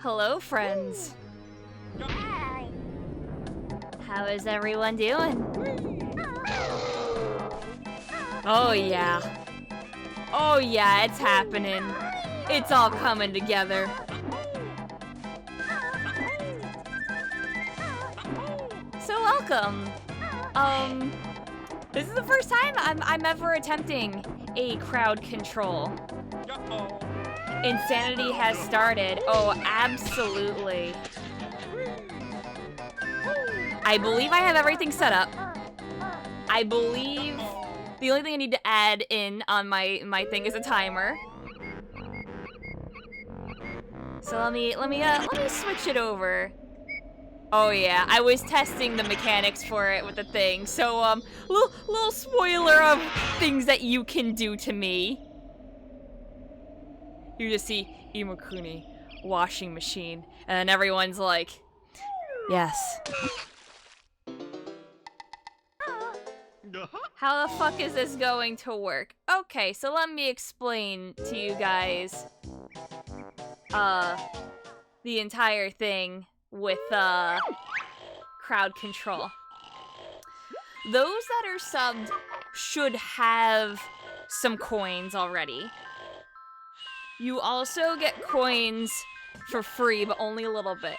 Hello, friends. How is everyone doing? Oh yeah. Oh yeah, it's happening. It's all coming together. So welcome. This is the first time I'm ever attempting a crowd control. Insanity has started. Oh, absolutely. I believe I have everything set up. I believe the only thing I need to add in on my thing is a timer. So let me switch it over. Oh yeah, I was testing the mechanics for it with the thing. So little spoiler of things that you can do to me. You just see Imakuni washing machine, and then everyone's like, yes. How the fuck is this going to work? Okay, so let me explain to you guys the entire thing with crowd control. Those that are subbed should have some coins already. You also get coins for free, but only a little bit.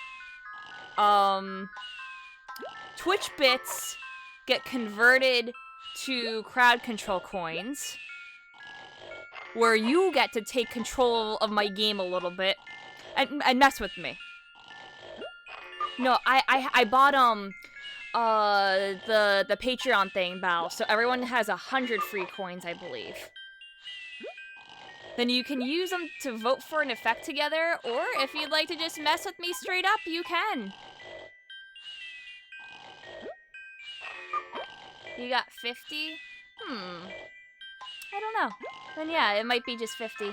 Twitch bits get converted to crowd control coins, where you get to take control of my game a little bit and mess with me. No, I bought the Patreon thing, Bal, so everyone has 100 free coins, I believe. Then you can use them to vote for an effect together, or if you'd like to just mess with me straight up, you can. You got 50? I don't know. Then yeah, it might be just 50.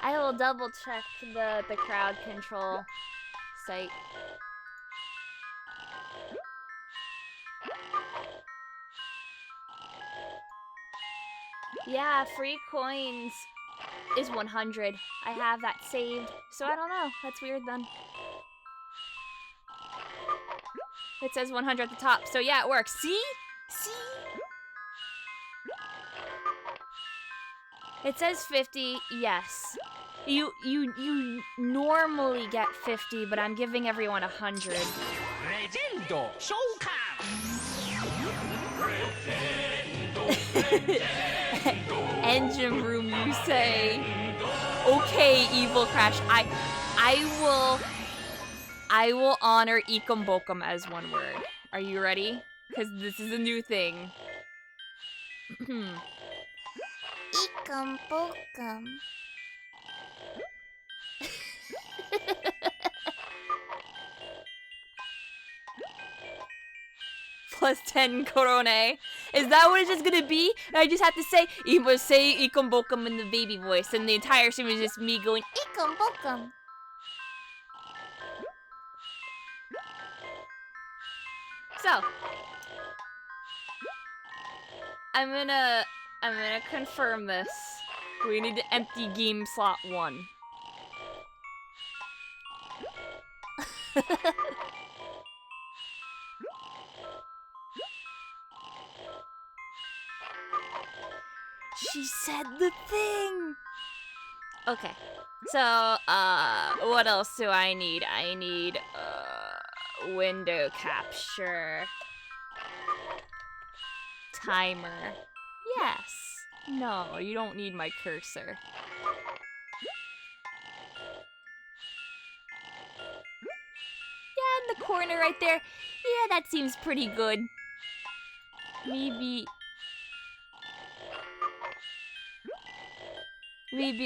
I will double check the crowd control site. Yeah, free coins is 100. I have that saved, so I don't know. That's weird then. It says 100 at the top, so yeah, it works. See? See? It says 50, yes. You normally get 50, but I'm giving everyone 100. Engine room, you say? Okay, Evil Crash. I will honor Ikum Bokum as one word. Are you ready? Because this is a new thing. Ikum Bokum. Plus 10 korone. Is that what it's just gonna be? I just have to say Ikum Bokum in the baby voice, and the entire stream is just me going Ikum Bokum. So I'm gonna confirm this. We need to empty game slot 1. She said the thing! Okay. So, what else do I need? I need, window capture. Timer. Yes. No, you don't need my cursor. in the corner right there. Yeah, that seems pretty good. Maybe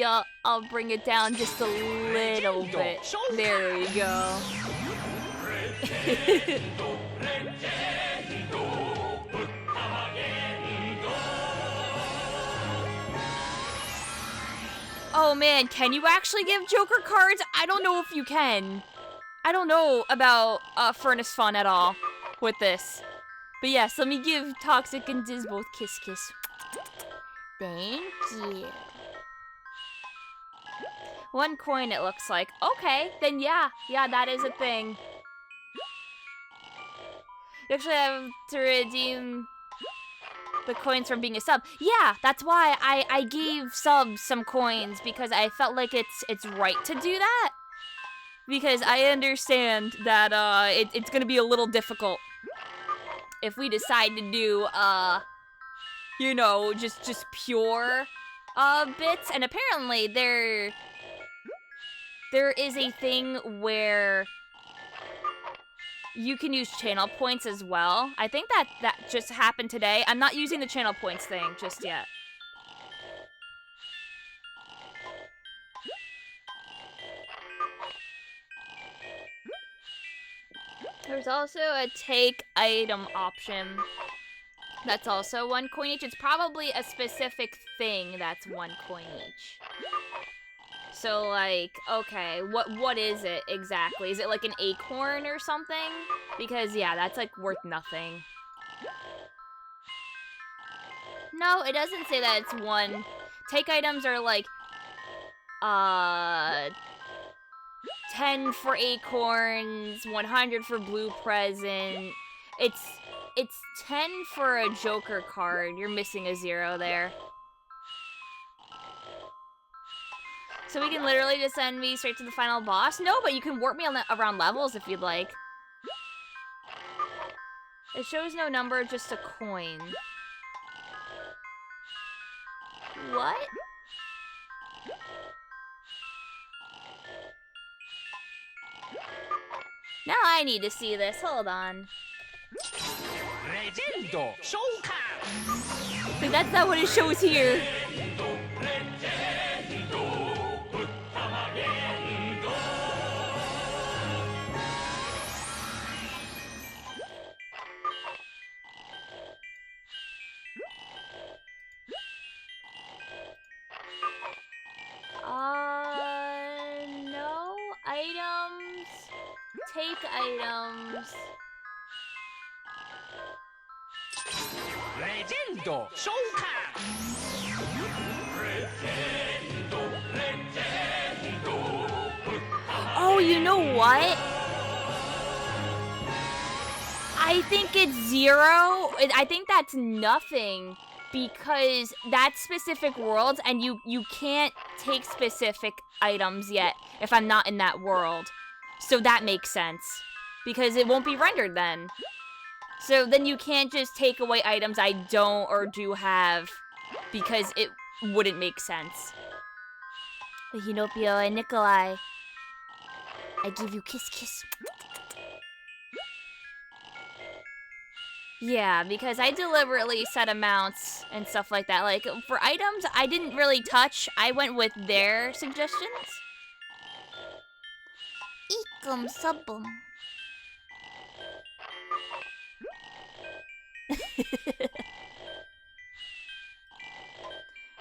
I'll bring it down just a little bit. There we go. Oh man, can you actually give Joker cards? I don't know if you can. I don't know about Furnace Fun at all with this. But yes, let me give Toxic and Diz both kiss kiss. Thank you. 1 coin it looks like. Okay, then yeah, that is a thing. You actually have to redeem the coins from being a sub. Yeah, that's why I gave subs some coins, because I felt like it's right to do that. Because I understand that it's gonna be a little difficult if we decide to do you know, just pure bits. And apparently there is a thing where you can use channel points as well. I think that just happened today. I'm not using the channel points thing just yet. There's also a take item option. That's also 1 coin each. It's probably a specific thing that's 1 coin each. So, like, okay, what is it exactly? Is it like an acorn or something? Because, yeah, that's, like, worth nothing. No, it doesn't say that it's 1. Take items are, like, 10 for acorns, 100 for blue present. It's 10 for a Joker card. You're missing a 0 there. So we can literally just send me straight to the final boss? No, but you can warp me around levels if you'd like. It shows no number, just a coin. What? Now I need to see this. Hold on. But that's not what it shows here. No items. Take items. Legendo Showcase. Oh, you know what? I think it's 0. I think that's nothing, because that's specific worlds, and you can't take specific items yet if I'm not in that world. So that makes sense, because it won't be rendered then. So then you can't just take away items I don't or do have, because it wouldn't make sense. Hinopio and Nikolai, I give you kiss kiss. Yeah, because I deliberately set amounts and stuff like that. Like, for items I didn't really touch, I went with their suggestions. Ikum subum.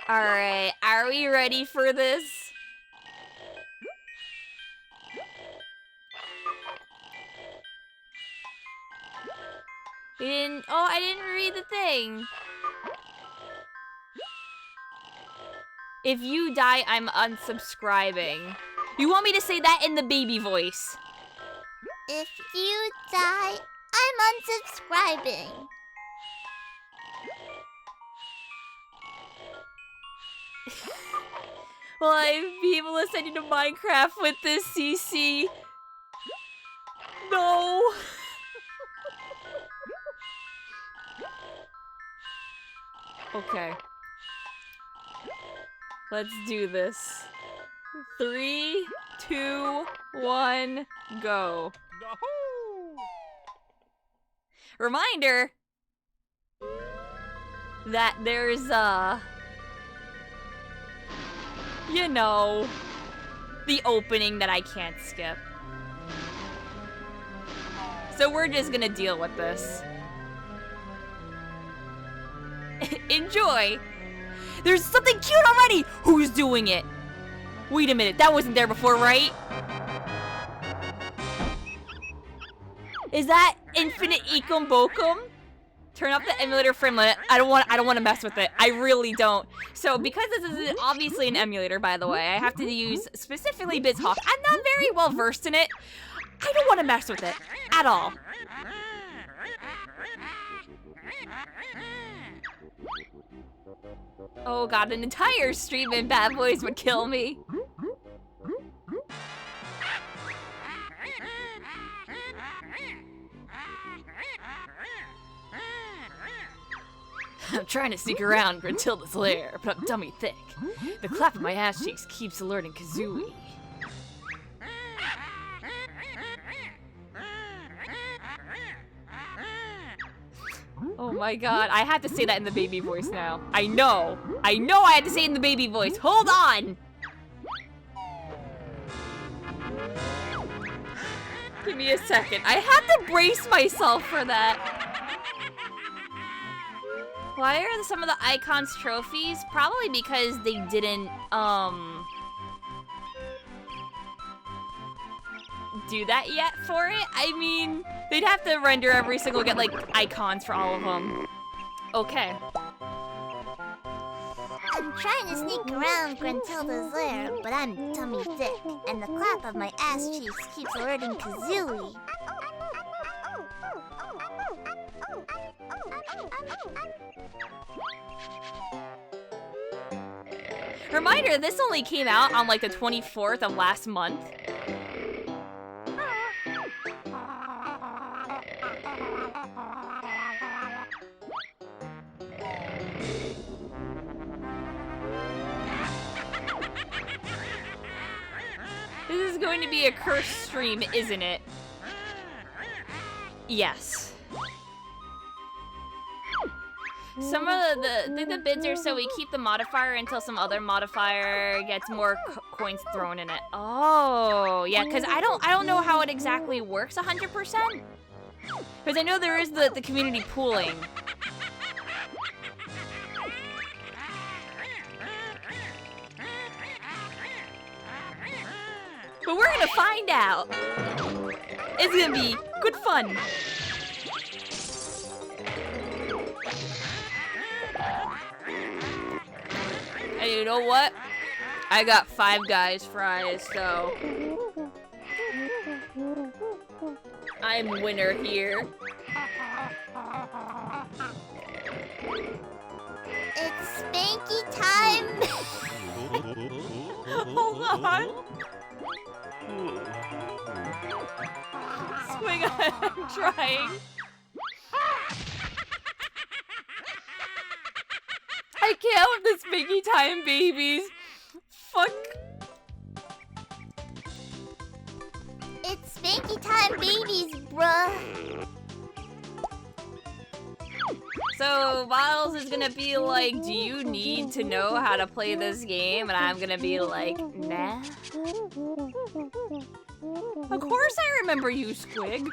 Alright, are we ready for this? I didn't read the thing. If you die, I'm unsubscribing. You want me to say that in the baby voice? If you die, I'm unsubscribing. Will I be able to send you to Minecraft with this, CC? No! Okay. Let's do this. 3, 2, 1, go. Reminder that there's, you know, the opening that I can't skip. So we're just gonna deal with this. Enjoy! There's something cute already! Who's doing it? Wait a minute, that wasn't there before, right? Is that Infinite Ecom Bokum? Turn up the emulator frame limit. I don't want to mess with it. I really don't. So because this is obviously an emulator, by the way, I have to use specifically BizHawk. I'm not very well versed in it. I don't want to mess with it at all. Oh god, an entire stream in Bad Boys would kill me. I'm trying to sneak around Gruntilda's lair, but I'm dummy thick. The clap of my ass cheeks keeps alerting Kazooie. Oh my god, I have to say that in the baby voice now. I know I had to say it in the baby voice. Hold on! Give me a second. I have to brace myself for that. Why are some of the icons trophies? Probably because they didn't, do that yet for it. I mean, they'd have to render every single, get like icons for all of them. Okay. I'm trying to sneak around Gruntilda's lair, but I'm tummy thick, and the clap of my ass cheeks keeps alerting Kazooie. Reminder, this only came out on like the 24th of last month. This is going to be a cursed stream, isn't it? Yes. Some of the bids are so we keep the modifier until some other modifier gets more coins thrown in it. Oh, yeah, because I don't know how it exactly works 100%. Because I know there is the community pooling. But we're gonna find out. It's gonna be good fun. And you know what? I got Five Guys fries, so I'm winner here. It's Spanky time! Hold on. Swing on, I'm trying. I can't with the Spanky Time babies. Fuck. It's Spanky time babies, bruh. So Miles is gonna be like, do you need to know how to play this game? And I'm gonna be like, nah. Of course I remember you, Squig.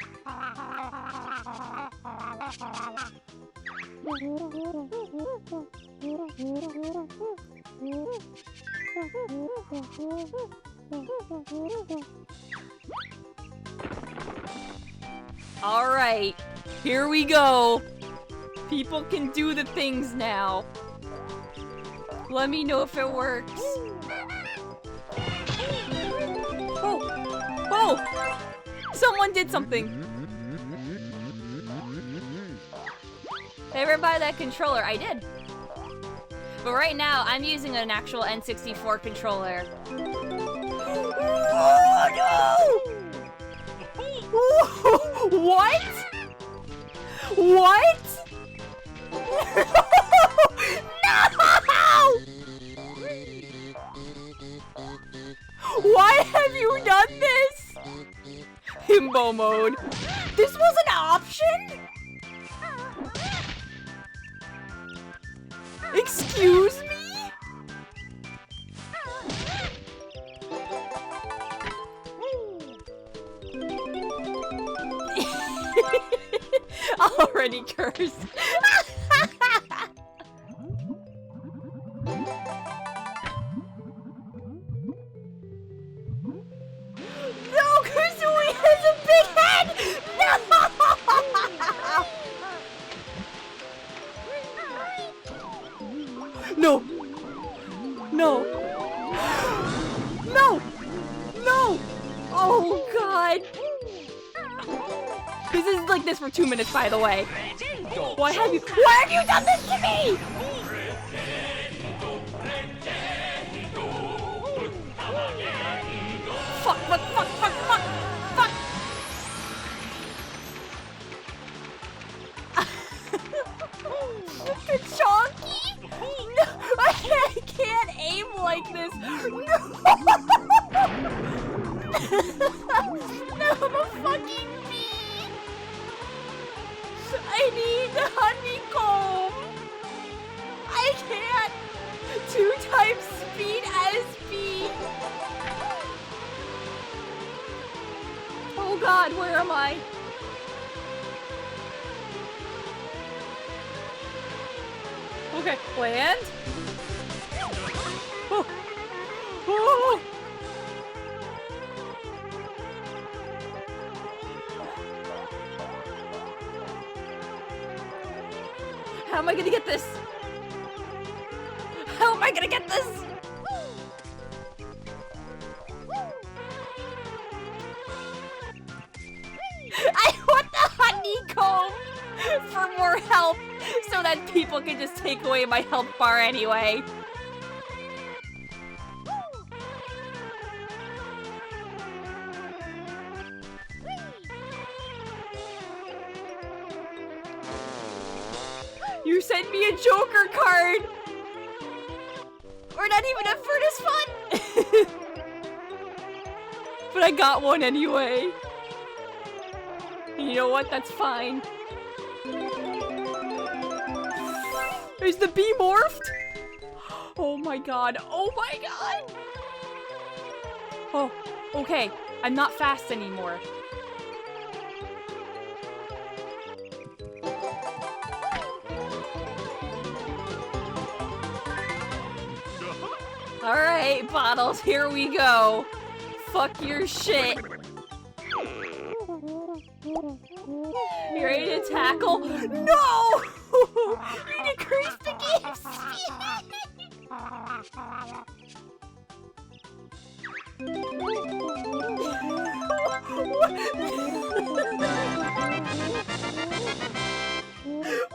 All right, here we go. People can do the things now. Let me know if it works. Oh! Oh! Someone did something. Ever buy that controller? I did. But right now, I'm using an actual N64 controller. Oh, no! What? What? No! Why have you done this? Himbo mode. This was an option? Excuse me? Already cursed. No, Kazooie has a big head! No! No! No! No! Oh, God! This is like this for 2 minutes, by the way. Why have you done this to me? Fuck, fuck, fuck, fuck, fuck, fuck. Chonky? No, I can't aim like this. No, no, I'm a fucking bee. I need the honeycomb. I can't. 2 times speed as bee. Oh God, where am I? Okay, land. Oh. Oh. How am I gonna get this? How am I gonna get this? I want the honeycomb for more help so that people can just take away my health bar anyway. You sent me a Joker card! Or not even a Furnace Fun! But I got one anyway. You know what? That's fine. Is the bee morphed? Oh my God. Oh my God. Oh, okay. I'm not fast anymore. Alright, Bottles, here we go. Fuck your shit. You ready to tackle? No! You decreased the game speed!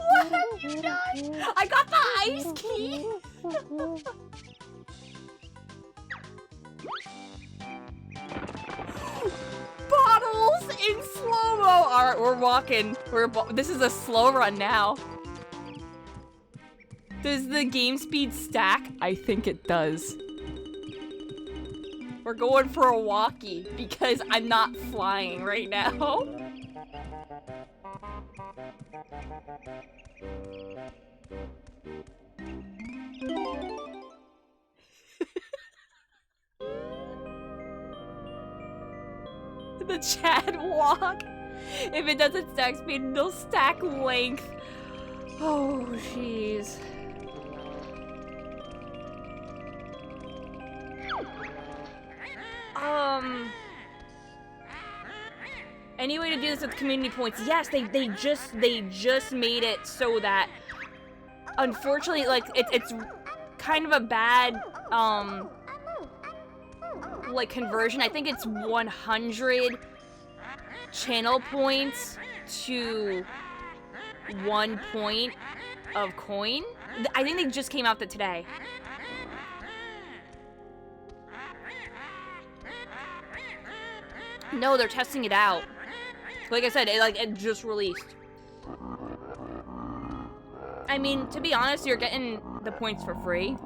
What have you done? I got the ice key! Bottles in slow-mo! Alright, we're walking. This is a slow run now. Does the game speed stack? I think it does. We're going for a walkie because I'm not flying right now. The Chad walk. If it doesn't stack speed, it'll stack length. Oh, jeez. Any way to do this with community points? Yes, they just made it so that, unfortunately, like it's kind of a bad like conversion. I think it's 100 channel points to 1 point of coin. I think they just came out today. No, they're testing it out. Like I said, it just released. I mean, to be honest, you're getting the points for free.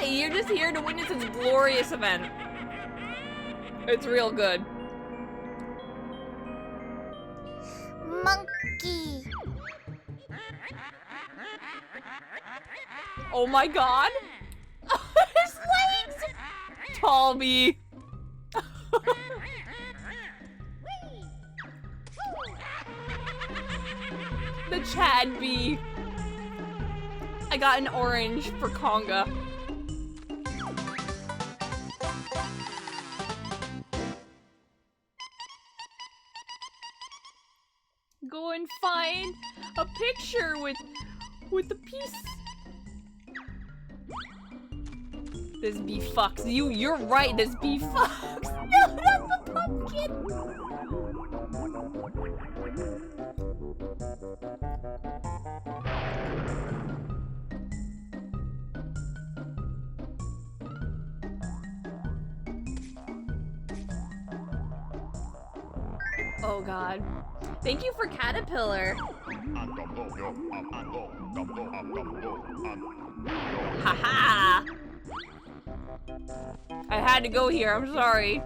You're just here to witness this glorious event. It's real good. Monkey. Oh my god! His legs! Talby! The Chad bee. I got an orange for Conga. Go and find a picture with the piece. This bee fucks. You're right, this bee fucks. No, not the pumpkin. Oh god. Thank you for Caterpillar. Haha! I had to go here, I'm sorry.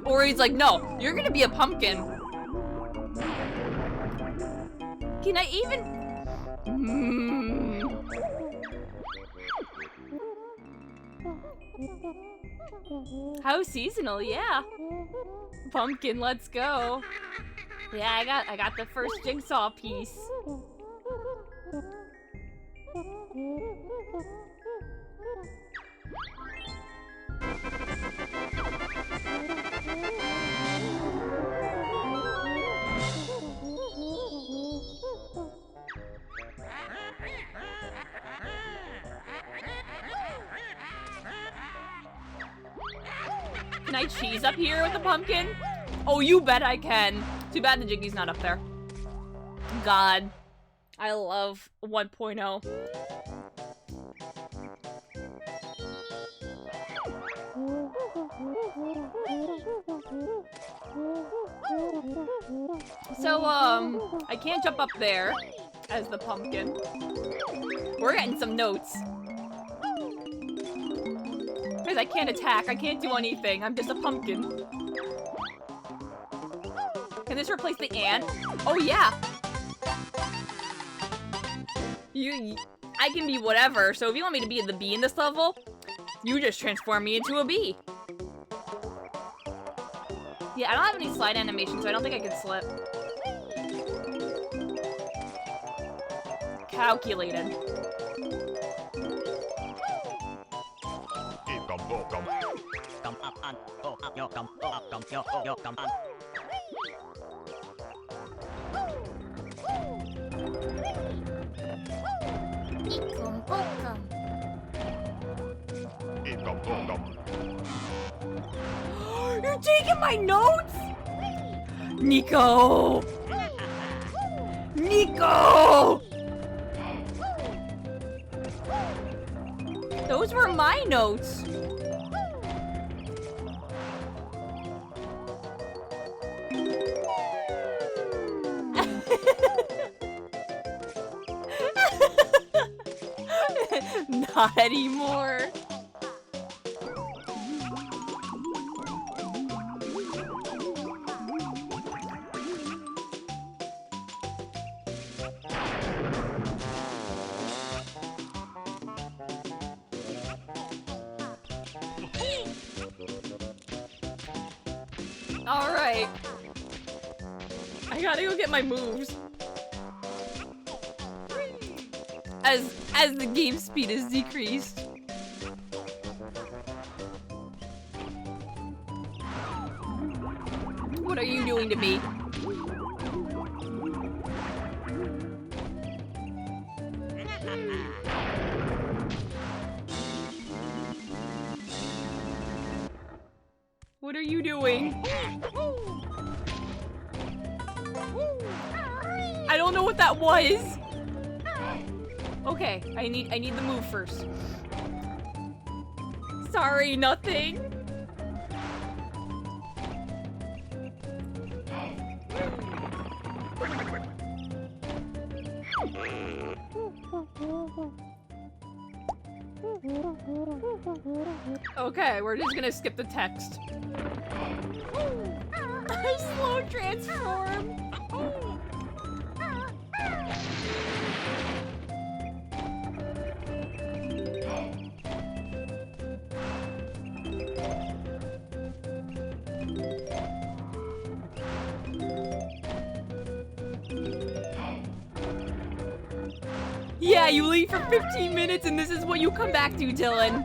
Or he's like, no, you're gonna be a pumpkin. Can I even... How seasonal, yeah. Pumpkin, let's go. Yeah, I got the first jigsaw piece. Can I cheese up here with the pumpkin? Oh, you bet I can. Too bad the Jiggy's not up there. God. I love 1.0. So, I can't jump up there as the pumpkin. We're getting some notes. Because I can't attack, I can't do anything, I'm just a pumpkin. Can this replace the ant? Oh yeah! I can be whatever, so if you want me to be the bee in this level, you just transform me into a bee. Yeah, I don't have any slide animation, so I don't think I can slip. Calculated. You're taking my notes? Nico! Nico! Those were my notes. Not anymore. All right. I gotta go get my moves. As the game speed is decreased. What are you doing to me? What are you doing? I don't know what that was. Okay, I need the move first. Sorry, nothing. Okay, we're just gonna skip the text. Slow transform. Yeah, you leave for 15 minutes and this is what you come back to, Dylan.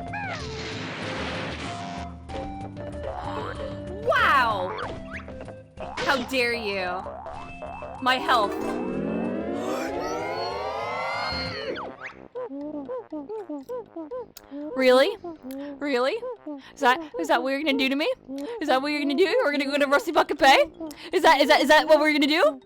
Wow! How dare you? My health. Really? Really? Is that what you're gonna do to me? Is that what you're gonna do? We're gonna go to Rusty Bucket Bay? Is that what we're gonna do?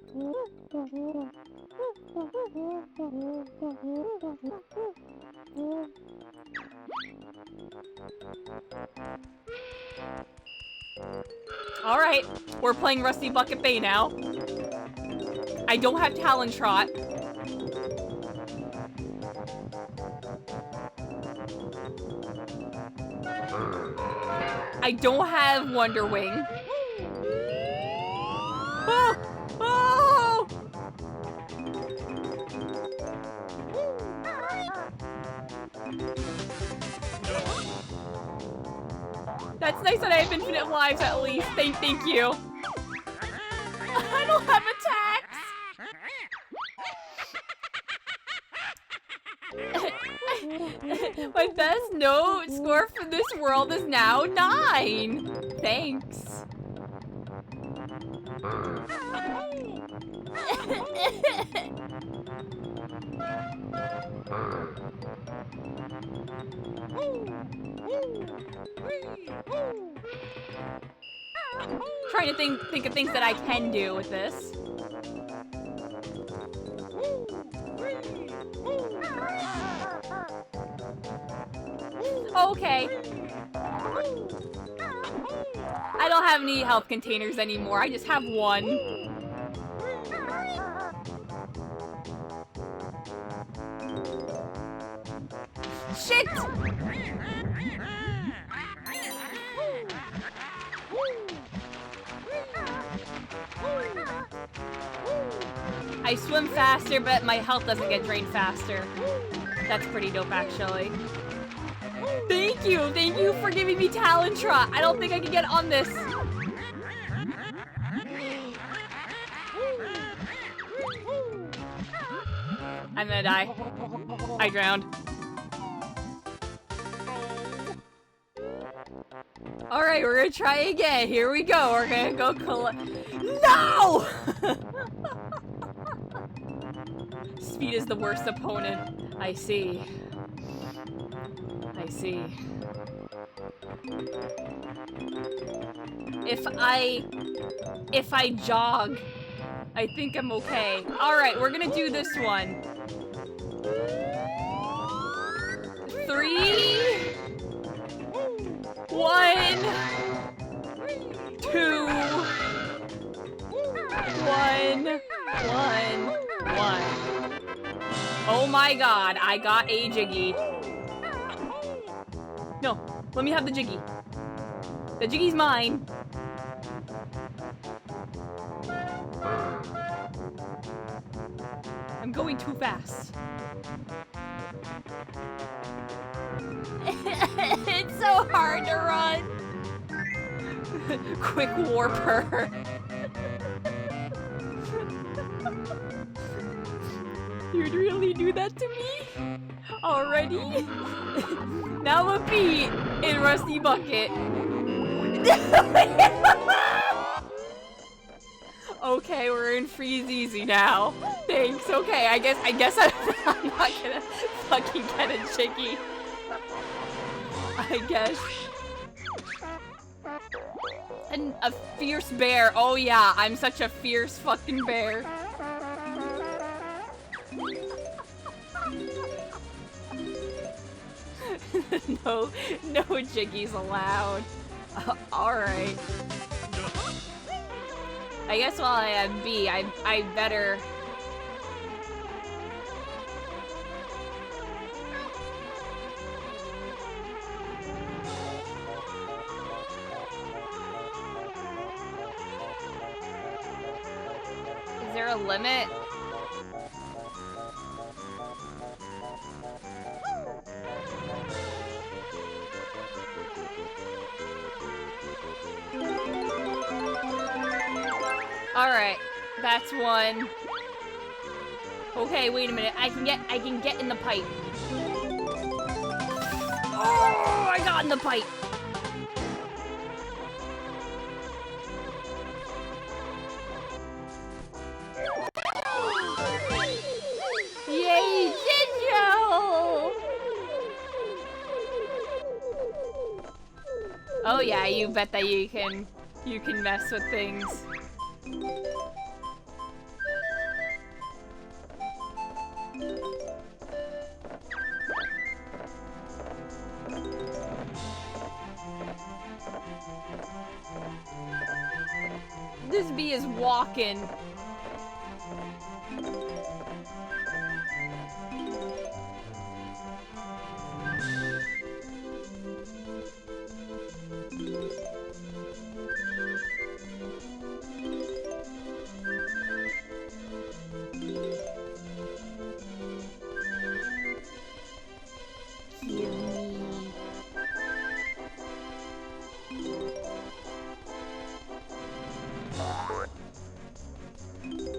All right, we're playing Rusty Bucket Bay now. I don't have Talon Trot. I don't have Wonder Wing. Oh! Oh! That's nice that I have infinite lives at least. Thank you. I don't have attacks. My best note score for this world is now 9. Thanks. Trying to think of things that I can do with this. Okay. I don't have any health containers anymore. I just have one. Shit! I swim faster, but my health doesn't get drained faster. That's pretty dope, actually. Thank you for giving me Talon Trot. I don't think I can get on this. I'm gonna die. I drowned. Alright, we're gonna try again. Here we go. We're gonna go collect. No! Speed is the worst opponent. I see. I see. If I jog, I think I'm okay. Alright, we're gonna do this one. 3, 1, 2, 1, 1. Oh my god, I got a Jiggy. No, let me have the Jiggy. The Jiggy's mine. I'm going too fast. It's so hard to run. Quick warper. You'd really do that to me? Already? Now a beat in Rusty Bucket. Okay, we're in freeze easy now. Thanks. Okay, I guess I'm not gonna fucking get a Jiggy. I guess. And a fierce bear. Oh yeah, I'm such a fierce fucking bear. No Jiggies allowed. Alright. I guess while I have B, I better there a limit? Alright, that's one. Okay, wait a minute. I can get in the pipe. Oh, I got in the pipe. Yay, Jinjo! Oh yeah, you bet that you can mess with things. This bee is walking.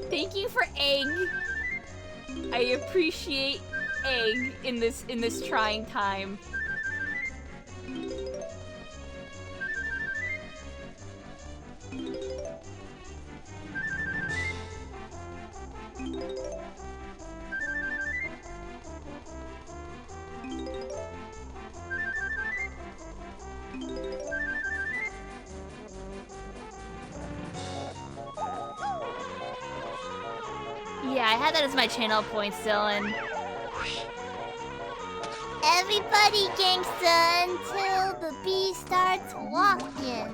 Thank you for egg. I appreciate egg in this trying time. Yeah, I had that as my channel points, Dylan. Everybody gangsta until the bee starts walking.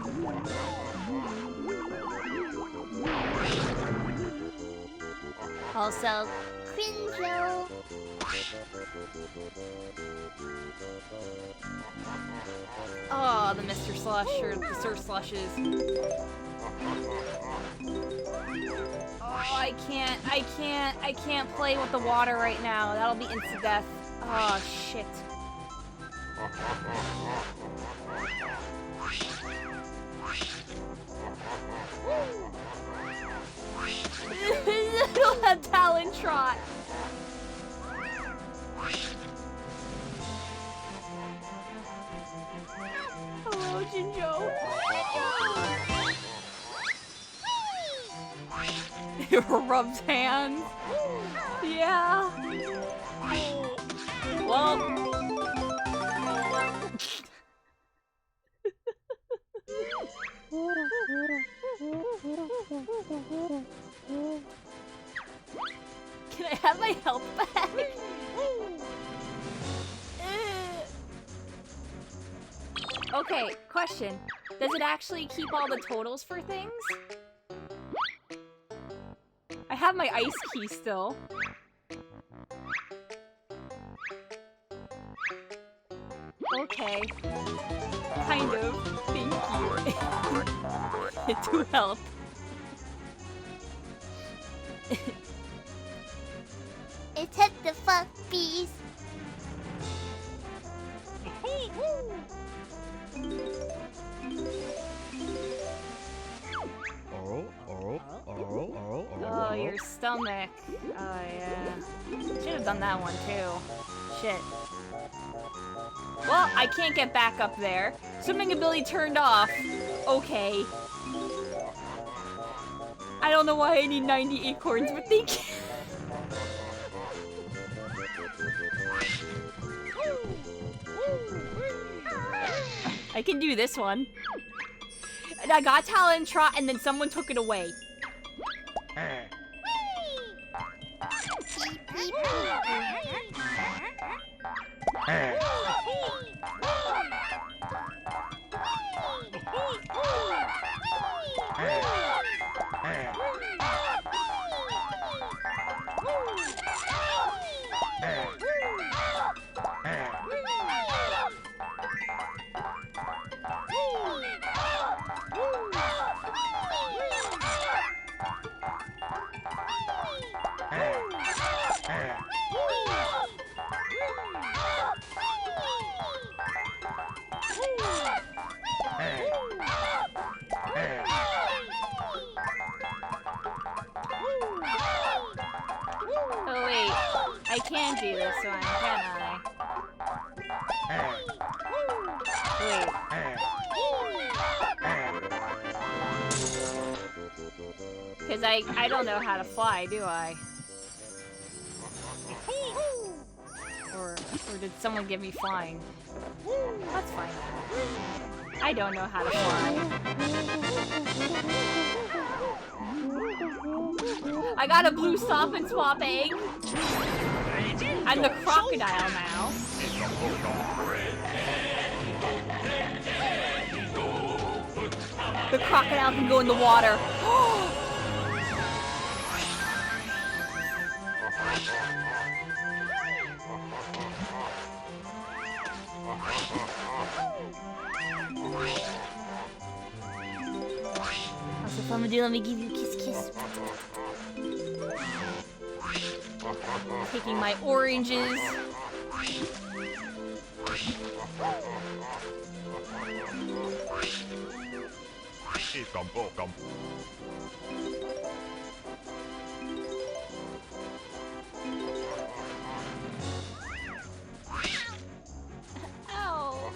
Also, Crinjo. Oh, the Mr. Slush or the Sir Slushes. Oh, I can't play with the water right now. That'll be instant death. Oh, shit. It'll have talent trot. Hello, Jinjo. Rubs hands. Yeah. Well. Can I have my health back? Okay, question. Does it actually keep all the totals for things? I have my ice key still. Okay. Kind of. Thank you. To help. It's hit the fuck bees. Oh, your stomach. Oh, yeah. Should have done that one, too. Shit. Well, I can't get back up there. Swimming ability turned off. Okay. I don't know why I need 90 acorns, but thank you. I can do this one. And I got talent trot and then someone took it away. I can't do this one, can I? Wait. Because I don't know how to fly, do I? Or did someone give me flying? That's fine. I don't know how to fly. I got a blue Stop and Swap egg. I'm the crocodile now. The crocodile can go in the water. Also, if I'm gonna do, let me give you a kiss, kiss. Taking my oranges. Ow.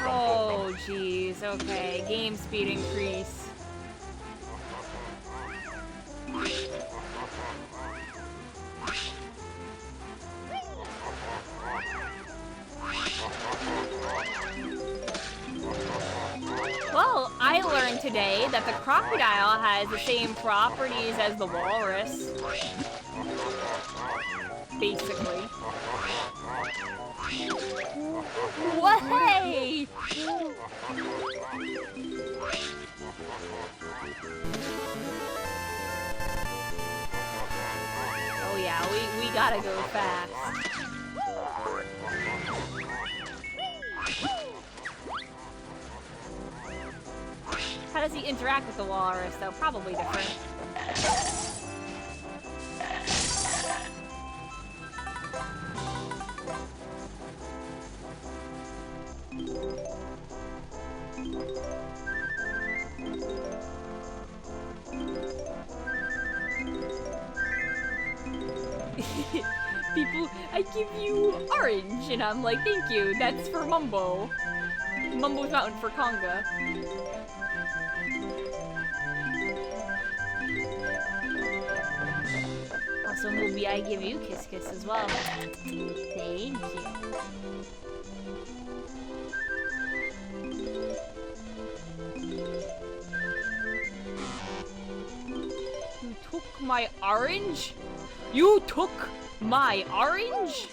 Oh, jeez. Okay, game speed increase. Well, I learned today that the crocodile has the same properties as the walrus. Basically. Way! Oh yeah, we gotta go fast. How does he interact with the walrus, though? Probably different. People, I give you orange, and I'm like, thank you, that's for Mumbo. Mumbo's Mountain for Conga. Also, Mooby, I give you Kiss Kiss as well. Thank you. You took my orange? You took my orange?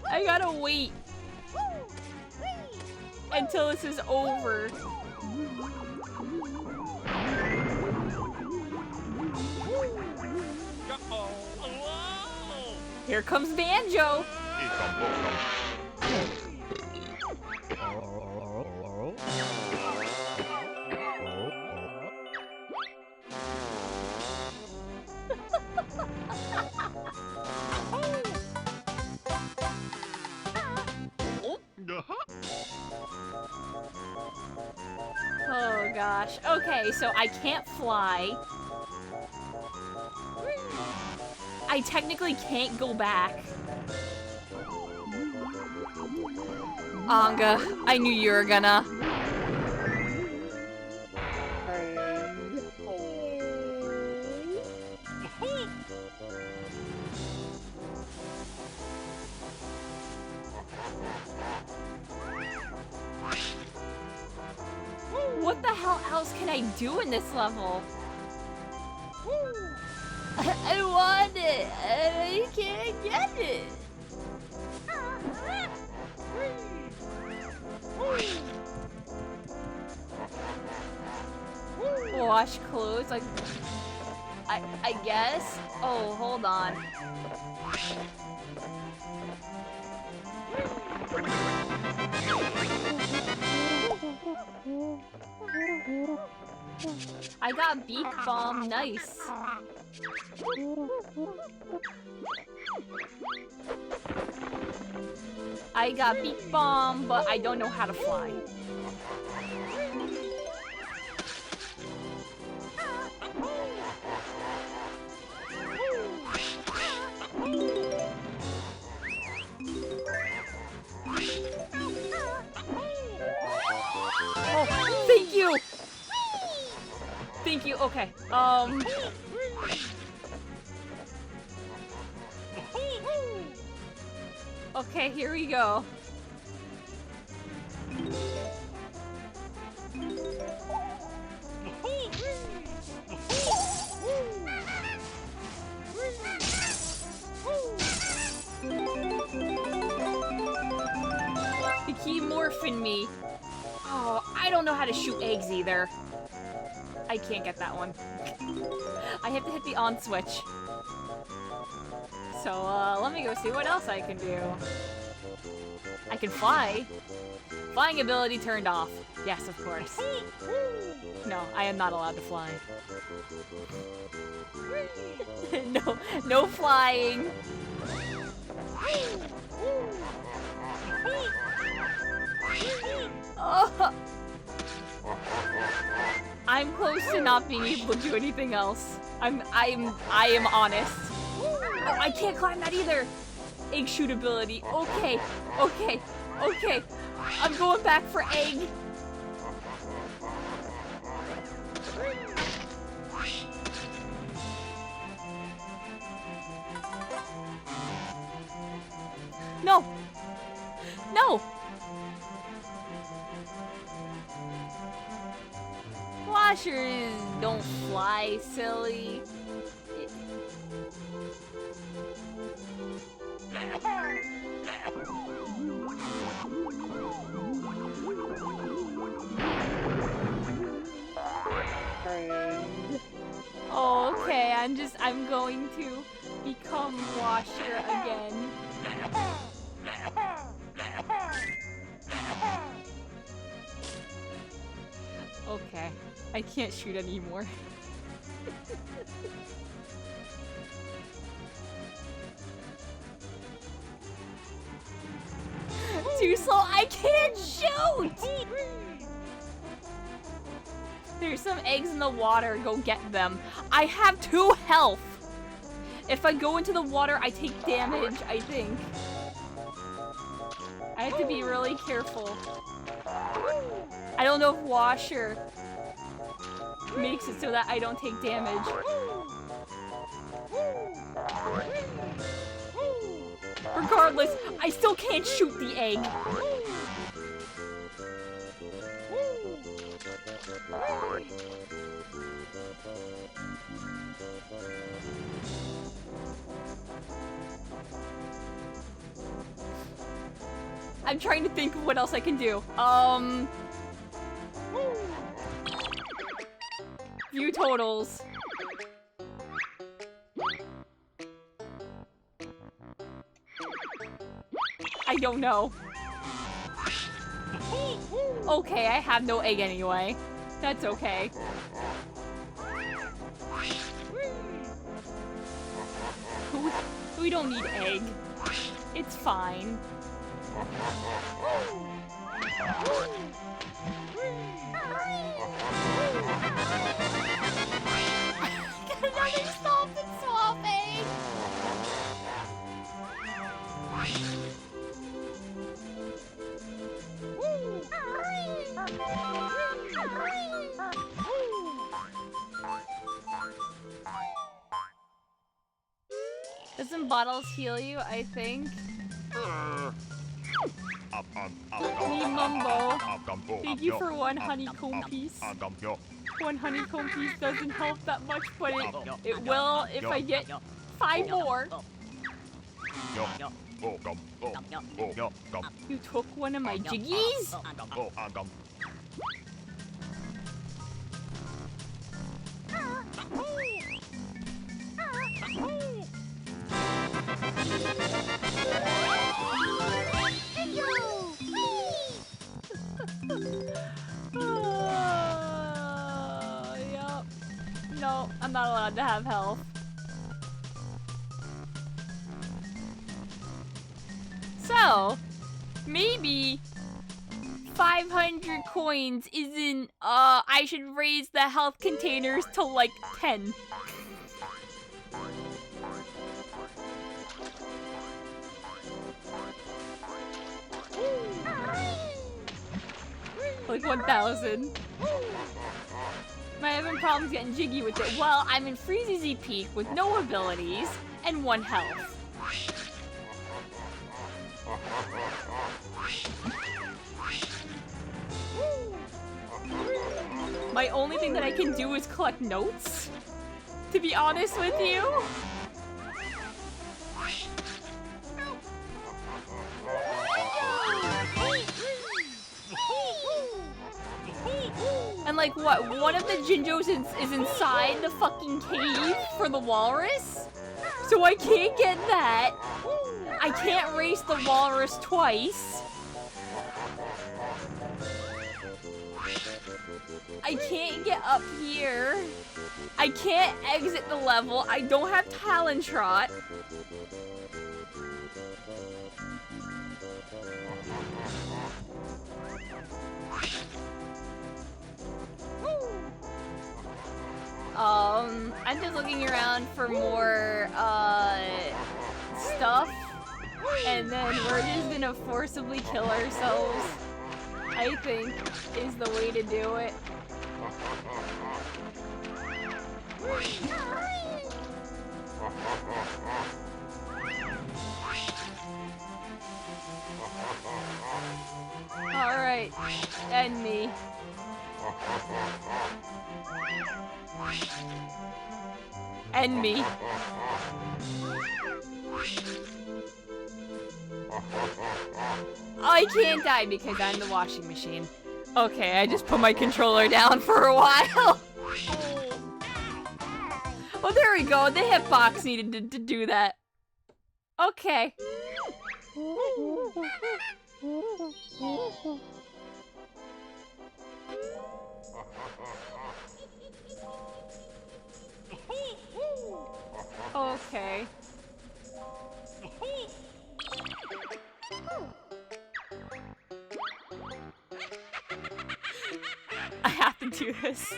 I gotta wait until this is over. Here comes Banjo. Oh gosh. Okay, so I can't fly. I technically can't go back. Anga, I knew you were gonna. What the hell else can I do in this level? I want it, and I can't get it. Wash clothes, like, I guess. Oh, hold on. I got Beak Bomb, nice. I got Beak Bomb, but I don't know how to fly. Oh, thank you! Thank you, okay. Okay, here we go. They keep morphing me. Oh, I don't know how to shoot eggs either. I can't get that one. I have to hit the on switch. So, let me go see what else I can do. I can fly. Flying ability turned off. Yes, of course. No, I am not allowed to fly. No, no flying. Oh. I'm close to not being able to do anything else. I am honest. Oh, I can't climb that either. Egg shoot ability. Okay, okay, okay. I'm going back for egg. No. No. Washers don't fly, silly. Oh, okay, I'm going to become Washer again. Okay, I can't shoot anymore. Too slow, I can't shoot! There's some eggs in the water, go get them. I have 2 health! If I go into the water, I take damage, I think. I have to be really careful. I don't know if Washer makes it so that I don't take damage. Regardless, I still can't shoot the egg. I'm trying to think of what else I can do. View totals. I don't know. Okay, I have no egg anyway. That's okay. We don't need egg. It's fine. Got another Stomp and Swap egg! Doesn't bottles heal you, I think? Me Mumbo. Thank you for 1 honeycomb piece. 1 honeycomb piece doesn't help that much, but it will if I get 5 more. You took one of my jiggies? I'm not allowed to have health. So, maybe 500 coins isn't, I should raise the health containers to like 10. Like 1,000. Am I having problems getting jiggy with it? Well, I'm in Freezy Peak with no abilities and 1 health. My only thing that I can do is collect notes, to be honest with you. And like what, one of the Jinjos is inside the fucking cave for the walrus? So I can't get that. I can't race the walrus twice. I can't get up here. I can't exit the level. I don't have Talon Trot. I'm just looking around for more, stuff. And then we're just gonna forcibly kill ourselves, I think, is the way to do it. Alright, end me. End me. I can't die because I'm the washing machine. Okay, I just put my controller down for a while. Oh, there we go. The hitbox needed to do that. Okay. Okay. I have to do this.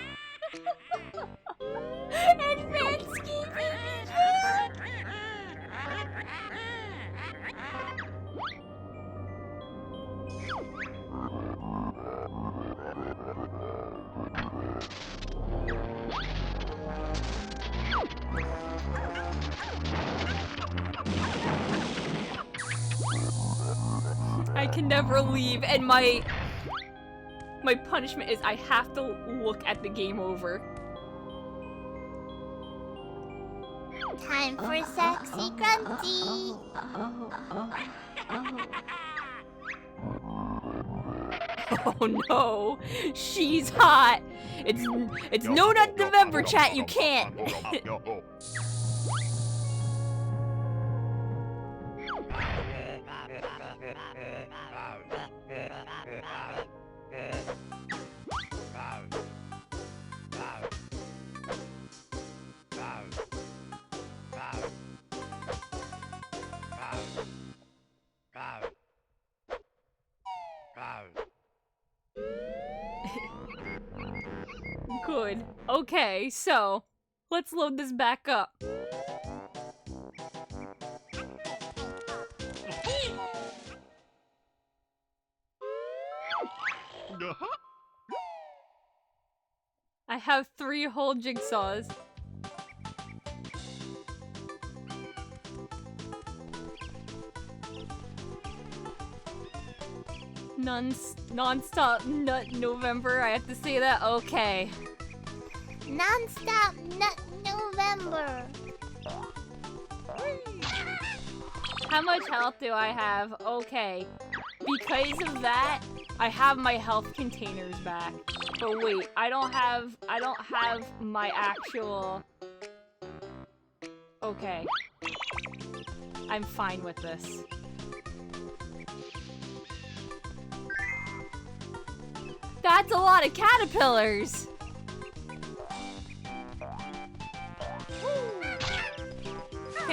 Advanced ski. I can never leave, and my punishment is I have to look at the game over. Time for sexy grunty. Oh no, she's hot. It's no nut November, chat. You can't. Good. Okay, so let's load this back up. I have 3 whole jigsaws. Non-stop nut November, I have to say that? Okay. Non-stop nut November. How much health do I have? Okay. Because of that, I have my health containers back. But wait, I don't have my actual... Okay. I'm fine with this. That's a lot of caterpillars!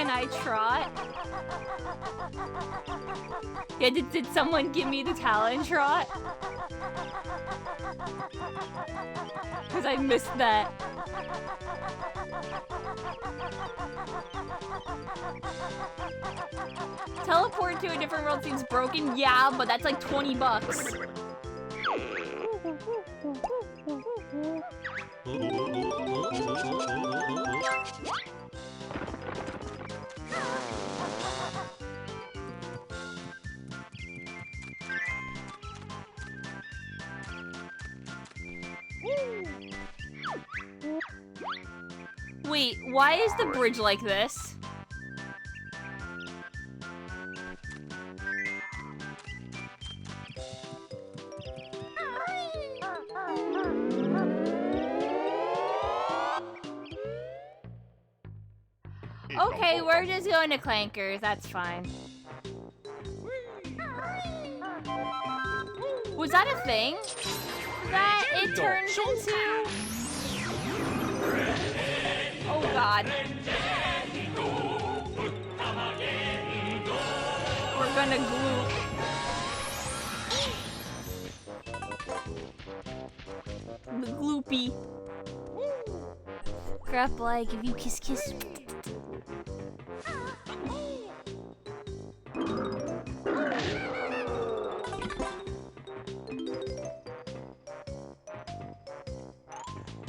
Can I trot? Yeah, did someone give me the talent trot? Because I missed that. Teleport to a different world seems broken. Yeah, but that's like 20 bucks. Wait, why is the bridge like this? Okay, we're just going to Clankers, that's fine. Was that a thing? That it turned into? Oh god. We're gonna gloop. The gloopy. Crap, like, if you kiss kiss.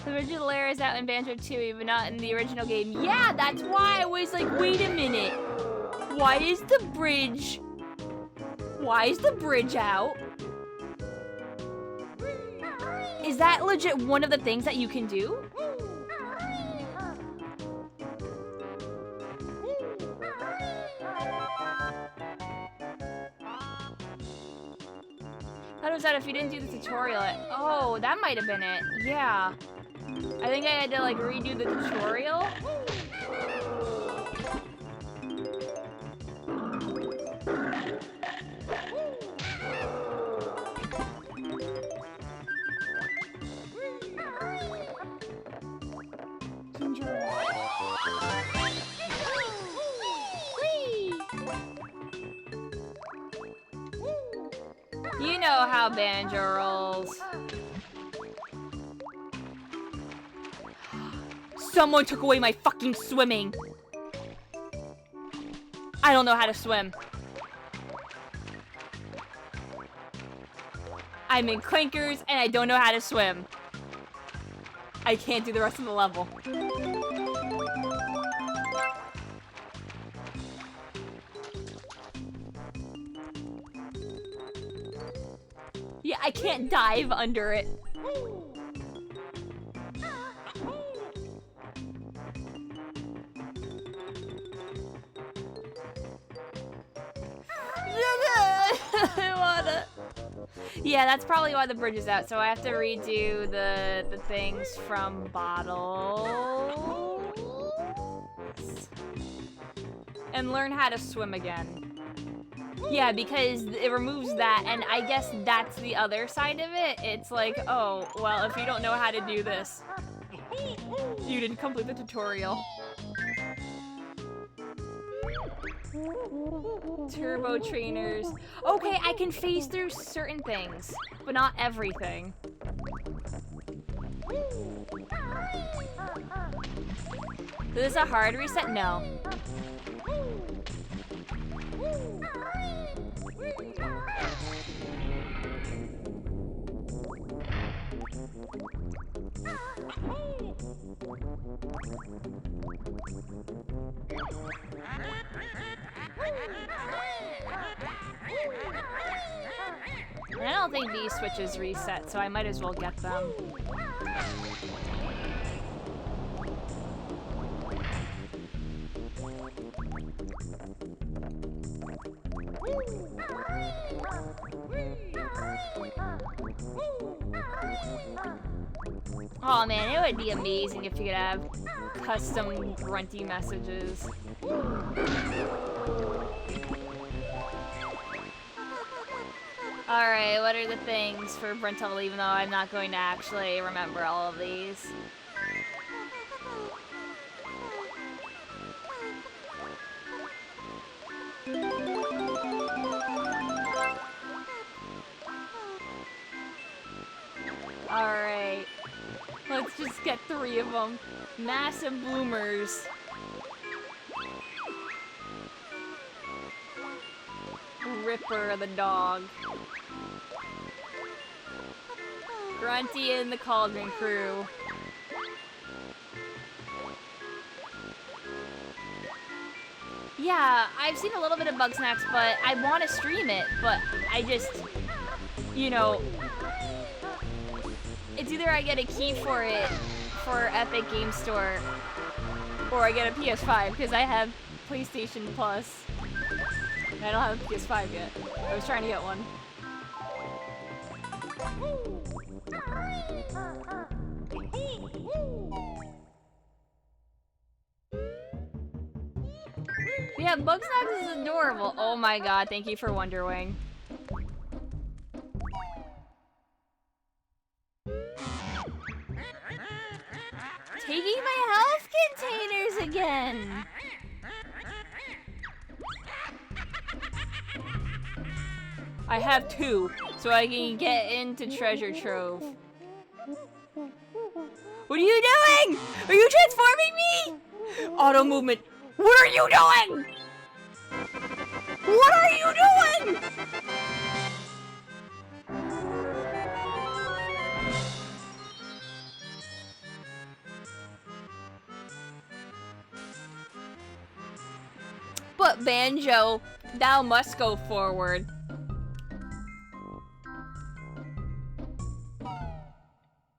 The original layer is out in Banjo-Kazooie, but not in the original game. Yeah, that's why I was like, wait a minute. Why is the bridge... Why is the bridge out? Is that legit one of the things that you can do? How was that if you didn't do the tutorial? Oh, that might have been it. Yeah. I think I had to like redo the tutorial. You know how Banjo rolls. Someone took away my fucking swimming. I don't know how to swim. I'm in Clankers and I don't know how to swim. I can't do the rest of the level. Yeah, I can't dive under it. Yeah, that's probably why the bridge is out. So I have to redo the things from bottles and learn how to swim again. Yeah, because it removes that, and I guess that's the other side of it. It's like, oh, well, if you don't know how to do this, you didn't complete the tutorial. Turbo trainers. Okay, I can phase through certain things, but not everything. Is this a hard reset? No. I don't think these switches reset, so I might as well get them. Oh man, it would be amazing if you could have custom grunty messages. Alright, what are the things for Brentel, even though I'm not going to actually remember all of these? Alright. Let's just get 3 of them. Massive bloomers. Ripper the dog. Grunty and the Cauldron crew. Yeah, I've seen a little bit of Bugsnax, but I want to stream it, but I just, you know, it's either I get a key for it for Epic Game Store, or I get a PS5, because I have PlayStation Plus. I don't have a PS5 yet. I was trying to get one. Yeah, Bugsnax is adorable. Oh my god, thank you for Wonderwing. Taking my health containers again! I have 2, so I can get into Treasure Trove. What are you doing? Are you transforming me? Auto movement. What are you doing? What are you doing? But Banjo, thou must go forward.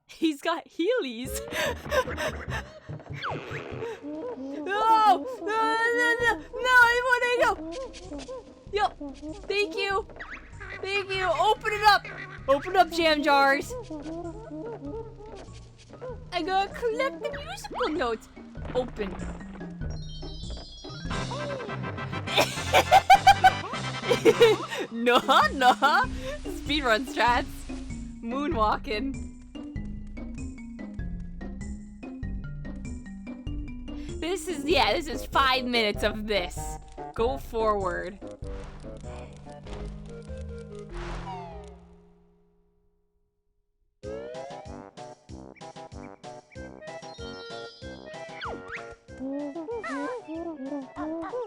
He's got Heelys. No! No, I want to go! Yep. Thank you. Thank you. Open it up. Open up, jam jars. I gotta collect the musical notes. Open. Nah. Speedrun strats. Moonwalking. This is 5 minutes of this. Go forward.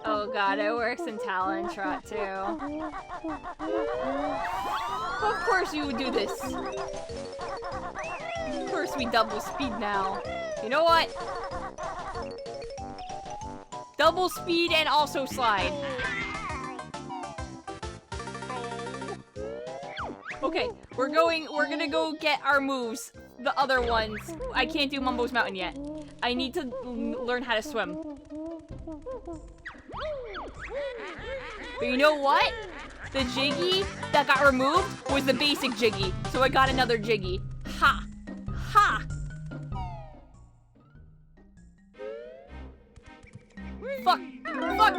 Oh god, it works in Talon Trot too. Of course you would do this. Of course we double speed now. You know what? Double speed and also slide. Okay, we're gonna go get our moves. The other ones. I can't do Mumbo's Mountain yet. I need to learn how to swim. But you know what? The Jiggy that got removed was the basic Jiggy. So I got another Jiggy. Ha! Ha! Fuck! Fuck!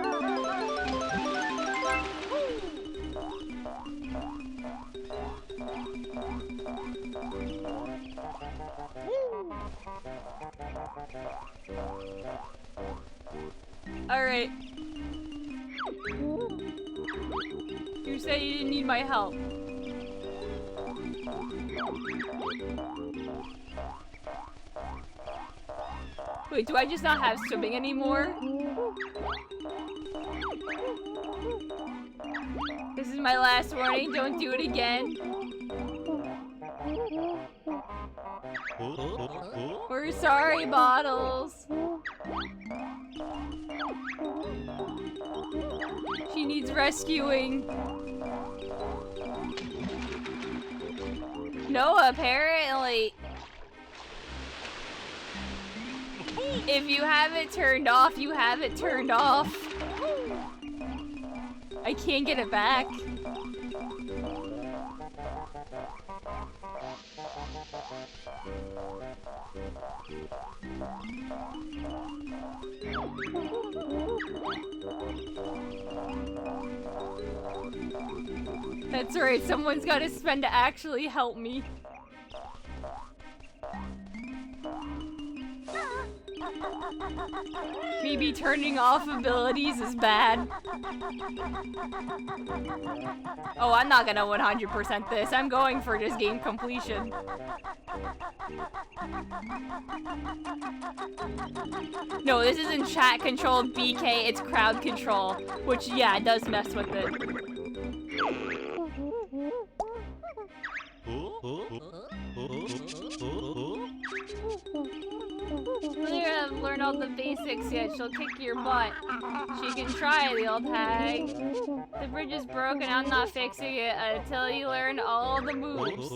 Alright. You said you didn't need my help. Wait, do I just not have swimming anymore? This is my last warning, don't do it again. We're sorry, Bottles. She needs rescuing. No, apparently. If you have it turned off, you have it turned off. I can't get it back. That's right, someone's got to spend to actually help me. Maybe turning off abilities is bad. Oh, I'm not gonna 100% this. I'm going for just game completion. No, this isn't chat controlled BK, it's crowd control. Which, yeah, it does mess with it. Really haven't learned all the basics yet. She'll kick your butt. She can try, the old hag. The bridge is broken. I'm not fixing it until you learn all the moves.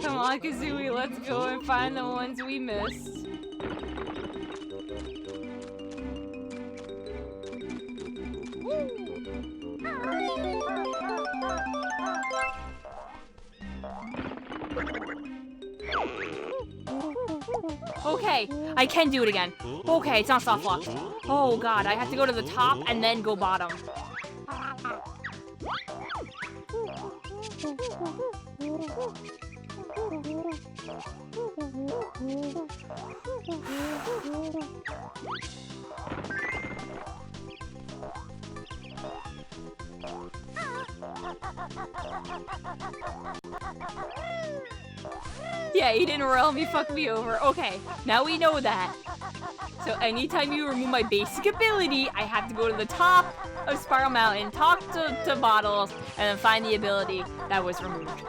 Come on, Kazooie, let's go and find the ones we missed. Okay, I can do it again. Okay, it's not soft lock. Oh god, I have to go to the top and then go bottom. Yeah, he didn't roll me, fuck me over. Okay, now we know that. So anytime you remove my basic ability, I have to go to the top of Spiral Mountain, talk to Bottles, and then find the ability that was removed.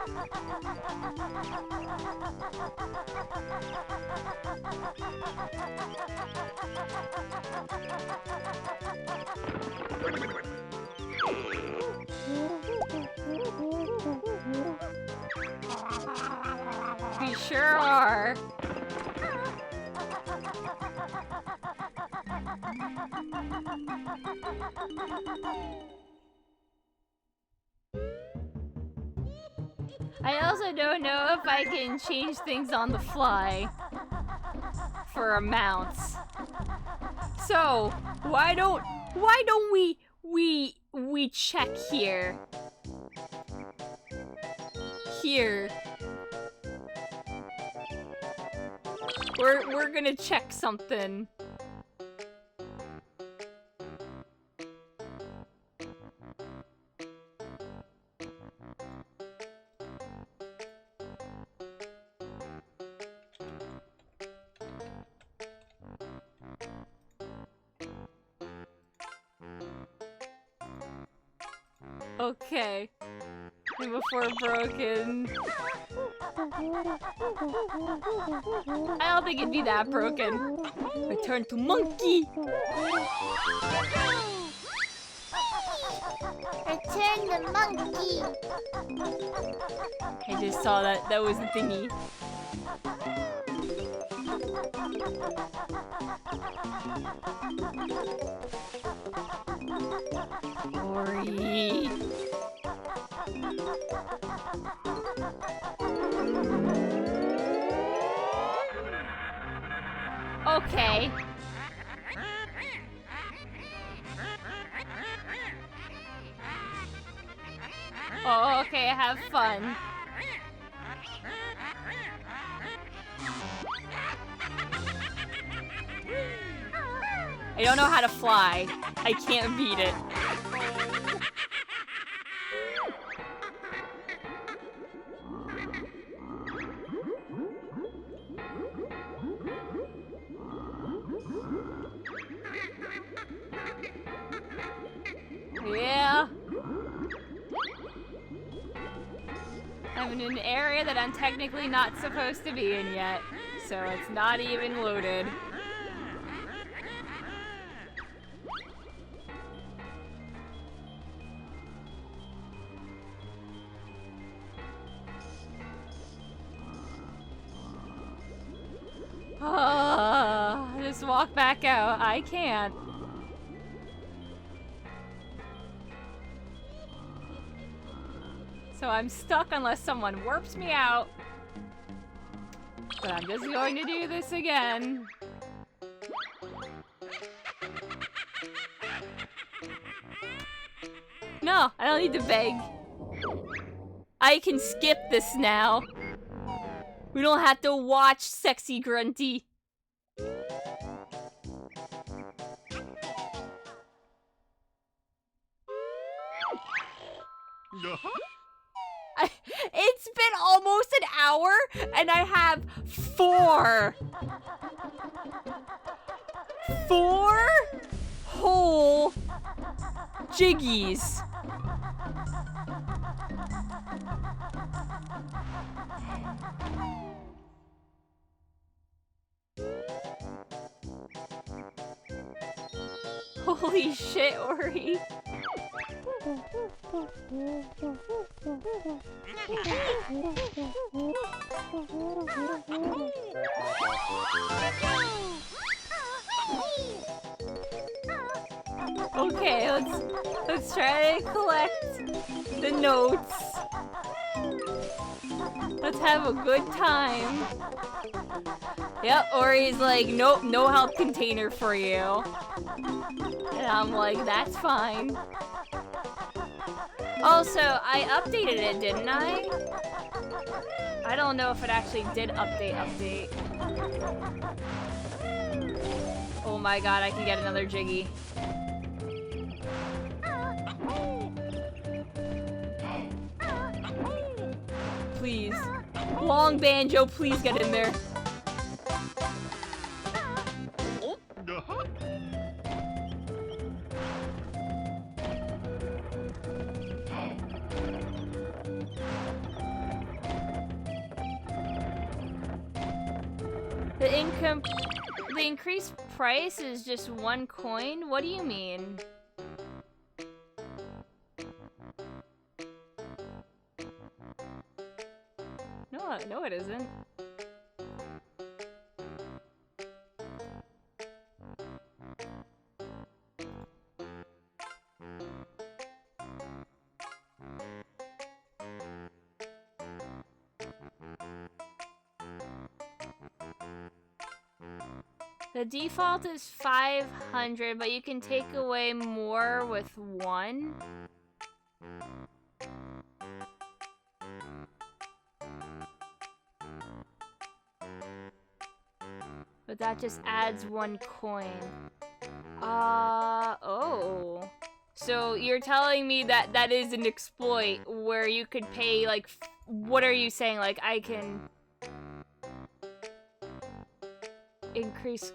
We sure are. I also don't know if I can change things on the fly for amounts. So, why don't we check here? Here. We're gonna check something. Okay. And before broken. I don't think it'd be that broken. Return to monkey. Return the monkey. I just saw that. That was the thingy. Ori. Okay. Oh, okay, have fun. I don't know how to fly. I can't beat it. Yeah. I'm in an area that I'm technically not supposed to be in yet, so it's not even loaded. Just walk back out. I can't. So I'm stuck unless someone warps me out. But I'm just going to do this again. No, I don't need to beg. I can skip this now. We don't have to watch Sexy Grunty. It's been almost an hour, and I have 4 whole jiggies. Holy shit, Ori. Okay, let's try to collect the notes. Let's have a good time. Yep, Ori's like, nope, no health container for you. And I'm like, that's fine. Also, I updated it, didn't I? I don't know if it actually did update. Oh my god, I can get another Jiggy. Please. Long Banjo, please get in there. The increased price is just 1 coin? What do you mean? No, it isn't. The default is 500, but you can take away more with 1. But that just adds 1 coin. Oh. So you're telling me that that is an exploit where you could pay, like, what are you saying? Like, I can increase.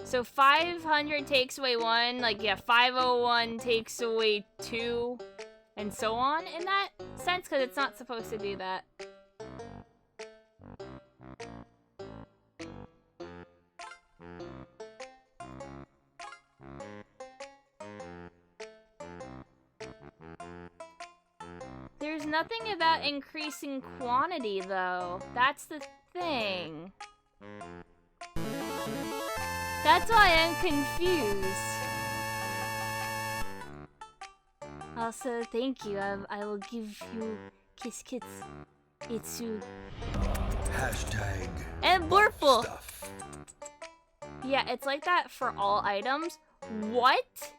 So 500 takes away 1, like, yeah, 501 takes away 2, and so on in that sense, because it's not supposed to do that. There's nothing about increasing quantity, though. That's the thing. That's why I'm confused. Also, thank you. I will give you kiss kits. Itsu. Hashtag. And Blurple. Stuff. Yeah, it's like that for all items. What?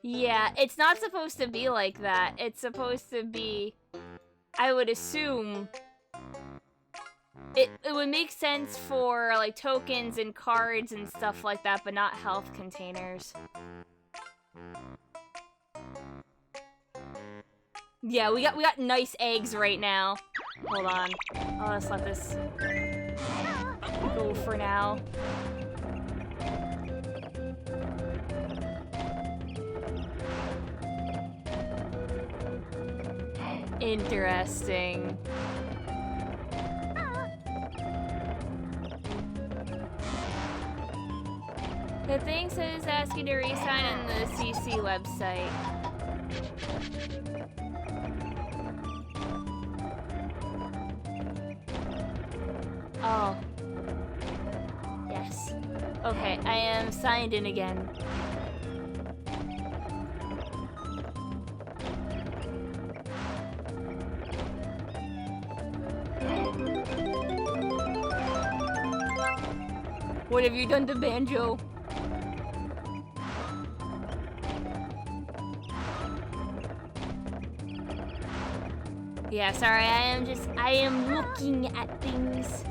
Yeah, it's not supposed to be like that. It's supposed to be, I would assume, it would make sense for like tokens and cards and stuff like that, but not health containers. Yeah, we got nice eggs right now. Hold on. I'll just let this go for now. Interesting. The thing says ask you to re-sign in the CC website. Oh. Yes. Okay, I am signed in again. What have you done to Banjo? Yeah, sorry, I am looking at things.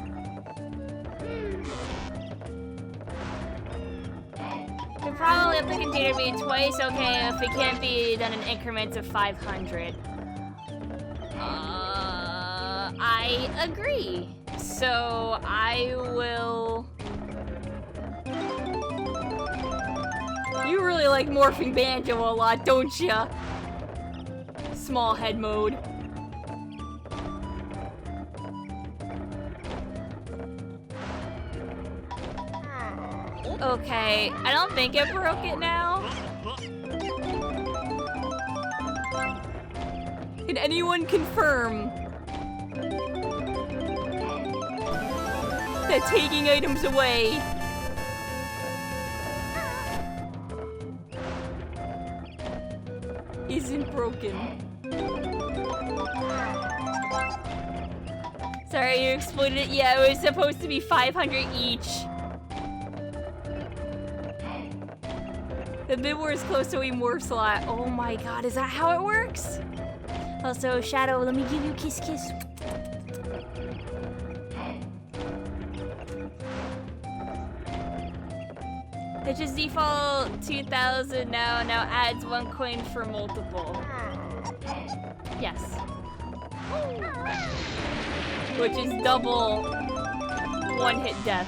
Could probably have the container be twice okay if it can't be done in increments of 500. I agree. So I will... You really like morphing Banjo a lot, don't ya? Small head mode. Okay, I don't think it broke it now. Can anyone confirm that taking items away isn't broken? Sorry, you exploded it. Yeah, it was supposed to be 500 each. The bid war is close to a morph slot. Oh my god, is that how it works? Also, Shadow, let me give you a kiss kiss. It's just default 2,000 now adds 1 coin for multiple. Yes. Which is double one-hit death.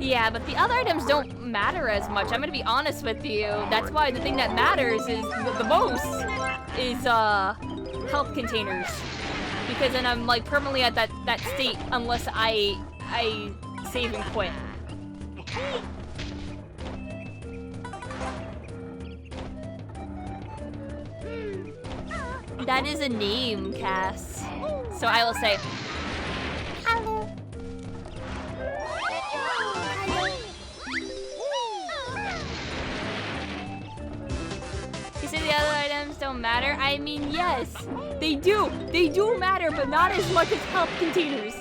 Yeah, but the other items don't matter as much. I'm gonna be honest with you. That's why the thing that matters is the most is health containers. Because then I'm like permanently at that state unless I save and quit. That is a name, Cass. So I will say Hello. You say the other items don't matter? I mean, yes, they do. They do matter, but not as much as health containers.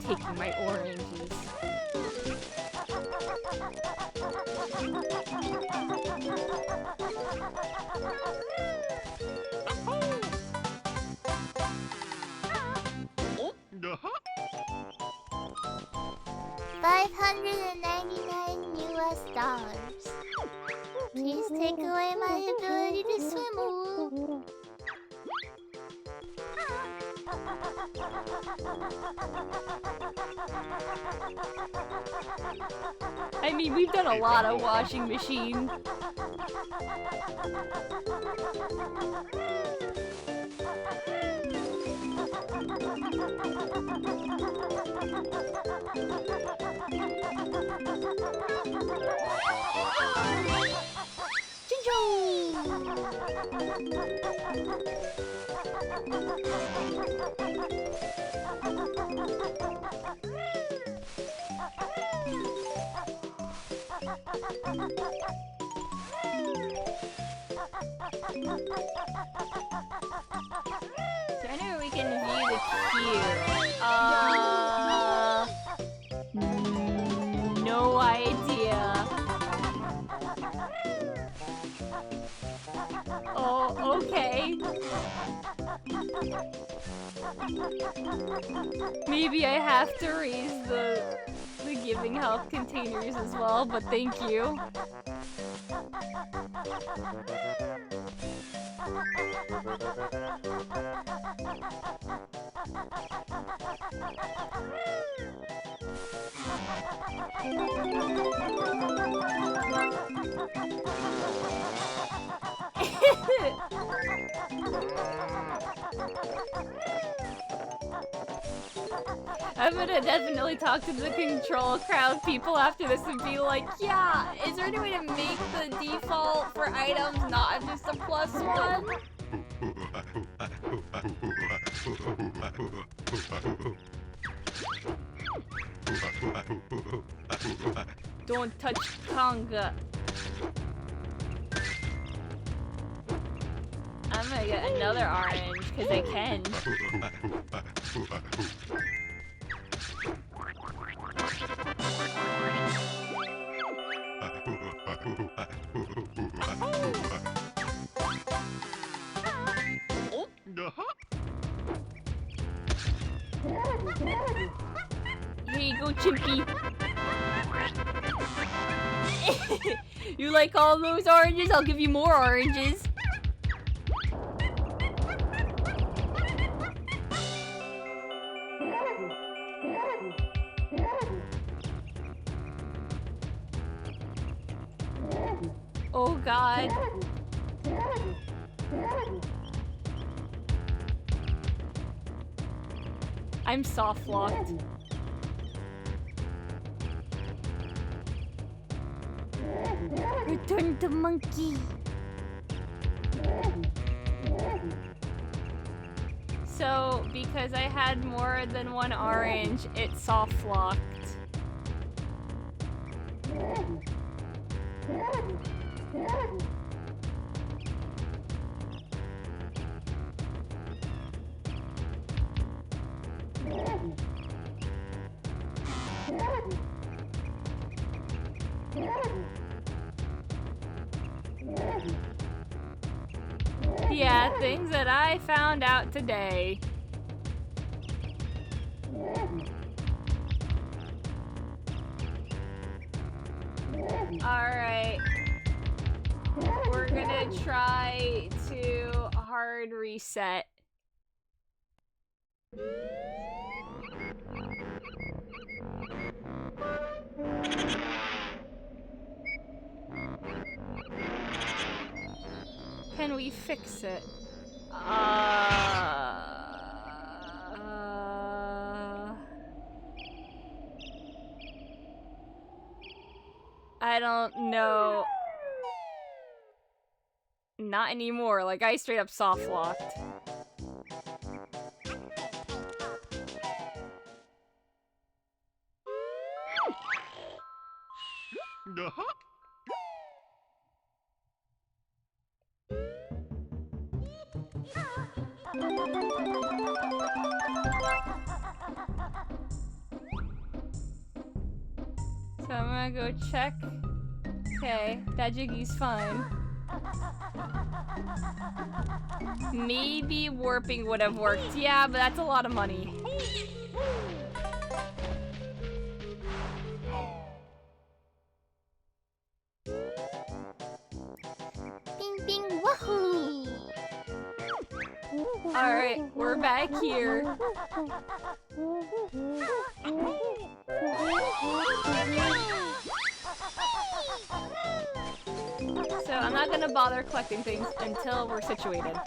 Taking my oranges. $599. Please take away my ability to swim. Ooh. I mean, we've done a lot of washing machine. So I know we can view the queue. No idea. Oh, okay. Maybe I have to raise the giving health containers as well, but thank you. I'm gonna definitely talk to the control crowd people after this and be like, yeah, is there any way to make the default for items not just a +1? Don't touch tongue. I'm gonna get another orange, because I can. Here you go, Chimpy. You like all those oranges? I'll give you more oranges. Oh God. I'm soft locked. Return to monkey. So, because I had more than one orange, it soft locked. Yeah, things that I found out today. Alright. We're gonna try to hard reset. Can we fix it? I don't know. Not anymore. Like, I straight up soft locked. So I'm gonna go check. Okay, that Jiggy's fine. Maybe warping would have worked. Yeah, but that's a lot of money. Bing bing wahoo! Alright, we're back here. So I'm not gonna bother collecting things until we're situated.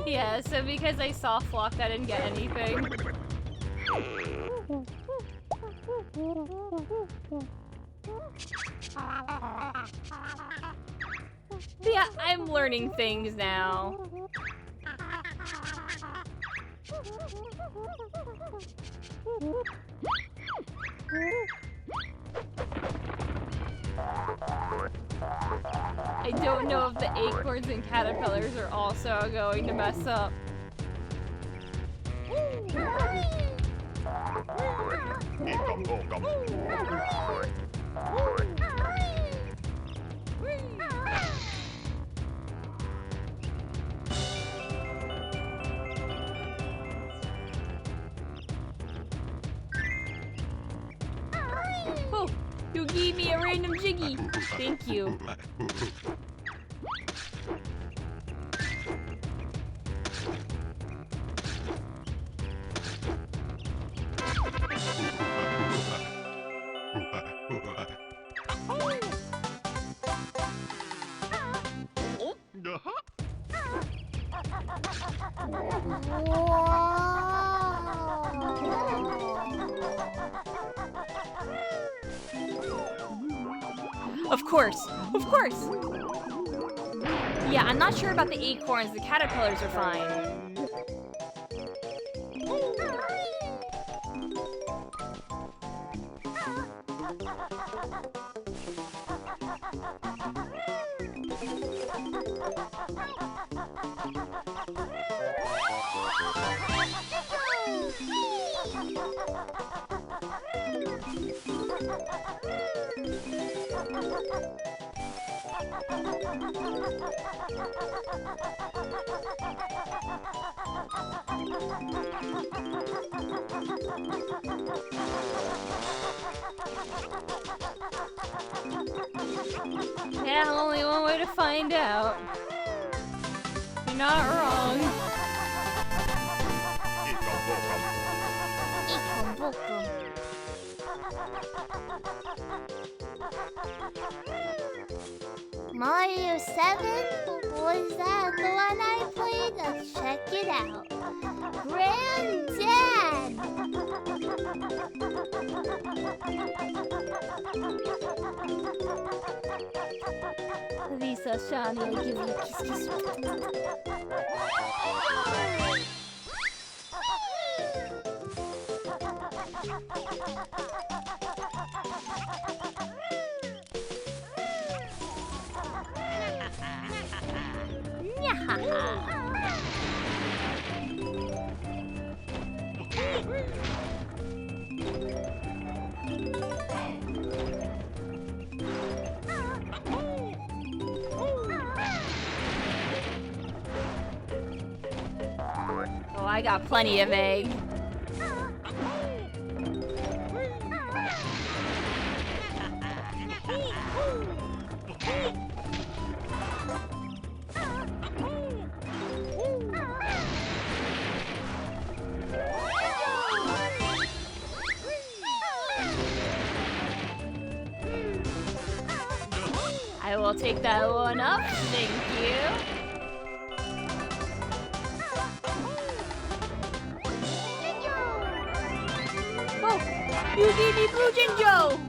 Yeah, so because I soft locked, I didn't get anything. Yeah, I'm learning things now. I don't know if the acorns and caterpillars are also going to mess up. You gave me a random Jiggy. Thank you. Of course. Of course. Yeah, I'm not sure about the acorns. The caterpillars are fine. Yeah, only one way to find out. You're not wrong. Mario 7? Was that the one I played? Let's check it out. Granddad! Lisa, Shani, I give you kiss. Oh, I got plenty of egg. I will take that one up, thank you. Oh, you gave me Blue Jinjo!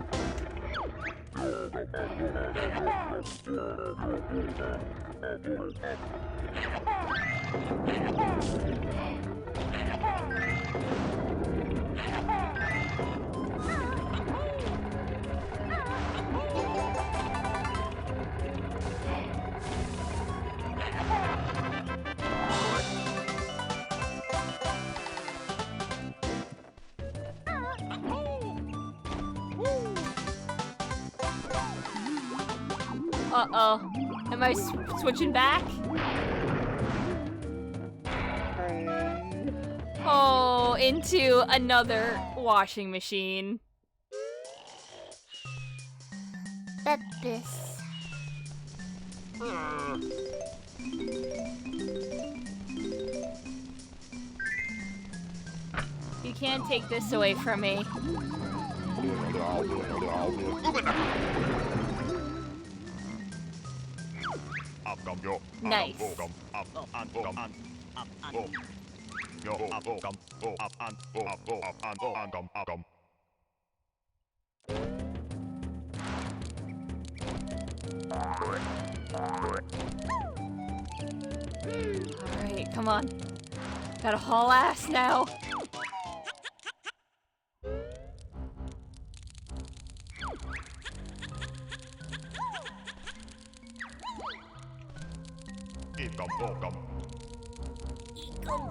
Uh-oh. Am I switching back? Oh, into another washing machine. Beppis. You can't take this away from me. Nice. Alright, come on. Gotta haul ass now.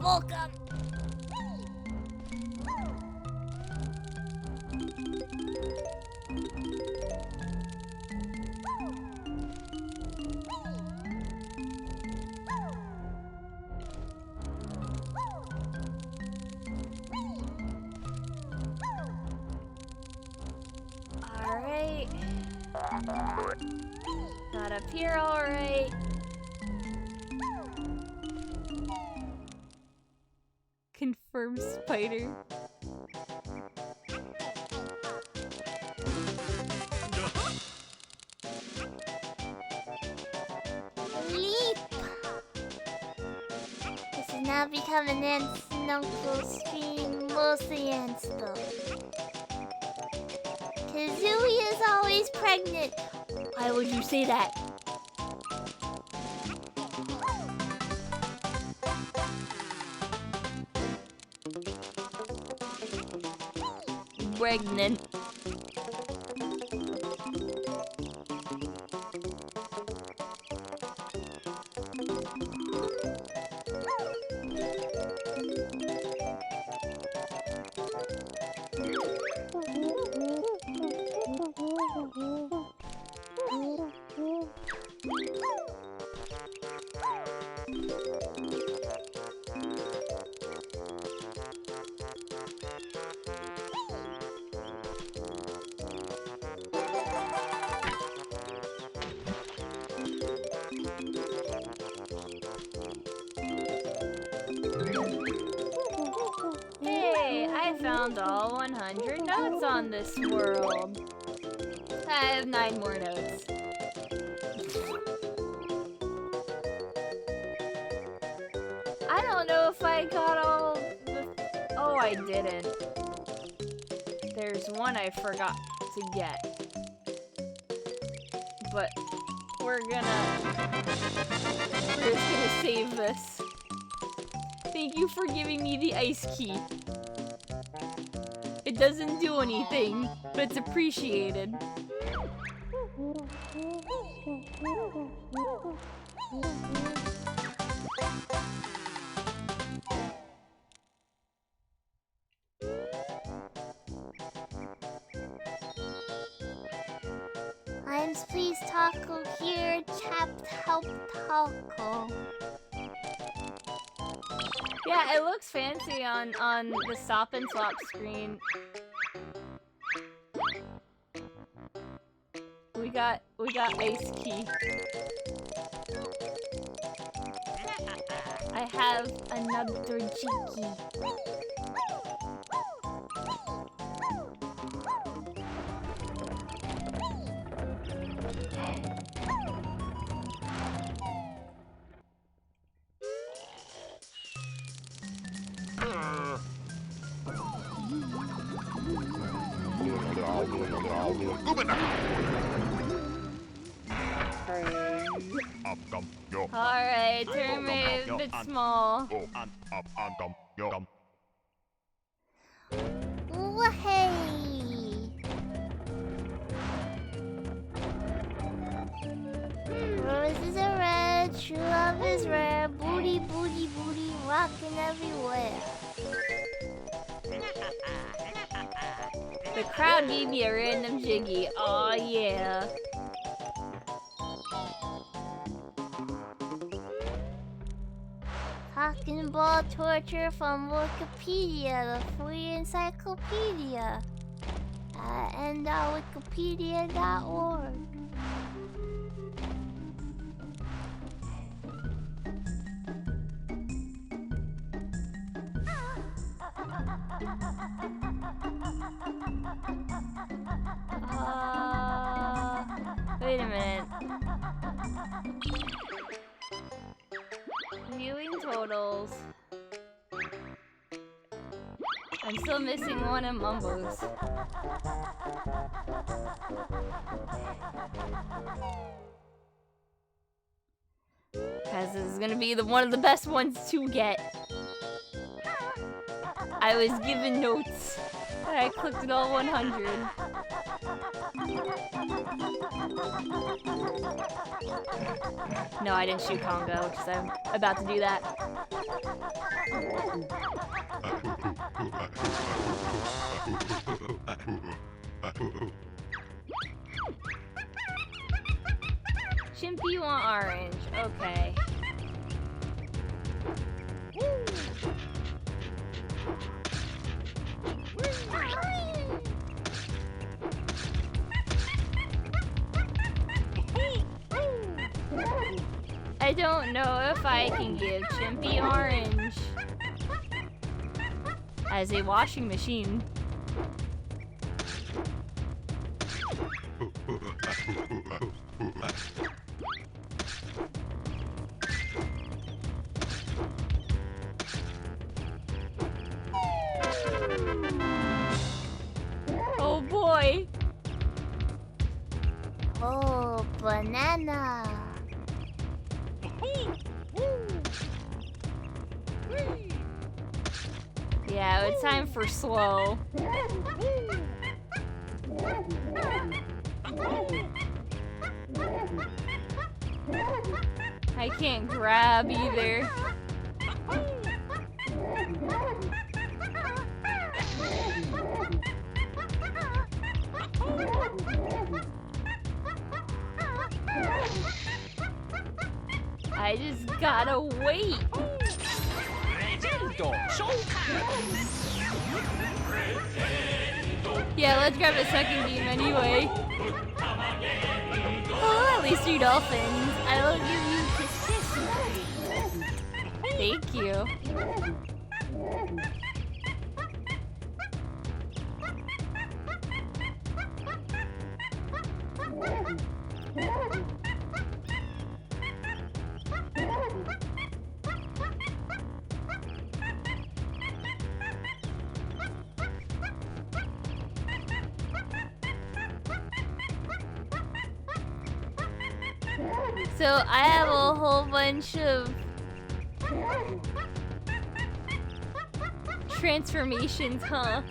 Welcome. Alright. Got up here, alright. Confirmed spider. Leap! This has now become an ants and uncle stream, mostly ants though. Kazooie is always pregnant. Why would you say that? Pregnant. Hey, I found all 100 notes on this world. I have 9 more notes. I don't know if I got all the... Oh, I didn't. There's one I forgot to get. But we're just gonna save this. Thank you for giving me the ice key. It doesn't do anything, but it's appreciated. I'm please taco here, chapped help taco. Yeah, it looks fancy on the stop and swap screen. We got ice key. I have another cheeky. Alright, turn me a bit small. Hey! Roses are red, true love is rare, booty, booty, booty, rockin' everywhere. The crowd gave me a random jiggy. Aw, yeah. Talking about torture from Wikipedia, the free encyclopedia. And wikipedia.org. Wait a minute. Viewing totals. I'm still missing one in Mumbo's. Because this is gonna be one of the best ones to get. I was given notes. And I clicked it all 100. No, I didn't shoot Congo, because I'm about to do that. Chimpy, you want orange. Okay. don't know if I can give Chimpy Orange as a washing machine. Oh boy! Oh, banana. Yeah, it's time for slow. I can't grab either. I just gotta wait. Yeah, let's grab a second game anyway. Oh, at least you're dolphins. I will give you kiss kiss. Thank you. So I have a whole bunch of transformations, huh?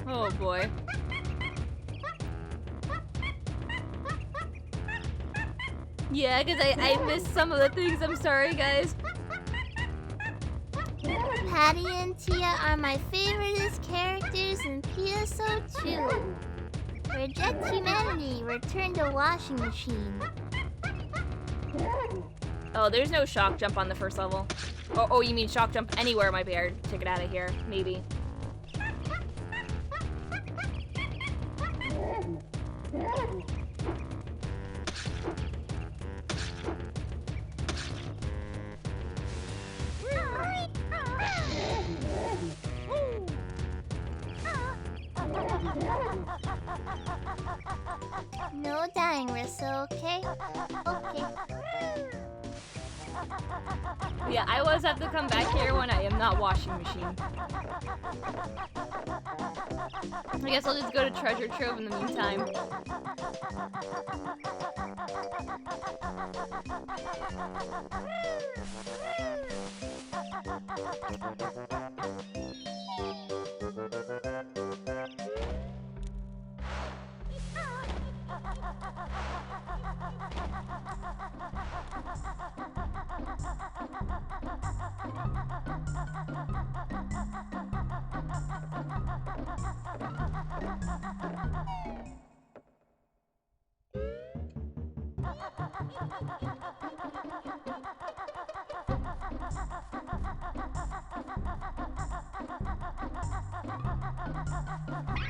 Oh boy. Yeah, because I missed some of the things. I'm sorry, guys. Patty and Tia are my favoriteest characters in PSO2. Reject humanity, return to washing machine. Oh, there's no shock jump on the first level. Oh, you mean shock jump anywhere, my bear? Take it out of here, maybe. No dying, Rissa, okay? Okay. Yeah, I always have to come back here when I am not washing machine. I guess I'll just go to Treasure Trove in the meantime.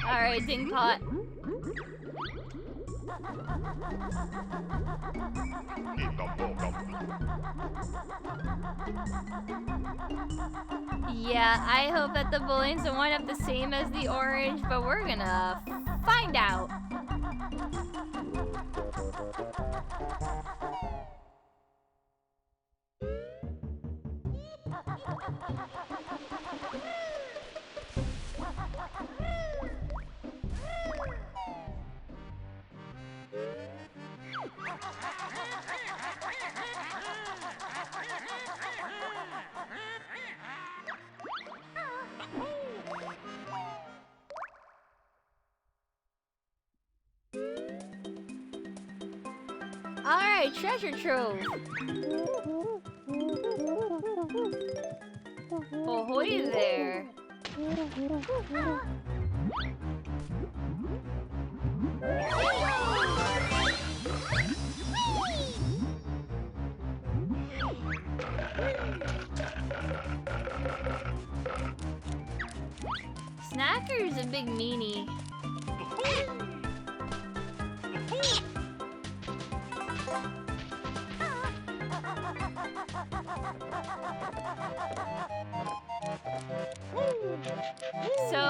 Alright, Dingpot. Yeah, I hope that the balloons don't wind up the same as the orange, but we're gonna find out. Alright, treasure trove. Ahoy there. Snacker's a big meanie. So,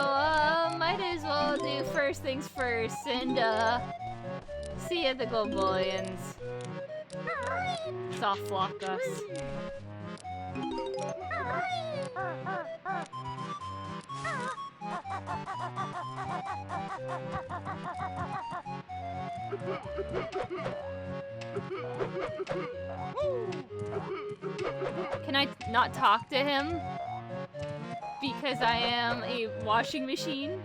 might as well do first things first and, see ya the Globolians. Soft lock us. Can I not talk to him? Because I am a washing machine?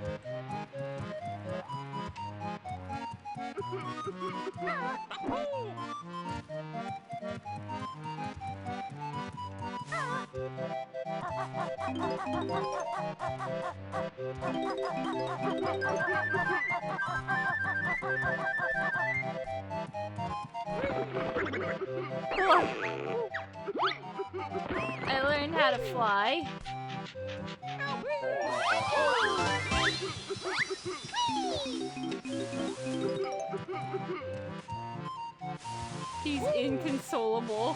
I learned how to fly. He's inconsolable.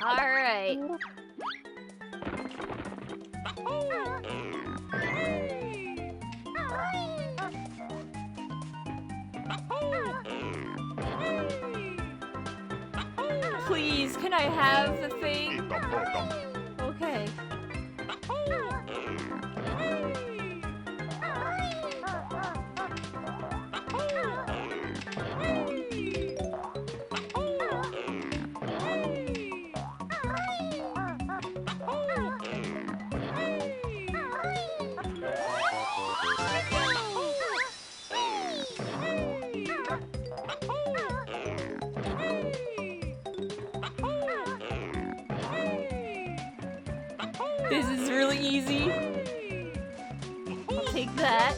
All right. Please, can I have the thing? Okay. This is really easy. I'll take that.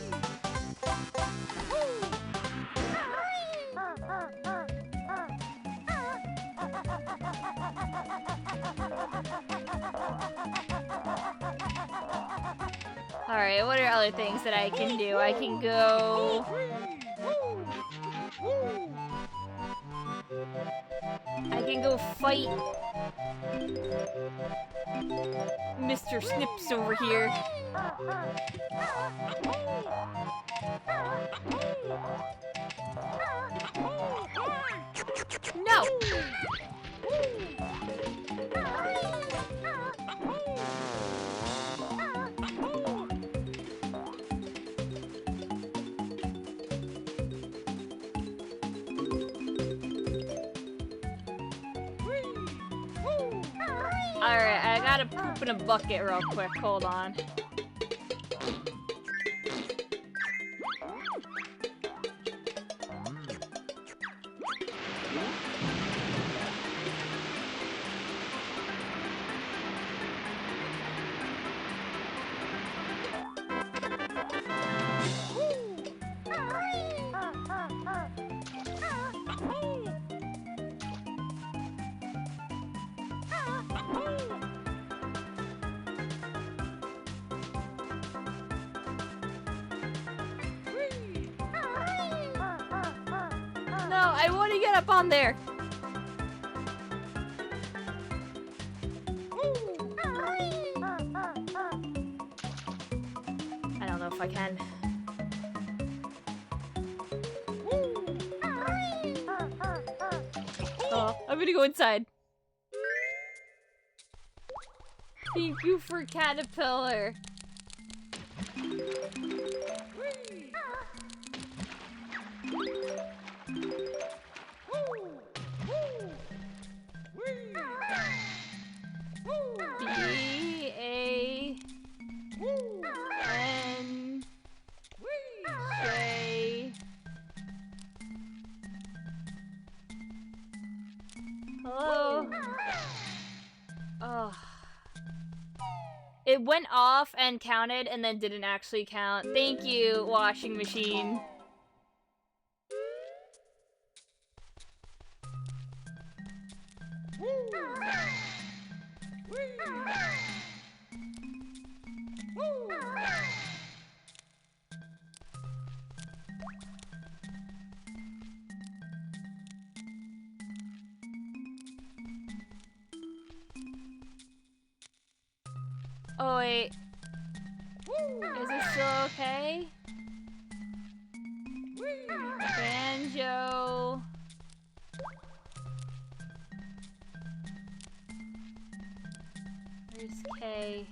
Alright, what are other things that I can do? I can go... I can go fight Mr. Snips over here. No! Alright, I gotta poop in a bucket real quick. Hold on. No, I want to get up on there. I don't know if I can. Oh, I'm gonna go inside. Thank you for Caterpillar. B-A-N-J went off and counted and then didn't actually count. Thank you, washing machine. Oh wait. Is it still okay? Banjo. Where's K?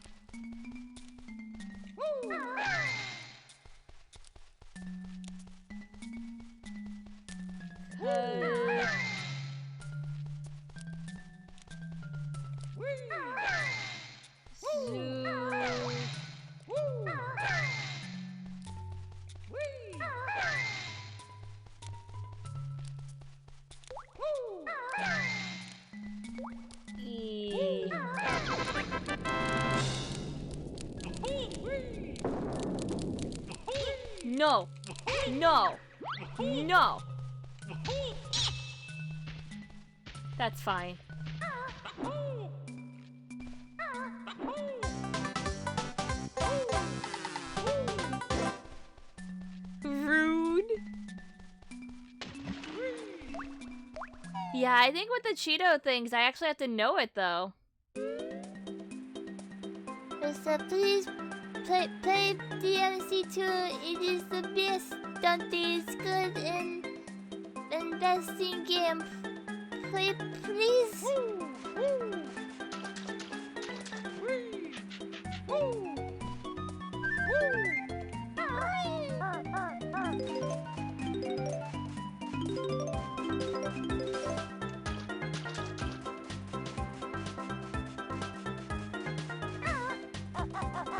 No! No! No! That's fine. Rude. Yeah, I think with the Cheeto things, I actually have to know it though. So please play DLC 2. It is the best. Dante is good and investing game. Play, please.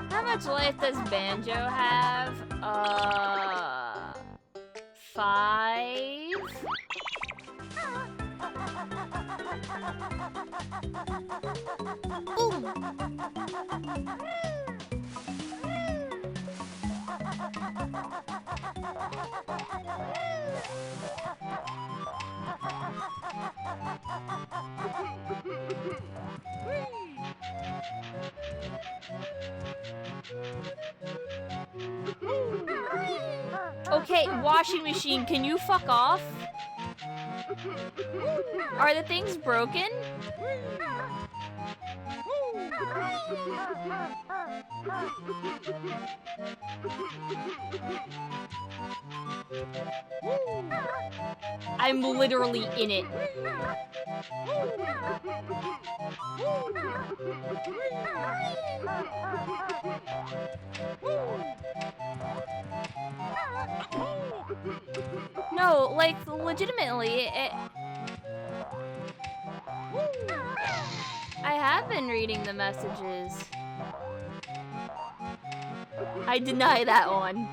How much life does Banjo have? 5? Okay, washing machine, can you fuck off? Are the things broken? I'm literally in it. No, like, legitimately, I have been reading the messages. I deny that one.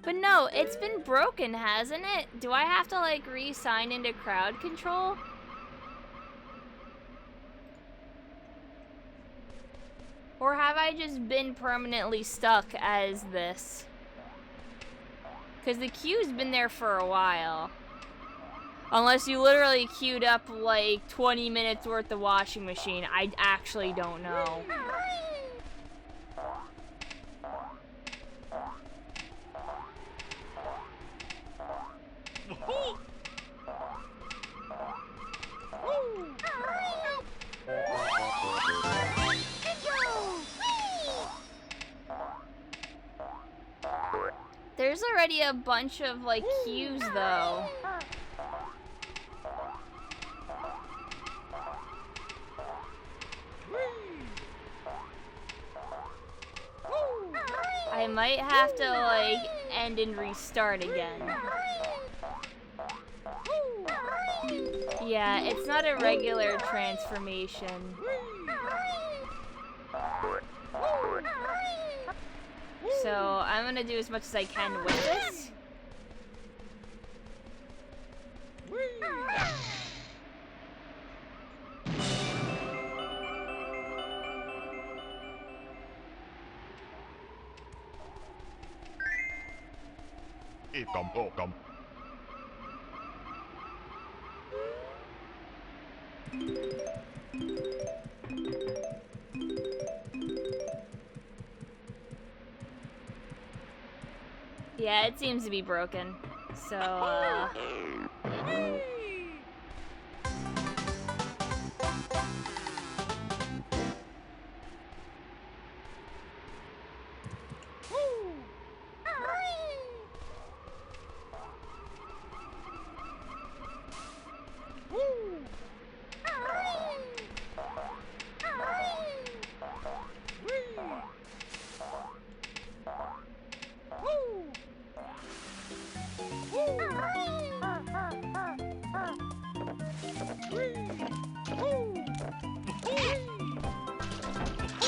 But no, it's been broken, hasn't it? Do I have to, like, re-sign into crowd control? Or have I just been permanently stuck as this? Because the queue's been there for a while. Unless you literally queued up, like, 20 minutes worth of washing machine. I actually don't know. There's already a bunch of, like, queues, though. I might have to, like, end and restart again. Yeah, it's not a regular transformation. So I'm gonna do as much as I can with this. Yeah, it seems to be broken. So,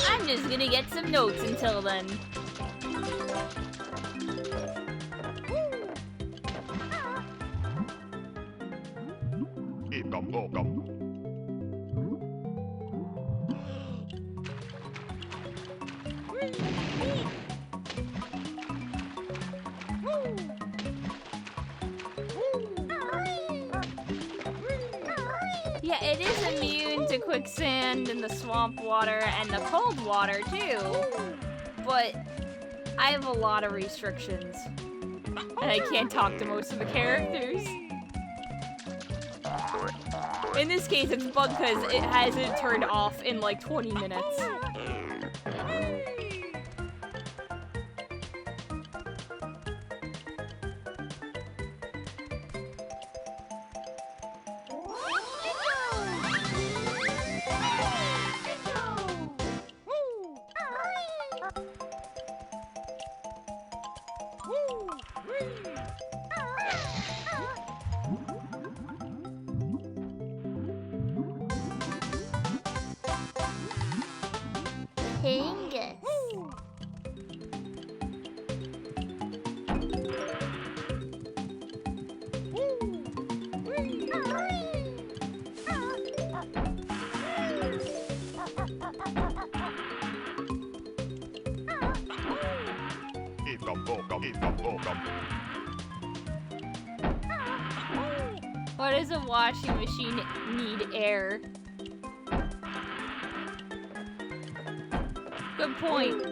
I'm just gonna get some notes until then. Yeah, it is immune to quicksand and the swamp water and the cold water too, but I have a lot of restrictions and I can't talk to most of the characters. In this case, it's bugged because it hasn't turned off in like 20 minutes. Pingus. Why does a washing machine need air? Good point.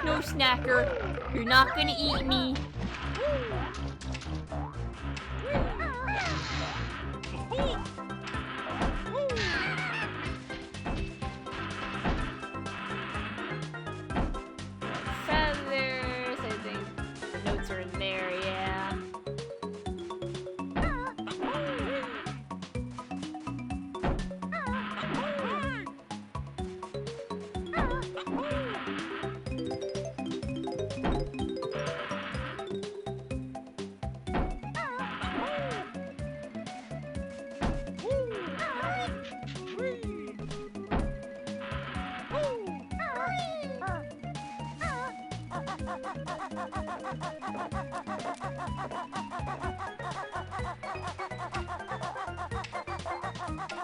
No, Snacker. You're not gonna eat me. Feathers, I think the notes are in there, yeah.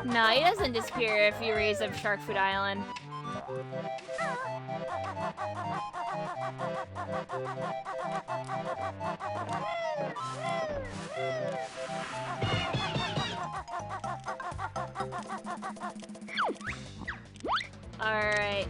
No, he doesn't disappear if you raise up Shark Food Island. Alright.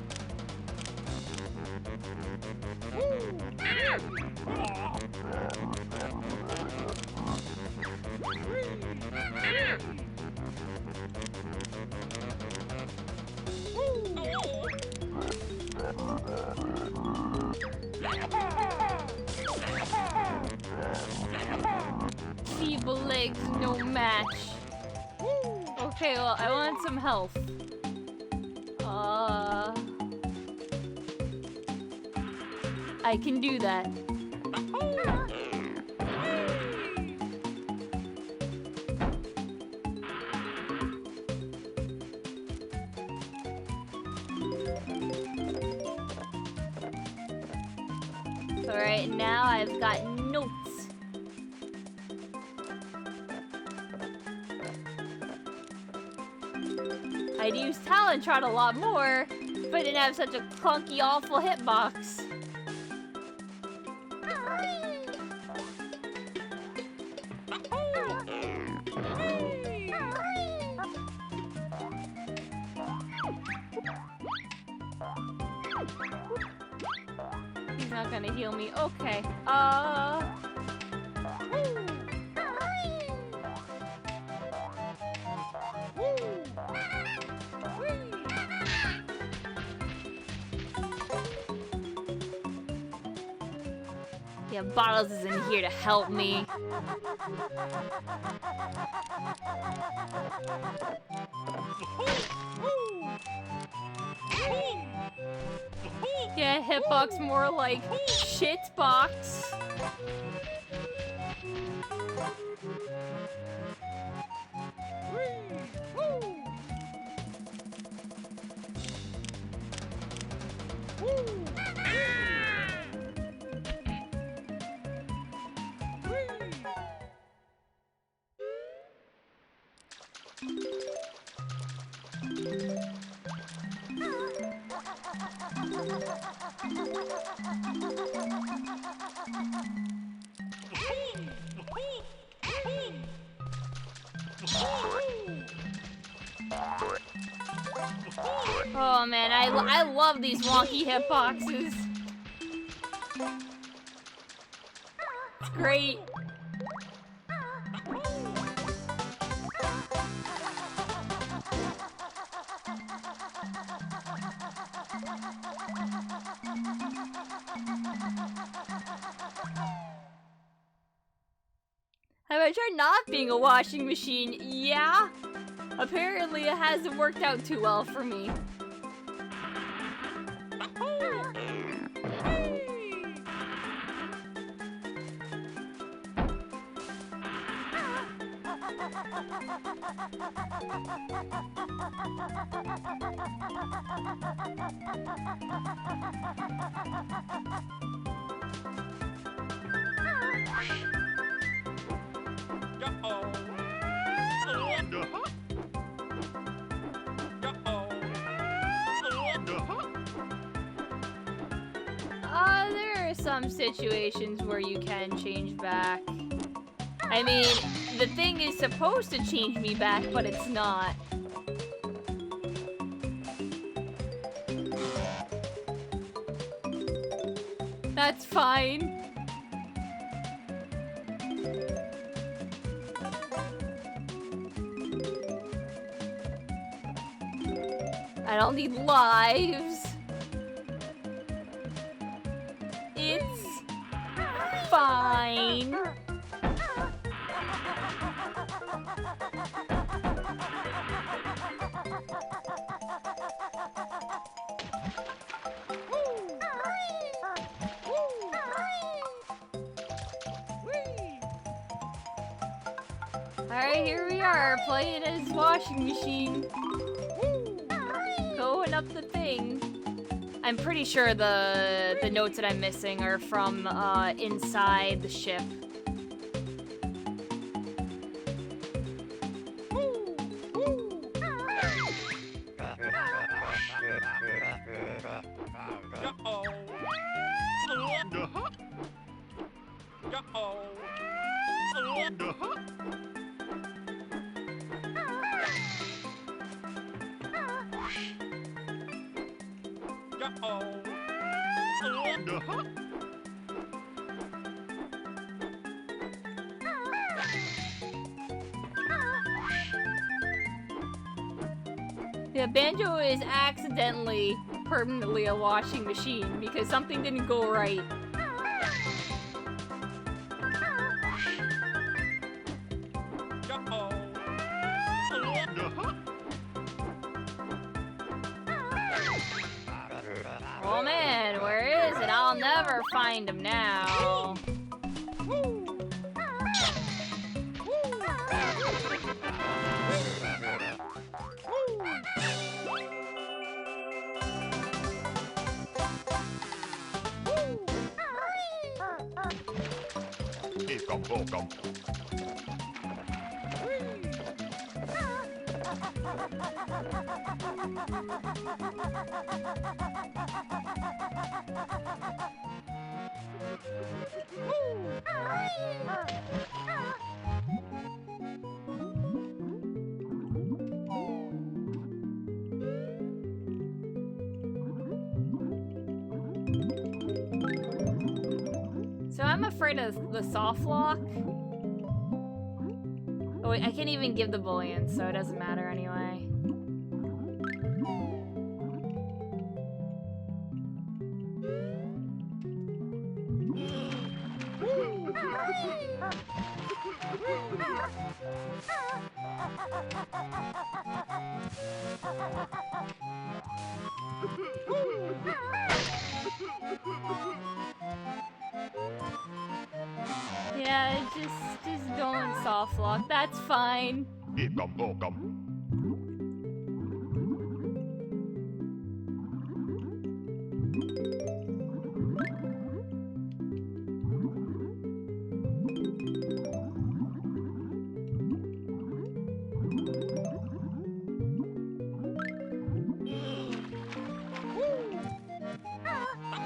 no match. Okay, well, I want some health. I can do that. Alright, now I've got notes. I'd use Talentron a lot more if I didn't have such a clunky, awful hitbox. He's not gonna heal me. Okay. Yeah, Bottles is in here to help me. Yeah, hitbox more like shitbox. Oh man, I love these wonky hitboxes. It's great. Have I tried not being a washing machine? Yeah. Apparently it hasn't worked out too well for me. There are some situations where you can change back. I mean, the thing is supposed to change me back, but it's not. That's fine. I don't need lives. It's fine. Alright, here we are, playing as washing machine. Going up the thing. I'm pretty sure the notes that I'm missing are from inside the ship. Yeah, Banjo is accidentally permanently a washing machine because something didn't go right. never find him now. So I'm afraid of the soft lock. Oh wait, I can't even give the bullion, so it doesn't matter anyway. Yeah, just going soft lock. That's fine.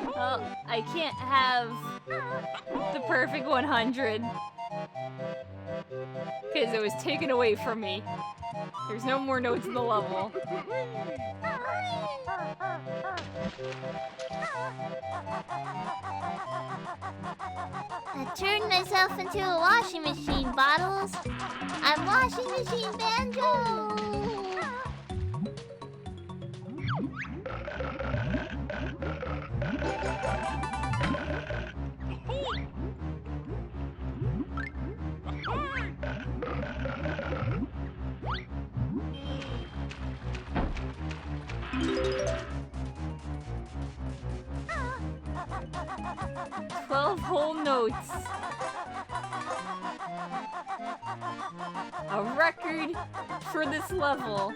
'Well, I can't have the perfect 100 because it was taken away from me. There's no more notes in the level. I turned myself into a washing machine, Bottles. I'm washing machine Banjo. 12 whole notes. A record for this level.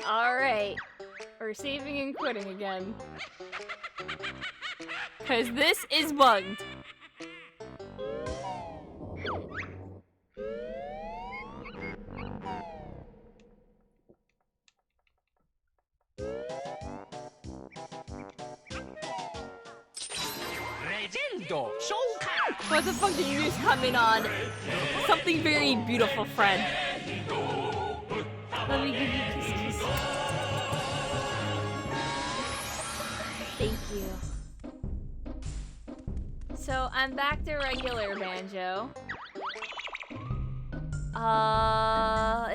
Alright. We're saving and quitting again. Because this is bugged. What the fuck did you just come in on? Something very beautiful, Fred. Let me give you a kiss, kiss. Thank you. So I'm back to regular Banjo.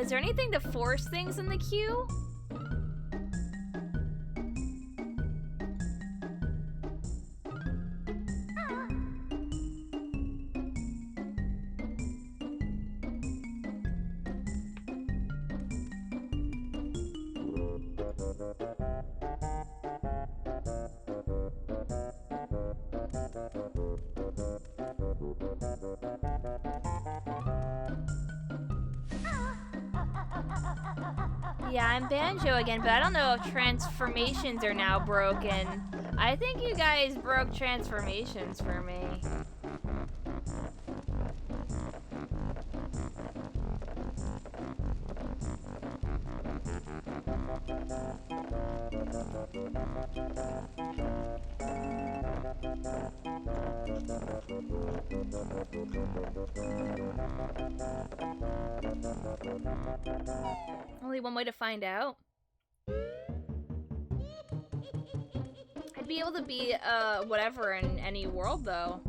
Is there anything to force things in the queue? Yeah, I'm Banjo again, but I don't know if transformations are now broken. I think you guys broke transformations for me. Only one way to find out. I'd be able to be whatever in any world though.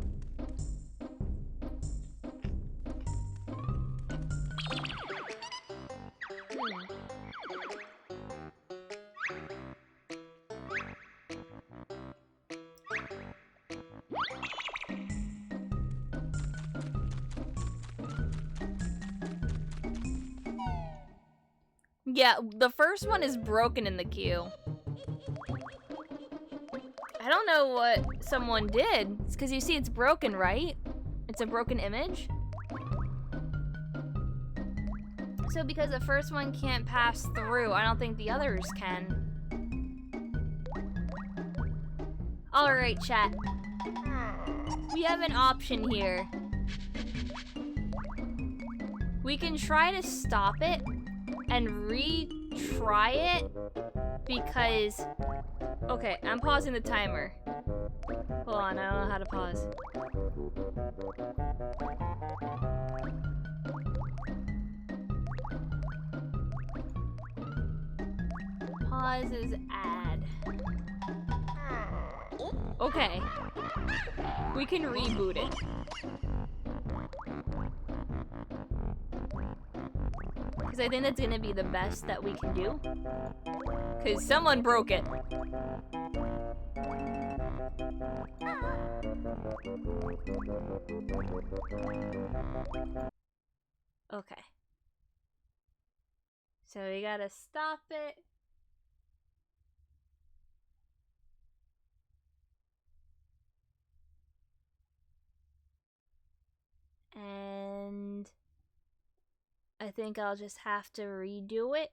Yeah, the first one is broken in the queue. I don't know what someone did. It's because you see it's broken, right? It's a broken image. So because the first one can't pass through, I don't think the others can. Alright, chat. We have an option here. We can try to stop it and retry it because... Okay, I'm pausing the timer. Hold on, I don't know how to pause. Pause is add. Okay. We can reboot it. Because I think that's gonna be the best that we can do. Because someone broke it. Okay. So we gotta stop it. And I think I'll just have to redo it.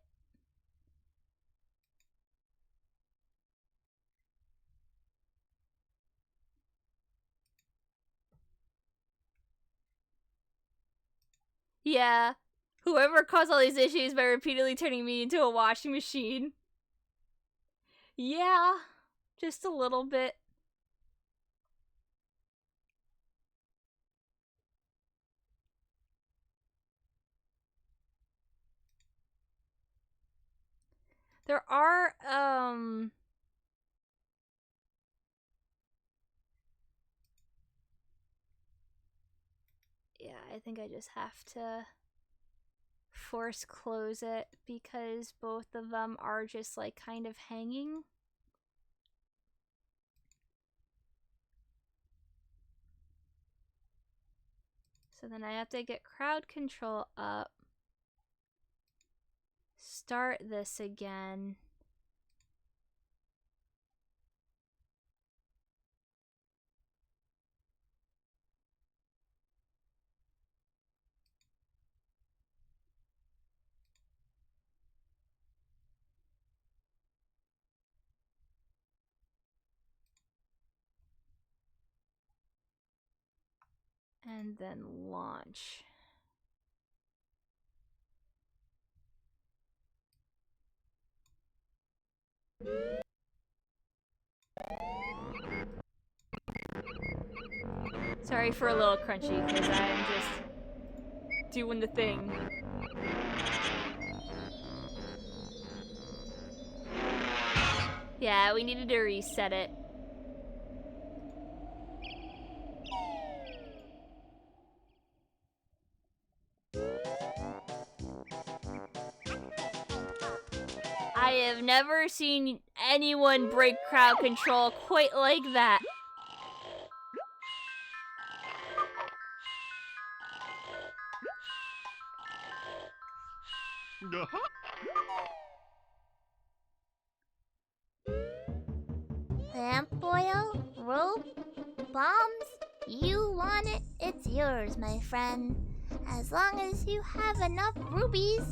Yeah, whoever caused all these issues by repeatedly turning me into a washing machine. Yeah, just a little bit. There are, yeah, I think I just have to force close it because both of them are just like kind of hanging. So then I have to get crowd control up. Start this again. And then launch. Sorry for a little crunchy, because I'm just doing the thing. Yeah, we needed to reset it. I have never seen anyone break crowd control quite like that. Lamp oil, rope, bombs. You want it, it's yours, my friend. As long as you have enough rubies.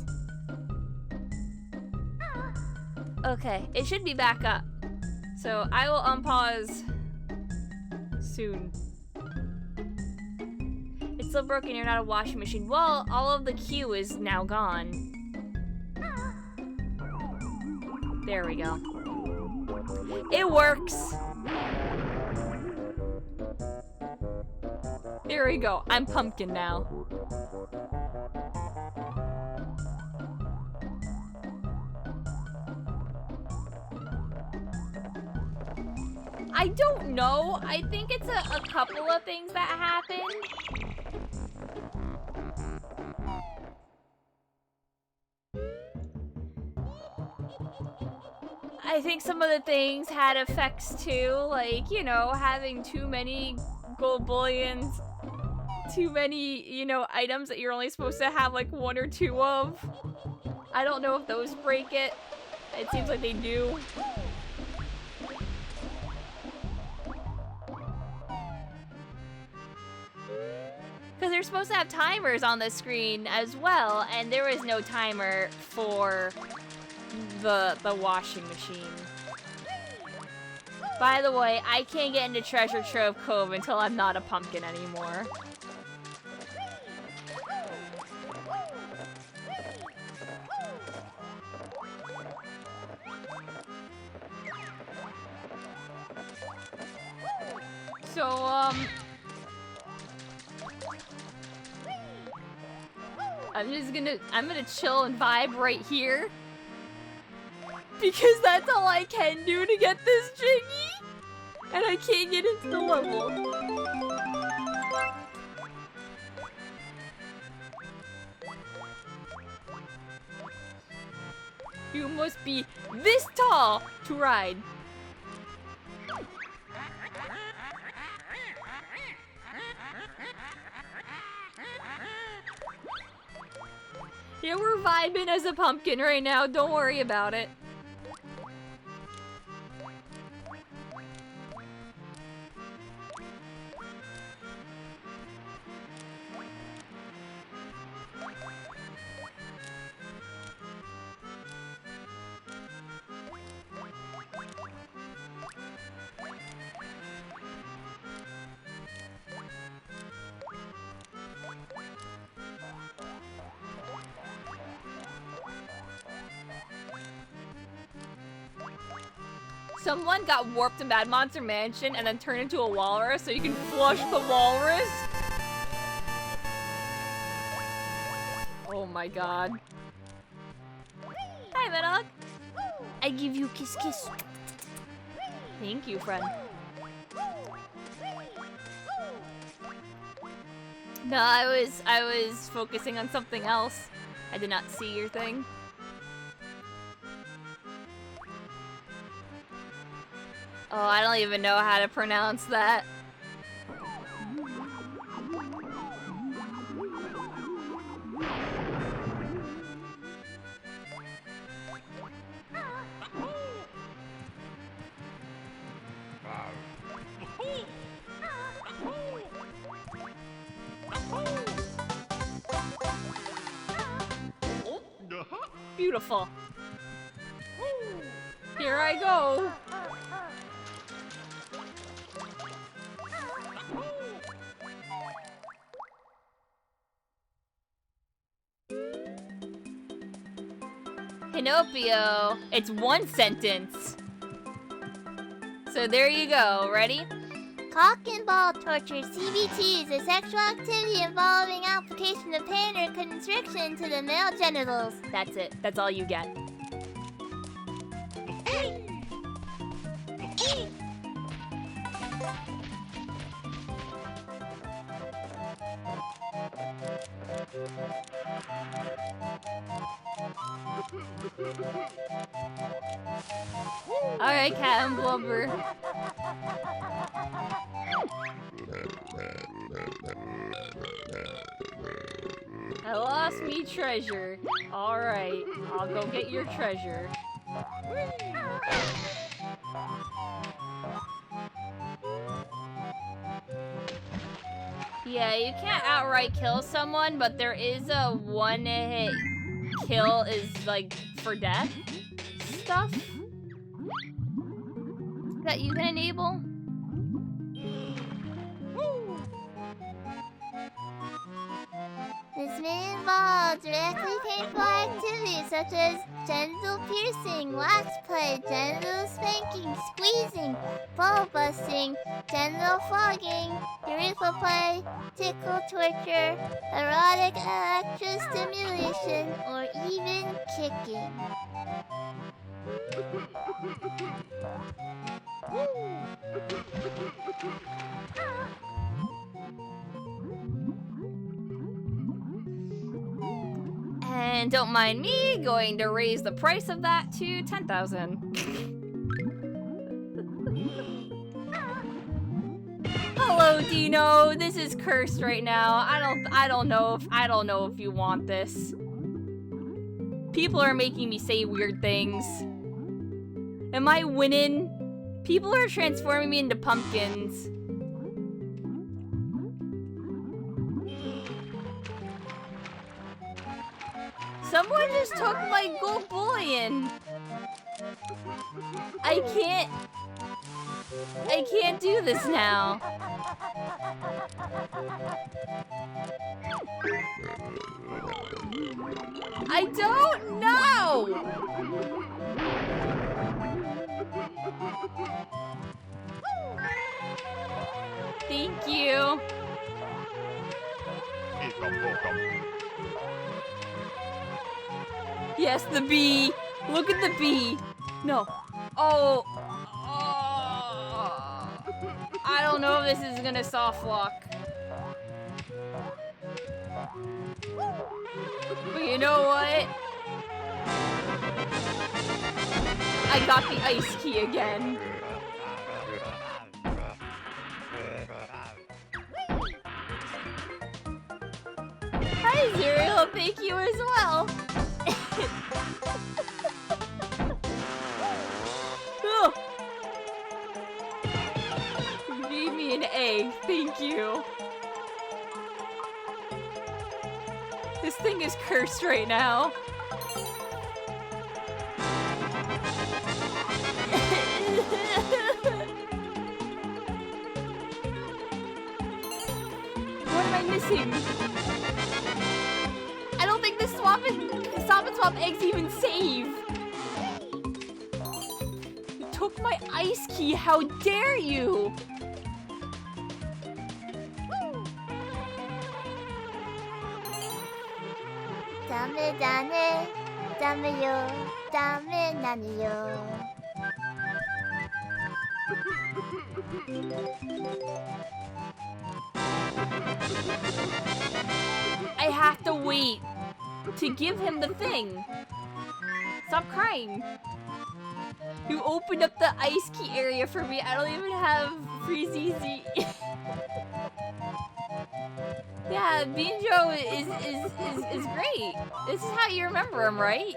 Okay, it should be back up. So I will unpause soon. It's still broken, you're not a washing machine. Well, all of the queue is now gone. There we go. It works! There we go. I'm pumpkin now. I don't know. I think it's a couple of things that happened. I think some of the things had effects too, like, you know, having too many gold bullions, too many, you know, items that you're only supposed to have like one or two of. I don't know if those break it. It seems like they do. Because they're supposed to have timers on the screen as well, and there is no timer for the washing machine. By the way, I can't get into Treasure Trove Cove until I'm not a pumpkin anymore. So, I'm gonna chill and vibe right here. Because that's all I can do to get this Jiggy. And I can't get into the level. You must be this tall to ride. Yeah, we're vibing as a pumpkin right now. Don't worry about it. Someone got warped in Bad Monster Mansion and then turned into a walrus so you can flush the walrus. Oh my god. Hi, Madog. I give you kiss kiss. Thank you, friend. No, I was focusing on something else. I did not see your thing. Oh, I don't even know how to pronounce that. Beautiful. Here I go. Pinocchio. It's one sentence. So there you go. Ready? Cock and ball torture, CBT, is a sexual activity involving application of pain or constriction to the male genitals. That's it. That's all you get. Alright, Cat and Blubber. I lost me treasure. Alright, I'll go get your treasure. Yeah, you can't outright kill someone, but there is a one-hit kill is like for death stuff that you can enable. This may involve directly painful activities such as genital piercing, wax play, genital spanking, squeezing, ball busting, genital flogging, urethral play, tickle torture, erotic electrostimulation, or even kicking. And don't mind me going to raise the price of that to 10,000. Hello, Dino. This is cursed right now. I don't know if you want this. People are making me say weird things. Am I winning? People are transforming me into pumpkins. Someone just took my gold bullion. I can't do this now. I don't know. Thank you. Yes, the bee. Look at the bee. No. Oh. I don't know if this is gonna soft lock. But you know what? I got the ice key again. Hi, Zuriel. Thank you as well. Oh. You gave me an egg. Thank you. This thing is cursed right now. What am I missing? I don't think the stop and swap eggs even save. You took my ice key. How dare you? Dame dane, dame yo, dame nani yo. I have to wait to give him the thing. Stop crying. You opened up the ice key area for me. I don't even have Freezy. Yeah, Banjo is great. This is how you remember him, right?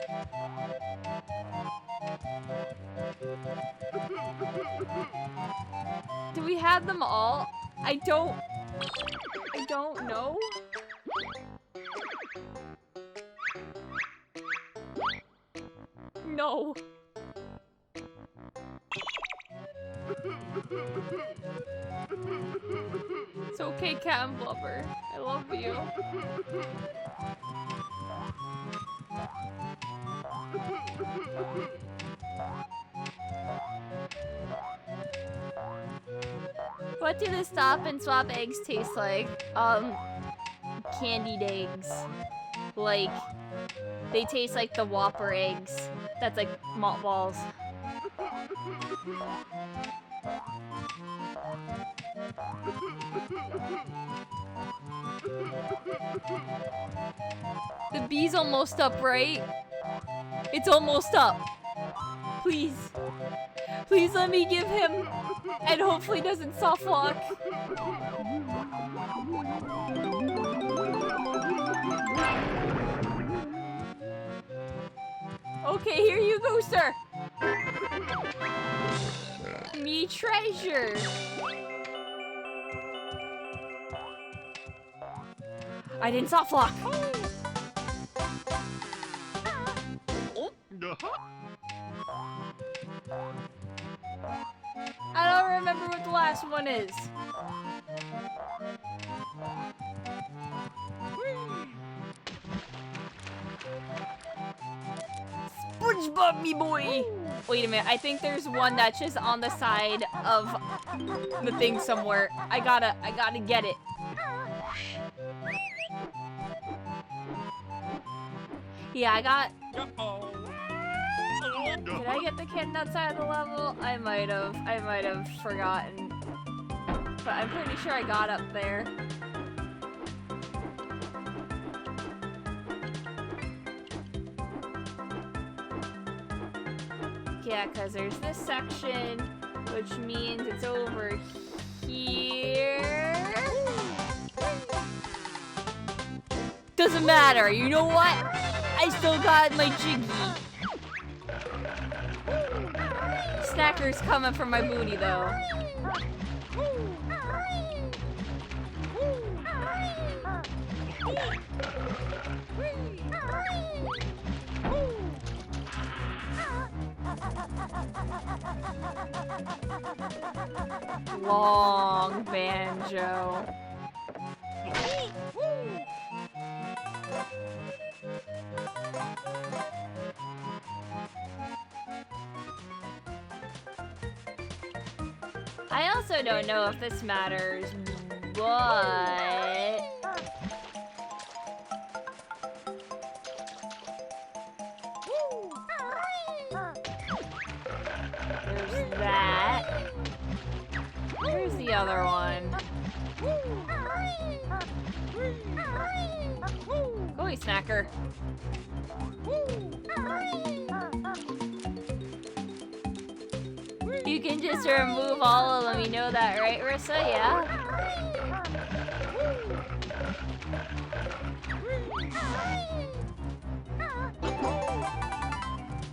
Do we have them all? I don't know. No. It's okay, Cat and Blubber. I love you. What do the stop and swap eggs taste like? Candied eggs. Like, they taste like the Whopper eggs. That's like malt balls. The bee's almost up, right? It's almost up. Please. Please let me give him, and hopefully doesn't soft lock. Okay, here you go, sir. Me treasure. I didn't soft lock. I don't remember what the last one is. SpongeBob, me boy! Wait a minute, I think there's one that's just on the side of the thing somewhere. I gotta get it. Yeah, I got... Did I get the kitten outside of the level? I might have forgotten. But I'm pretty sure I got up there. Yeah, because there's this section, which means it's over here. Doesn't matter, you know what? I still got my jiggy. Snacker's coming for my booty, though. Long banjo. I also don't know if this matters, but... There's that. Where's the other one? Go away, Snacker. You can just remove all of them, you know that, right, Rissa? Yeah?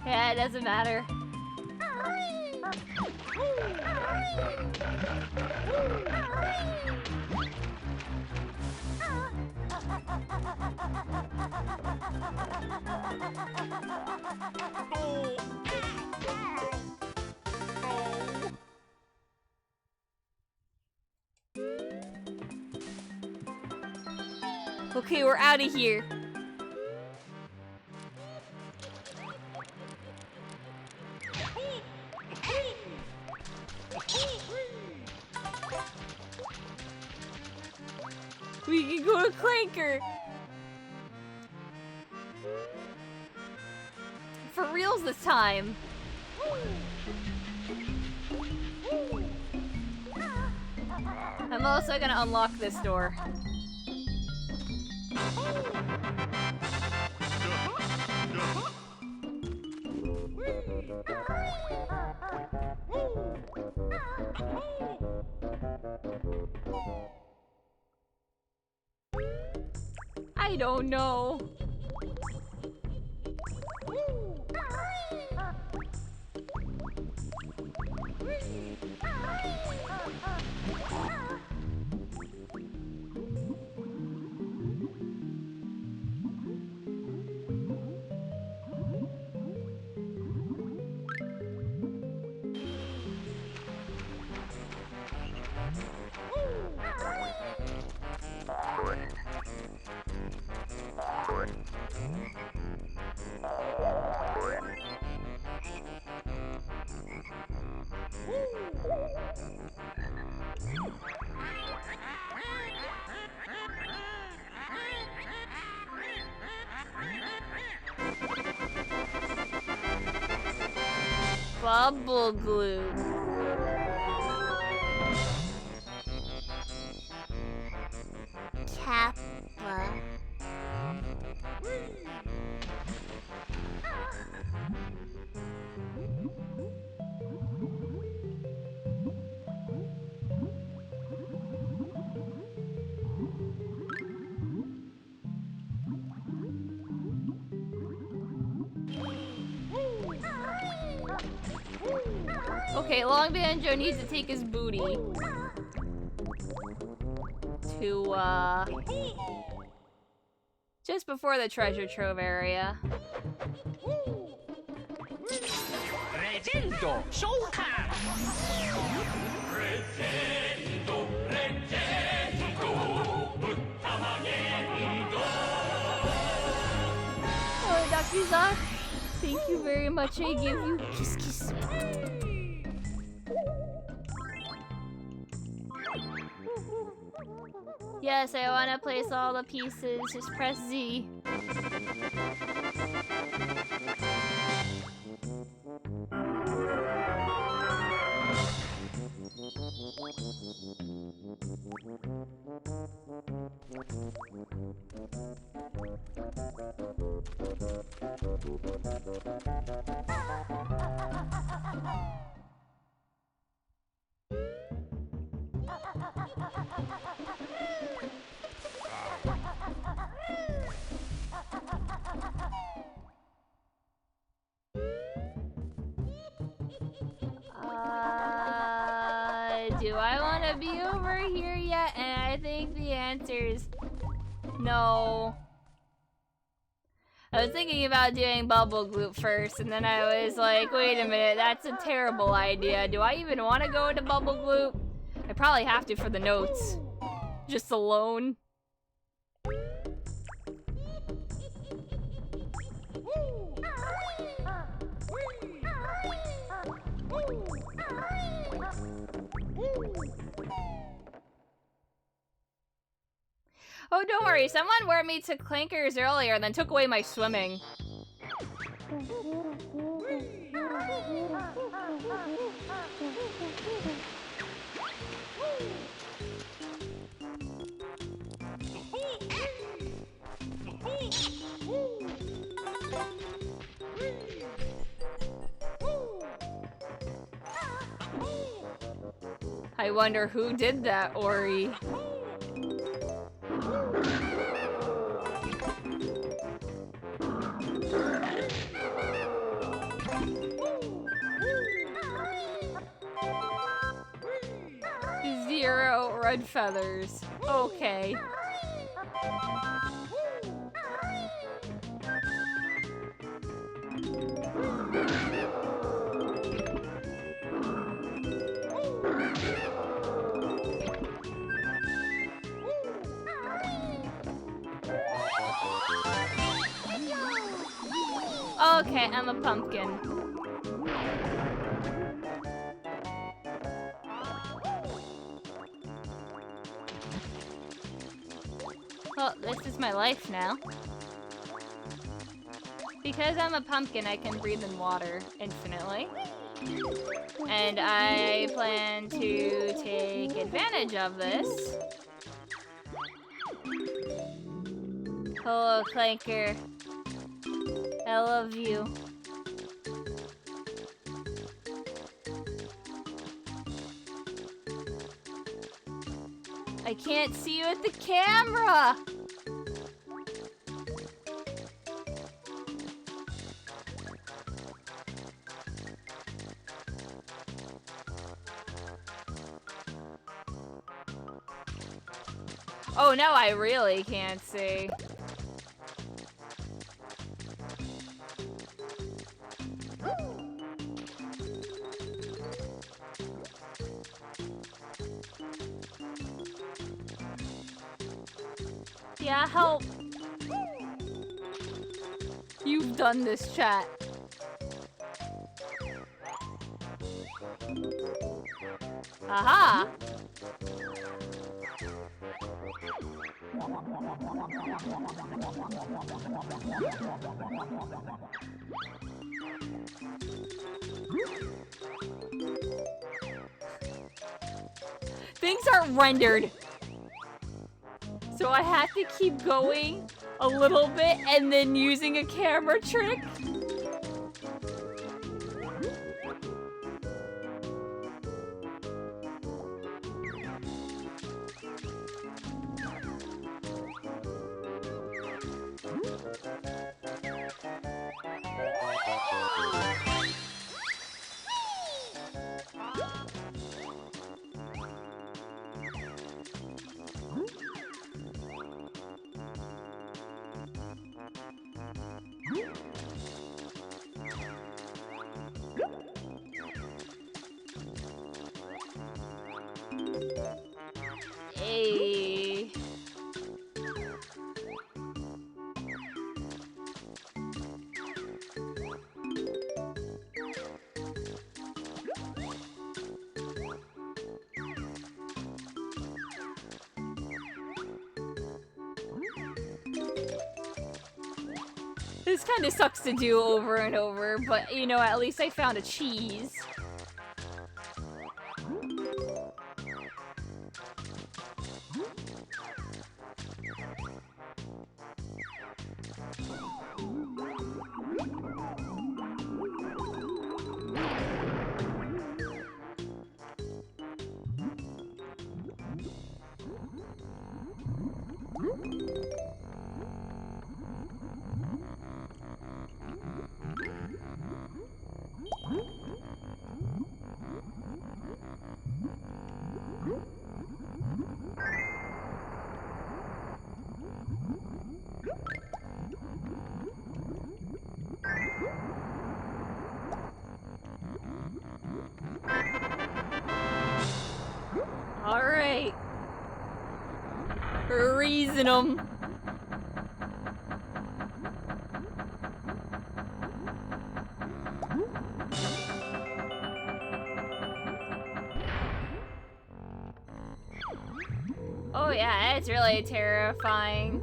Yeah, it doesn't matter. Okay, we're out of here. We can go to Clanker. For reals this time. I'm also gonna unlock this door. I don't know. Bubble glue. Kappa. Okay, Long Banjo needs to take his booty to, just before the treasure trove area. Regendo, showtime! Oh, Dr. Zach, thank you very much. I give you kiss kiss. Yes, I want to place all the pieces. Just press Z. Do I want to be over here yet? And I think the answer is no. I was thinking about doing Bubble Gloop first, and then I was like, wait a minute, that's a terrible idea. Do I even want to go into Bubble Gloop? I probably have to for the notes. Just alone. Oh, don't worry. Someone warned me to Clankers earlier and then took away my swimming. I wonder who did that, Ori. Zero red feathers. Okay. Okay, I'm a pumpkin. Well, this is my life now. Because I'm a pumpkin, I can breathe in water infinitely. And I plan to take advantage of this. Hello, Clanker. I love you. I can't see you at the camera! Oh, no, I really can't see. Yeah, help. You've done this, chat. Aha! Things aren't rendered. So I have to keep going a little bit and then using a camera trick. Hey. This kind of sucks to do over and over, but you know, at least I found a cheese. teasing him. Oh yeah, it's really terrifying.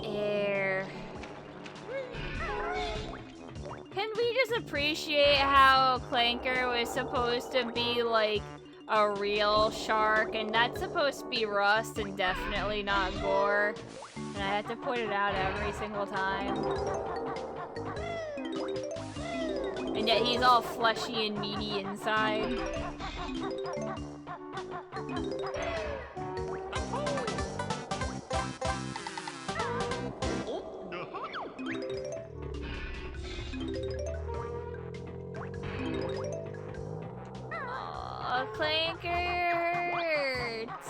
Air. Can we just appreciate how Clanker was supposed to be like a real shark, and that's supposed to be rust and definitely not gore? And I have to point it out every single time. And yet he's all fleshy and meaty inside. Oh, Clanker hurts.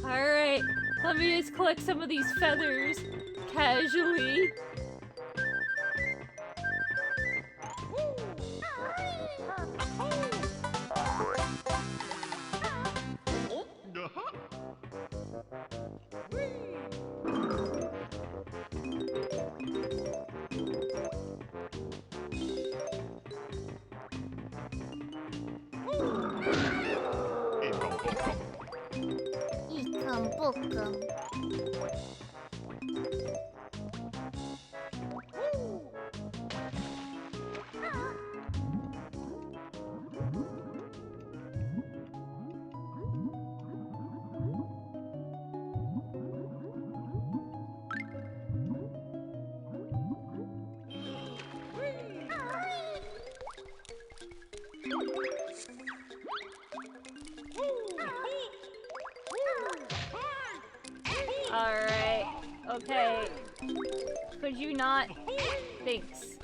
Alright, let me just collect some of these feathers casually. Eekam bookum. Alright, okay. Could you not? Thanks.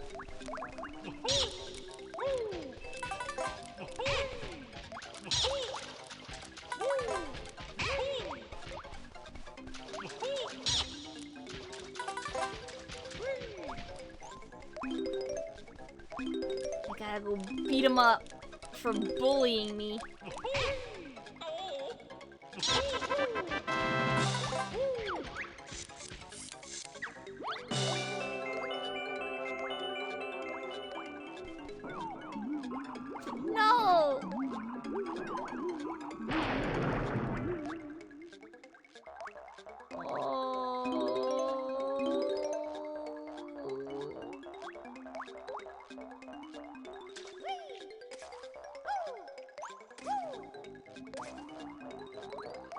I gotta go beat him up for bullying me. No!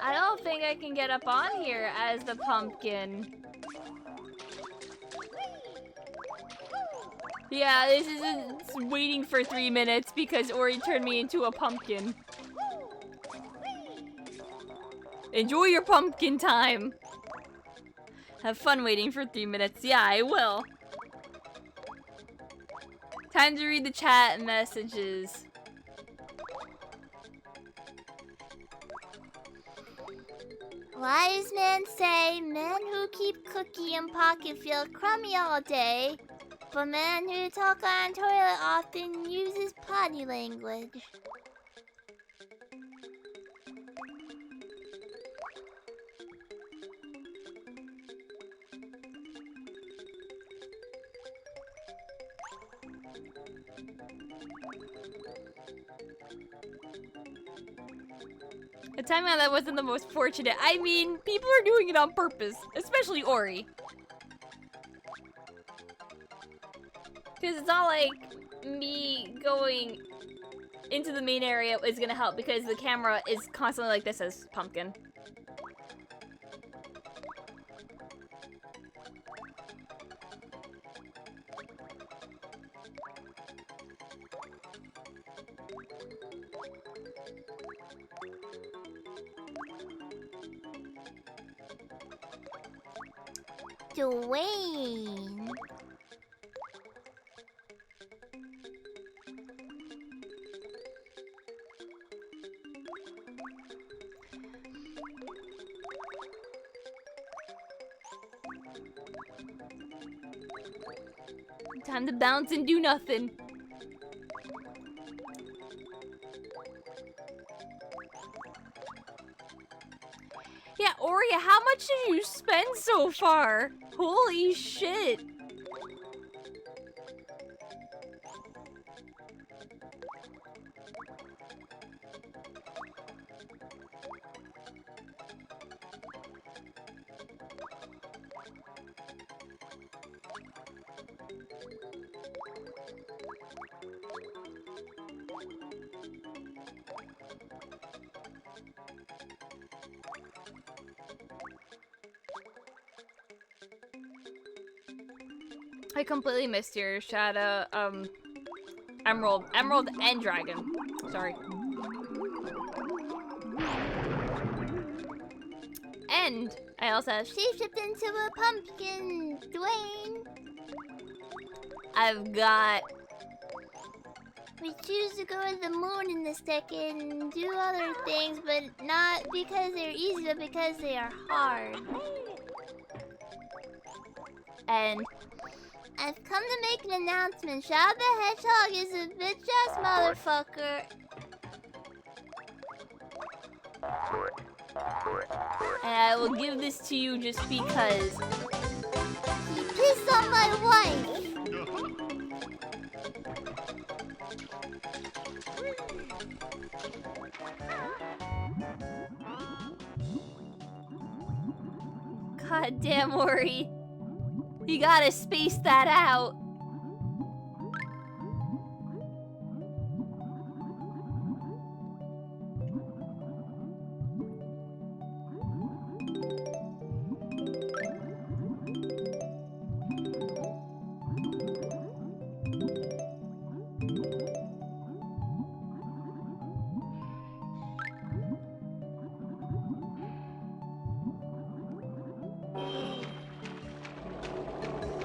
I don't think I can get up on here as the pumpkin. Yeah, this is waiting for 3 minutes because Ori turned me into a pumpkin. Enjoy your pumpkin time. Have fun waiting for 3 minutes. Yeah, I will. Time to read the chat messages. Wise men say men who keep cookie in pocket feel crummy all day, but men who talk on toilet often uses potty language. The timing on that wasn't the most fortunate. I mean, people are doing it on purpose, especially Ori. Because it's not like me going into the main area is gonna help because the camera is constantly like this as pumpkin. Dwayne. Time to bounce and do nothing. Yeah, Oria, how much did you spend so far? Holy shit. I completely missed your shadow. Emerald and dragon. Sorry. And I also have Shapeshift into a pumpkin, Dwayne. I've got. We choose to go to the moon in this deck and do other things, but not because they're easy, but because they are hard. And I've come to make an announcement. Shadow the Hedgehog is a bitch-ass motherfucker. And I will give this to you just because. He pissed on my wife. God damn, Ori. You gotta space that out.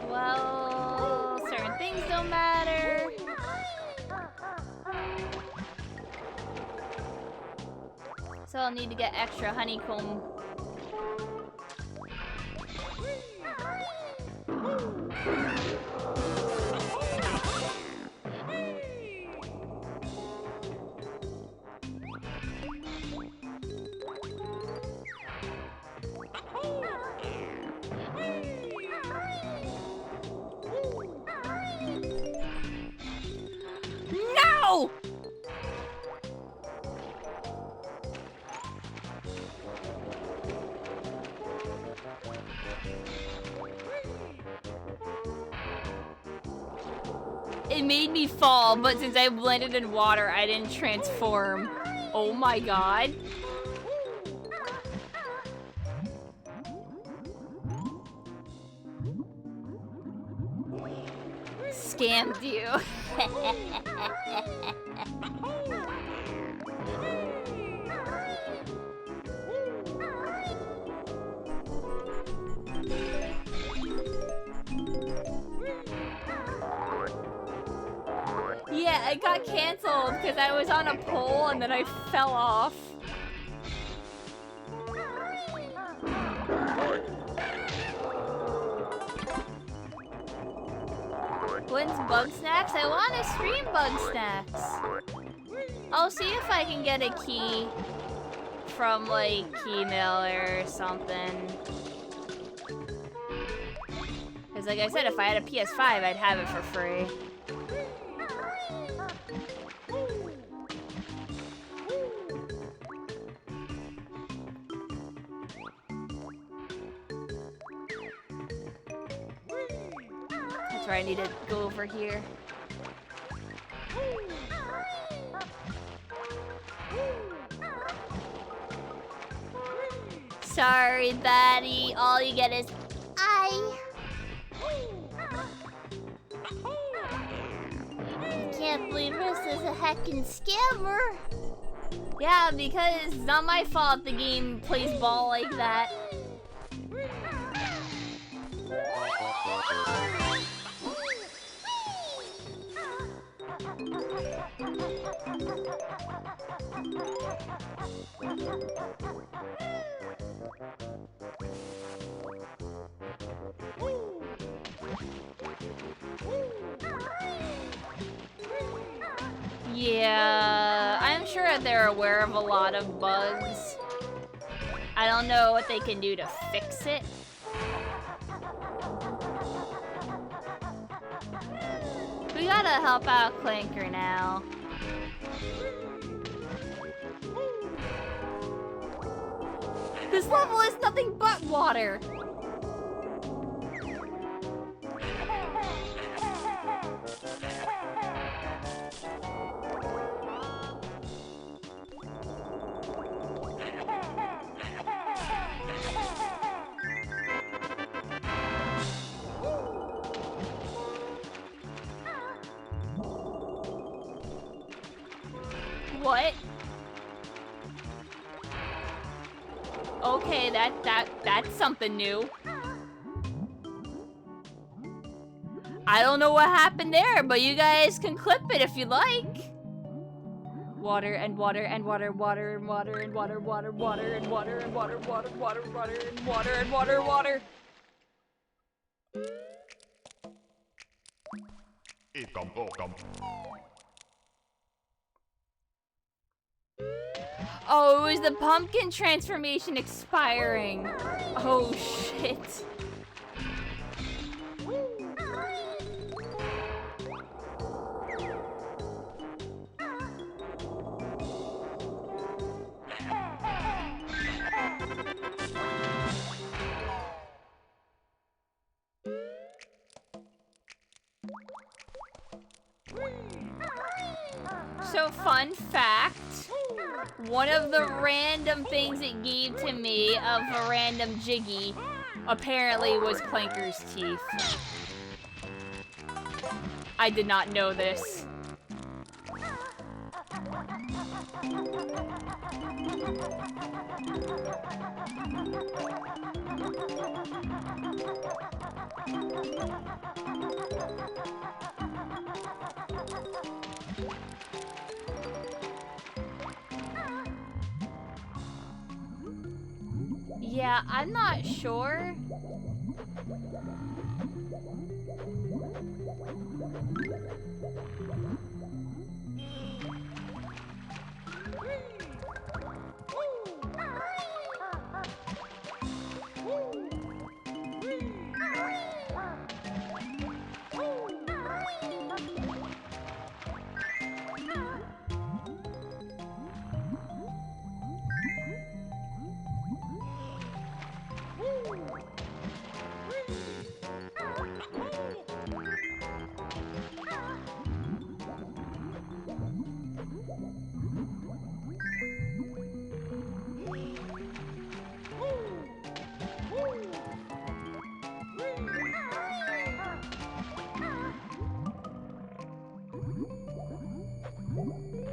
Well, certain things don't matter. So I'll need to get extra honeycomb. No! It made me fall, but since I blended in water, I didn't transform. Oh my god. Scammed you. Yeah, it got canceled because I was on a pole and then I fell off. When's Bug Snacks? I want to stream Bug Snacks. I'll see if I can get a key from like Keymailer or something. Because like I said, if I had a PS5, I'd have it for free. That's where I need to go over here. Sorry, Batty. All you get is I can't believe this is a heckin' scammer. Yeah, because it's not my fault the game plays ball like that. Yeah, I'm sure that they're aware of a lot of bugs. I don't know what they can do to fix it. We gotta help out Clanker now. This level is nothing but water. What? Okay, that's something new. I don't know what happened there, but you guys can clip it if you like. Water and water and water, water and water and water, water, water and water and water, water, water, water and water and water, water. Oh, it was the pumpkin transformation expiring. Oh, shit. So, fun fact. One of the random things it gave to me of a random Jiggy apparently was Clanker's teeth. I did not know this. Yeah, I'm not sure.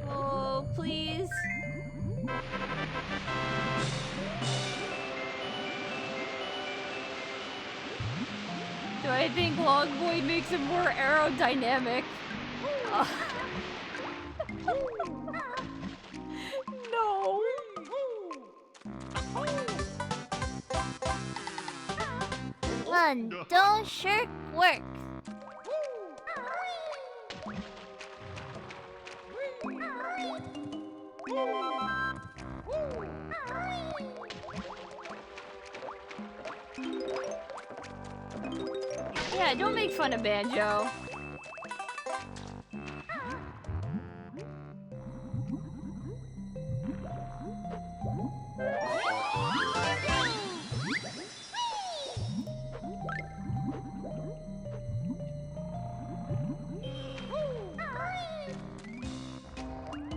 Oh, please. Do I think Longboy makes him more aerodynamic? No. Run, don't shirk work. Yeah, don't make fun of Banjo.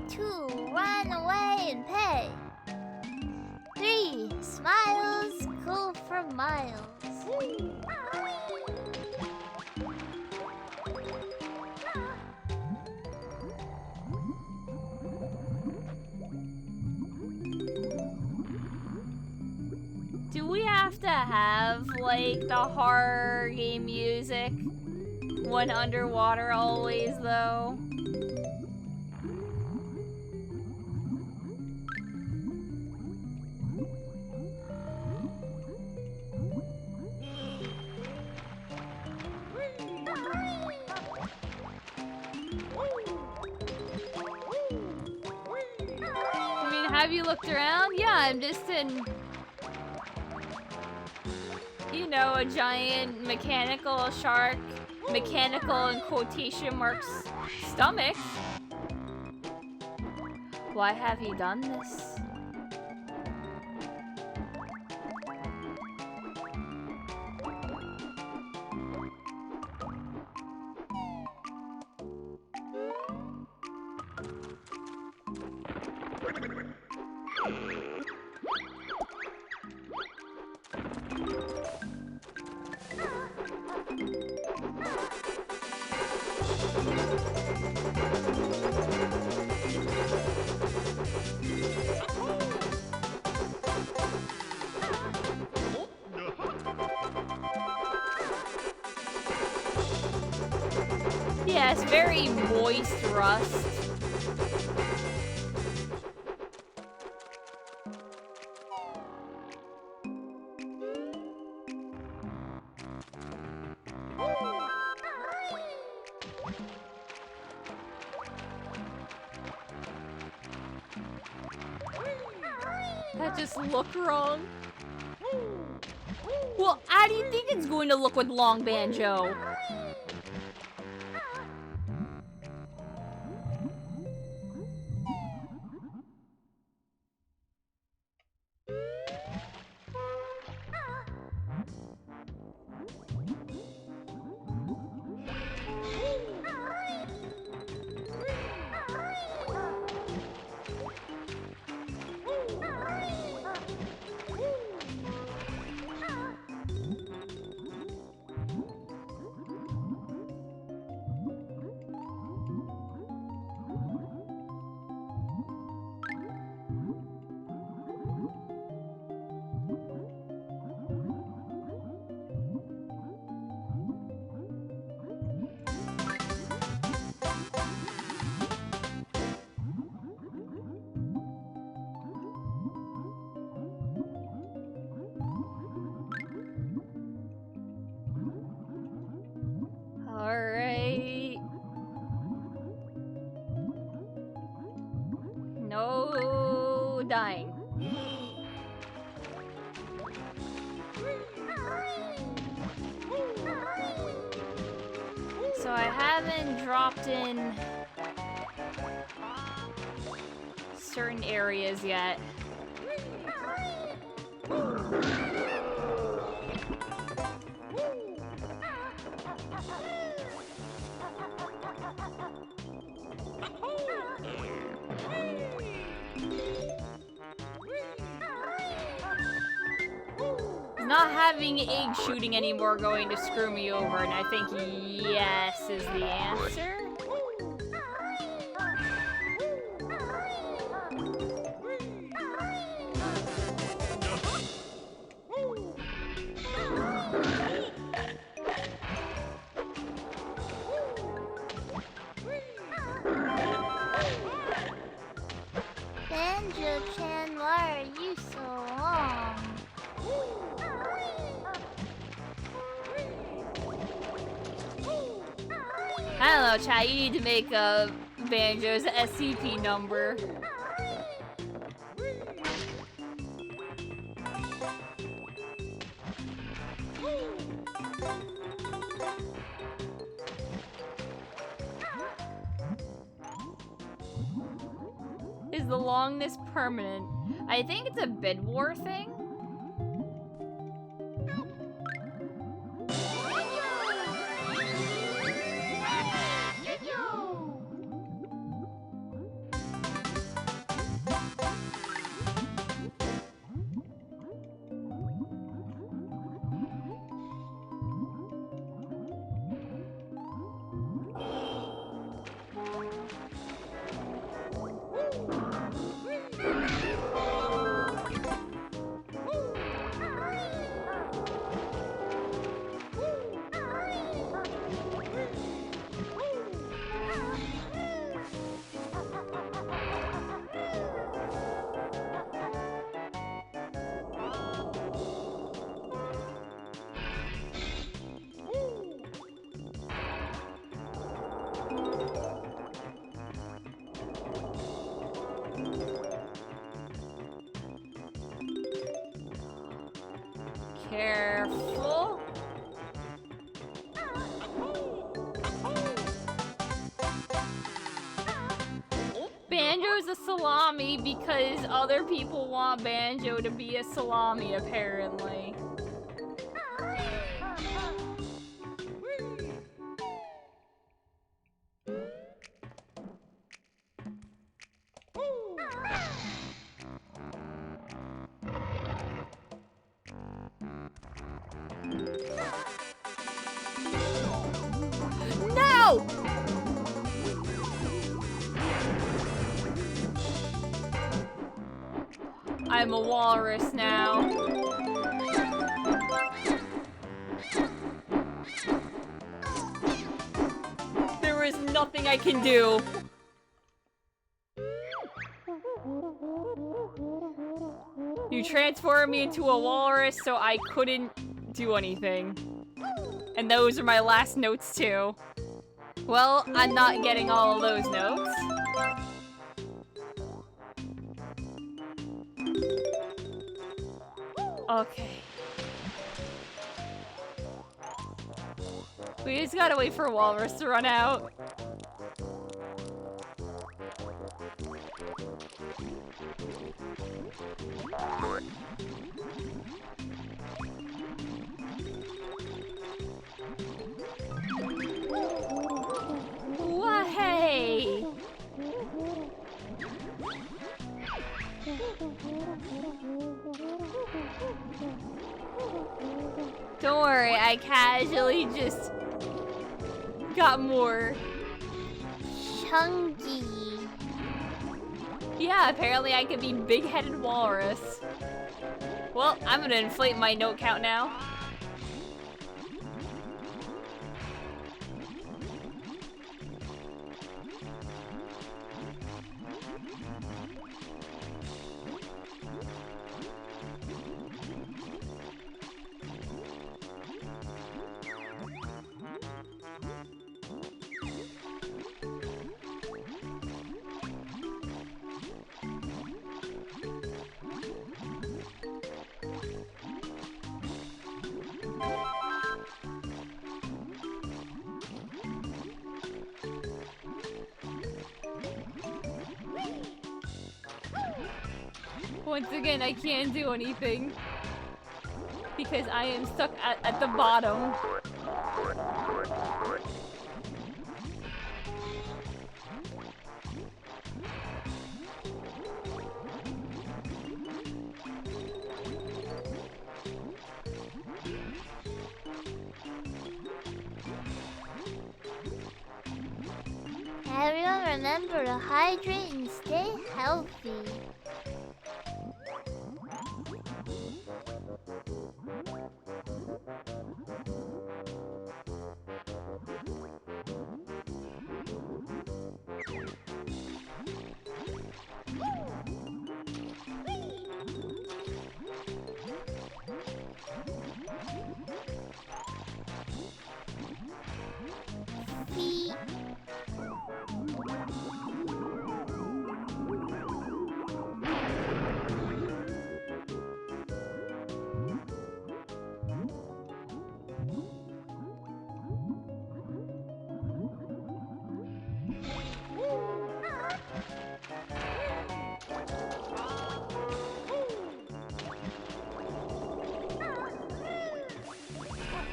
Two, run away and pay. Three, smiles go for miles. Do we have to have, like, the horror game music when underwater always, though? I mean, have you looked around? Yeah, I'm just in, you know, a giant mechanical shark, mechanical in quotation marks, stomach. Why have you done this? Yeah, it's very moist rust. That just look wrong. Well, how do you think it's going to look with long Banjo? Alright. No dying. So I haven't dropped in certain areas yet. Not having egg shooting anymore going to screw me over, and I think yes is the answer. Banjo-chan, why are you so long? I don't know, chat. You need to make a Banjo's SCP number. Is the longness permanent? I think it's a bid war thing. Banjo's a salami because other people want Banjo to be a salami, apparently. No! I'm a walrus now. There is nothing I can do. You transformed me into a walrus, so I couldn't do anything. And those are my last notes, too. Well, I'm not getting all of those notes. Okay. We just gotta wait for Walrus to run out. Why? Don't worry, I casually just got more. Chunky. Yeah, apparently I can be big-headed walrus. Well, I'm gonna inflate my note count now. Once again, I can't do anything because I am stuck at the bottom. Everyone remember to hydrate and stay healthy. Feet.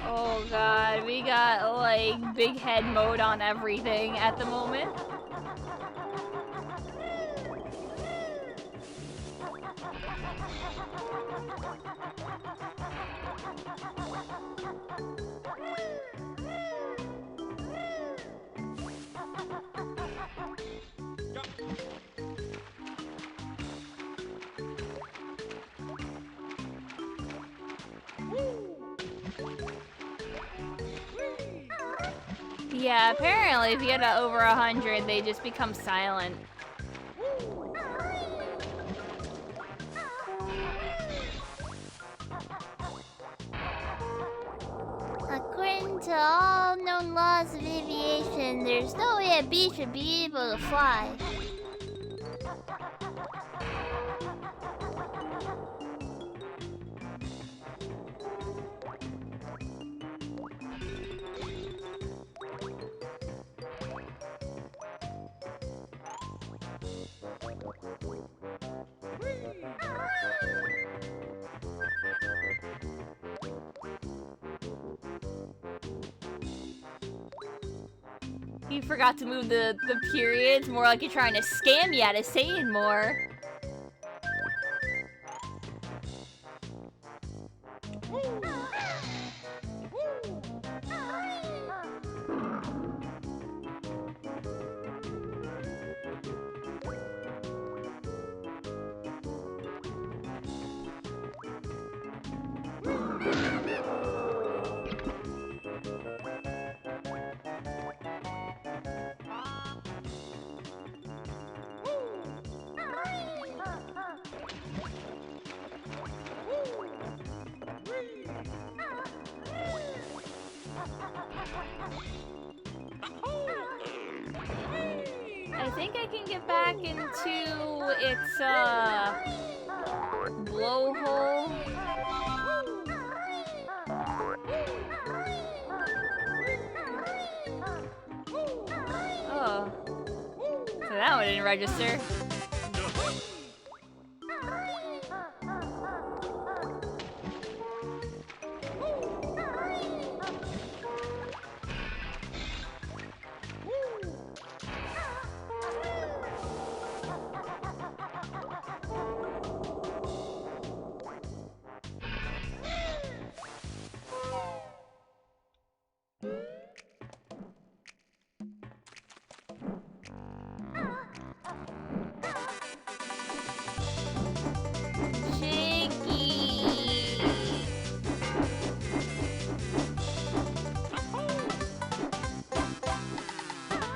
Oh god, we got like big head mode on everything at the moment. Yeah, apparently if you get over 100, they just become silent. According to all known laws of aviation, there's no way a bee should be able to fly. You forgot to move the periods. More like you're trying to scam me out of saying more. I think I can get back into its blowhole. Oh. So that one didn't register.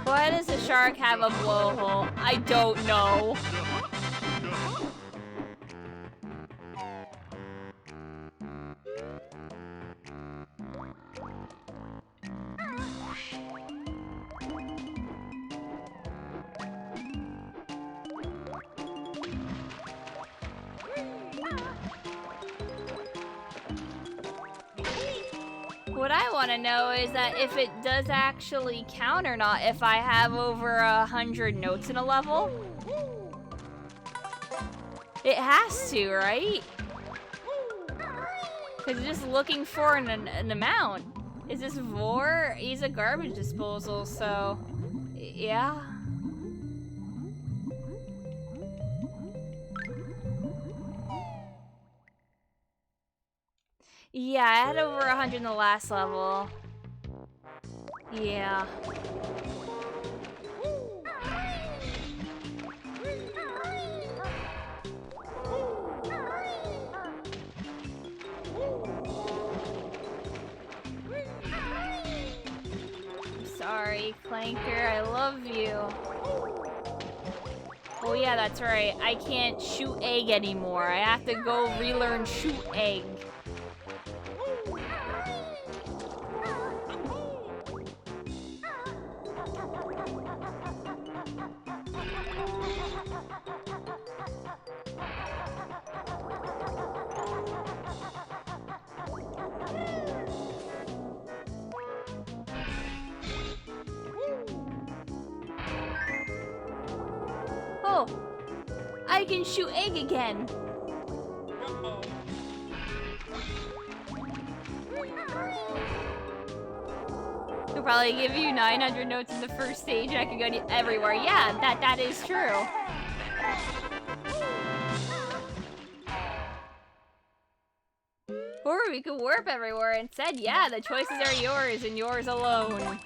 Why does the shark have a blowhole? I don't know. What I want to know is that if it does actually count or not if I have over 100 notes in a level. It has to, right? Because it's just looking for an amount. Is this Vor? He's a garbage disposal, so yeah. Yeah, I had over 100 in the last level. Yeah. I'm sorry, Clanker, I love you. Oh yeah, that's right. I can't shoot egg anymore. I have to go relearn shoot egg. Oh, I can shoot egg again. Could probably give you 900 notes in the first stage. I could go to everywhere. Yeah, that is true. Or we could warp everywhere instead. Yeah, the choices are yours and yours alone.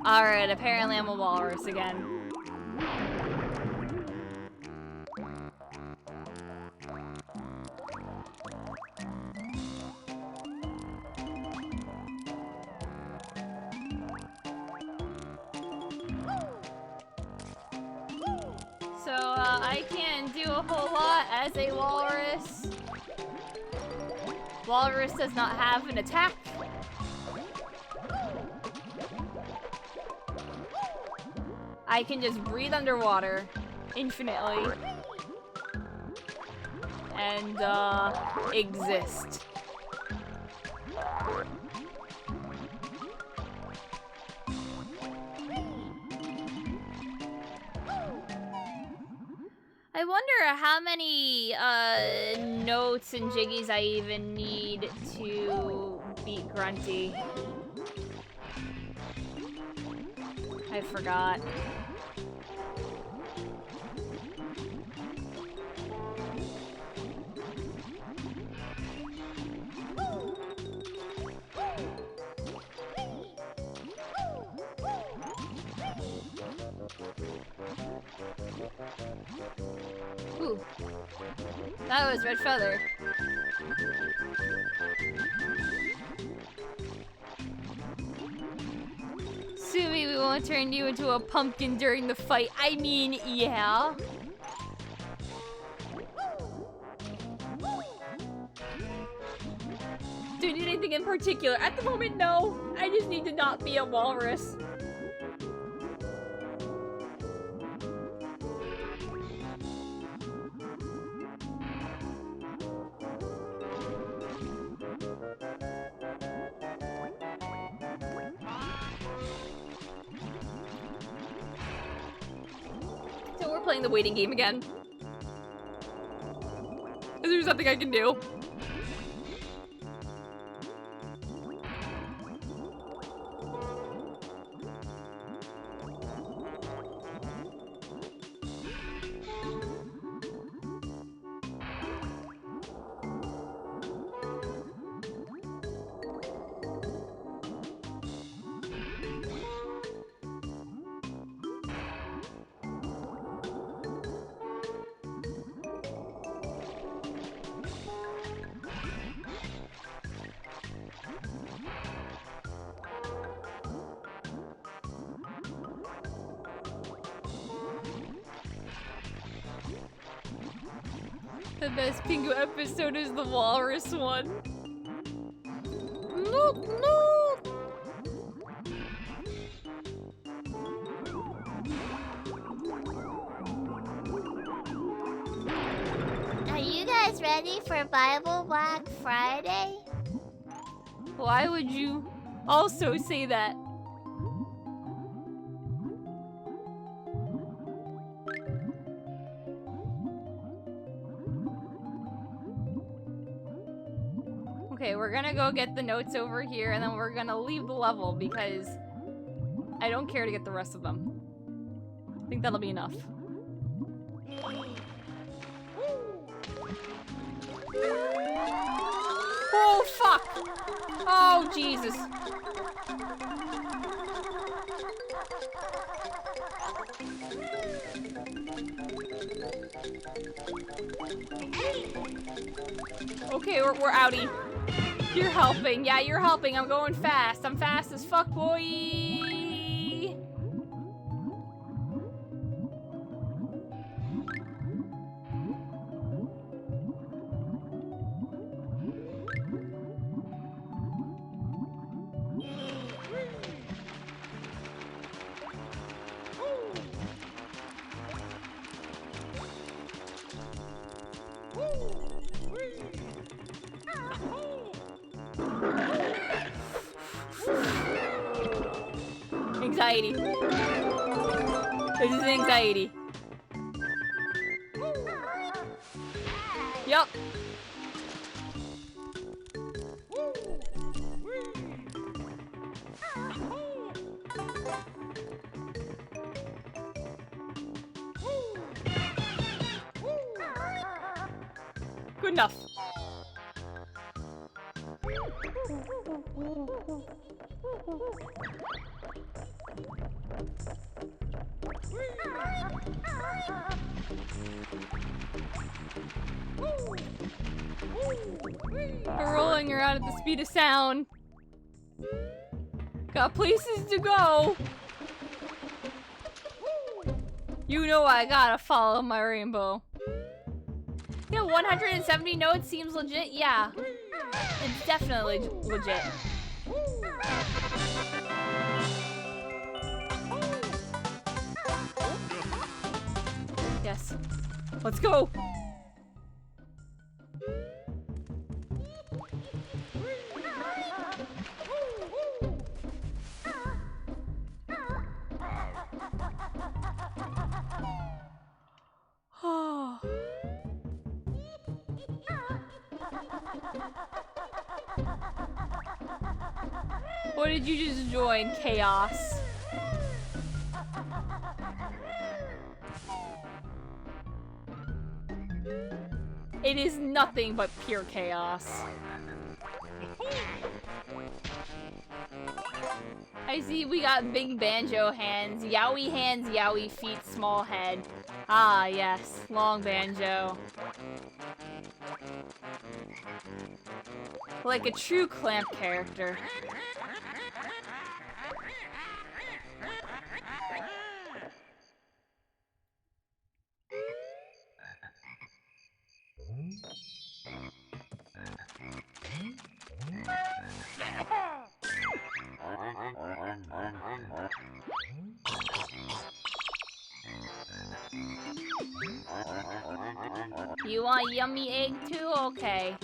Alright, apparently I'm a walrus again. So, I can't do a whole lot as a walrus. Walrus does not have an attack. I can just breathe underwater infinitely and exist. I wonder how many notes and jiggies I even need to beat Grunty. I forgot. Ooh. That was Red Feather. Assuming we won't turn you into a pumpkin during the fight. I mean, yeah. Do you need anything in particular? At the moment, no. I just need to not be a walrus. So we're playing the waiting game again. There's nothing I can do. The best Pingu episode is the walrus one. Nope, nope. Are you guys ready for Bible Black Friday? Why would you also say that? Okay, we're gonna go get the notes over here, and then we're gonna leave the level because I don't care to get the rest of them. I think that'll be enough. Oh, fuck! Oh, Jesus. Okay, we're outie. You're helping. Yeah, you're helping. I'm going fast. I'm fast as fuck, boy. Anxiety. This is anxiety. Yup. Good enough. We're rolling around at the speed of sound. Got places to go. You know I gotta follow my rainbow. Yeah, 170 notes seems legit. Yeah, it's definitely legit. Yes. Let's go. Oh. Or did you just join chaos? It is nothing but pure chaos. I see we got big banjo hands, yowie feet, small head. Ah, yes, long banjo. Like a true Clamp character. You want yummy egg too? Okay.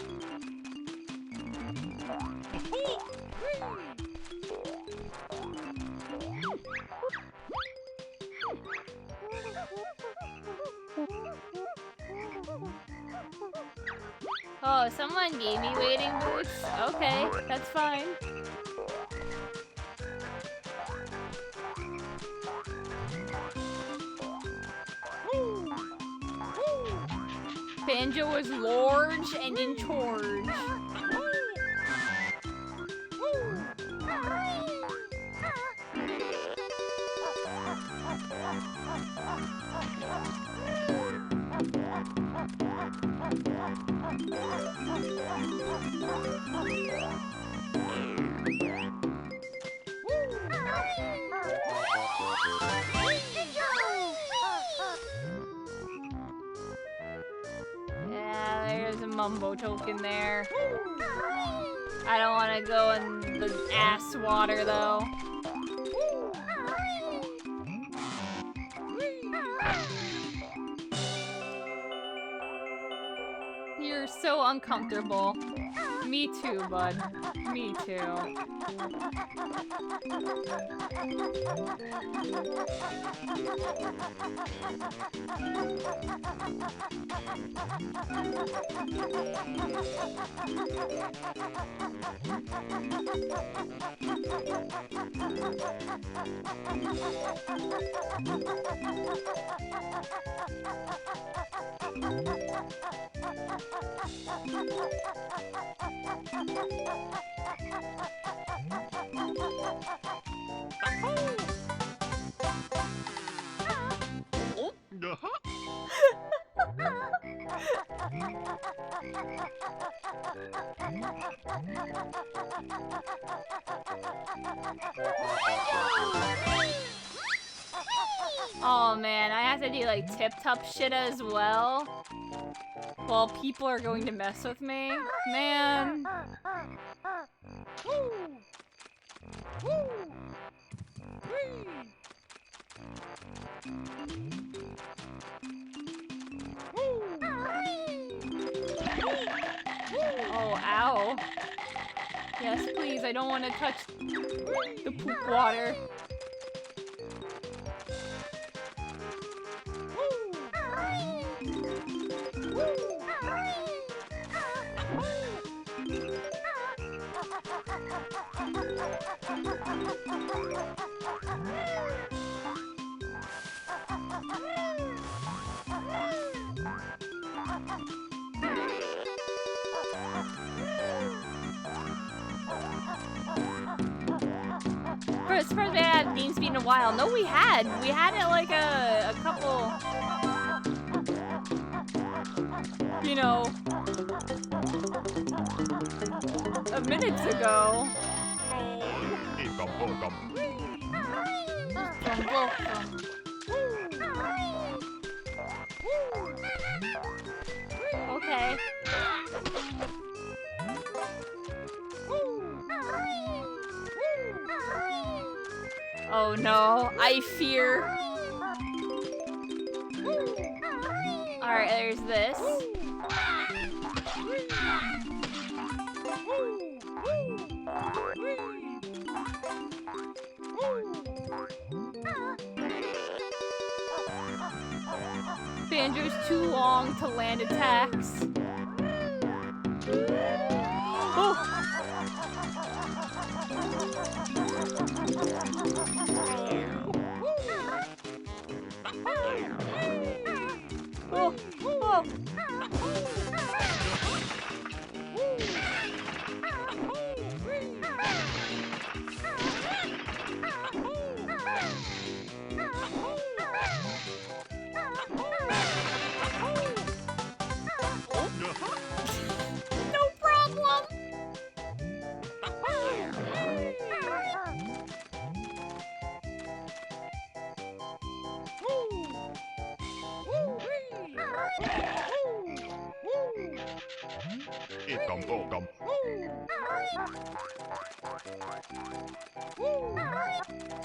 Oh, someone gave me wading boots? Okay, that's fine. Banjo was large and in charge. Yeah, there's a mumbo token there. I don't want to go in the ass water though. You're so uncomfortable. Me too, bud. Me too. Oh man, I have to do like tip-top shit as well. While people are going to mess with me. Man. Oh, ow. Yes, please, I don't want to touch the poop water. First we had Beam Speed in a while. No, we had it like a couple, you know, minutes ago. Okay. Oh no, I fear. Alright, there's this. Banjo's too long to land attacks. Oh!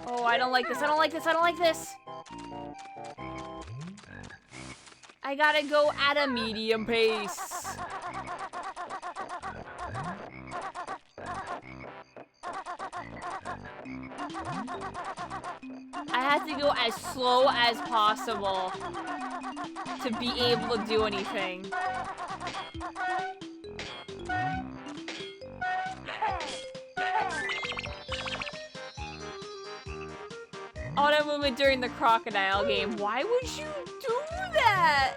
Oh, I don't like this. I don't like this. I don't like this. I gotta go at a medium pace. I have to go as slow as possible to be able to do anything. Auto movement during the crocodile game. Why would you do that?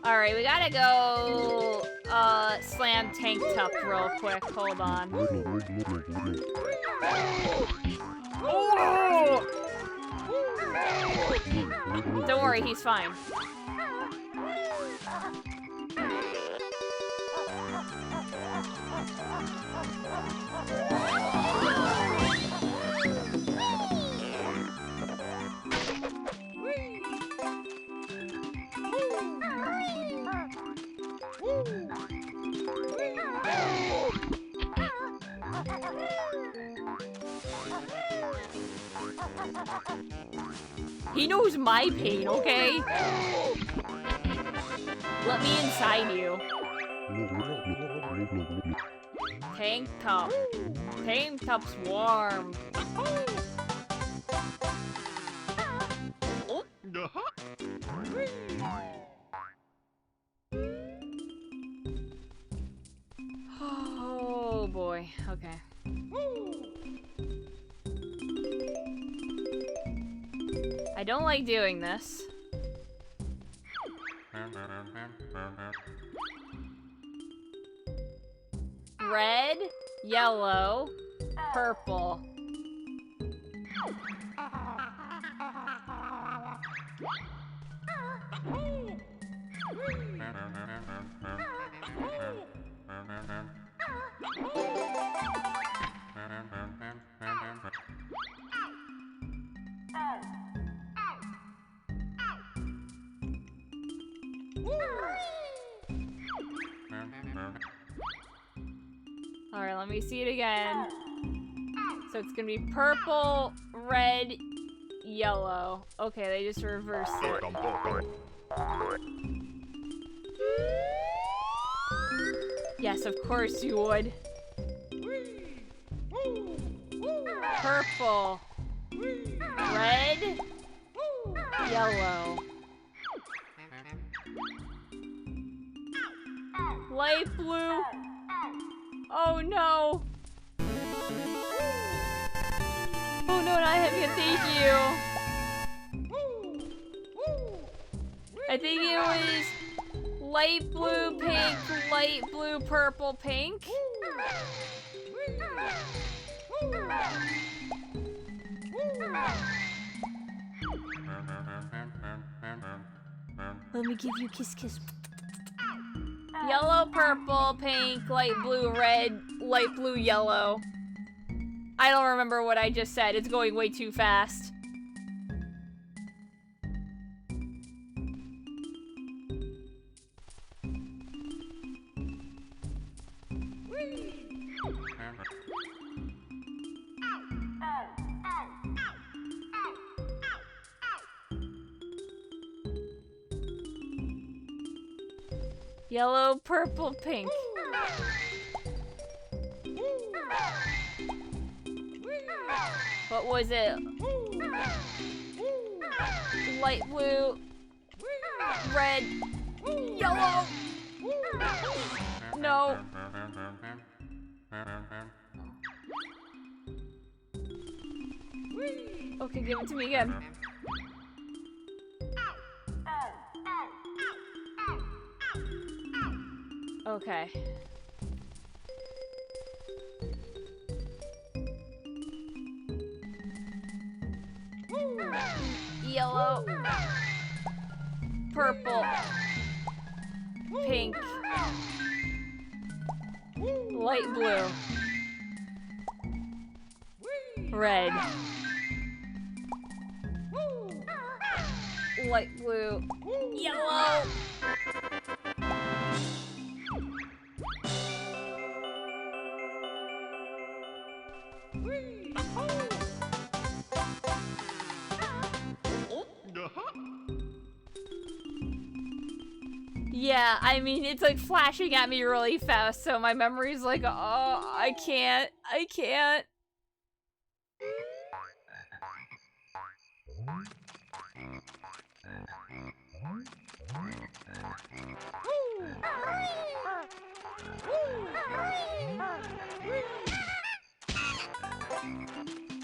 Alright, we gotta go slam Tank Top real quick. Hold on. Oh! Don't worry, he's fine. He knows my pain, okay? Let me inside you. Tank Top. Tank Top's warm. Oh boy, okay. I don't like doing this. Red, yellow, purple. Alright, let me see it again. So it's gonna be purple, red, yellow. Okay, they just reversed it. Yes, of course you would. Purple, red, yellow. Light blue. Oh no. Oh no, not him again, thank you. I think it was light blue, pink, light blue, purple, pink. Let me give you a kiss, kiss. Yellow, purple, pink, light blue, red, light blue, yellow. I don't remember what I just said. It's going way too fast. Yellow, purple, pink. What was it? Light blue, red, yellow. No. Okay, give it to me again. Okay. Yellow, purple, pink, light blue, red, light blue, yellow. Yeah, I mean, it's like flashing at me really fast, so my memory's like, oh, I can't.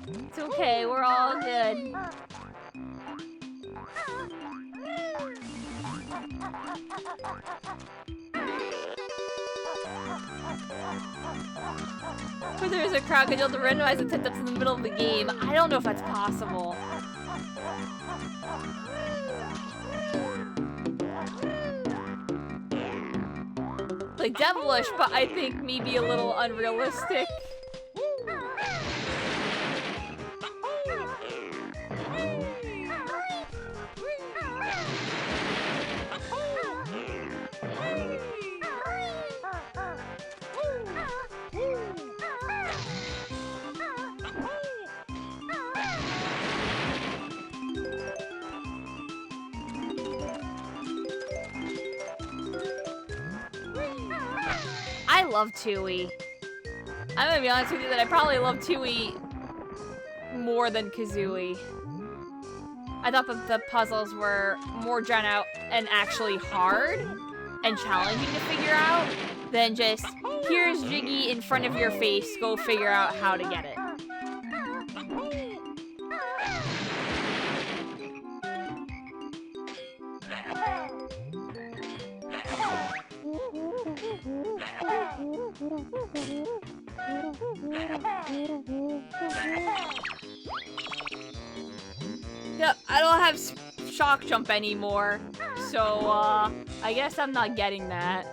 It's okay, we're all good. But there's a crowd control to randomize the tip-ups in the middle of the game. I don't know if that's possible. Like, devilish, but I think maybe a little unrealistic. I love Tooie. I'm gonna be honest with you that I probably love Tooie more than Kazooie. I thought that the puzzles were more drawn out and actually hard and challenging to figure out than just, here's Jiggy in front of your face, go figure out how to get it. Yep, I don't have shock jump anymore, so I guess I'm not getting that.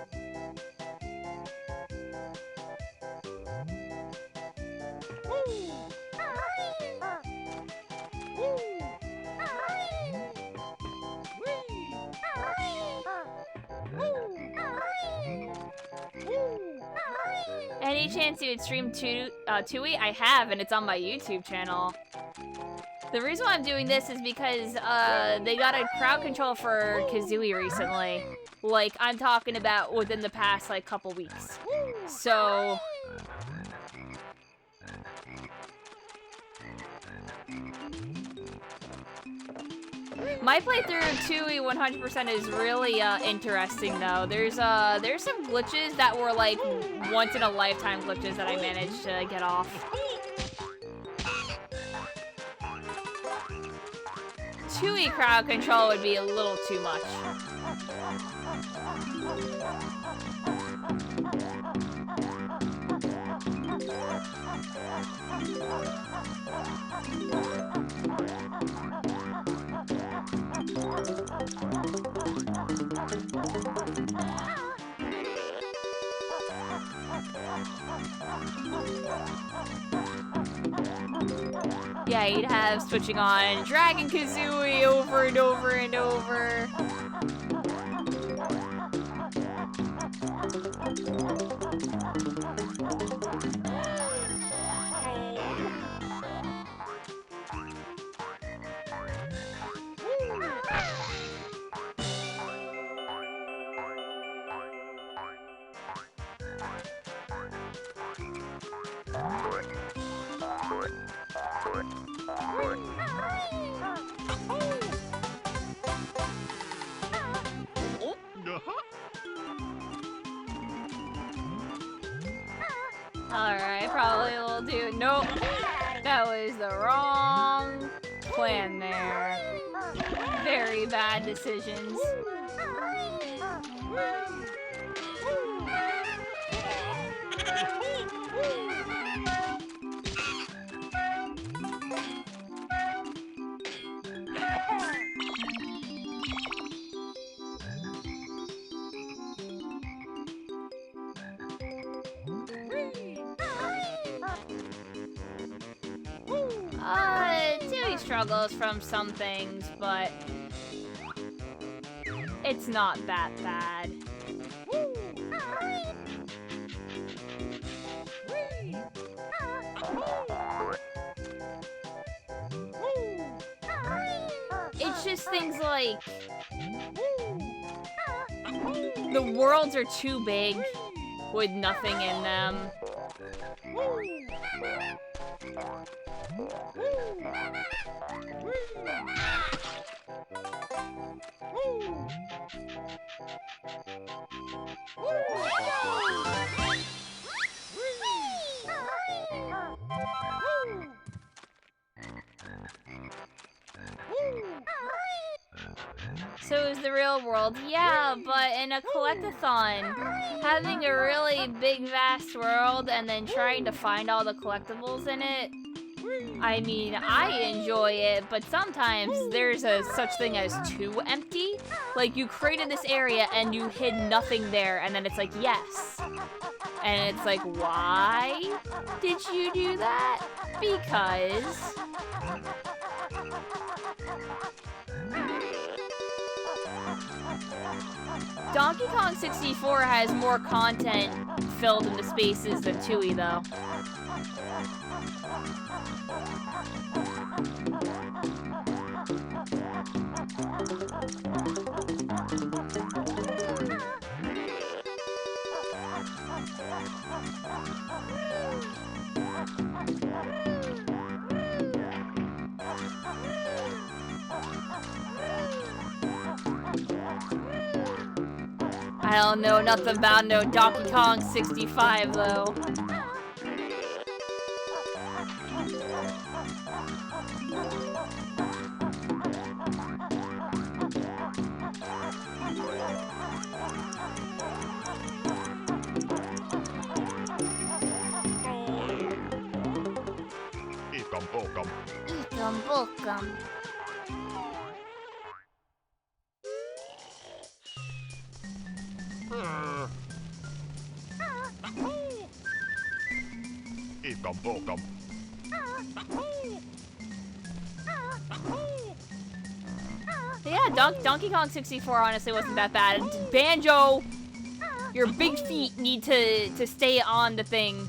Any chance you would stream Tooie? I have, and it's on my YouTube channel. The reason why I'm doing this is because they got a crowd control for Kazooie recently. Like, I'm talking about within the past, like, couple weeks. So... my playthrough of Tooie 100% is really interesting, though. There's some glitches that were, like, once-in-a-lifetime glitches that I managed to get off. Tooie crowd control would be a little too much. Yeah, you'd have switching on Dragon Kazooie over and over and over. Alright, probably will do. Nope. That was the wrong plan there. Very bad decisions. struggles from some things, but it's not that bad. It's just things like the worlds are too big with nothing in them. So is the real world. Yeah, but in a collectathon, having a really big, vast world and then trying to find all the collectibles in it, I mean, I enjoy it, but sometimes there's a such thing as too empty. Like, you created this area and you hid nothing there, and then it's like, yes. And it's like, why did you do that? Because... Donkey Kong 64 has more content filled into spaces than Tooie, though. I don't know nothing about no Donkey Kong 65, though. Welcome. Yeah, Donkey Kong 64 honestly wasn't that bad. Banjo, your big feet need to stay on the thing.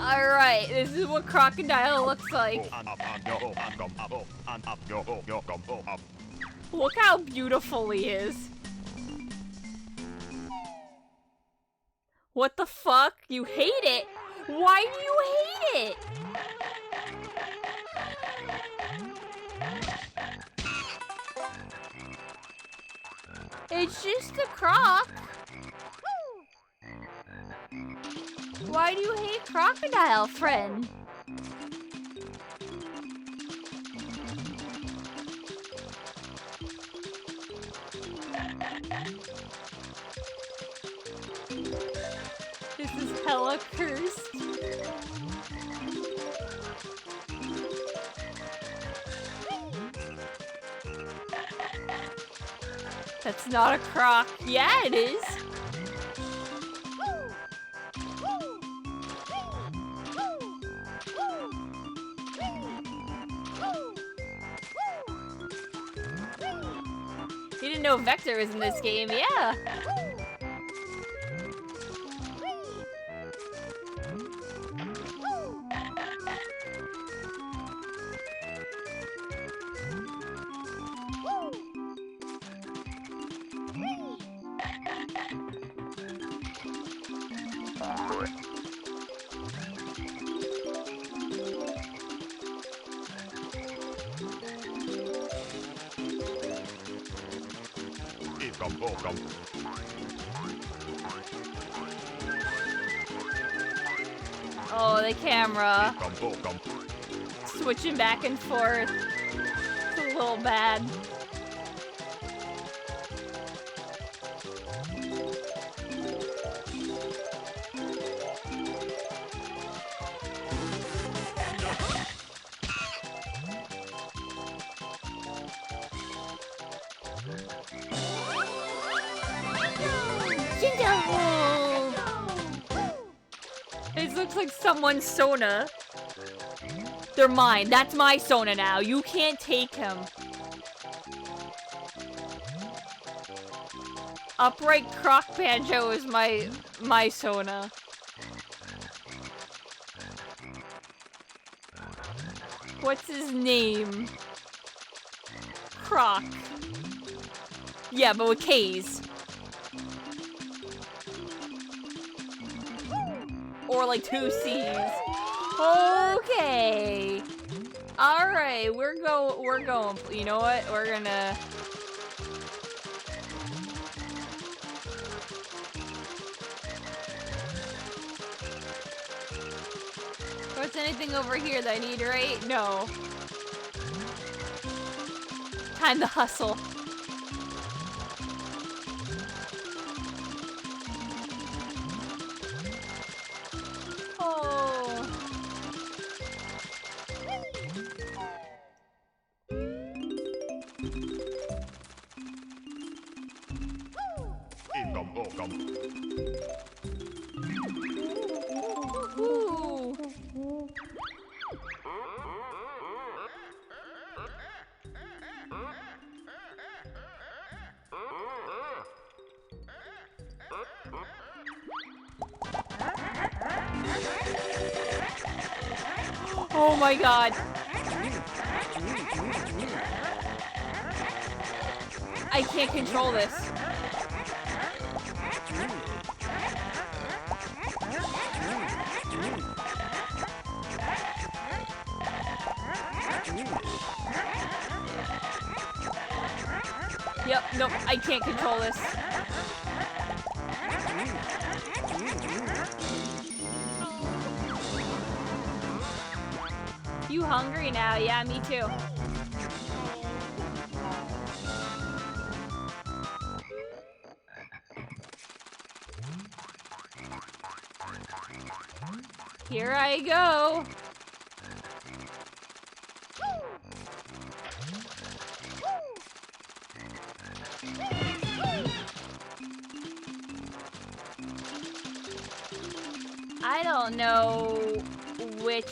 Alright, this is what Crocodile looks like. Look how beautiful he is. What the fuck? You hate it? Why do you hate it? It's just a croc. Why do you hate Crocodile, friend? This is hella cursed. That's not a croc. Yeah, it is. You didn't know Vector was in this game, yeah. Oh, the camera. Switching back and forth. It's a little bad. looks like someone's Sona. They're mine. That's my Sona now. You can't take him. Upright Croc Banjo is my Sona. What's his name? Croc. Yeah, but with K's. Or like 2 C's. Okay. Alright, we're going. You know what? We're gonna... What's anything over here that I need to rate? No. Time to hustle. Oh. Ooh. Oh my god. I can't control this. Yep, nope, I can't control this. You hungry now? Yeah, me too. Here I go. I don't know which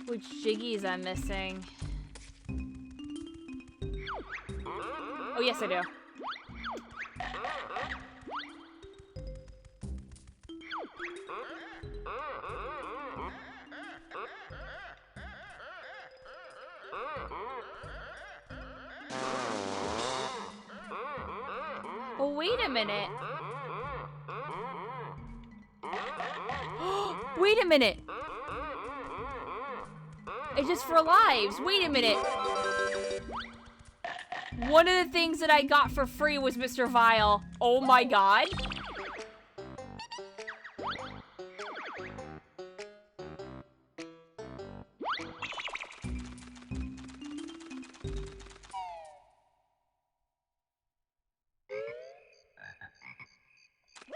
which Jiggies I'm missing. Oh yes, I do. Oh, wait a minute. Wait a minute. It's just for lives. Wait a minute. One of the things that I got for free was Mr. Vile. Oh my god.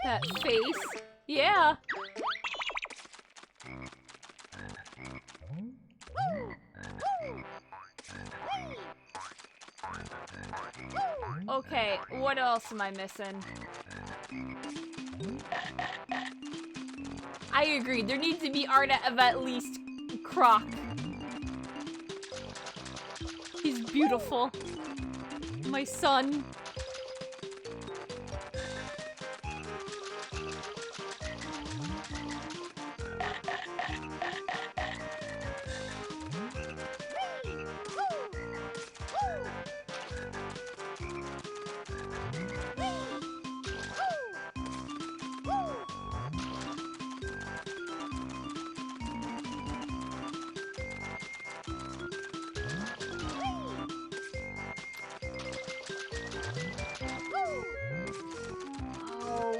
That face. Yeah. Okay, what else am I missing? I agree, there needs to be art of at least Croc. He's beautiful. My son.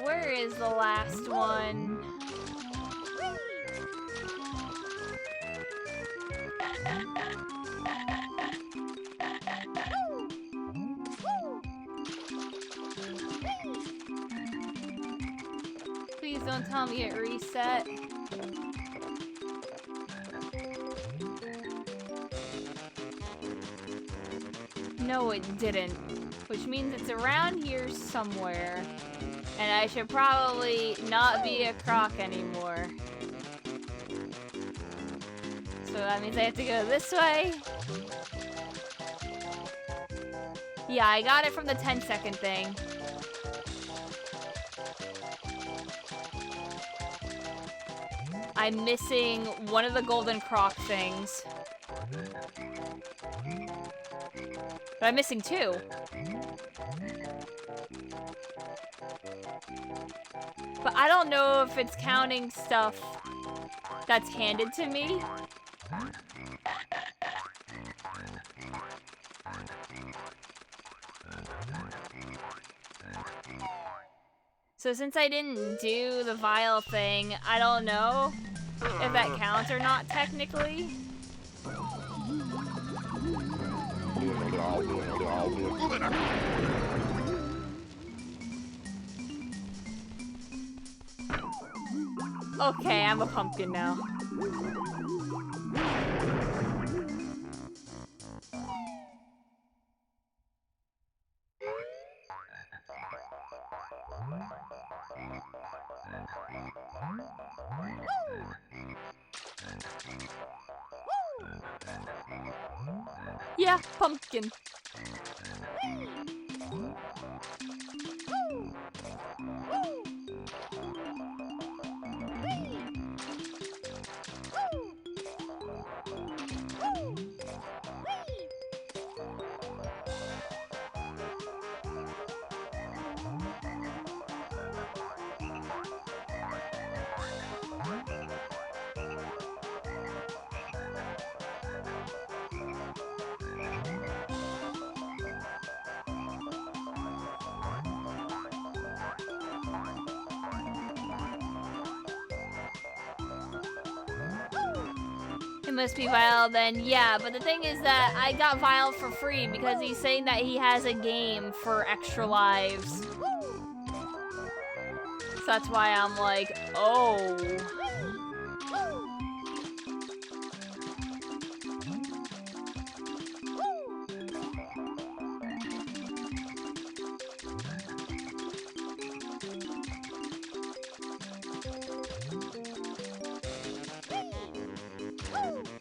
Where is the last one? Please don't tell me it reset. No, it didn't. Which means it's around here somewhere. And I should probably not be a croc anymore. So that means I have to go this way. Yeah, I got it from the 10-second thing. I'm missing one of the golden croc things. But I'm missing 2. But I don't know if it's counting stuff that's handed to me. So since I didn't do the vial thing, I don't know if that counts or not technically. Okay, I'm a pumpkin now. Yeah, pumpkin. It must be Vile then, yeah, but the thing is that I got Vile for free because he's saying that he has a game for extra lives. So that's why I'm like, oh.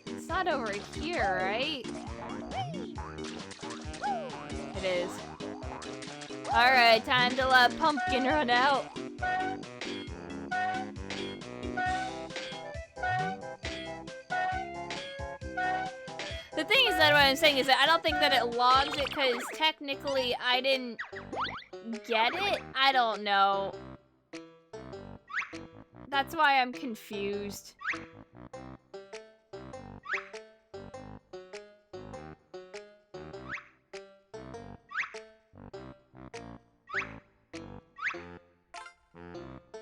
It's not over here, right? It is. Alright, time to let Pumpkin run out. The thing is that what I'm saying is that I don't think that it logs it because technically I didn't get it? I don't know. That's why I'm confused.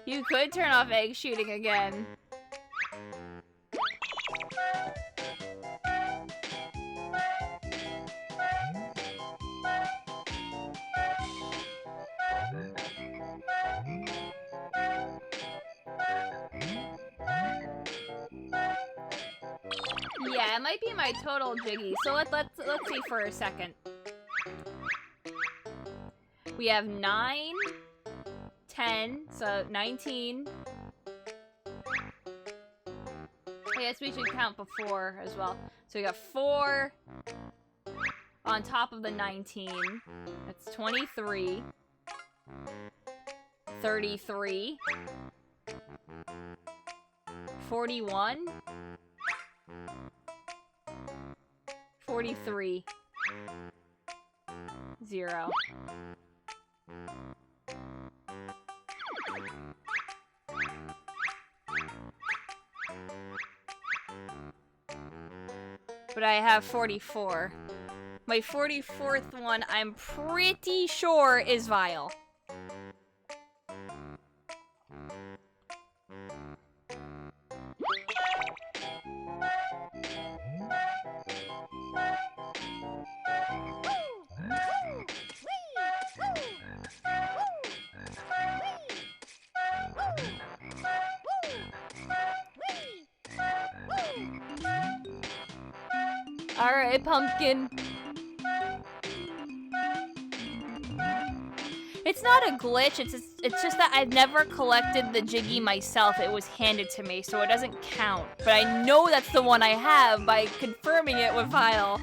You could turn off egg shooting again. Yeah, it might be my total Jiggy. So let's see for a second. We have 9, 10, so 19. I guess we should count before as well. So we got 4 on top of the 19. That's 23. 33. 41. 43. 0. But I have 44. My 44th one, I'm pretty sure, is Vile. Alright, Pumpkin. It's not a glitch, it's just that I've never collected the Jiggy myself. It was handed to me, so it doesn't count. But I know that's the one I have by confirming it with Vile.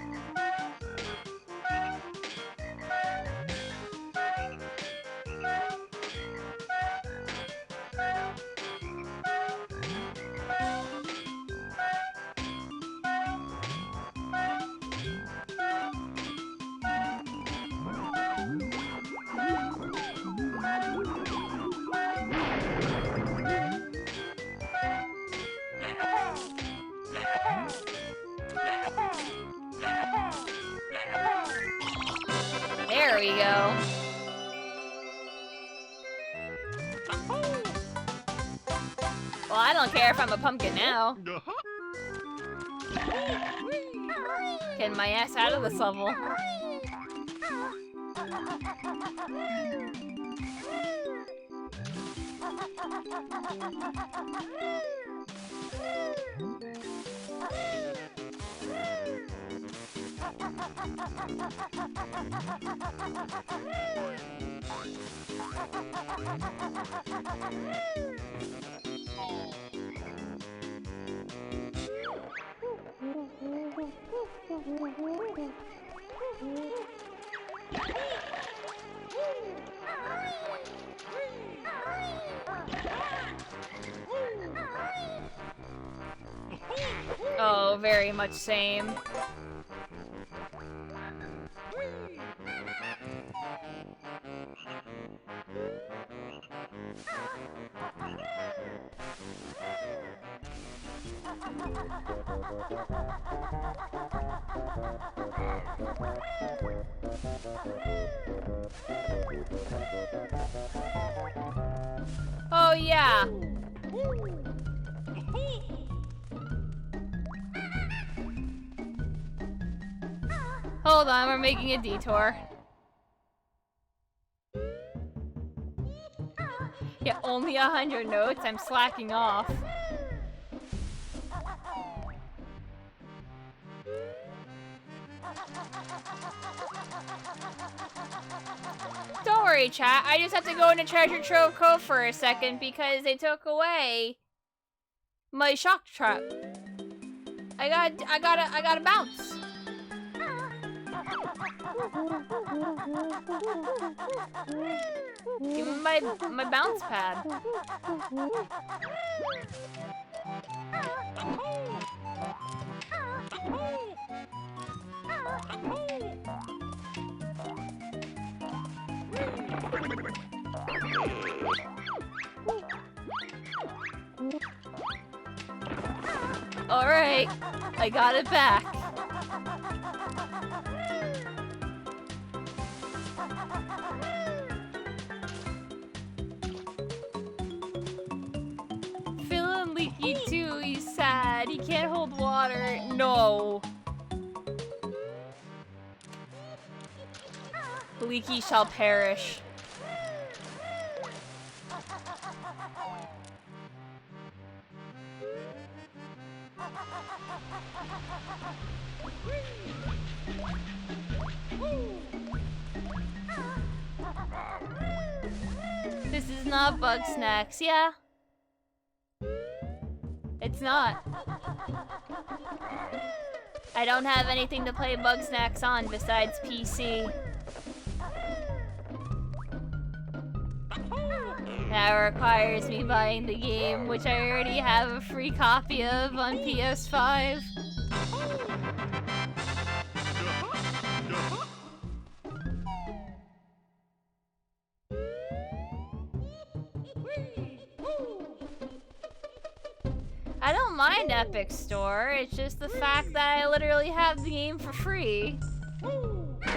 There we go. Well, I don't care if I'm a pumpkin now. Getting my ass out of this level. Oh, very much same. Oh, yeah. Hold on, we're making a detour. Yeah, only 100 notes. I'm slacking off. Don't worry, chat. I just have to go into Treasure Trove Cove for a second because they took away my shock trap. I gotta bounce. Give me my bounce pad. All right, I got it back. Feeling leaky too, he's sad. He can't hold water. No. Leaky shall perish. This is not Bug Snacks, yeah? It's not. I don't have anything to play Bug Snacks on besides PC. That requires me buying the game, which I already have a free copy of on PS5. I don't mind Epic Store, it's just the fact that I literally have the game for free.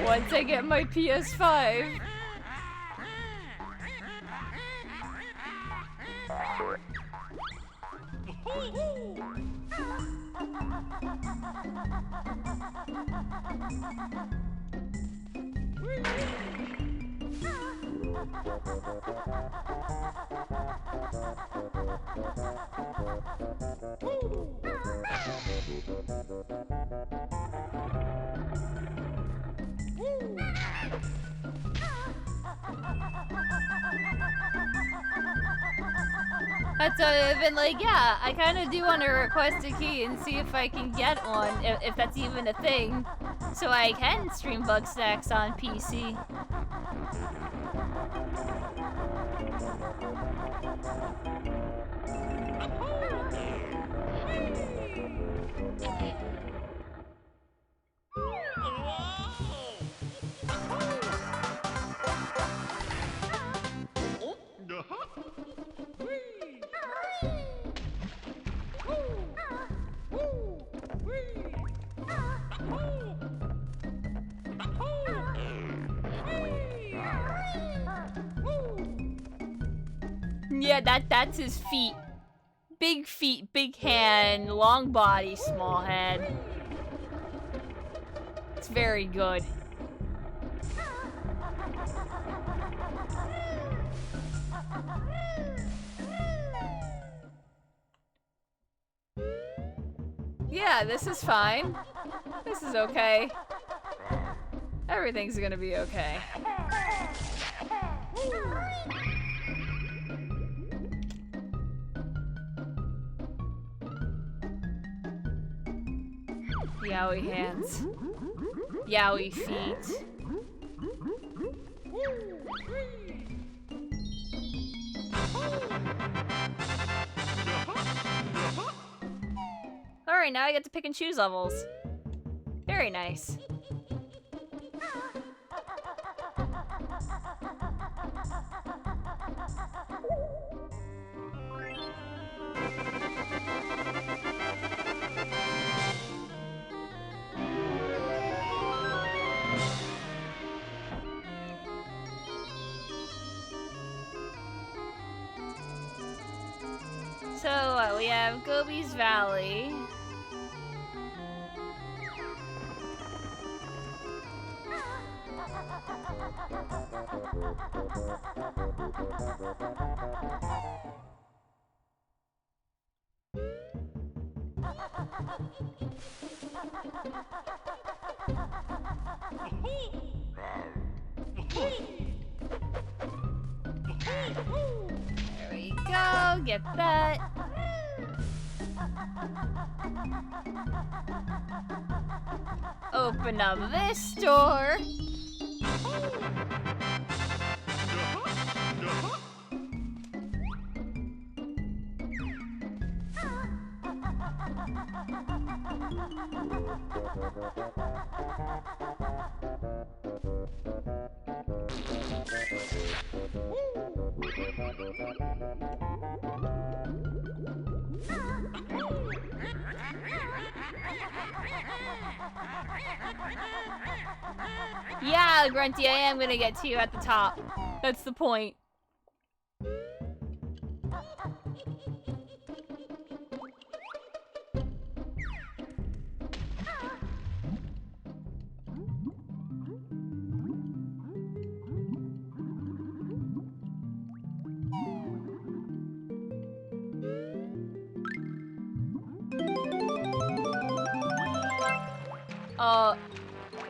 Once I get my PS5. That's why I've been like, yeah, I kind of do want to request a key and see if I can get one, if that's even a thing, so I can stream Bugsnax on PC. Yeah, that's his feet. Big feet, big hand, long body, small head. It's very good. Yeah, this is fine. This is okay. Everything's gonna be okay. Yowie hands. Yowie feet. Alright, now I get to pick and choose levels. Very nice. So, we have Gobi's Valley. There we go, get that. Open up this door. Yeah, Grunty, I am gonna get to you at the top. That's the point.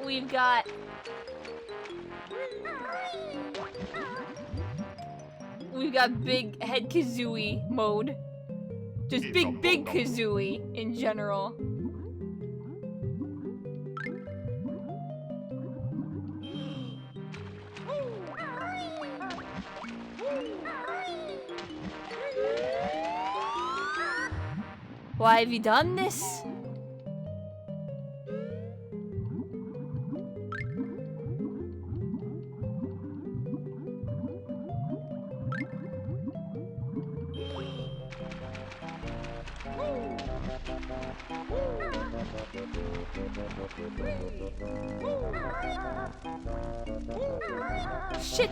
We've got... We've got big head Kazooie mode. Just big Kazooie in general. Why have you done this? Shit!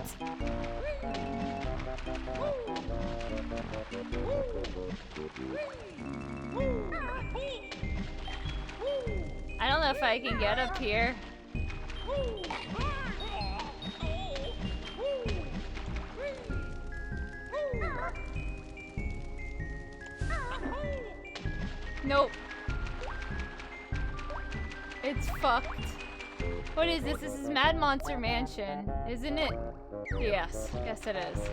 I don't know if I can get up here. Nope. It's fucked. What is this? This is Mad Monster Mansion, isn't it? Yes, yes it is.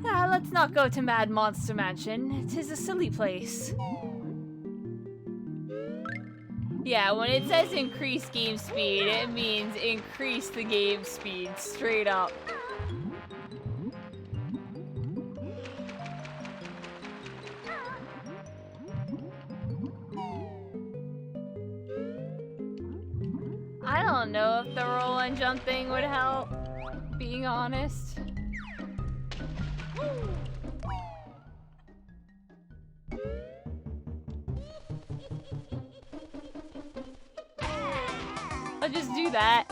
Yeah, let's not go to Mad Monster Mansion. 'Tis a silly place. Yeah, when it says increase game speed, it means increase the game speed, straight up. I don't know if the roll and jump thing would help, being honest. I'll just do that.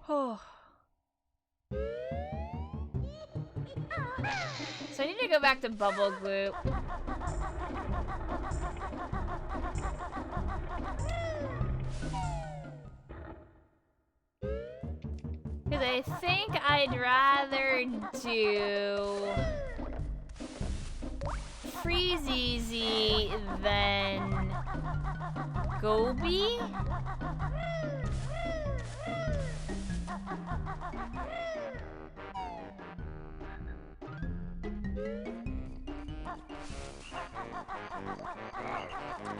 Oh. So I need to go back to Bubble Glue. Because I think I'd rather do Freeze Easy than Gobi.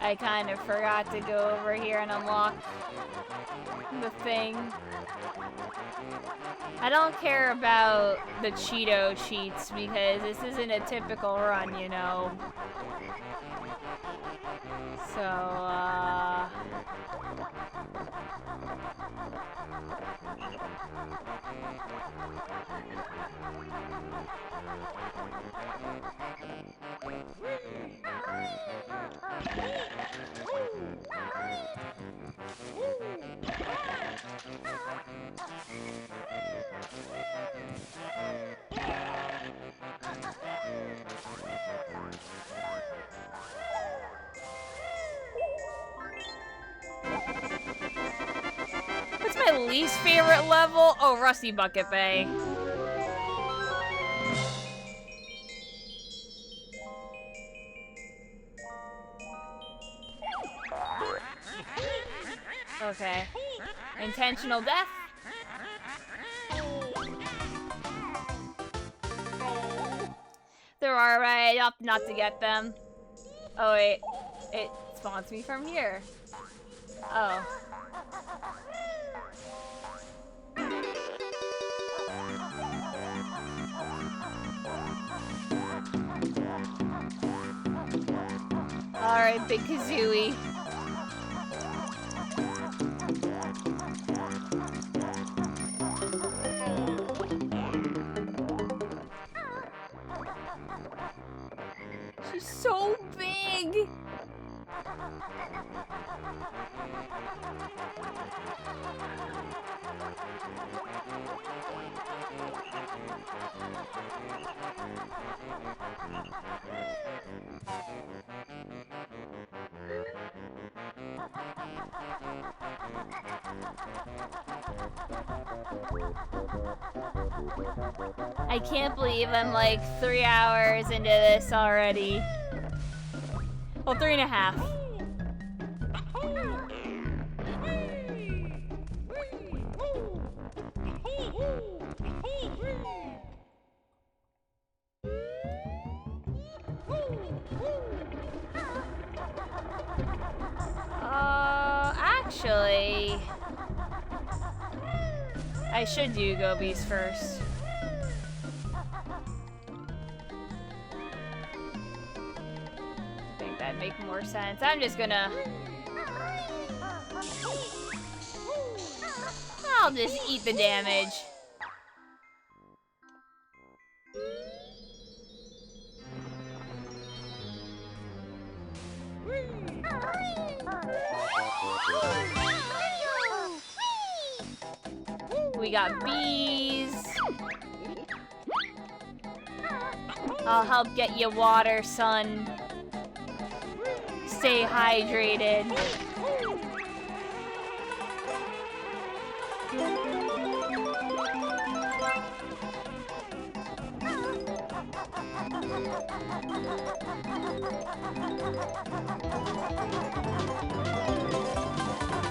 I kind of forgot to go over here and unlock the thing. I don't care about the Cheeto cheats because this isn't a typical run, you know. So, what's my least favorite level? Oh, Rusty Bucket Bay. Okay. Intentional death. They're alright up not to get them. Oh wait, it spawns me from here. Oh. Alright, Big Kazooie. She's so big! I can't believe I'm like 3 hours into this already. Well, 3.5. Actually, I should do Gobies first. I think that'd make more sense. I'm just gonna... I'll just eat the damage. We got bees. I'll help get you water, son. Stay hydrated.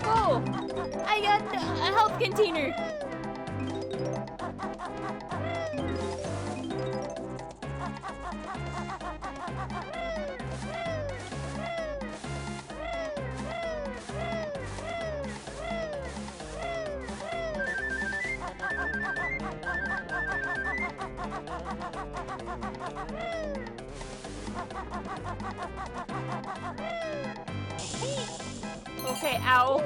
Oh, I got a health container. Okay, ow.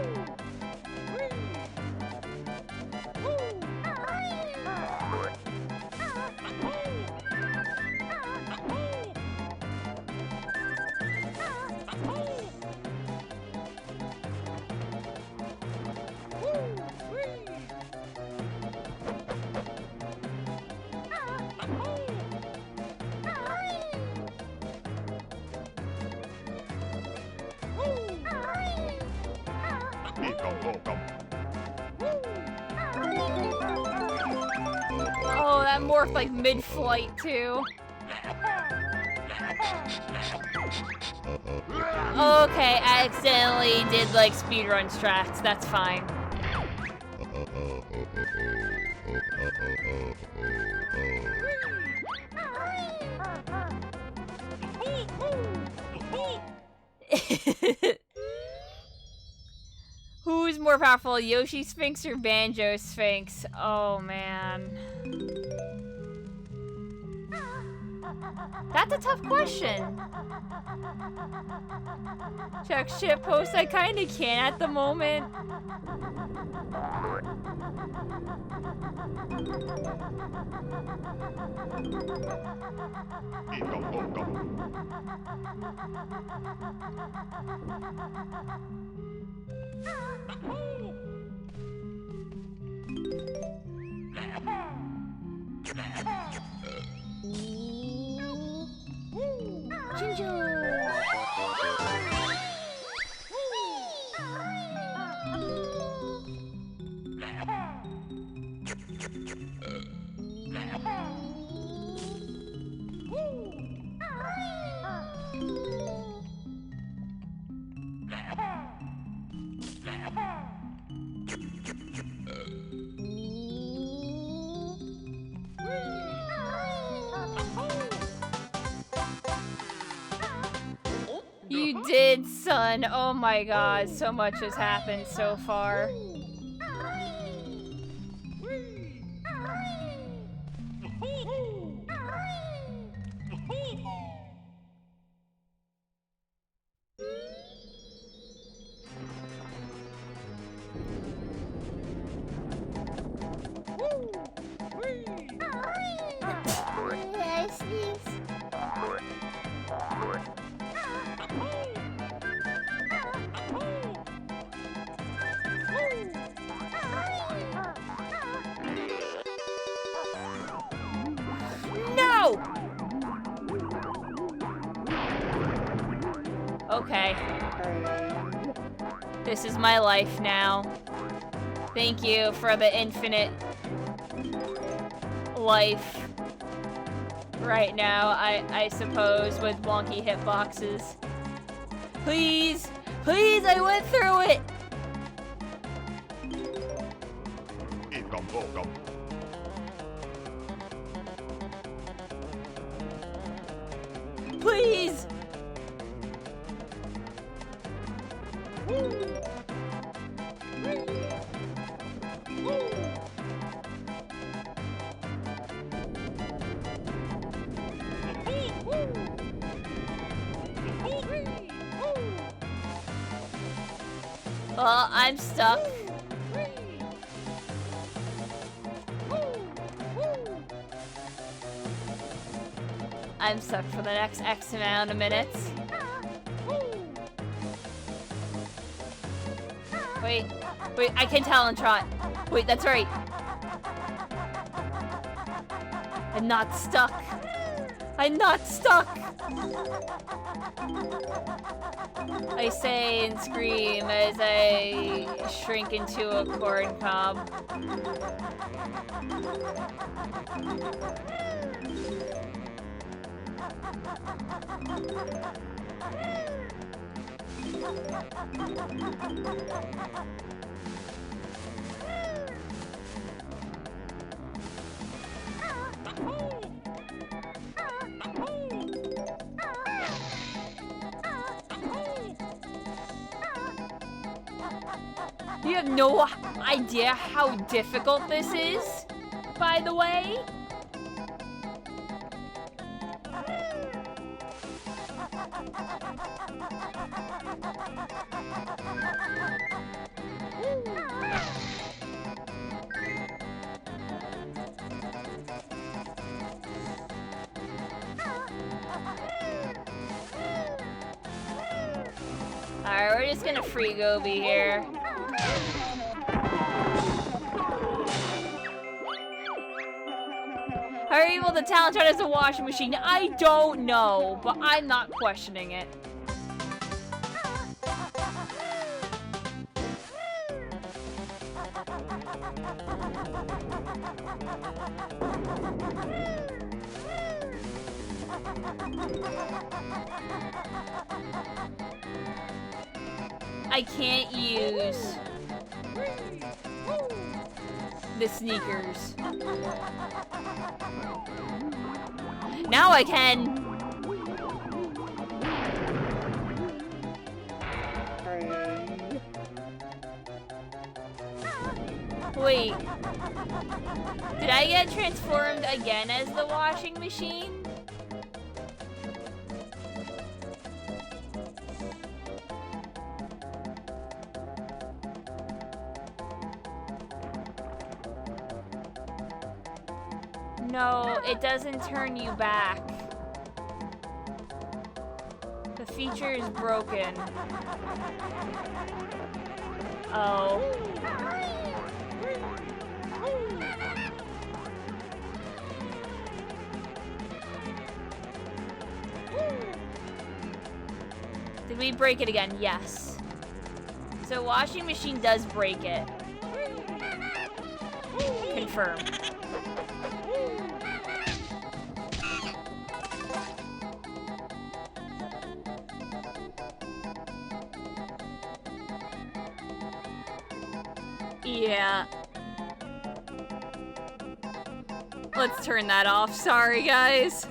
Oh, that morphed like mid-flight too. Okay, I accidentally did like speedrun strats, that's fine. Who's more powerful, Yoshi Sphinx or Banjo Sphinx? Oh man. That's a tough question. Check shitpost, I kinda can at the moment. You did, son. Oh my god, so much has happened so far. I sneeze. No! Okay. This is my life now. Thank you for the infinite life right now, I suppose, with wonky hitboxes. Please! Please, I went through it! Please! Well, I'm stuck. I'm stuck for the next X amount of minutes. Wait, I can tell and trot. Wait, that's right. I'm not stuck. I'm not stuck! I say and scream as I shrink into a corn cob. You have no idea how difficult this is, by the way. Alright, we're just gonna free Gobi here. How are you able to talent out as a washing machine? I don't know, but I'm not questioning it. I can't use the sneakers. Now I can. Wait. Did I get transformed again as the washing machine? No, it doesn't turn you back. The feature is broken. Oh. Did we break it again? Yes. So washing machine does break it. Confirm. Yeah. Let's turn that off. Sorry, guys.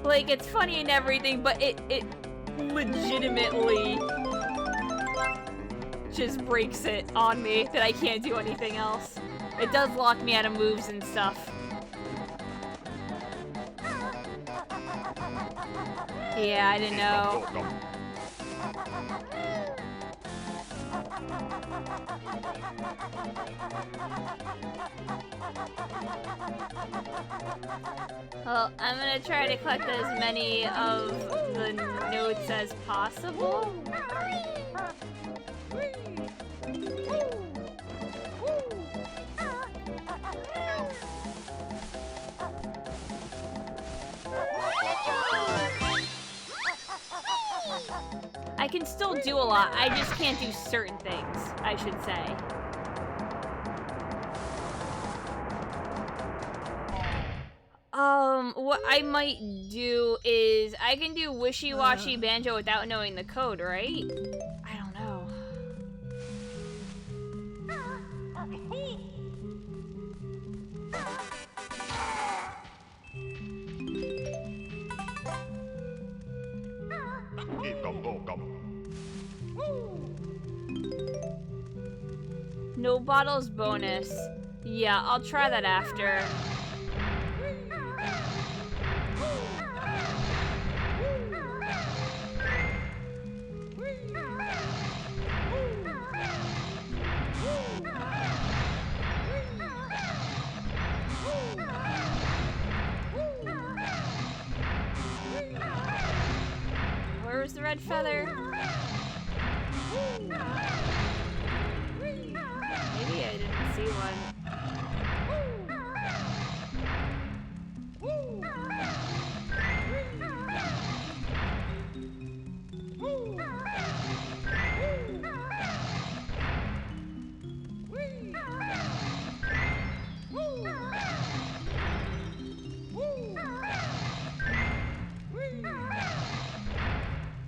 Like, it's funny and everything, but it legitimately just breaks it on me that I can't do anything else. It does lock me out of moves and stuff. Yeah, I didn't know. Well, I'm gonna try to collect as many of the notes as possible. I can still do a lot, I just can't do certain things, I should say. What I might do is, I can do wishy-washy banjo without knowing the code, right? I don't know. No bottles bonus. Yeah, I'll try that after. red feather? Maybe I didn't see one.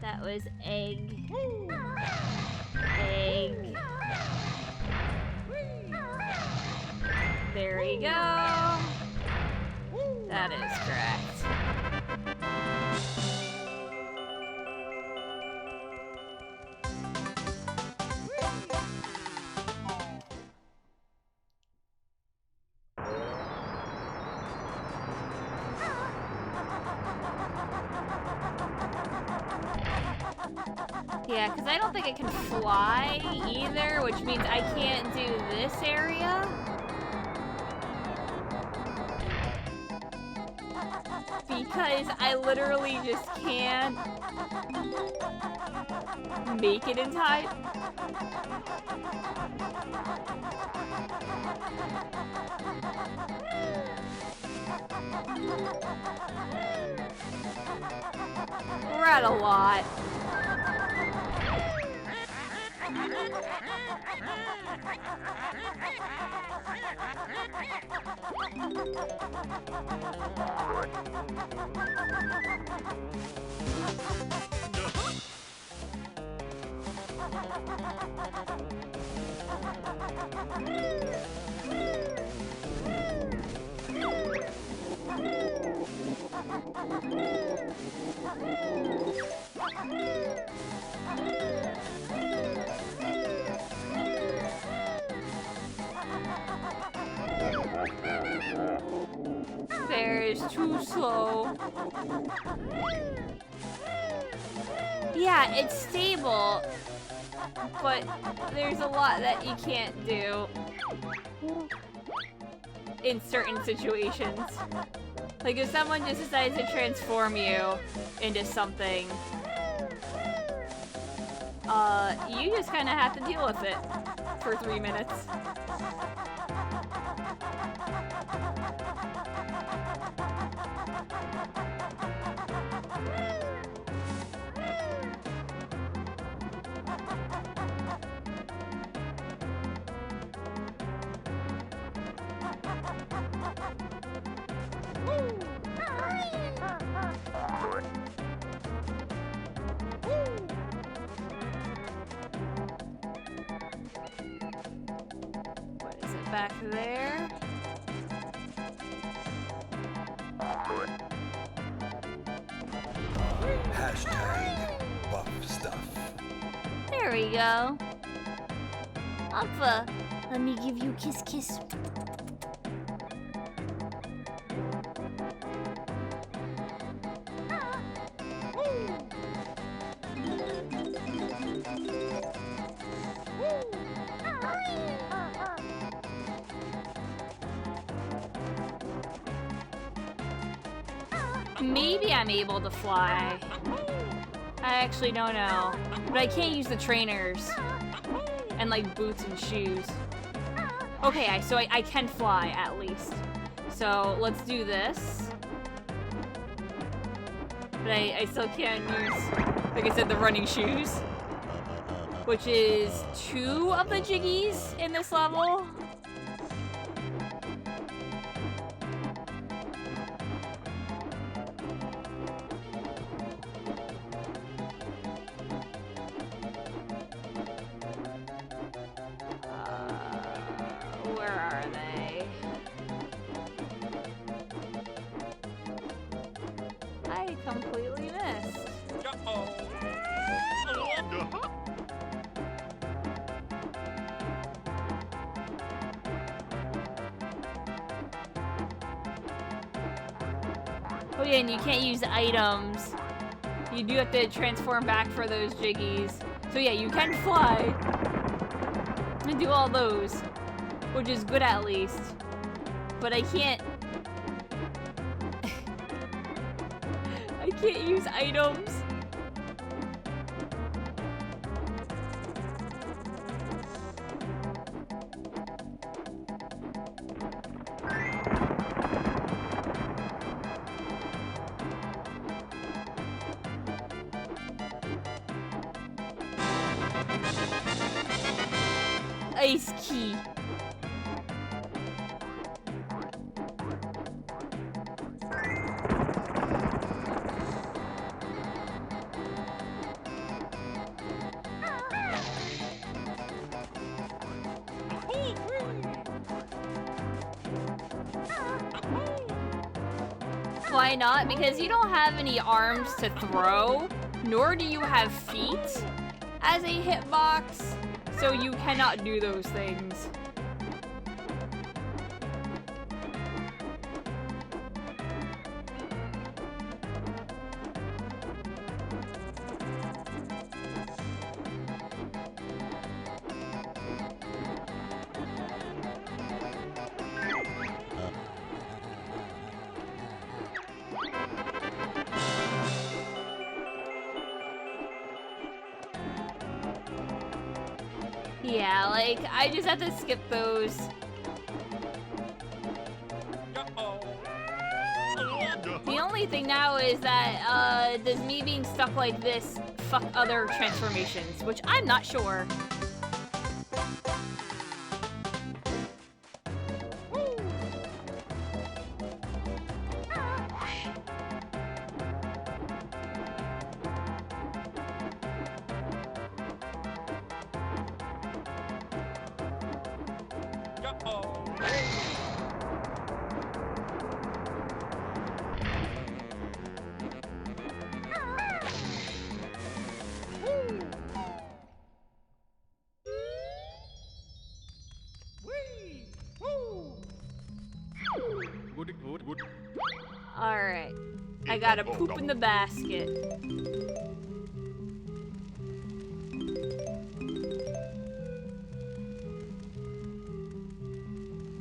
That was egg. Egg. There we go. That is correct. Yeah, because I don't think it can fly either, which means I can't do this area. Because I literally just can't make it in time. We're at a lot. There's too slow. Yeah, it's stable, but there's a lot that you can't do in certain situations. Like if someone just decides to transform you into something, you just kind of have to deal with it for 3 minutes. What is it back there? Hashtag buff stuff. There we go. Alpha, let me give you kiss kiss. Maybe I'm able to fly. I actually don't know. But I can't use the trainers. And like boots and shoes. Okay, so I can fly at least. So let's do this. But I still can't use, like I said, the running shoes. Which is 2 of the jiggies in this level. Where are they? I completely missed. Oh yeah, and you can't use items. You do have to transform back for those jiggies. So yeah, you can fly and do all those, which is good at least. But I can't... I can't use items. ice key. Why not? Because you don't have any arms to throw, nor do you have feet as a hitbox, so you cannot do those things. Yeah, like, I just have to skip those. The only thing now is that, does me being stuck like this fuck other transformations, which I'm not sure. Alright. I gotta poop in the basket.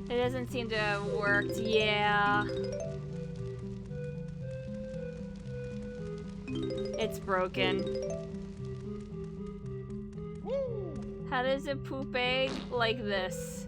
It doesn't seem to have worked, yeah. It's broken. How does it poop egg? Like this.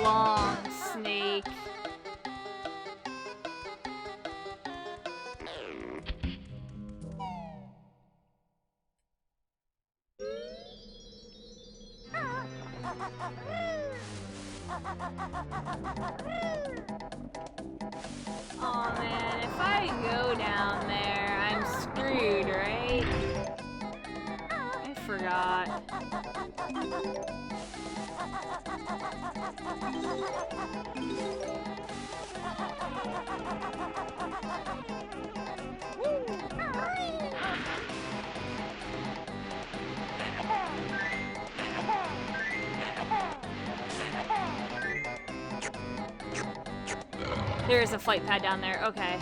Long snake. Oh man, if I go down there, I'm screwed, right? I forgot. There is a flight pad down there, okay.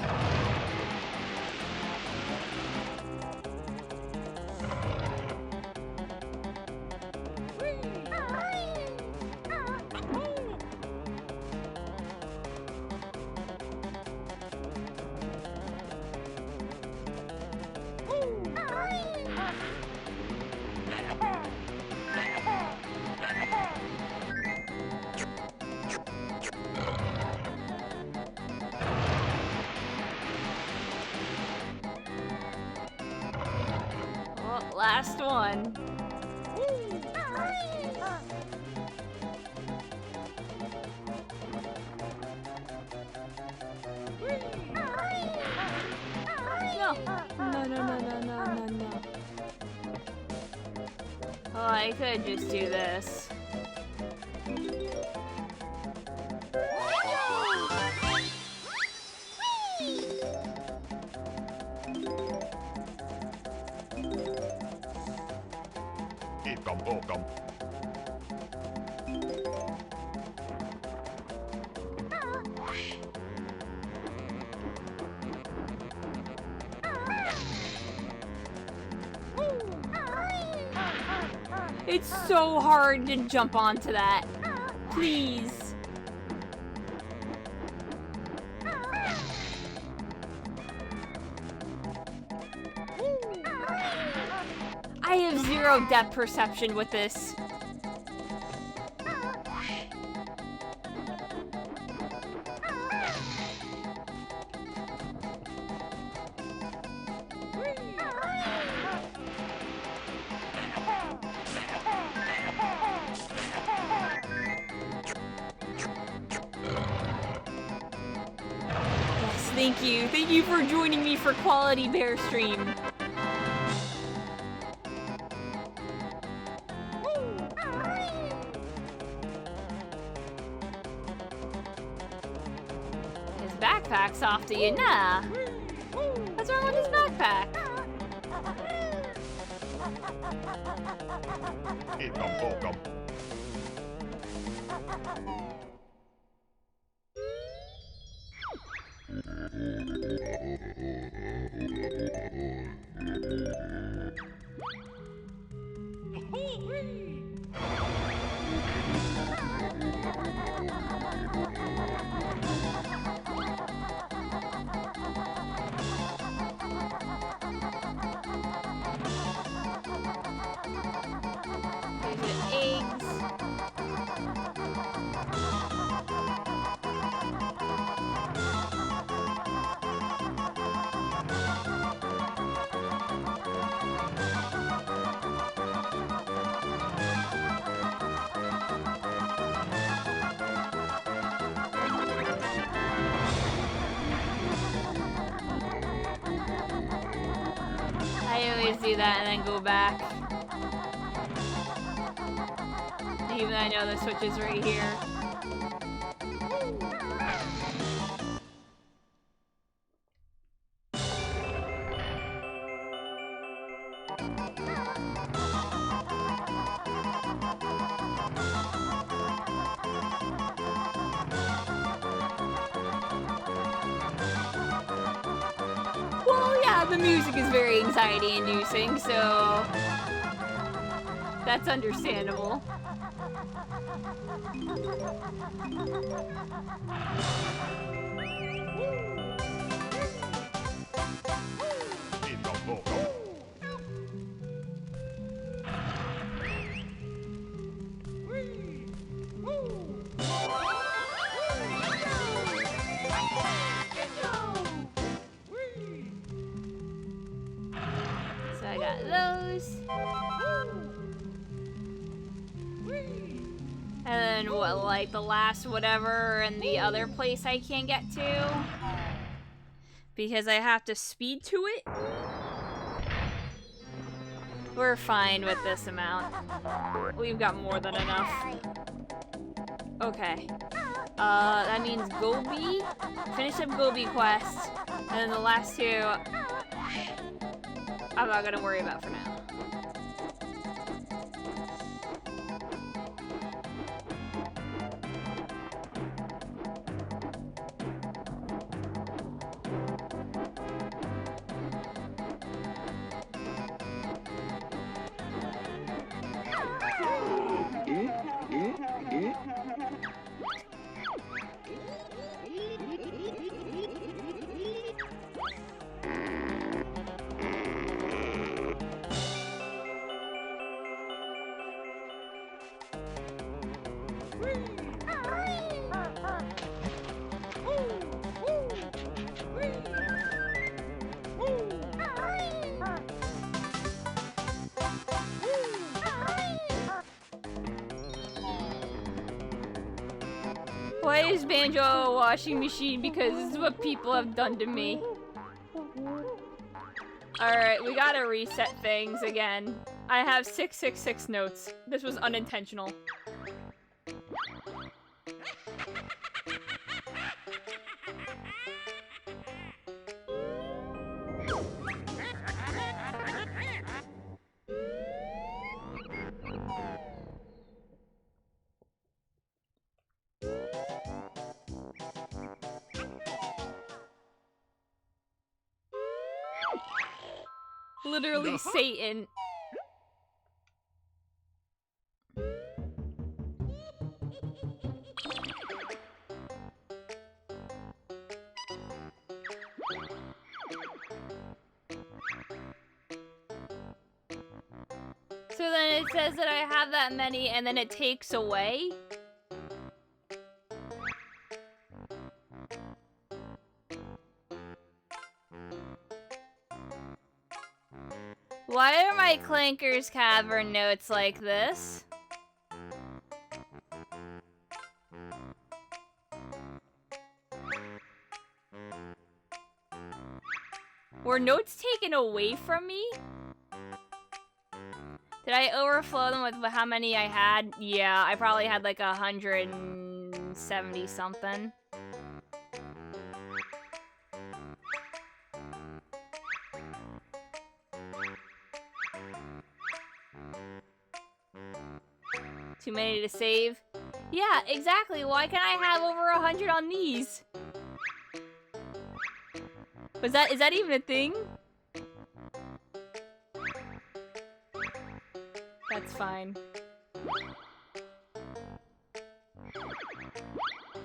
Last one. No. No, no, no, no, no, no, no. Well, I could just do this. It's so hard to jump onto that. Please. I have zero depth perception with this. Thank you. Thank you for joining me for Quality Bear Stream. His backpack's off to you, nah. What's wrong with his backpack? I always do that and then go back. Even though I know the switch is right here. The music is very anxiety-inducing, so that's understandable. I got those. And then what, like the last whatever and the other place I can't get to? Because I have to speed to it? We're fine with this amount. We've got more than enough. Okay. That means Gobi. Finish up Gobi quest. And then the last two I'm not gonna worry about for now. Why is Banjo a washing machine? Because this is what people have done to me. Alright, we gotta reset things again. I have 666 notes. This was unintentional. Literally Satan. So then it says that I have that many and then it takes away? Why are my Clanker's Cavern notes like this? Were notes taken away from me? Did I overflow them with how many I had? Yeah, I probably had like 170 something. Too many to save? Yeah, exactly. Why can't I have over 100 on these? Is that even a thing? That's fine.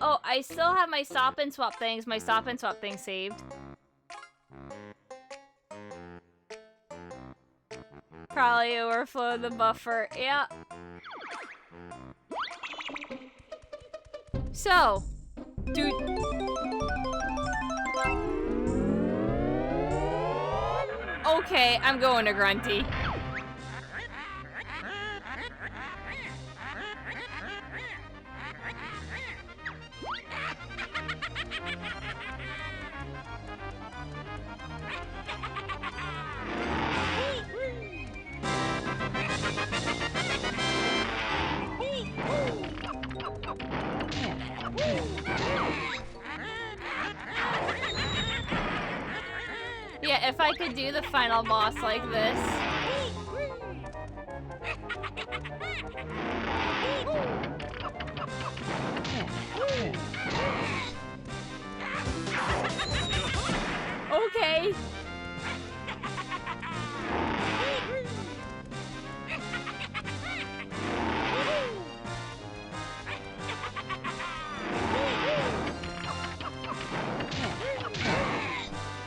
Oh, I still have my stop and swap things. My stop and swap thing saved. Probably overflow the buffer. Yeah. So, dude. Okay, I'm going to Grunty. Yeah, if I could do the final boss like this. Okay.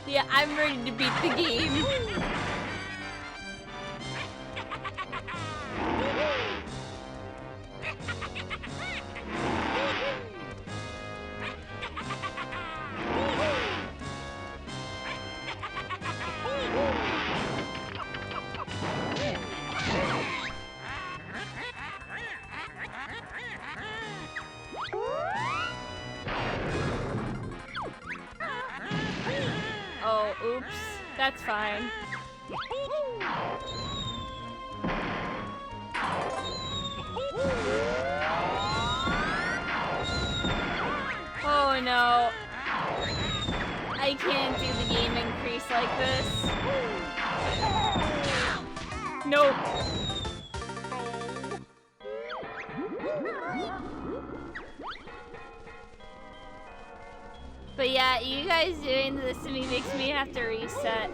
Yeah, I'm ready to beat the game. Oh, oops. That's fine. Oh no. I can't do the game increase like this. Nope. But yeah, you guys doing this to me makes me have to reset.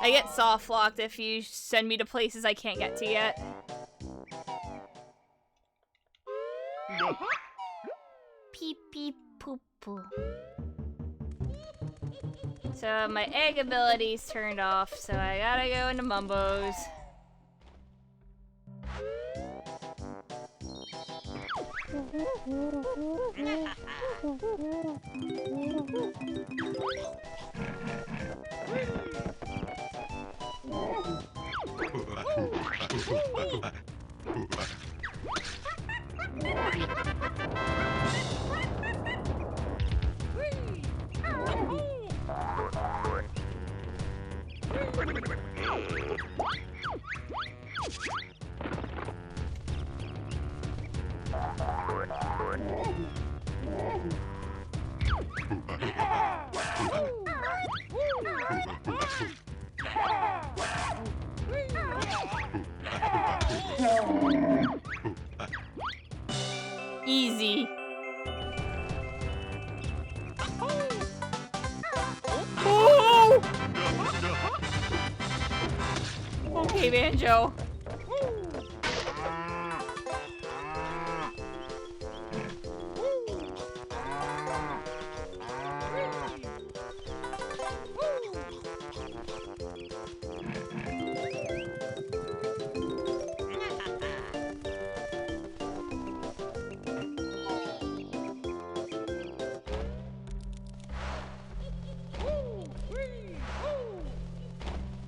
I get soft locked if you send me to places I can't get to yet. Pee pee poo poo. So my egg ability's turned off, so I gotta go into Mumbo's. Easy. Oh! Okay, Banjo.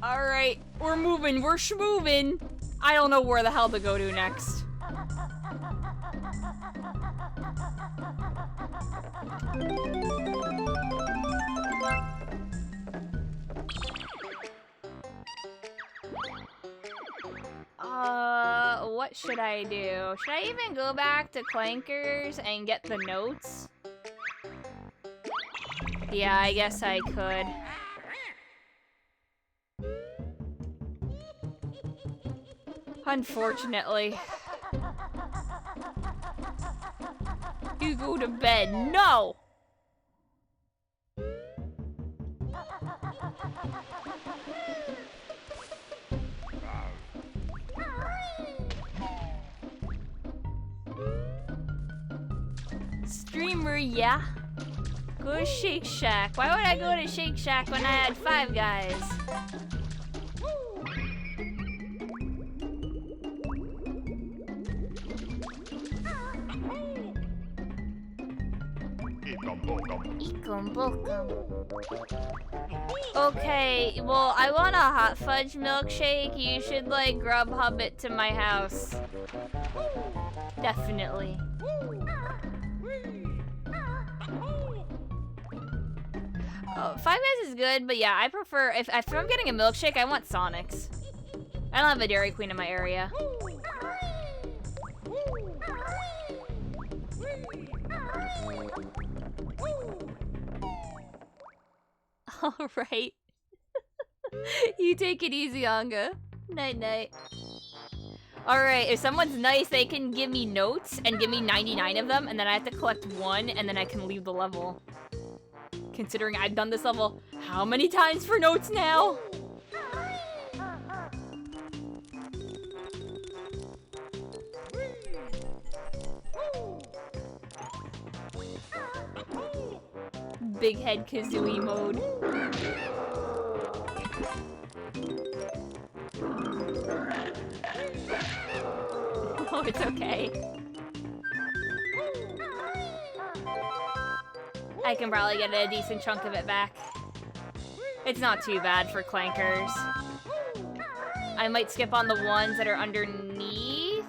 Alright, we're moving, we're schmoving. I don't know where the hell to go to next. What should I do? Should I even go back to Clankers and get the notes? Yeah, I guess I could. Unfortunately. You go to bed. No! Streamer, yeah. Go to Shake Shack. Why would I go to Shake Shack when I had Five Guys? Okay, well, I want a hot fudge milkshake. You should, like, Grubhub it to my house. Definitely. Oh, Five Guys is good, but yeah, I prefer, if I'm getting a milkshake, I want Sonic's. I don't have a Dairy Queen in my area. Alright. You take it easy, Anga. Night-night. Alright, if someone's nice, they can give me notes and give me 99 of them, and then I have to collect one, and then I can leave the level. Considering I've done this level how many times for notes now? Big head Kazooie mode. Oh, it's okay. I can probably get a decent chunk of it back. It's not too bad for Clankers. I might skip on the ones that are underneath.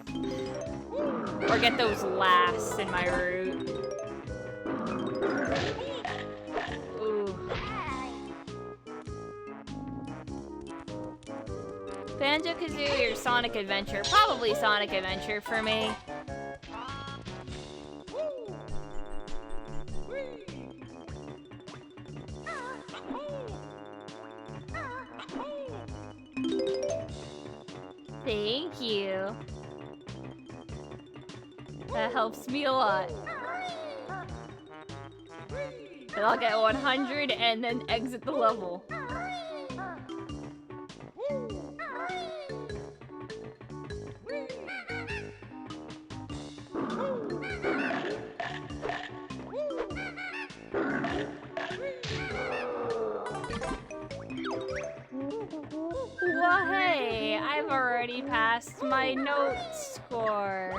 Or get those last in my route. Ooh. Banjo-Kazooie or Sonic Adventure? Probably Sonic Adventure for me. Thank you. That helps me a lot. And I'll get 100 and then exit the level. Well, hey, I've already passed my note score.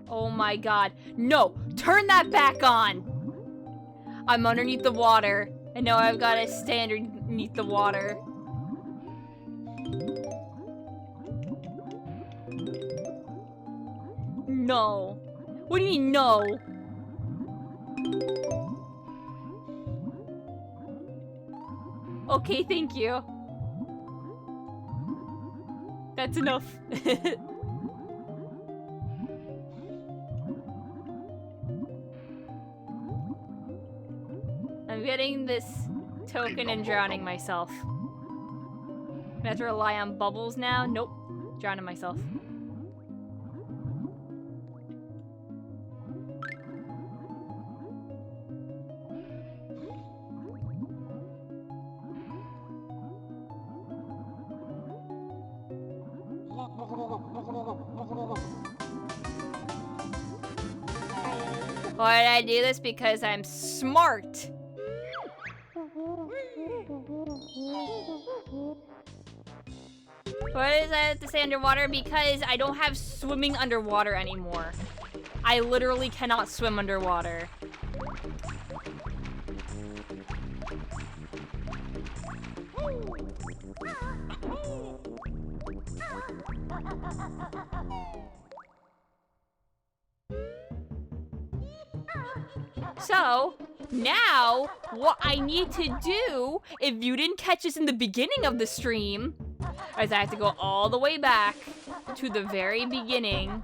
Oh my god. No! Turn that back on! I'm underneath the water. And now I've got to stay underneath the water. No. What do you mean, no? Okay, thank you. That's enough. I'm getting this token and drowning myself. I have to rely on bubbles now? Nope. Drowning myself. Why did I do this? Because I'm smart. Why does I have to stay underwater? Because I don't have swimming underwater anymore. I literally cannot swim underwater. So, now, what I need to do, if you didn't catch this in the beginning of the stream, is I have to go all the way back to the very beginning.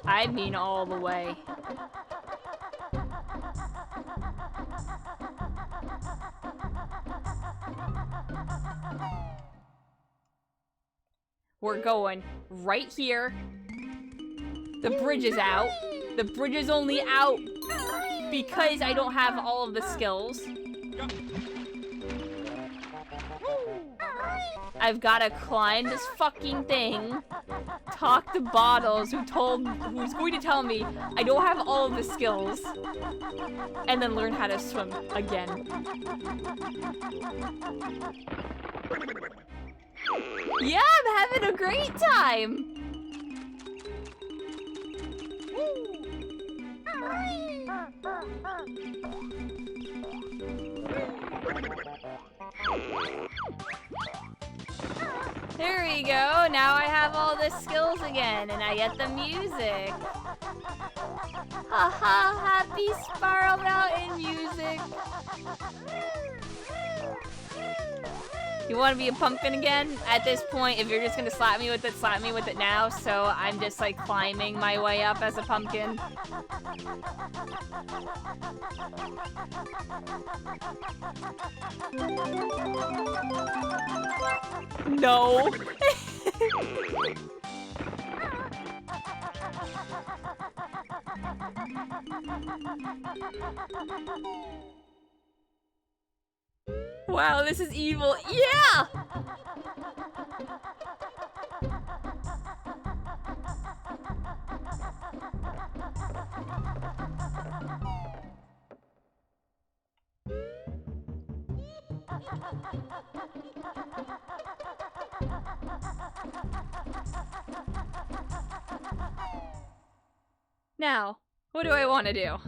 I mean all the way. We're going right here. The bridge is out. The bridge is only out because I don't have all of the skills. I've gotta climb this fucking thing, talk to Bottles, who's going to tell me I don't have all of the skills, and then learn how to swim again. Yeah, I'm having a great time! There we go, now I have all the skills again, and I get the music. Haha, happy Spiral Mountain music! You want to be a pumpkin again? At this point, if you're just gonna slap me with it now, so I'm just like climbing my way up as a pumpkin. No! Wow, this is evil. Yeah! Now, what do I want to do?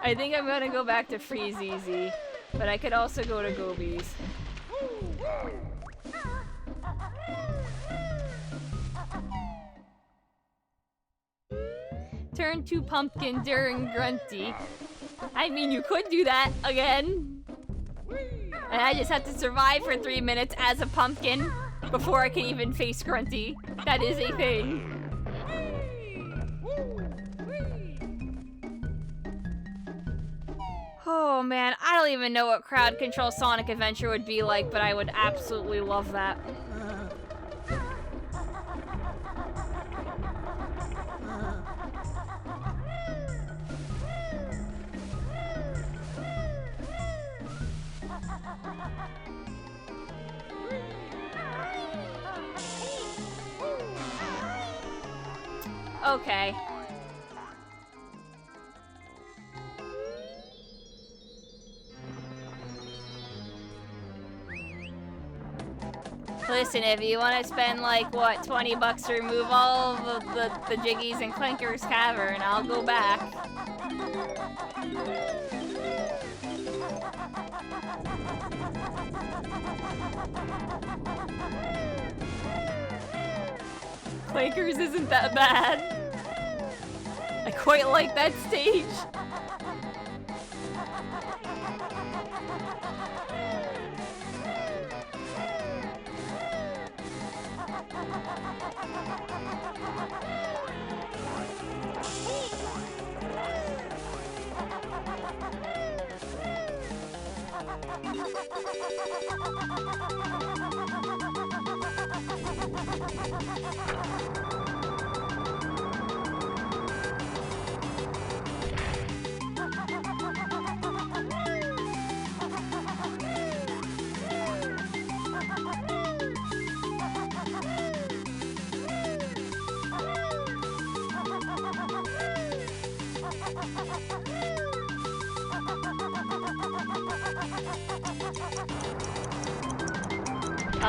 I think I'm gonna go back to Freeze Easy, but I could also go to Gobies. Turn to Pumpkin during Grunty. I mean, you could do that again. And I just have to survive for 3 minutes as a pumpkin before I can even face Grunty. That is a thing. Oh man, I don't even know what crowd control Sonic Adventure would be like, but I would absolutely love that. Okay. Listen, if you want to spend like, what, 20 bucks to remove all of the Jiggies in Clanker's Cavern, I'll go back. Clanker's isn't that bad. I quite like that stage.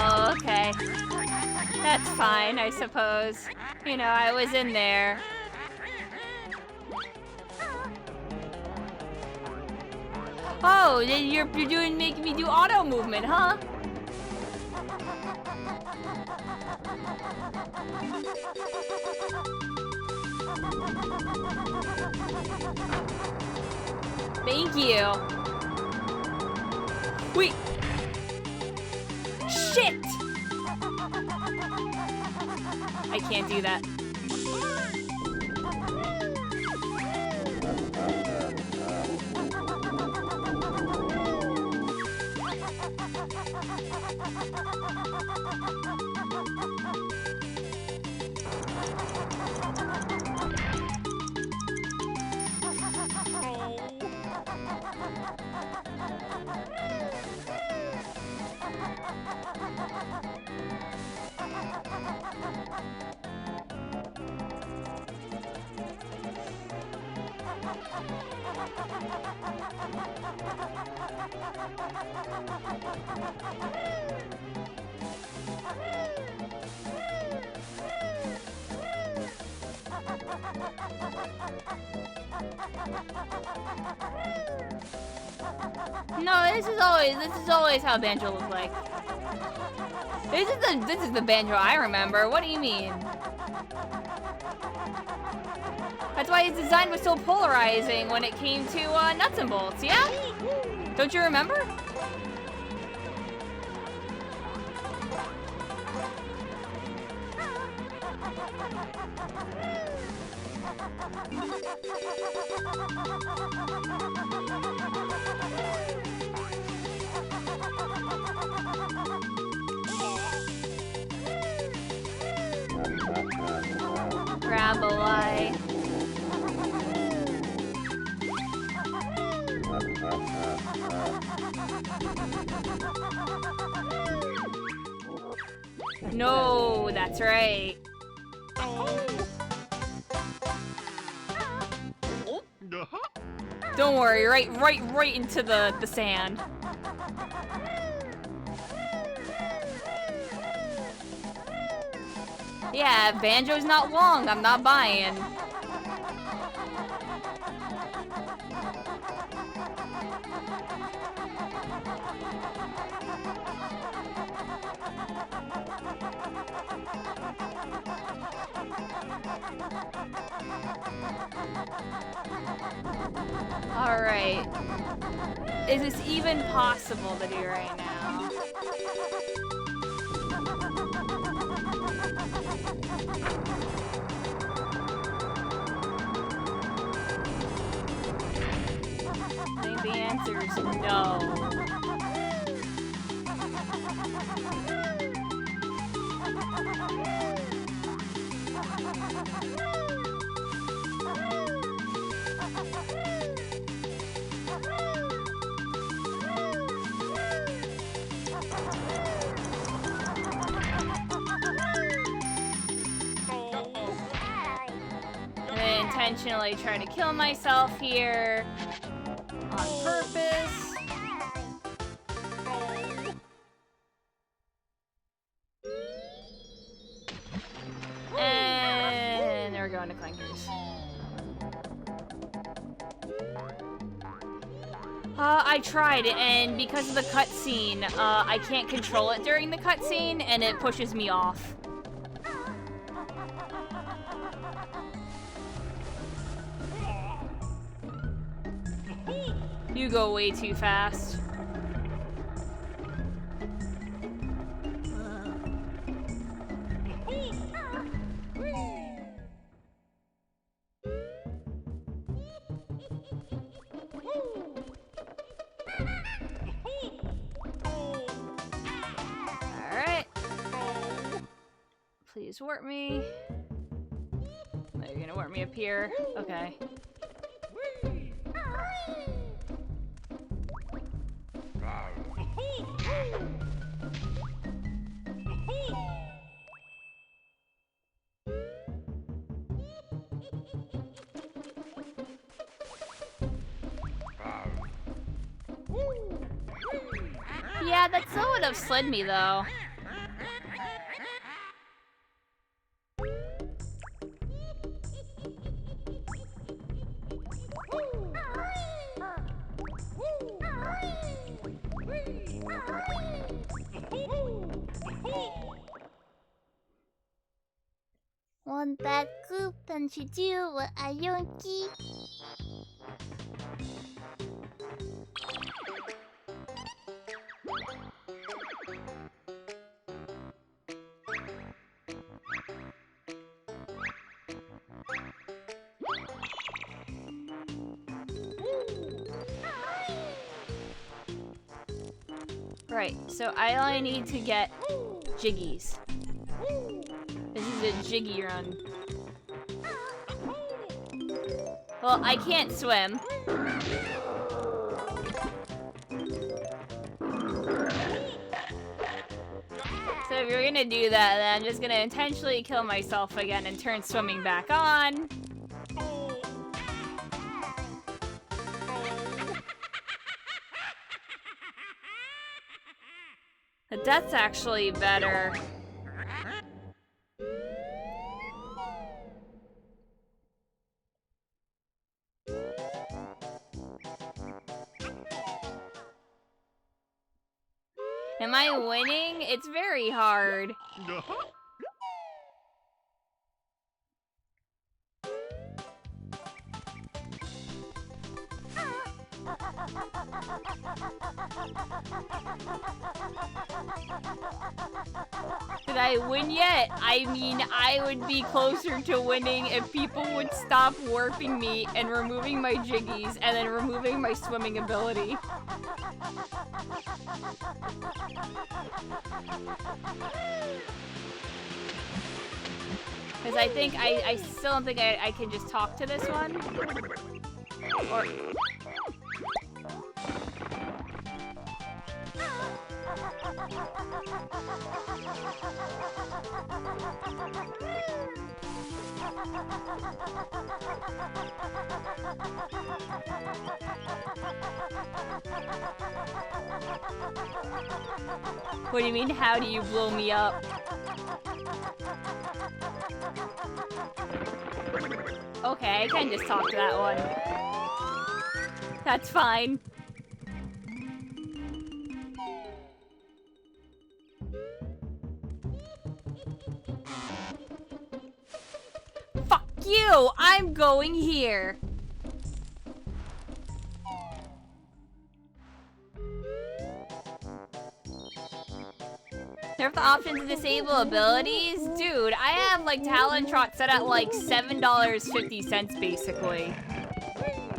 Oh, okay. That's fine, I suppose. You know, I was in there. Oh, you're making me do auto movement, huh? Thank you. Wait. Shit! I can't do that. No, this is always how Banjo looks like. This is the Banjo I remember. What do you mean? That's why his design was so polarizing when it came to nuts and bolts, yeah? Don't you remember? Grab-a-lie. No, that's right. Don't worry, right into the sand. Yeah, if Banjo's not Wong, I'm not buying. Alright. Is this even possible to do right now? I think the answer is no. Intentionally try to kill myself here on purpose. to Clankers. I tried, and because of the cutscene, I can't control it during the cutscene, and it pushes me off. You go way too fast. Alright. Please warp me. No, you're gonna warp me up here. Okay. Yeah, that still would have slid me though. Want that goop, don't you do what I yonky? Right, so I only need to get jiggies. This is a jiggy run. Well, I can't swim. So if you're gonna do that, then I'm just gonna intentionally kill myself again and turn swimming back on. But that's actually better. Am I winning? It's very hard. Did I win yet? I mean, I would be closer to winning if people would stop warping me and removing my jiggies and then removing my swimming ability. Because I think, I still don't think I can just talk to this one. Or... What do you mean, how do you blow me up? Okay, I can just talk to that one. That's fine. Fuck you! I'm going here! They have the option to disable abilities? Dude, I have like Talon Trot set at like $7.50 basically.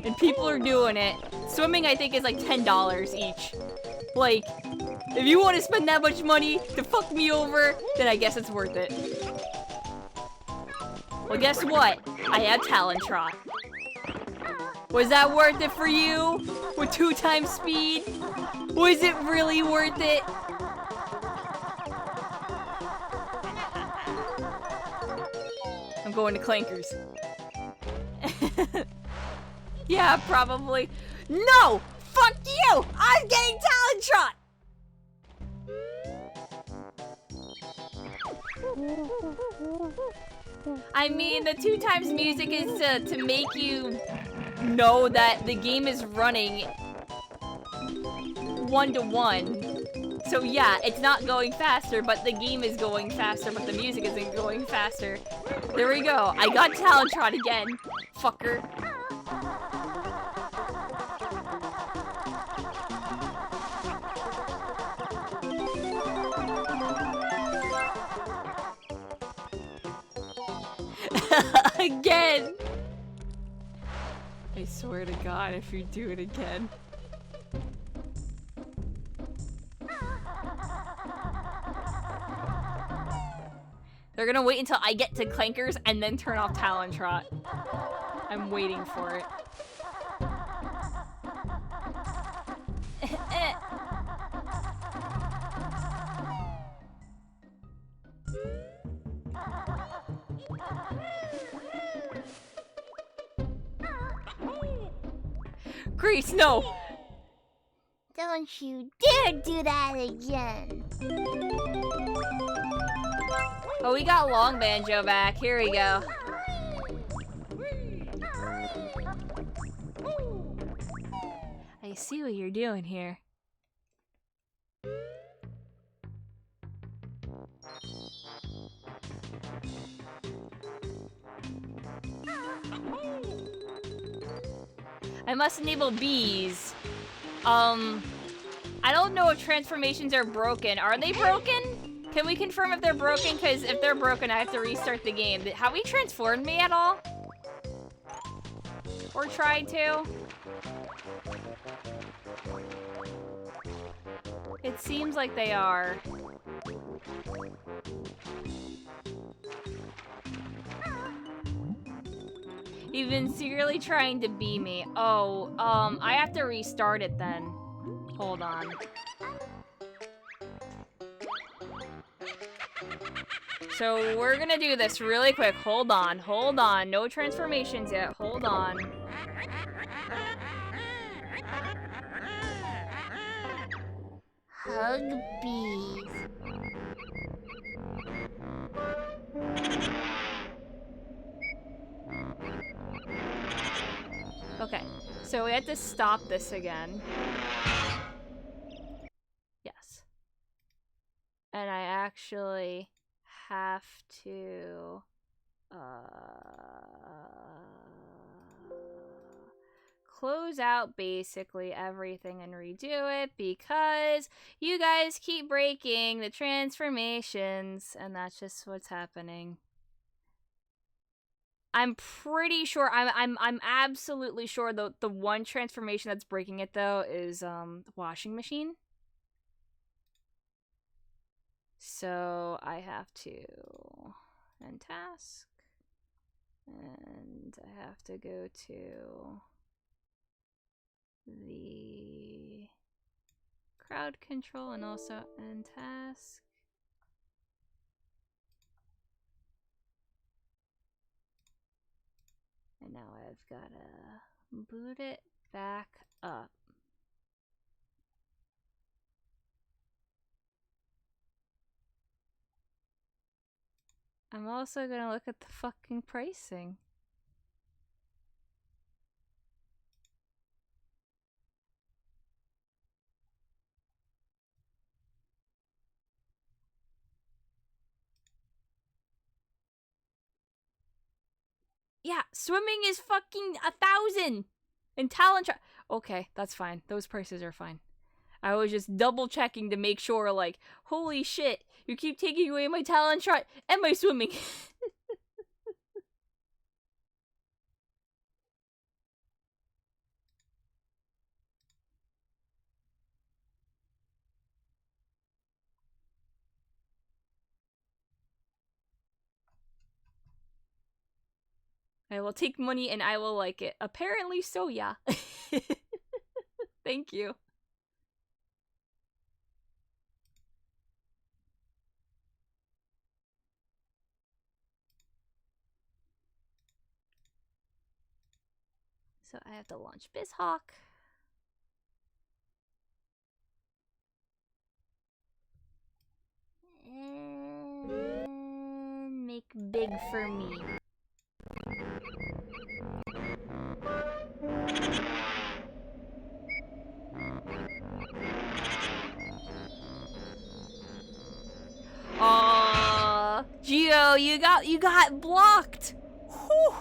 And people are doing it. Swimming I think is like $10 each. Like, if you want to spend that much money to fuck me over, then I guess it's worth it. Well, guess what? I have Talon Trot. Was that worth it for you? With 2 times speed? Was it really worth it? I'm going to Clankers. Yeah, probably. No! Fuck you! I'm getting Talon Trot! I mean, the 2 times music is to make you know that the game is running 1-to-1. So yeah, it's not going faster, but the game is going faster, but the music isn't going faster. There we go. I got Talentron again, fucker. Again! I swear to God, if you do it again. They're gonna wait until I get to Clankers and then turn off Talontrot. I'm waiting for it. Grease, no! Don't you dare do that again! Oh, we got Long Banjo back. Here we go. I see what you're doing here. I must enable bees. I don't know if transformations are broken. Are they broken? Can we confirm if they're broken? Because if they're broken, I have to restart the game. Have we transformed me at all? Or tried to? It seems like they are. You've been secretly trying to bee me. Oh, I have to restart it then. Hold on. So we're gonna do this really quick. Hold on, hold on. No transformations yet. Hold on. Hug bees. Okay, so we have to stop this again. Yes. And I actually have to close out basically everything and redo it because you guys keep breaking the transformations, and that's just what's happening. I'm pretty sure, I'm absolutely sure the one transformation that's breaking it though is washing machine. So I have to end task, and I have to go to the crowd control and also end task. And now I've gotta boot it back up. I'm also gonna look at the fucking pricing. Yeah, swimming is fucking 1,000! And talent okay, that's fine. Those prices are fine. I was just double checking to make sure, like, holy shit, you keep taking away my talent shot and my swimming. I will take money and I will like it. Apparently so, yeah. Thank you. So I have to launch BizHawk. And like big for me. Aww, Gio, you got blocked. Whew.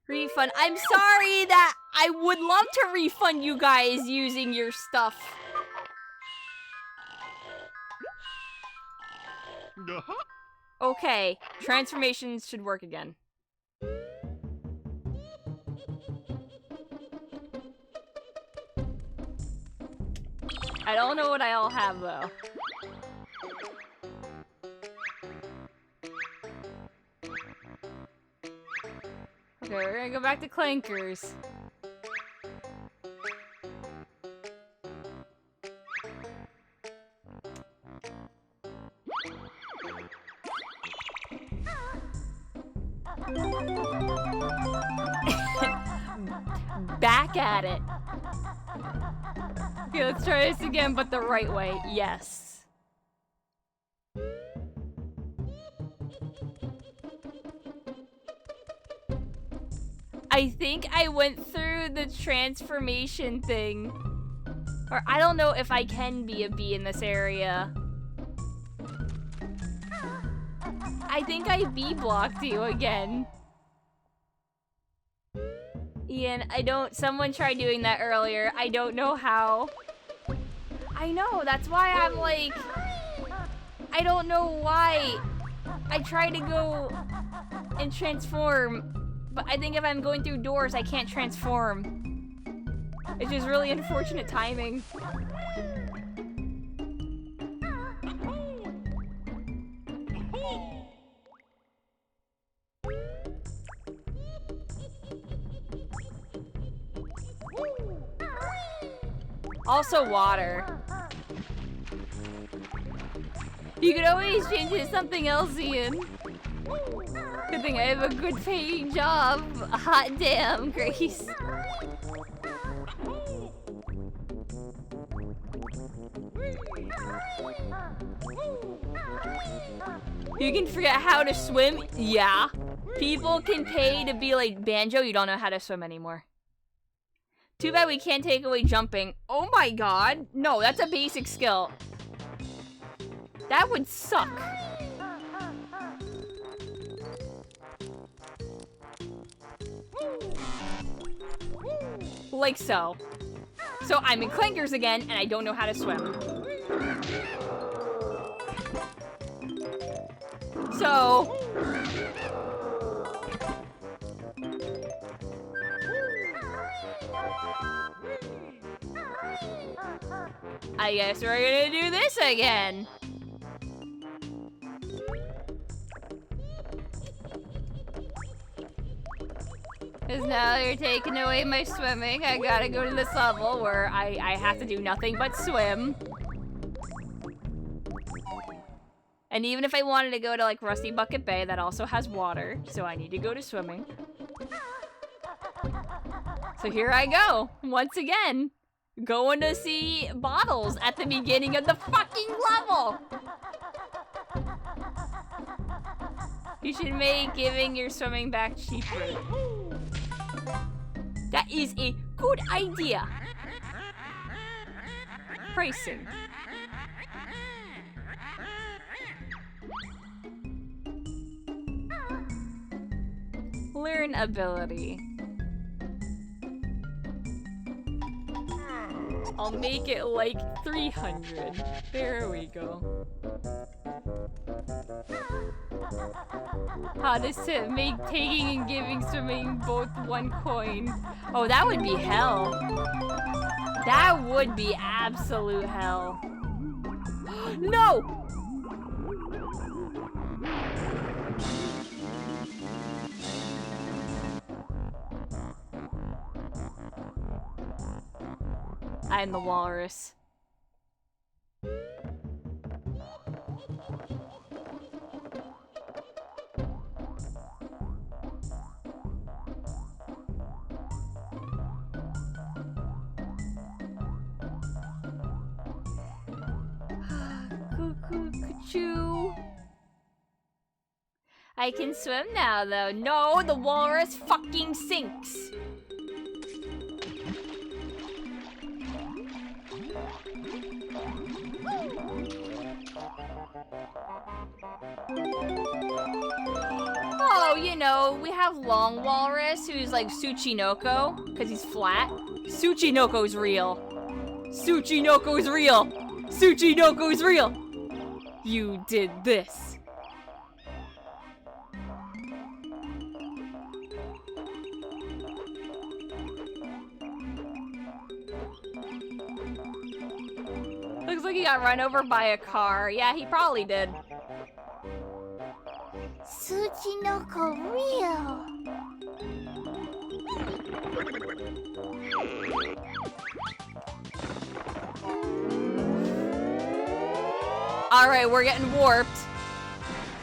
Refund. I'm sorry that I would love to refund you guys using your stuff. Okay, transformations should work again. I don't know what I all have though. Okay, we're gonna go back to Clankers. Back at it. Okay, let's try this again, but the right way. Yes. I think I went through the transformation thing. Or I don't know if I can be a bee in this area. I think I bee blocked you again. Ian, someone tried doing that earlier. I don't know how. I know, that's why I'm like, I don't know why. I try to go and transform, but I think if I'm going through doors, I can't transform. It's just really unfortunate timing. Also water. You could always change it to something else, Ian. Good thing I have a good paying job. Hot damn, Grace. You can forget how to swim? Yeah. People can pay to be like, Banjo, you don't know how to swim anymore. Too bad we can't take away jumping. Oh my god. No, that's a basic skill. That would suck. Like so. So I'm in Clankers again, and I don't know how to swim. So... I guess we're gonna do this again. Because now you're taking away my swimming. I gotta go to this level where I have to do nothing but swim. And even if I wanted to go to like Rusty Bucket Bay, that also has water. So I need to go to swimming. So here I go, once again. Going to see bottles at the beginning of the fucking level! You should make giving your swimming back cheaper. That is a good idea. Pricing. Learn ability. I'll make it like 300. There we go. How does it make taking and giving swimming both 1 coin? Oh, that would be hell. That would be absolute hell. No! I'm the walrus. Banjo-Kazooie. I can swim now, though. No, the walrus fucking sinks. Oh, you know, we have Long Walrus, who's like Tsuchinoko, because he's flat. Tsuchinoko's real. Tsuchinoko's real. Tsuchinoko's real. You did this. Looks like he got run over by a car. Yeah, he probably did. Tsuchinoko real. Alright, we're getting warped.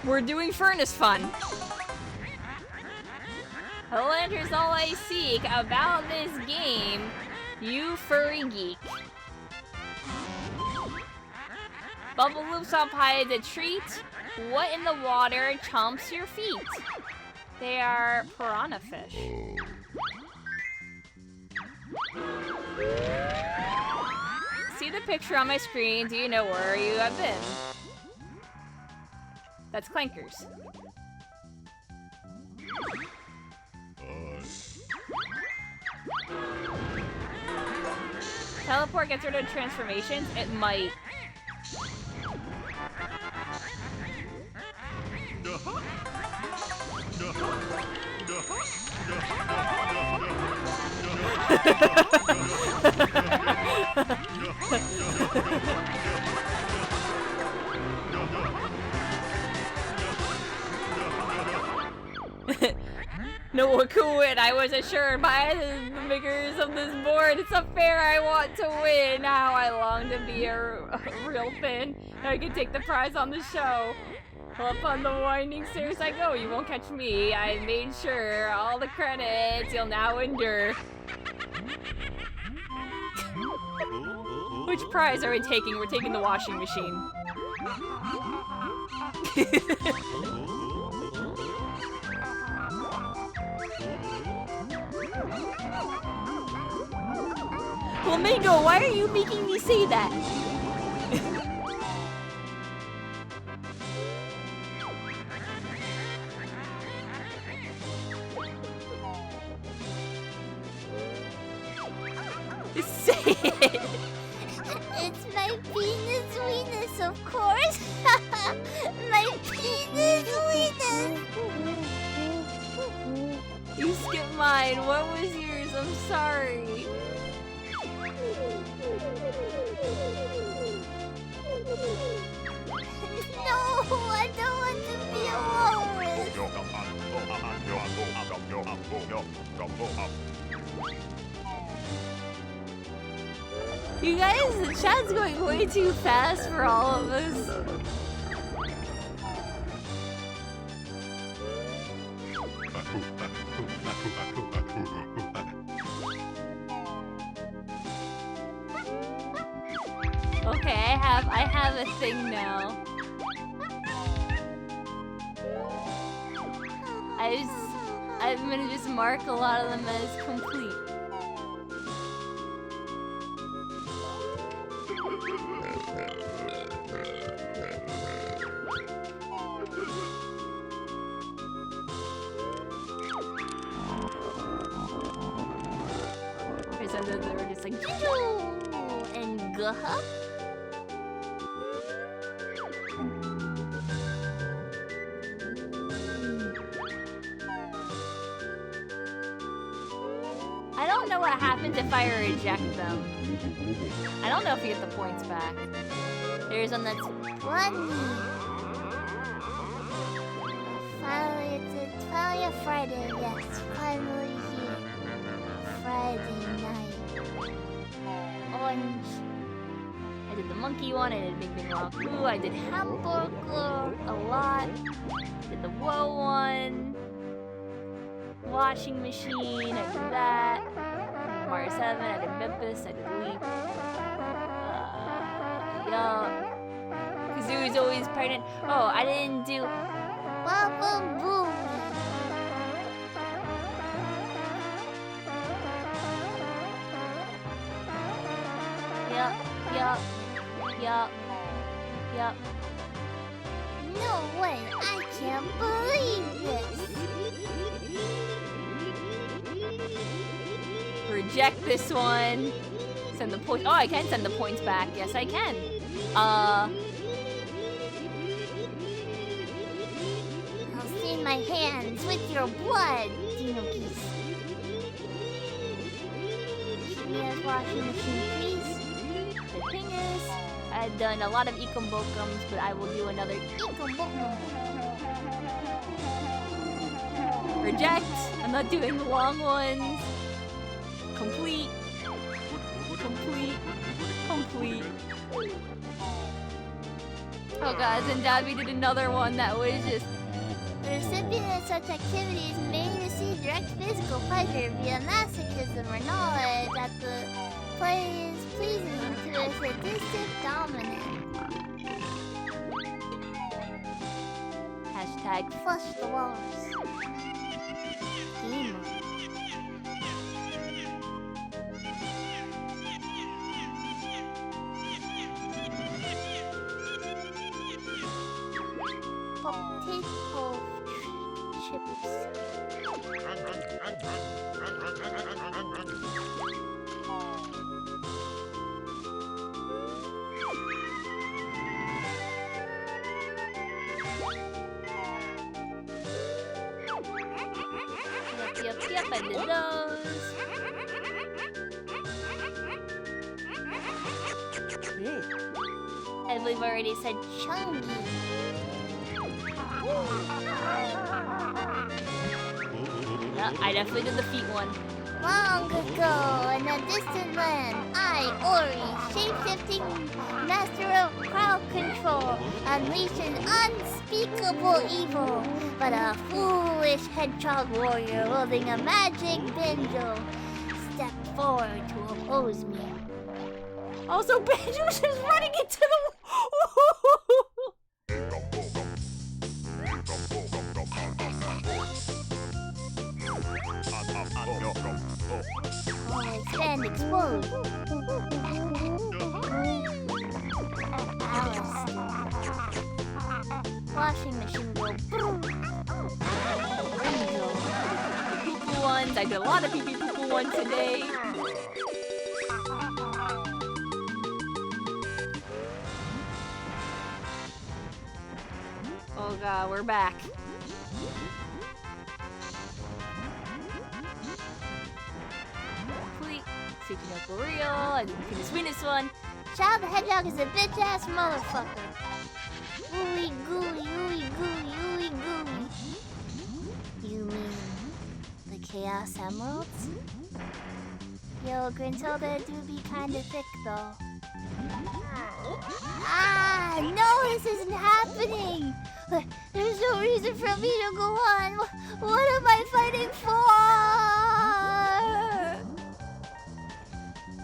We're doing furnace fun. Hello, enters all I seek about this game, you furry geek. Bubble loops up high as a treat. What in the water chomps your feet? They are piranha fish. See the picture on my screen? Do you know where you have been? That's Clankers. Teleport gets rid of transformations? It might. No, quit. I was assured by the makers of this board. It's a fair I want to win. How I long to be a real fan. I can take the prize on the show. Up on the winding stairs I go. You won't catch me. I made sure all the credits you'll now endure. Which prize are we taking? We're taking the washing machine. Well, Mango, why are you making me say that? Say it! It's my penis weenus, of course! My penis weenus! You skipped mine. What was yours? I'm sorry. No, I don't want to be a walrus! You guys, the chat's going way too fast for all of us. Okay, I have a thing now. I'm gonna just mark a lot of them as complete. There's others that were just like, and guh. I don't know what happens if I reject them. I don't know if you get the points back. There's one that's Funny. Finally, it's finally a Friday. Yes, finally here. Friday night. Orange. I did the monkey one. I did Big Big Rock Blue. I did hamburger a lot. Did the whoa one. Washing machine. I did that. Mario 7. I did Memphis. I did Leap. Yup. Kazooie's always pregnant. Oh, I didn't do. Bubble boom. Yup, yup, yup, yup. No way, I can't believe this. Reject this one. Send the points. Oh, I can send the points back. Yes, I can. I'll stain my hands with your blood, Dinokis. Yes, washing machine, please. The thing is, I've done a lot of Ikombokums, but I will do another Ikombokum. reject. I'm not doing the long ones. Complete. Complete. Complete. Oh god, Zendabi did another one that was just... The recipient of such activities may receive direct physical pleasure via masochism or knowledge that the play is pleasing to a sadistic dominant. Hashtag Flush the walrus. Demon. Potato chips. Yep, I did those. I believe I already said chunky. No, I definitely did the feet one. Long ago, in a distant land, I, Ori, shape-shifting master of crowd control, unleashed an unspeakable evil. But a foolish hedgehog warrior holding a magic banjo stepped forward to oppose me. Also, Banjo's just running into the... Oh, expand, explode. Alice. Washing machine go boom. Poo-poo ones. I did a lot of pee-pee-poo-poo ones today. Oh god, we're back. Complete. Speaking of for real, I did the sweetest one. Child the Hedgehog is a bitch-ass motherfucker. Ooey gooey, ooey gooey, ooey gooey. You mean the Chaos Emeralds? Yo, Grintilda do be kinda thick though. Ah, no, this isn't happening! There's no reason for me to go on. What am I fighting for?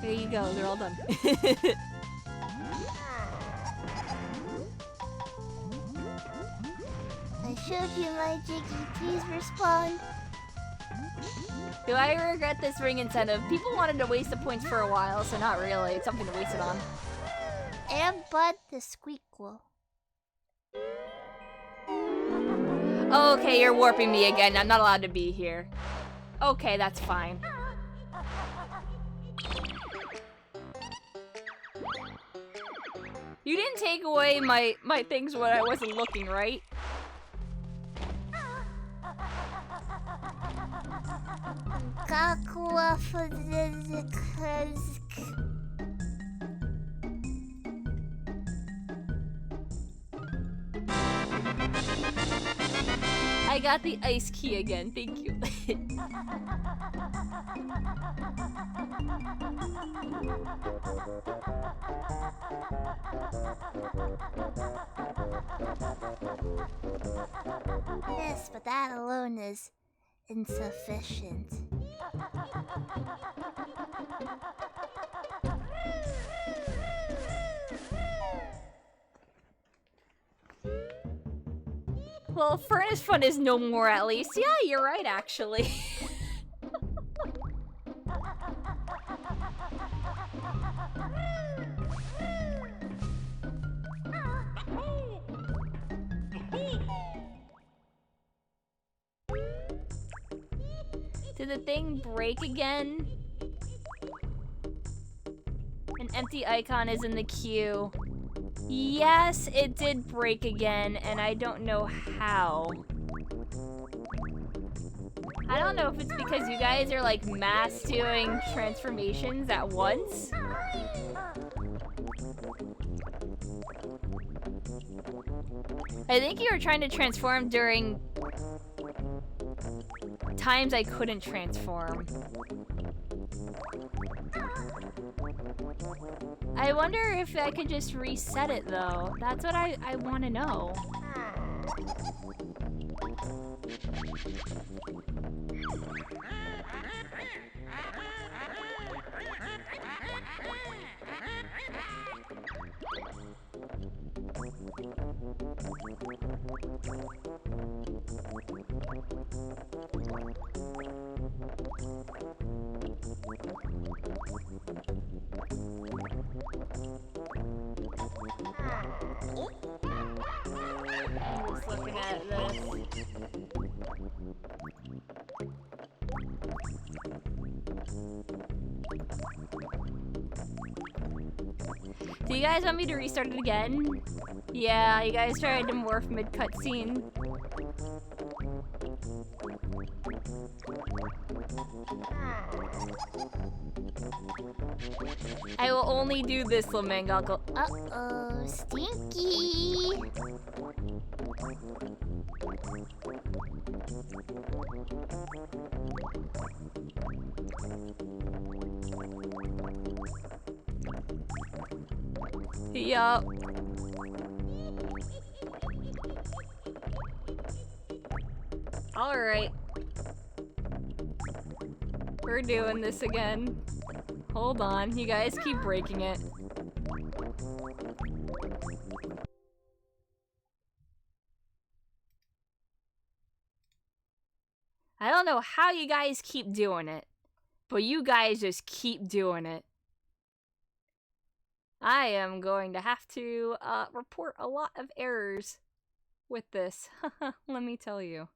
There you go, they're all done. I showed you my Jiggy. Please respond. Do I regret this ring incentive? People wanted to waste the points for a while, so not really. It's something to waste it on. And Bud the Squeakquel. Okay, you're warping me again. I'm not allowed to be here. Okay, that's fine. You didn't take away my things when I wasn't looking, right? Gakua for the I got the ice key again, thank you. Yes, but that alone is insufficient. Well, Furnace Fun is no more at least. Yeah, you're right, actually. Did the thing break again? An empty icon is in the queue. Yes, it did break again, and I don't know how. I don't know if it's because you guys are like mass doing transformations at once. I think you were trying to transform during times I couldn't transform. I wonder if I could just reset it though. That's what I want to know. I'm just looking at this. Do you guys want me to restart it again? Yeah, you guys tried to morph mid-cutscene. I will only do this, Lamang. I'll go. Uh-oh, stinky. Yup. Alright. We're doing this again. Hold on, you guys keep breaking it. I don't know how you guys keep doing it, but you guys just keep doing it. I am going to have to report a lot of errors with this. Let me tell you.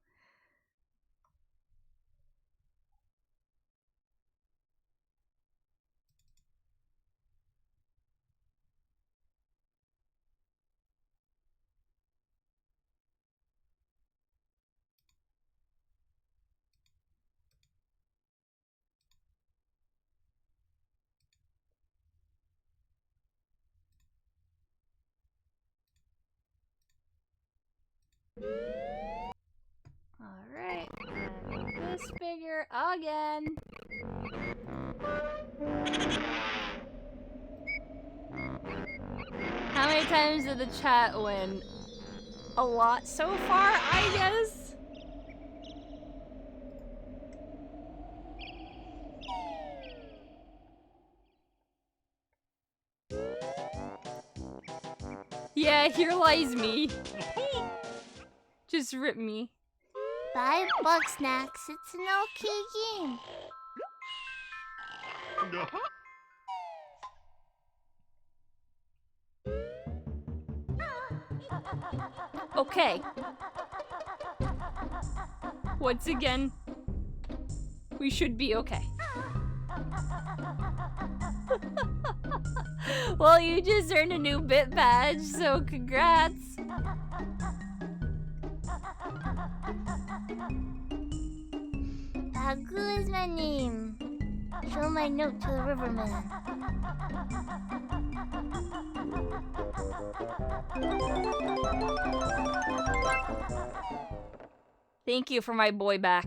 Alright, make this bigger again. How many times did the chat win? A lot so far, I guess? Yeah, here lies me. Just rip me. Bye, Bug Snacks. It's an okay game. Okay. Once again, we should be okay. Well, you just earned a new bit badge, so congrats. Agu is my name. Show my note to the riverman. Thank you for my boy back.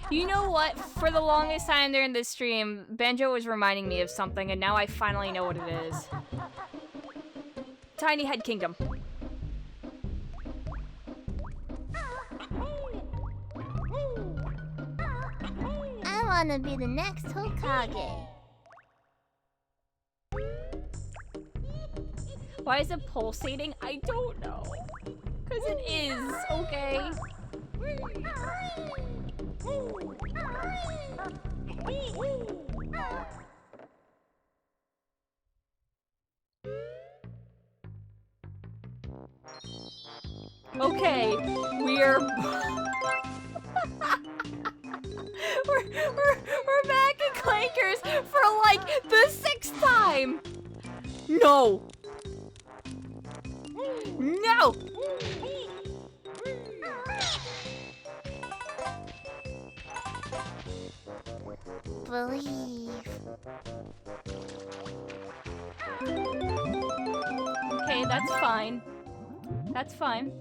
You know what? For the longest time during this stream, Banjo was reminding me of something, and now I finally know what it is. Tiny Head Kingdom. I wanna be the next Hokage. Why is it pulsating? I don't know. Because it is, okay? Okay, we're we're back in Clankers for like the 6th time. No. No. Believe. Okay, that's fine. That's fine.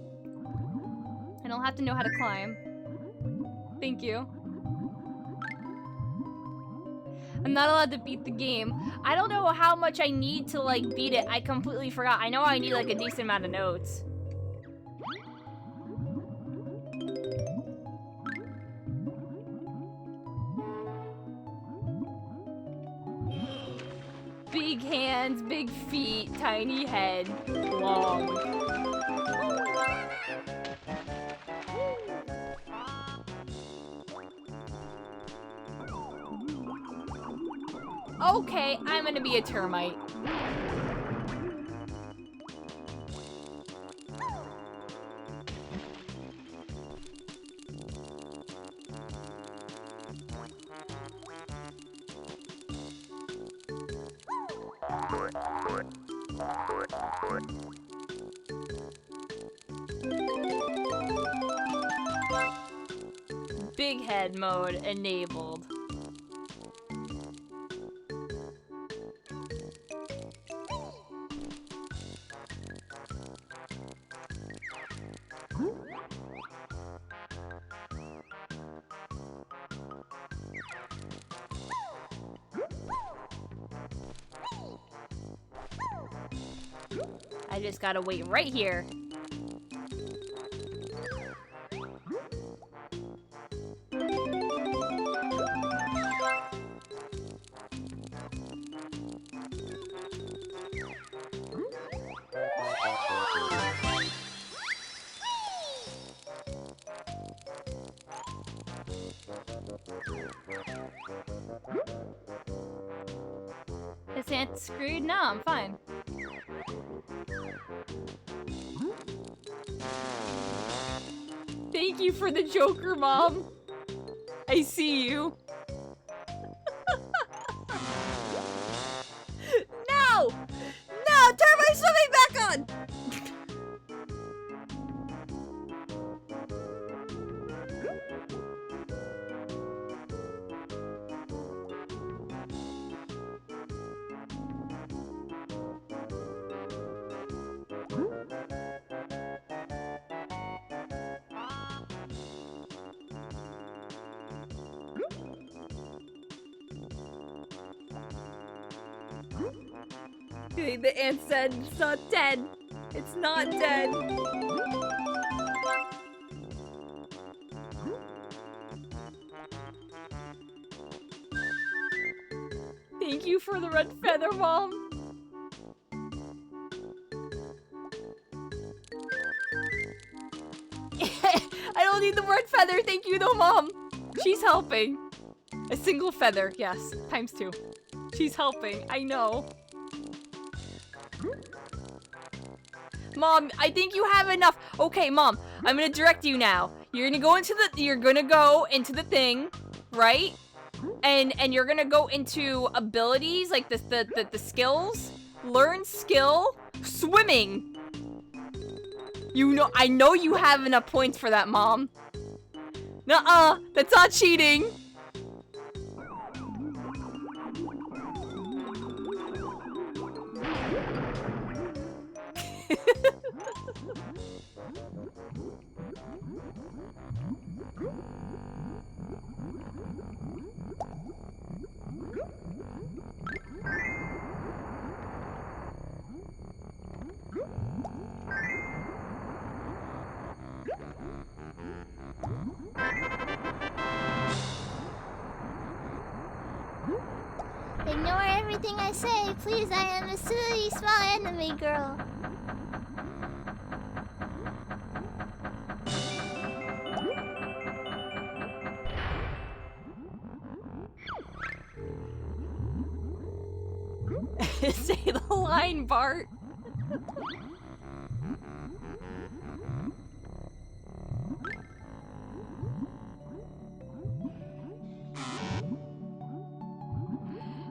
I don't have to know how to climb. Thank you. I'm not allowed to beat the game. I don't know how much I need to, like, beat it. I completely forgot. I know I need, like, a decent amount of notes. Big hands, big feet, tiny head, long. Okay, I'm gonna be a termite. Big head mode enabled. I just gotta wait right here. Is Santa screwed? No, I'm fine. Thank you for the Joker, Mom. I see you. No! No! Turn my swimming back on! The ant said it's not dead. It's not dead. Thank you for the red feather, Mom. I don't need the red feather. Thank you, though, Mom. She's helping. A single feather, yes, ×2. She's helping. I know. Mom, I think you have enough. Okay, Mom, I'm gonna direct you now. You're gonna go into the thing, right? And you're gonna go into abilities, like the skills. Learn skill, swimming. You know, I know you have enough points for that, Mom. Nuh-uh, that's not cheating. Ignore everything I say, please. I am a silly small anime girl. Say the line, Bart.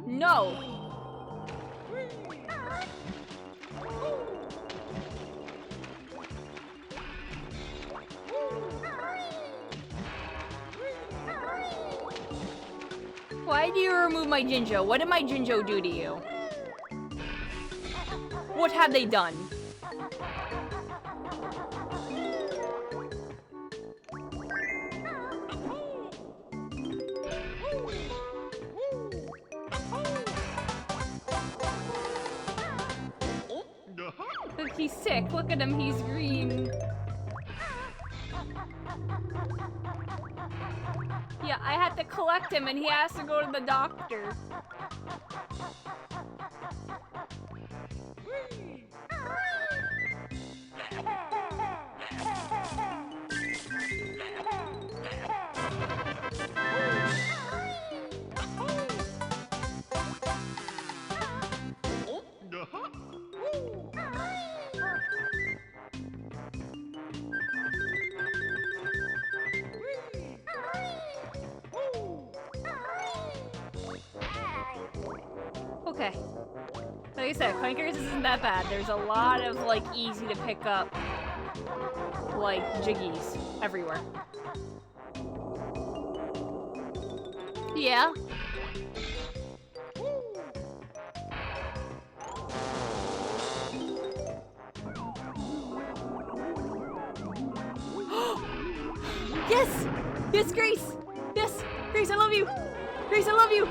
No. Why do you remove my Jinjo? What did my Jinjo do to you? What have they done? Look, he's sick. Look at him, he's green. Yeah, I had to collect him and he has to go to the doctor. Okay. Like I said, Clankers isn't that bad. There's a lot of, like, easy to pick up, like, jiggies everywhere. Yeah. Yes! Yes, Grace! Yes! Grace, I love you! Grace, I love you!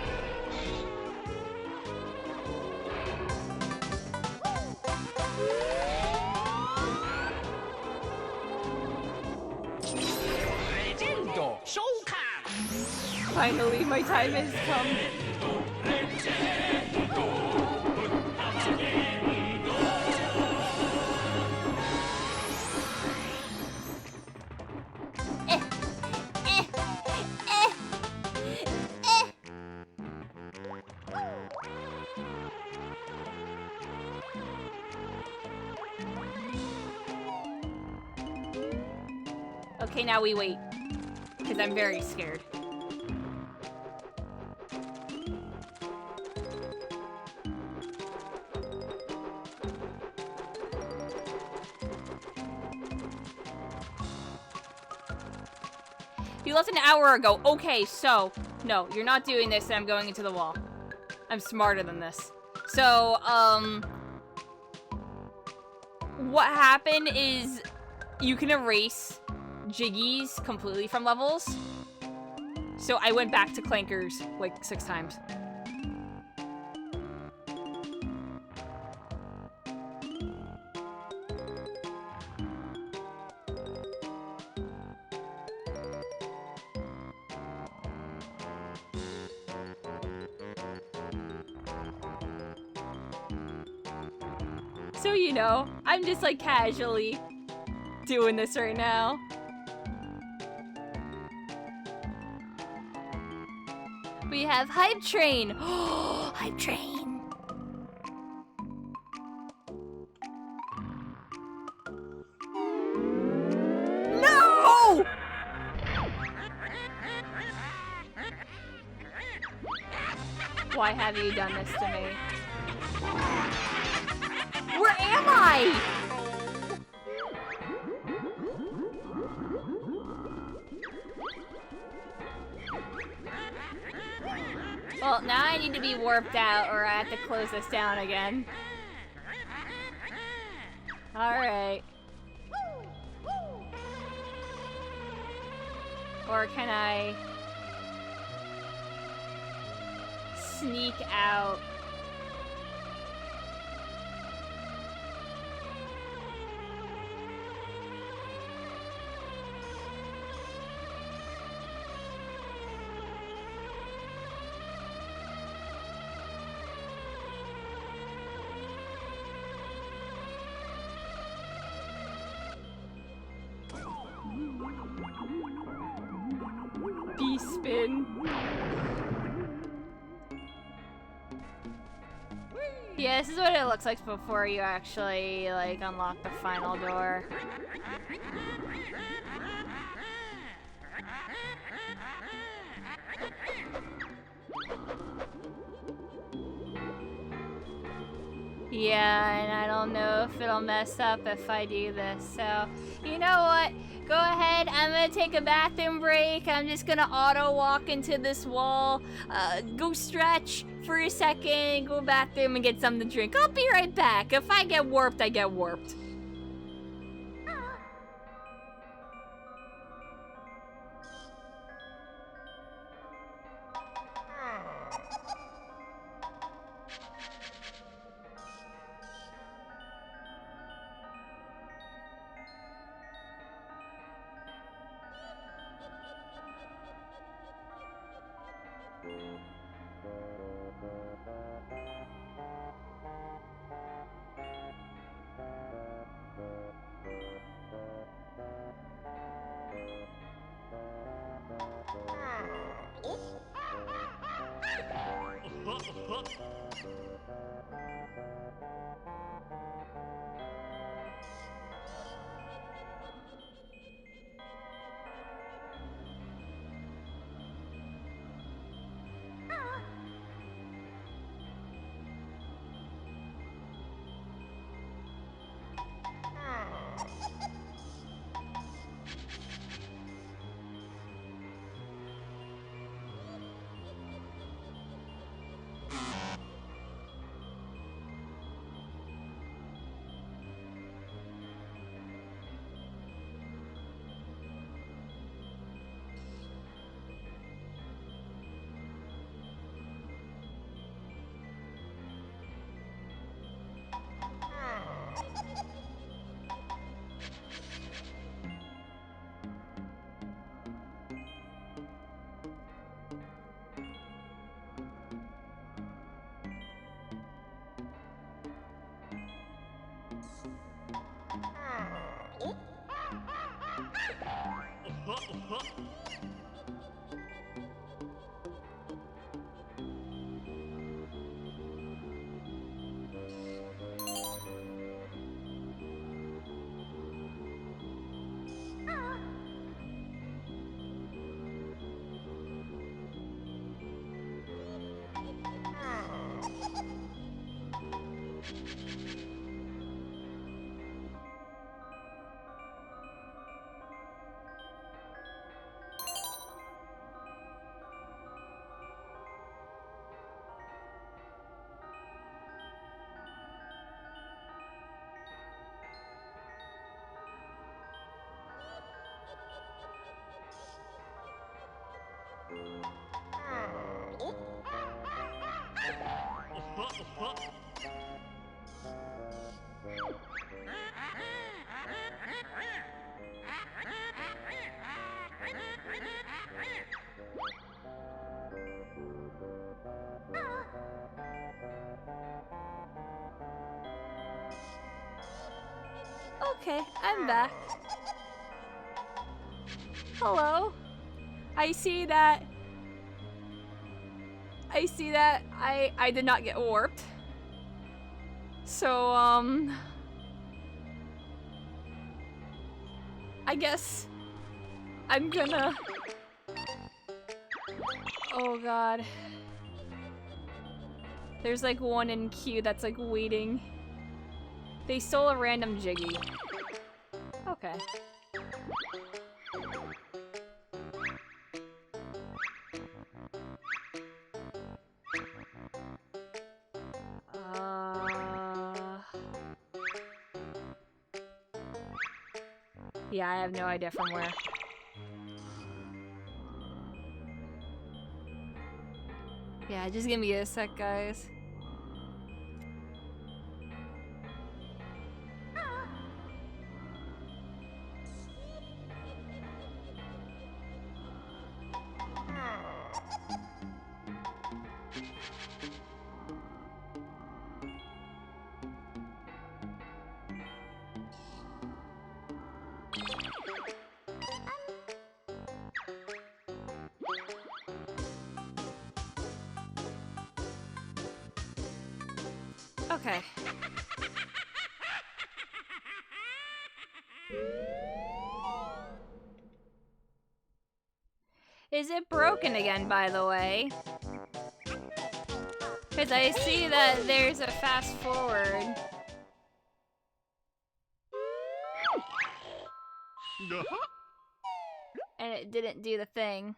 Finally, my time has come. Okay, now we wait. Because I'm very scared. You left an hour ago. Okay, so... No, you're not doing this and I'm going into the wall. I'm smarter than this. So, what happened is you can erase jiggies completely from levels. So I went back to Clankers like 6 times. So, you know, I'm just like casually doing this right now. We have Hype Train. Oh, Hype Train. No! Why have you done this to me? Where am I? Well, now I need to be warped out or I have to close this down again. Alright. Or can I sneak out? Yes, this is what it looks like before you actually, like, unlock the final door. Yeah, and I don't know if it'll mess up if I do this, so you know what? Go ahead, I'm gonna take a bathroom break. I'm just gonna auto walk into this wall, go stretch for a second, go bathroom and get something to drink. I'll be right back. If I get warped, I get warped. Okay, I'm back. Hello. I see that I did not get warped. So, I guess I'm gonna... Oh god. There's like one in queue that's like waiting. They stole a random Jiggy. Okay. Yeah, I have no idea from where. Yeah, just give me a sec, guys. Okay. Is it broken again, by the way? Because I see that there's a fast forward. And it didn't do the thing.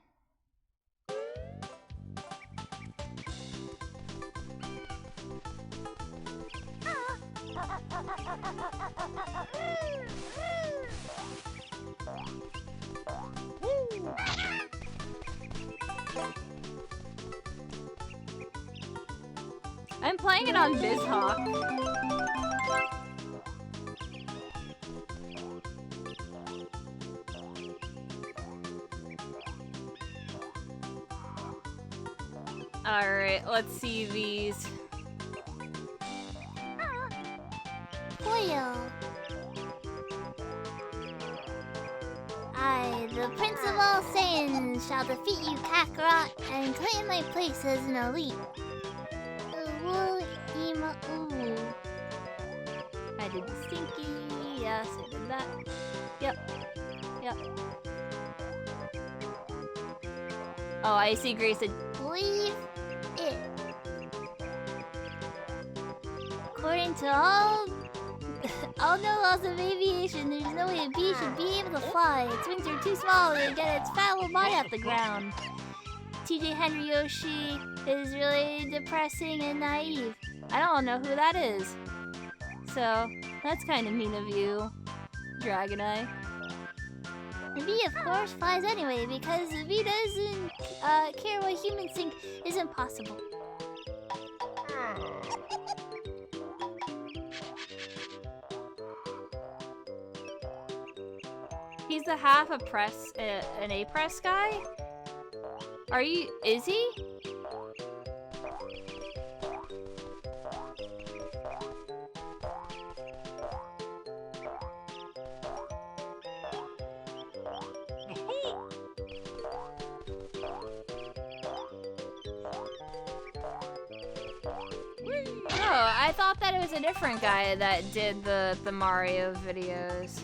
I'm playing it on BizHawk. Alright, let's see these. Foil. I, the Prince of all Saiyans, shall defeat you, Kakarot, and claim my place as an elite. Ooh. I did the stinky. Yes, I did that. Yep. Oh, I see Grace said, Believe it. According to all no laws of aviation, there's no way a bee should be able to fly. Its wings are too small to get its fat little body off the ground. TJ Henry Yoshi is really depressing and naive. I don't know who that is. So, that's kind of mean of you, Dragon Eye. The bee, of course, flies anyway, because the bee doesn't care what humans think is impossible. He's a half a press, an A-press guy? Is he? Oh, I thought that it was a different guy that did the Mario videos.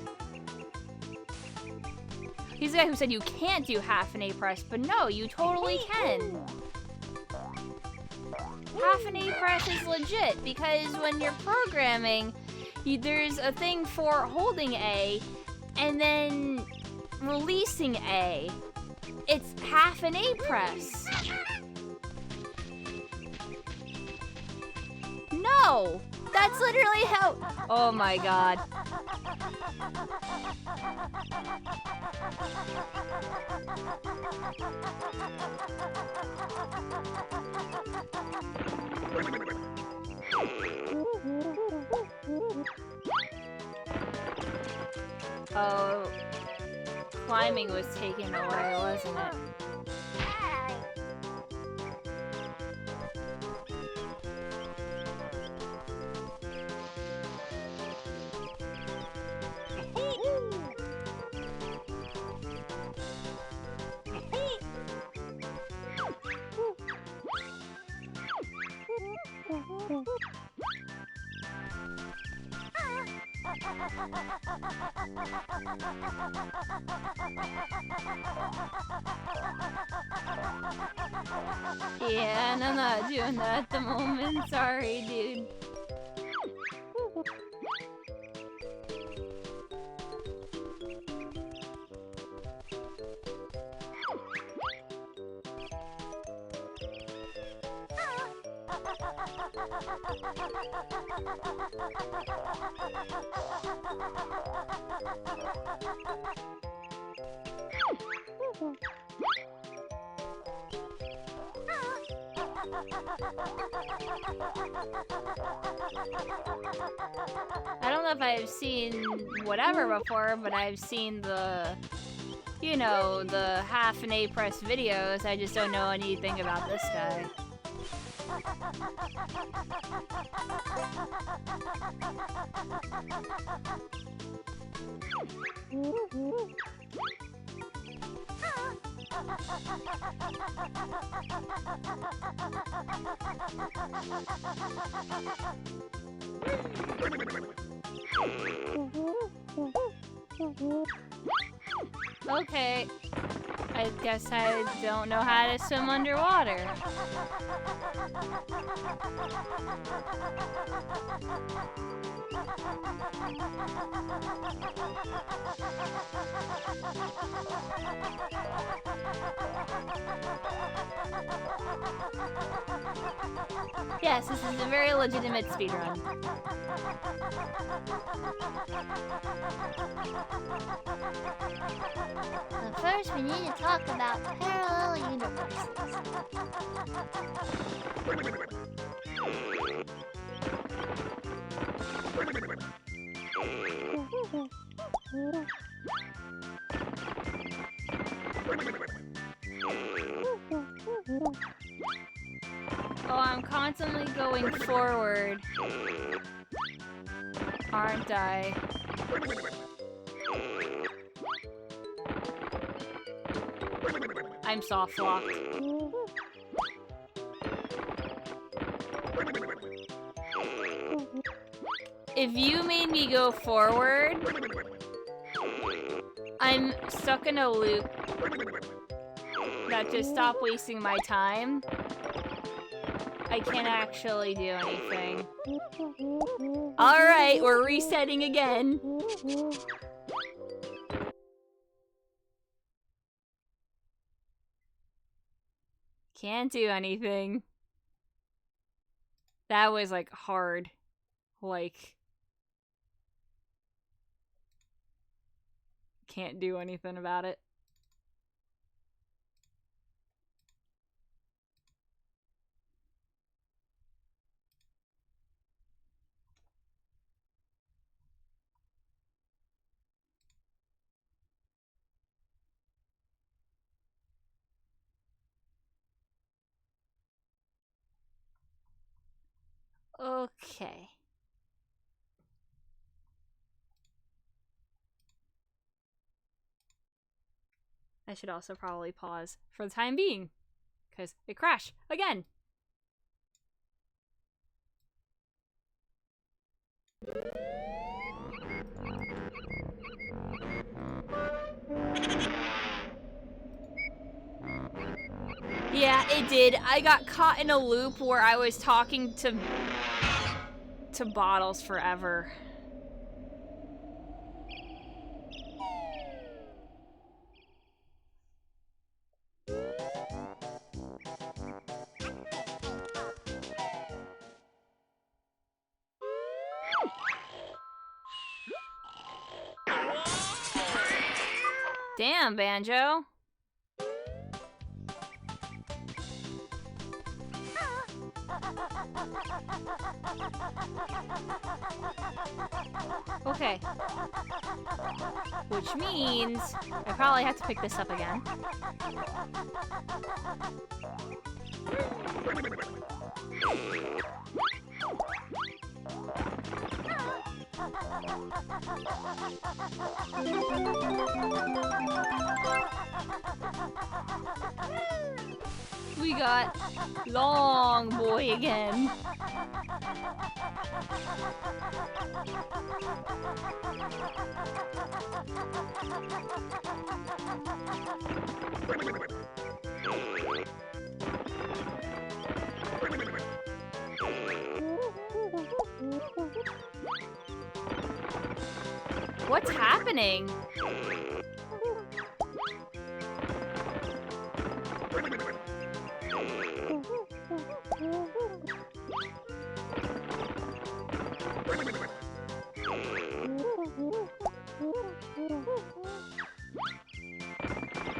He's the guy who said you can't do half an A-press, but no, you totally can. Half an A-press is legit, because when you're programming, there's a thing for holding A and then releasing A. It's half an A-press. No! That's literally how... Oh my god. Oh, climbing was taken away, wasn't it? Yeah, and I'm not doing that at the moment. Sorry, dude. I don't know if I've seen whatever before, but I've seen the, you know, the half an A-press videos. I just don't know anything about this guy. Okay. I guess I don't know how to swim underwater. Yes, this is a very legitimate speedrun. But first, we need to talk about parallel universes. Oh, I'm constantly going forward. Aren't I? I'm soft locked. If you made me go forward, I'm stuck in a loop. That just stop wasting my time. I can't actually do anything. Alright, we're resetting again. Can't do anything. That was like hard. Like, can't do anything about it. Okay. I should also probably pause for the time being, because it crashed again. Yeah, it did. I got caught in a loop where I was talking to bottles forever. Damn, Banjo. Okay. Which means I probably have to pick this up again. We got Long Boy again. What's happening?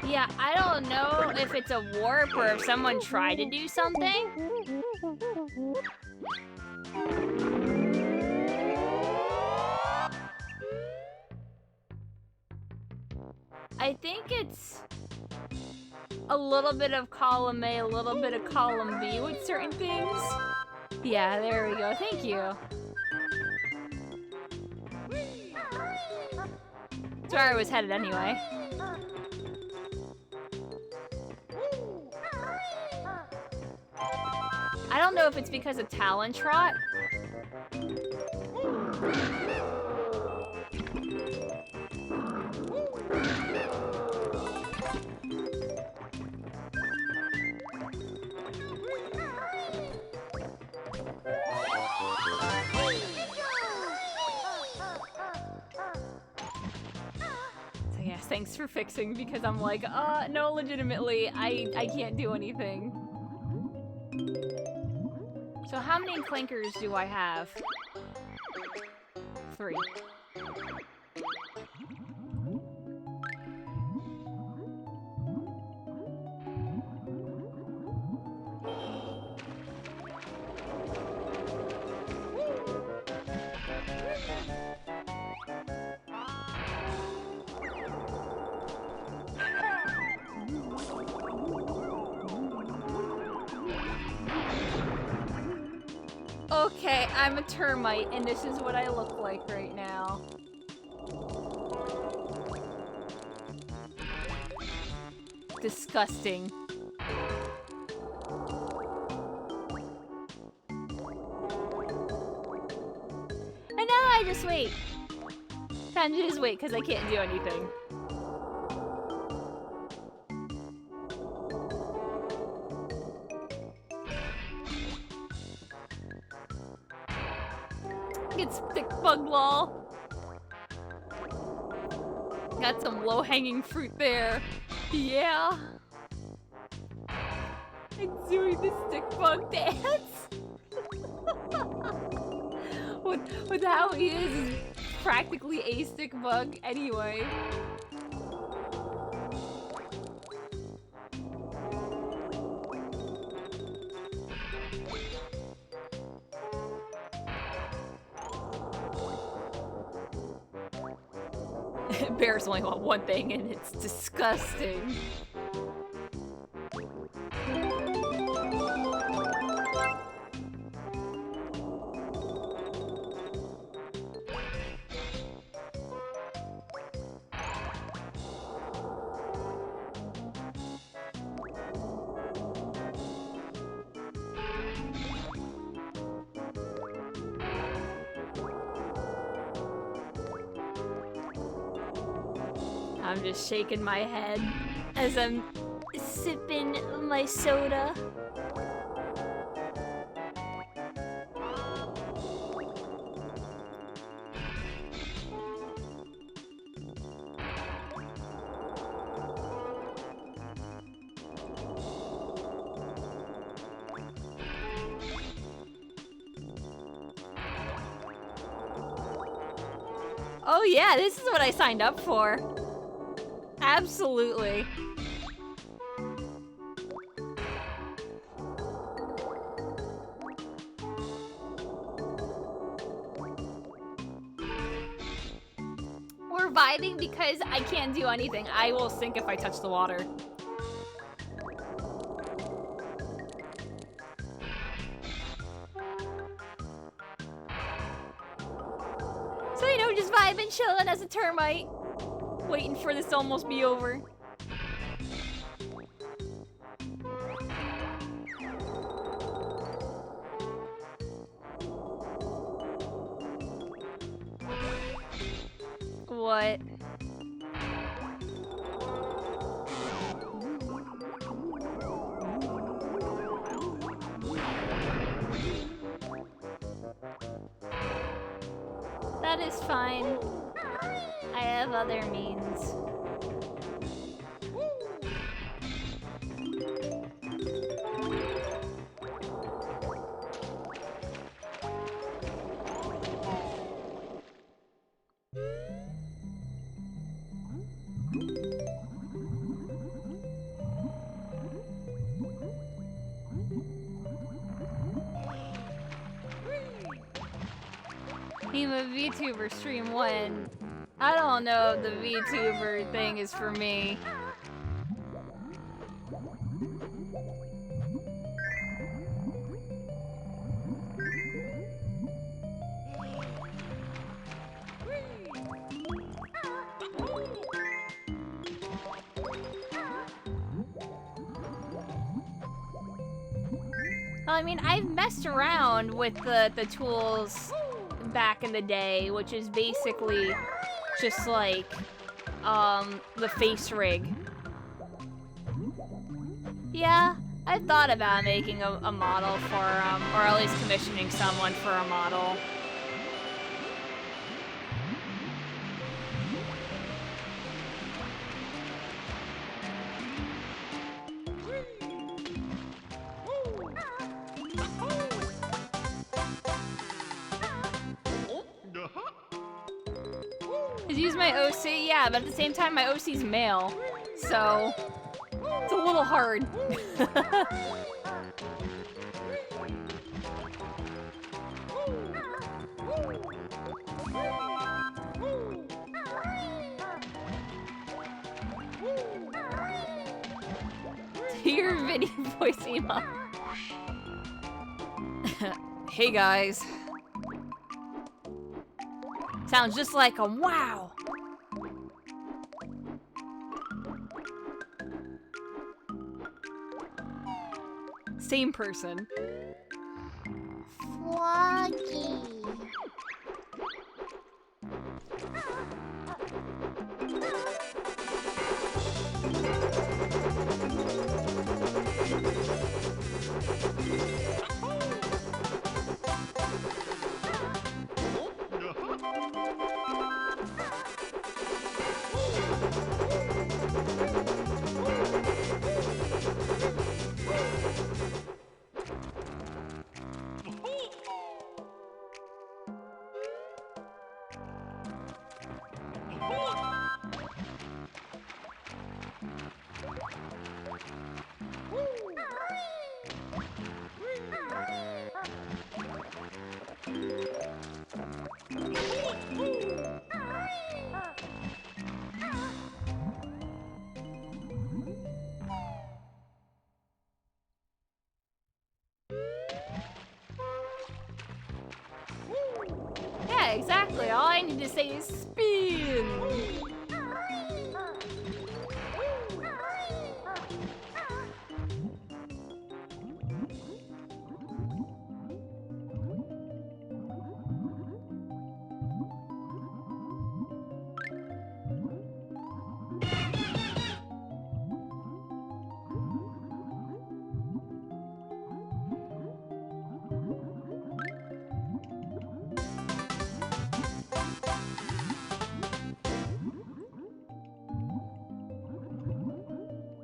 Yeah, I don't know if it's a warp or if someone tried to do something. I think it's a little bit of column A, a little bit of column B with certain things. Yeah, there we go. Thank you. That's where I was headed anyway. I don't know if it's because of Talon Trot, So yes, thanks for fixing, because I'm like, no, legitimately, I can't do anything. So how many clankers do I have? 3. Okay, I'm a termite, and this is what I look like right now. Disgusting. And now I just wait. Time to just wait, because I can't do anything. Get stick bug lol. Got some low-hanging fruit there. Yeah. I'm doing the stick bug dance. with how he is practically a stick bug anyway. Bears only want one thing, and it's disgusting. I'm just shaking my head as I'm sipping my soda. Oh yeah, this is what I signed up for. Absolutely. We're vibing because I can't do anything. I will sink if I touch the water. So, you know, just vibing, chilling as a termite. Waiting for this to almost be over. What? That is fine. I have other means. I'm a VTuber stream when I don't know if the VTuber thing is for me. I mean, I've messed around with the tools back in the day, which is basically just like the face rig. Yeah, I thought about making a model for or at least commissioning someone for a model. Use my OC, yeah, but at the same time my OC's male, so it's a little hard. Your video voice, Ema. Hey guys. Sounds just like a wow. Same person. Froggy. Yeah, exactly. All I need to say is spin.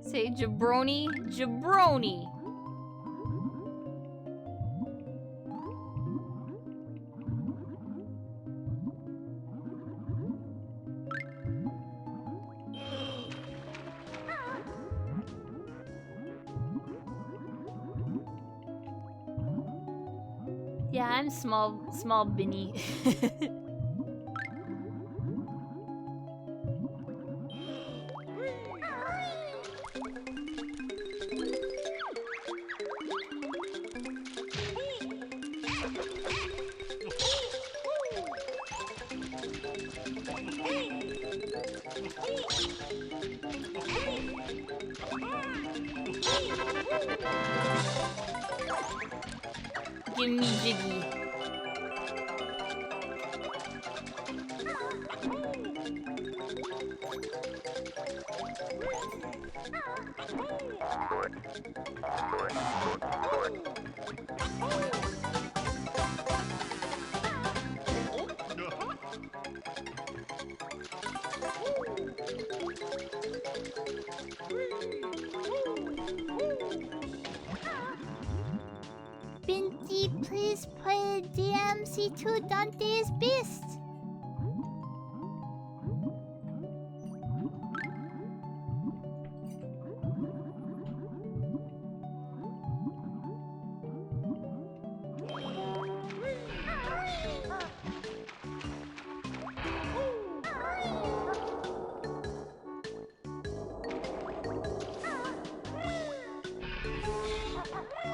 Say jabroni, jabroni. Yeah, I'm small Binny. Give me Jiggy. Binti, please play DMC2 Dante's Beast.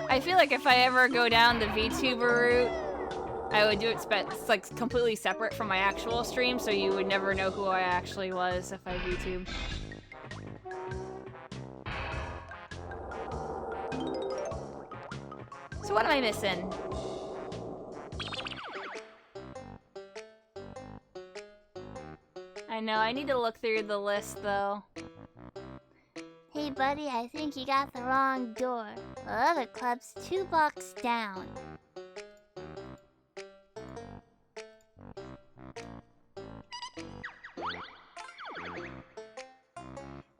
I feel like if I ever go down the VTuber route, I would do it like completely separate from my actual stream, so you would never know who I actually was if I VTube. So what am I missing? know, I need to look through the list, though. Hey, buddy, I think you got the wrong door. The other club's 2 blocks down.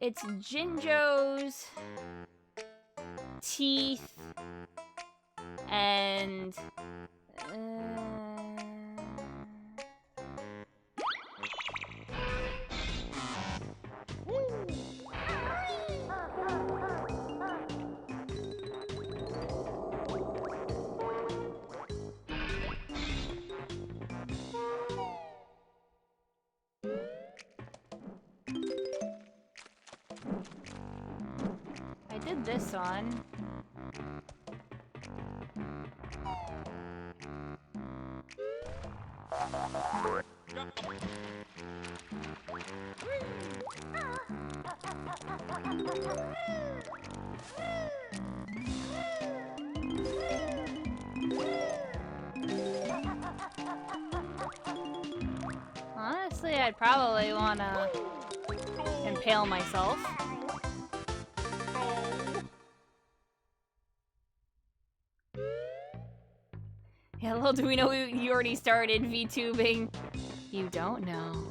It's Jinjo's teeth and I did this on. Honestly, I'd probably wanna impale myself. Yeah, little do we know you already started VTubing. You don't know.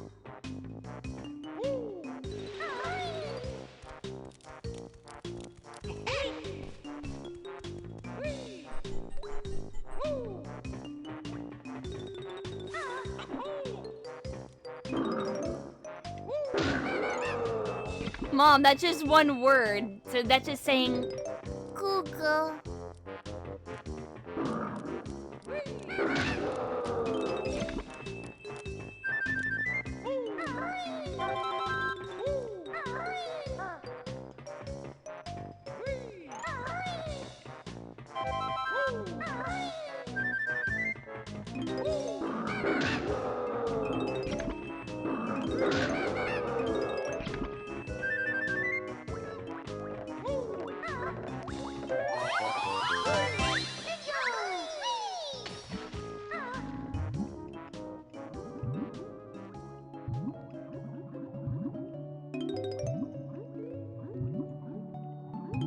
Mom, that's just one word. So that's just saying Google.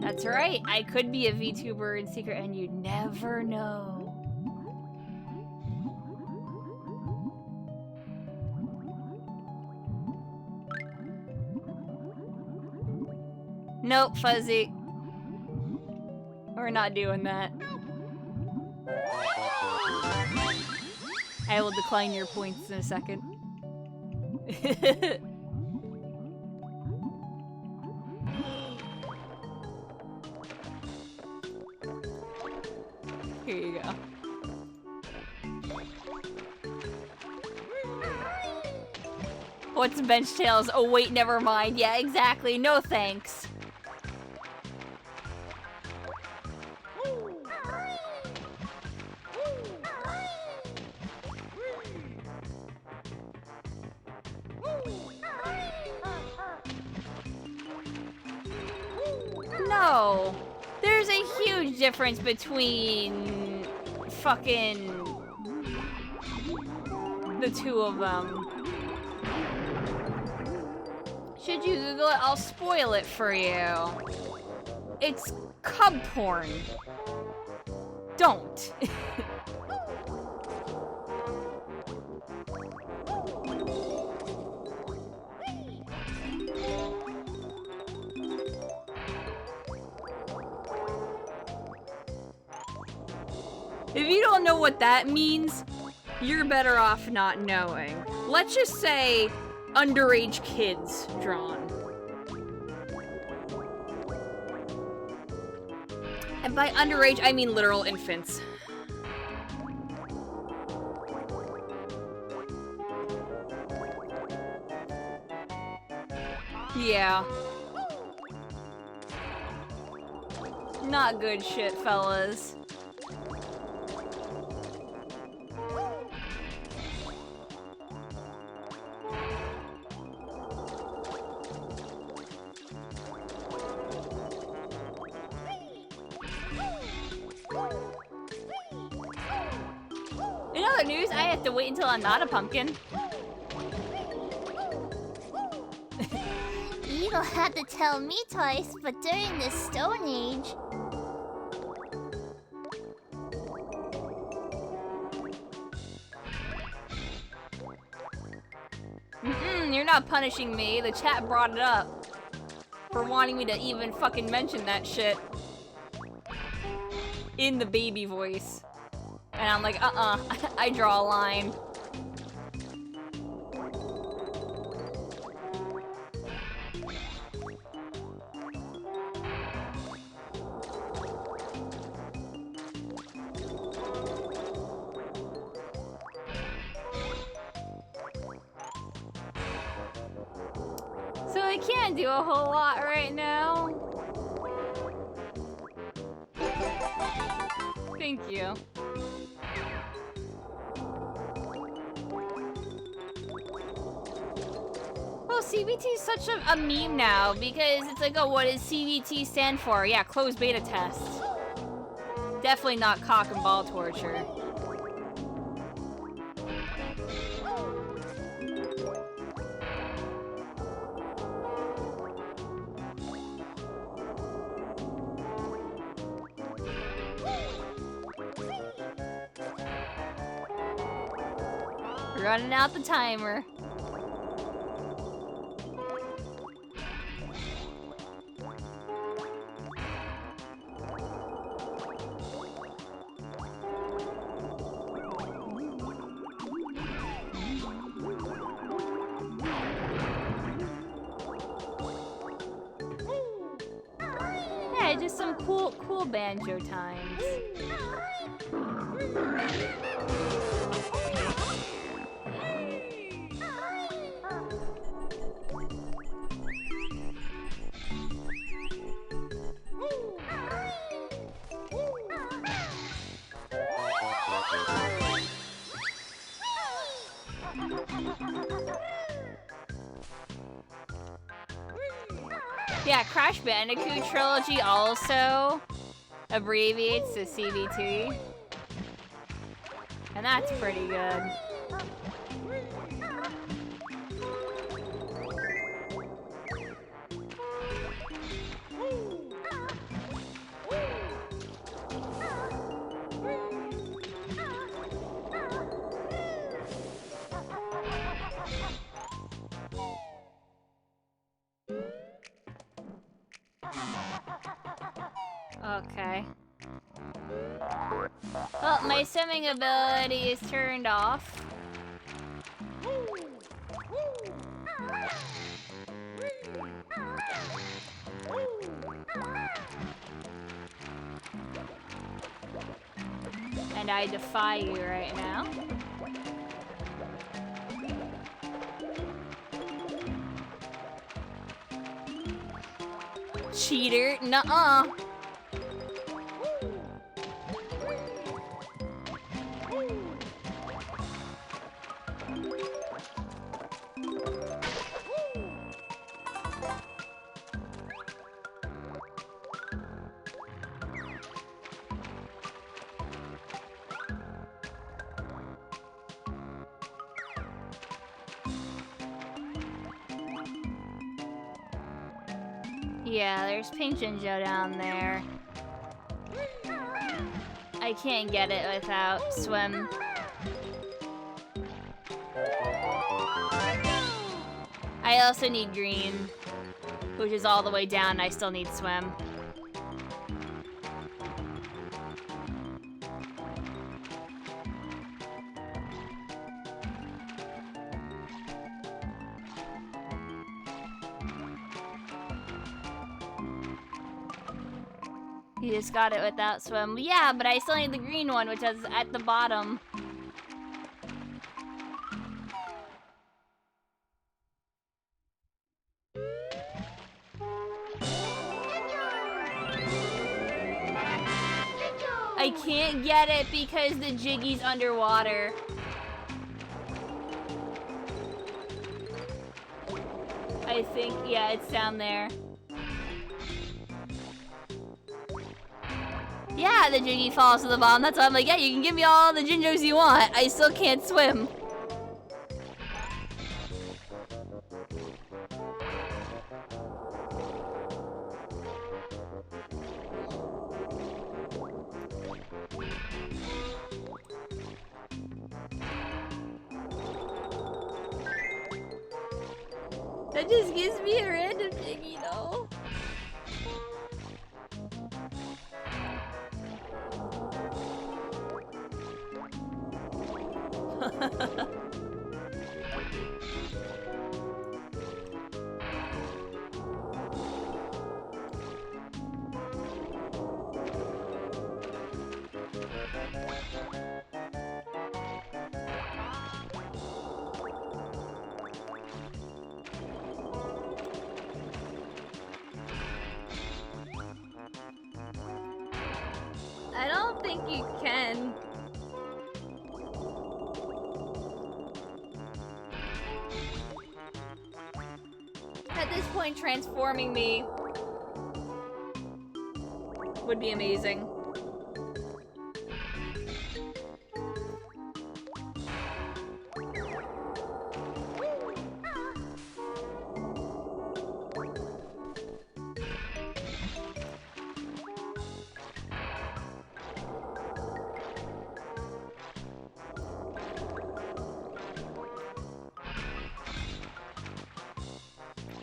That's right, I could be a VTuber in secret and you'd never know. Nope, Fuzzy. We're not doing that. I will decline your points in a second. Here you go. What's bench tails? Oh wait, never mind. Yeah, exactly. No thanks. No. There's a huge difference between fucking the two of them. Should you Google it? I'll spoil it for you. It's cub porn. Don't. If you don't know what that means, you're better off not knowing. Let's just say underage kids drawn. And by underage, I mean literal infants. Yeah. Not good shit, fellas. In other news, I have to wait until I'm not a pumpkin. don't have to tell me twice, but during the Stone Age... You're not punishing me. The chat brought it up. For wanting me to even fucking mention that shit. In the baby voice. And I'm like, I draw a line. So I can't do a whole lot right now. Thank you. Well, CBT is such a meme now because it's like, oh, what does CBT stand for? Yeah, closed beta test. Definitely not cock and ball torture. Running out the timer. Yeah, just some cool banjo times. Yeah, Crash Bandicoot Trilogy also abbreviates to CBT. And that's pretty good. Okay. Well, my swimming ability is turned off. And I defy you right now. Cheater. Nuh-uh. Yeah, there's Pink Jinjo down there. I can't get it without swim. I also need green, which is all the way down. I still need swim. You just got it without swim. Yeah, but I still need the green one, which is at the bottom. I can't get it because the Jiggy's underwater. I think, yeah, it's down there. Yeah, the Jiggy falls to the bottom. That's why I'm like, yeah, you can give me all the Jinjos you want. I still can't swim. That just gives me a random Jiggy, though. I don't think you can. At this point, transforming me would be amazing.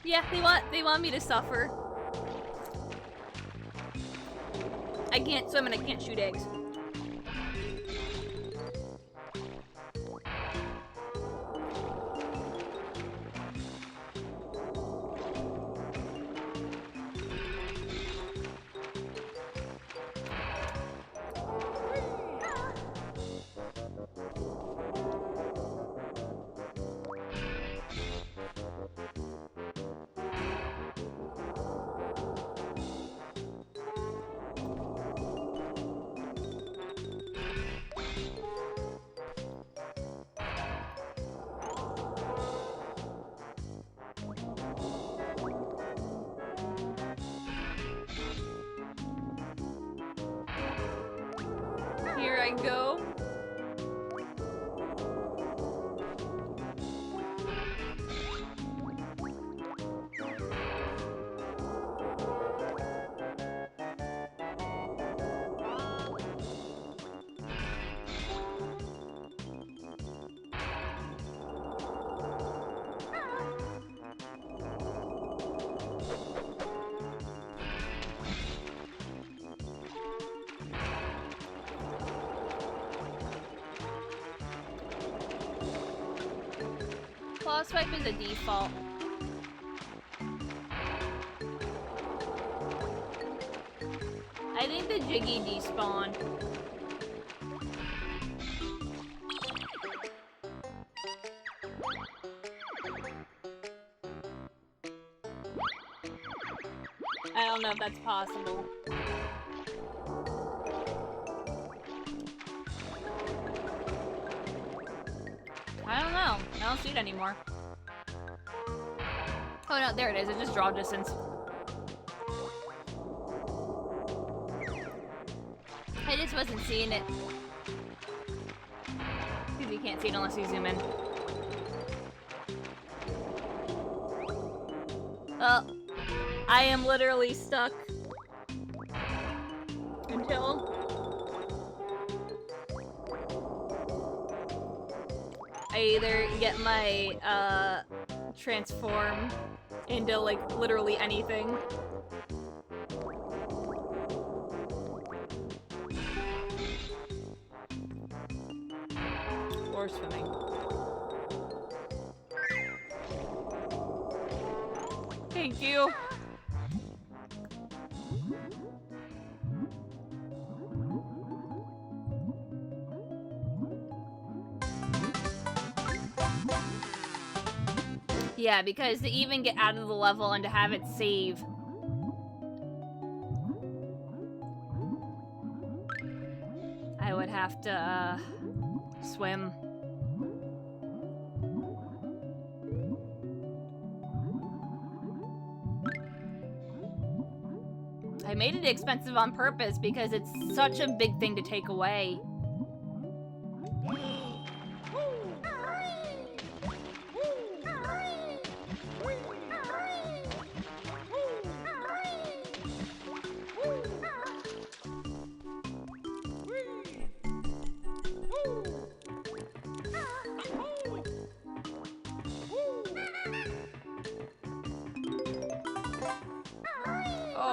Yeah, they want me to suffer. I can't swim and I can't shoot eggs. Here I go. Claw swipe is a default. I think the Jiggy despawned. I don't know if that's possible. I don't know. I don't see it anymore. Oh no, there it is. It just draw distance. I just wasn't seeing it. Because you can't see it unless you zoom in. Oh. I am literally stuck. Until... I either get my, transform into, like, literally anything. Or swimming. Thank you. Yeah, because to even get out of the level and to have it save. I would have to, swim. I made it expensive on purpose because it's such a big thing to take away.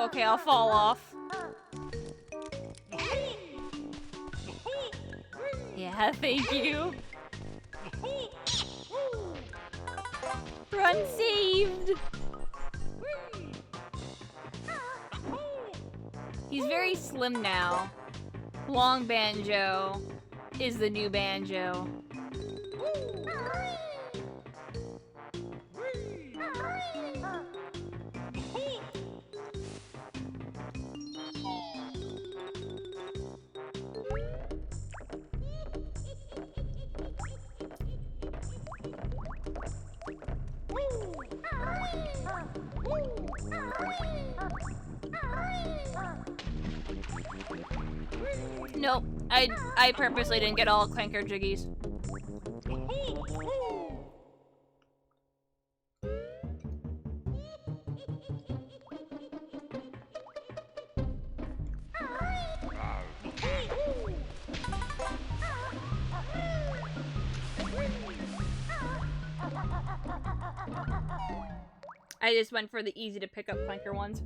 Okay, I'll fall off. Yeah, thank you. Run saved! He's very slim now. Long Banjo is the new Banjo. Nope, I purposely didn't get all Clanker Jiggies. I just went for the easy to pick up Clanker ones.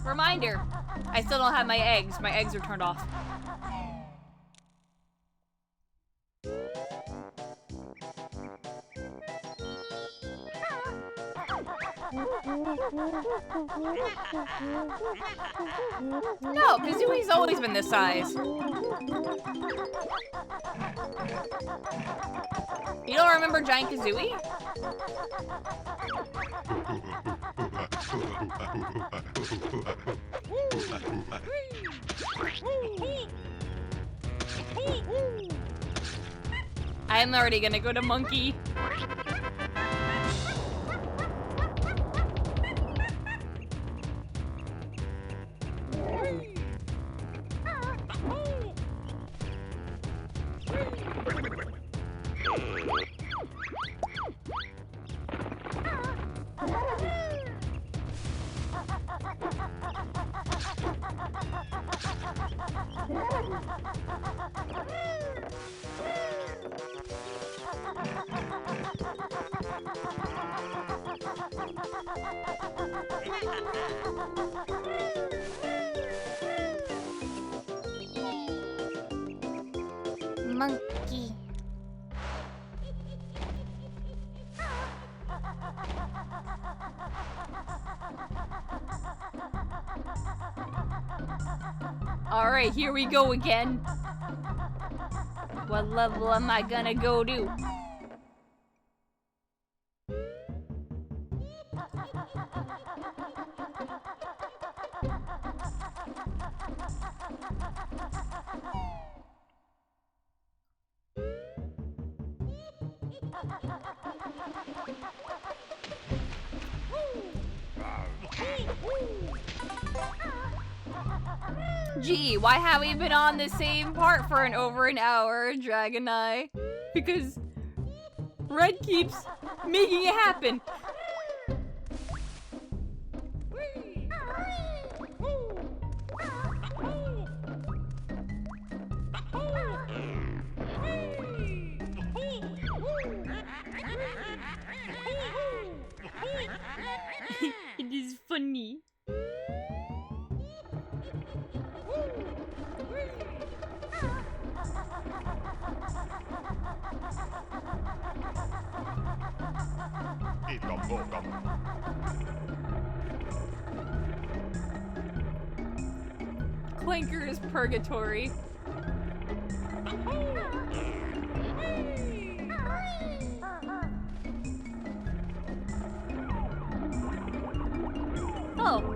Reminder, I still don't have my eggs. My eggs are turned off. No, Kazooie's always been this size. You don't remember Giant Kazooie? I'm already gonna go to Monkey. Monkey. Alright, here we go again. What level am I gonna go to? Gee, why have we been on the same part for over an hour, Dragon Eye? Because Red keeps making it happen. It is funny. Clanker is purgatory. Oh.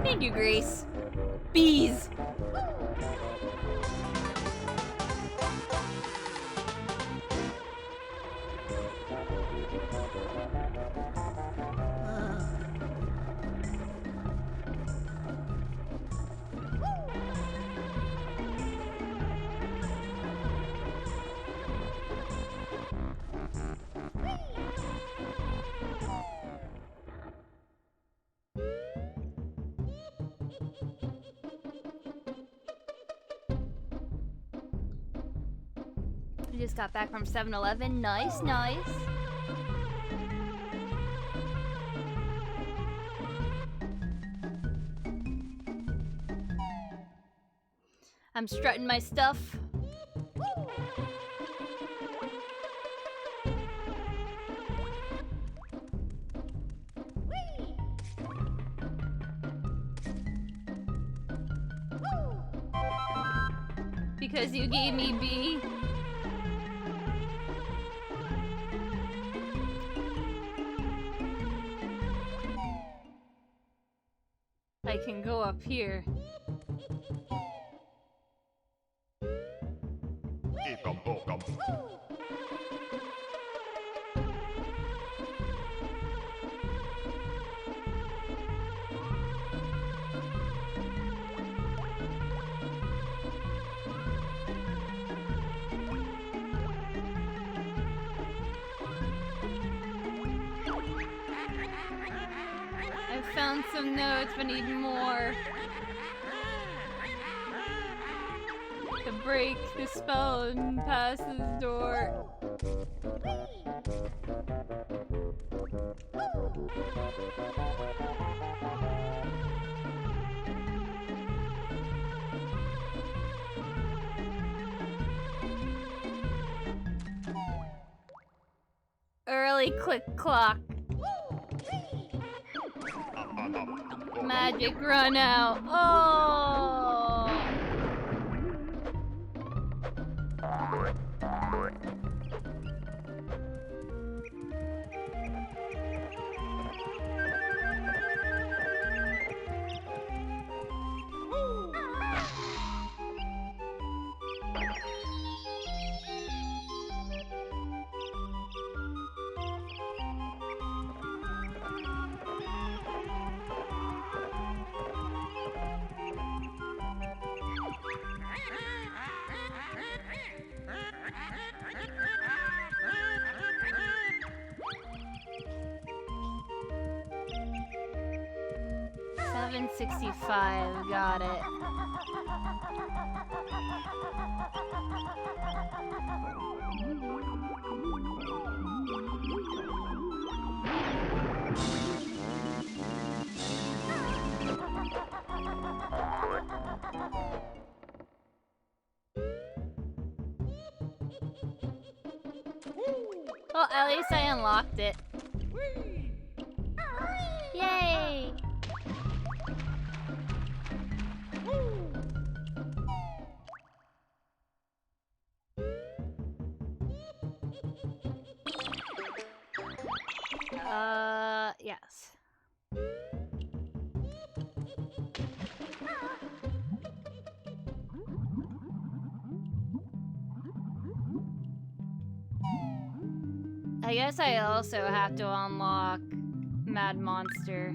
Thank you, Grace. Bees. just got back from 7-Eleven. Nice, nice. I'm strutting my stuff. Because you gave me B. I can go up here. I found some notes, but need more. To break the spell and pass this door. Early click clock. Magic run out. Oh! $7.65, got it. Well, at least I unlocked it. Yay! Yes. I guess I also have to unlock Mad Monster.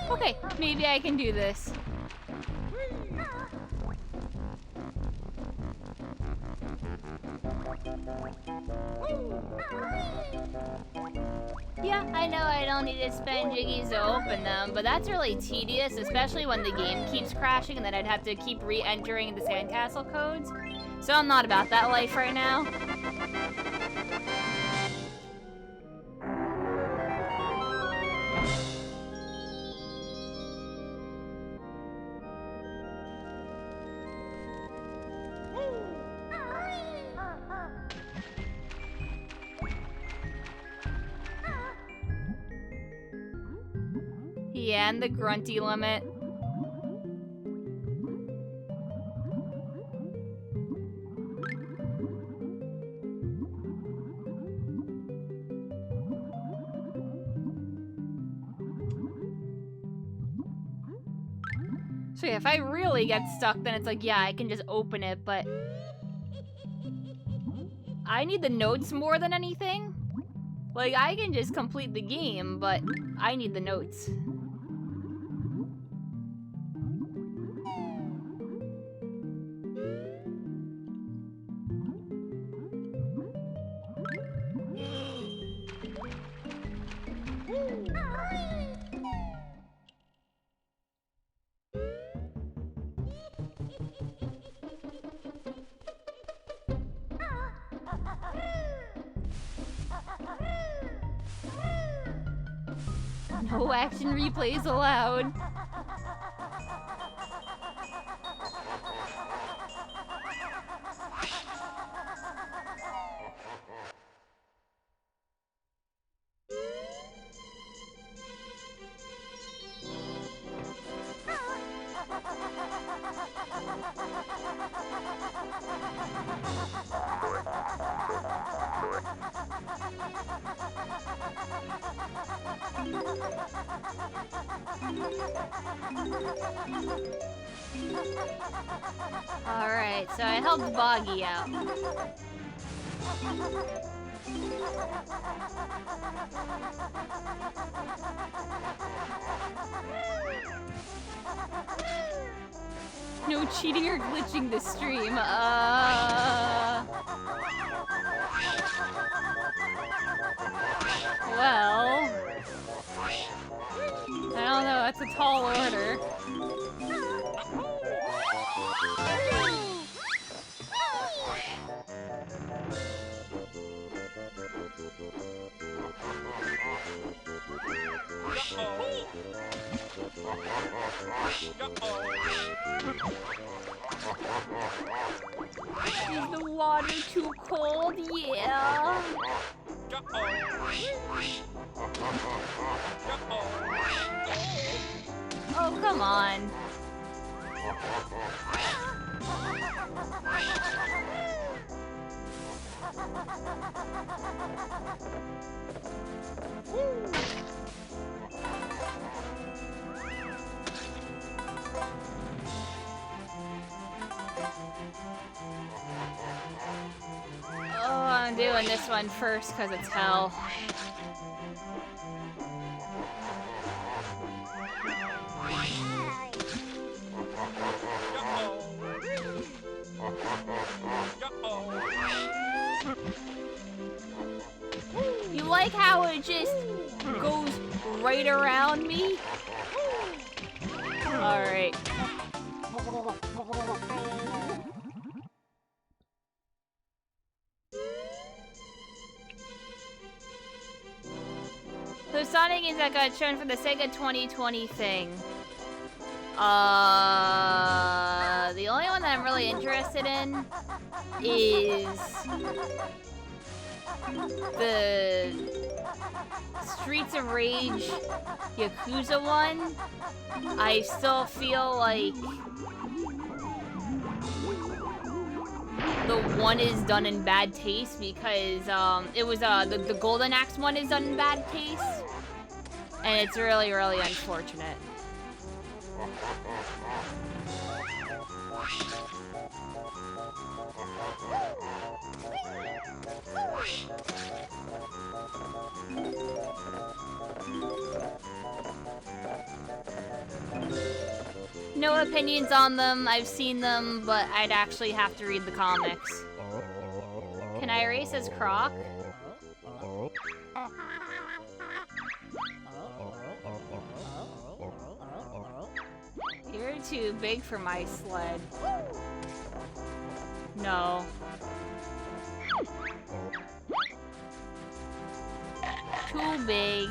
Okay, maybe I can do this. Yeah, I know I don't need to spend jiggies to open them, but that's really tedious, especially when the game keeps crashing and then I'd have to keep re-entering the sandcastle codes. So I'm not about that life right now. Yeah, and the grunty limit. So yeah, if I really get stuck, then it's like, yeah, I can just open it, but... I need the notes more than anything. Like, I can just complete the game, but I need the notes. No action replays allowed. Alright, so I helped Boggy out. No cheating or glitching the stream. Well... I don't know, that's a tall order. Is the water too cold? Yeah. Oh, come on. Oh, I'm doing this one first because it's hell. You like how it just goes right around me? Alright. So Sonic games that got shown for the Sega 2020 thing. The only one that I'm really interested in is the Streets of Rage Yakuza one. I still feel like the one is done in bad taste because it was the Golden Axe one is done in bad taste, and it's really, really unfortunate. No opinions on them. I've seen them, but I'd actually have to read the comics. Can I erase as Croc? You're too big for my sled. No. Too big.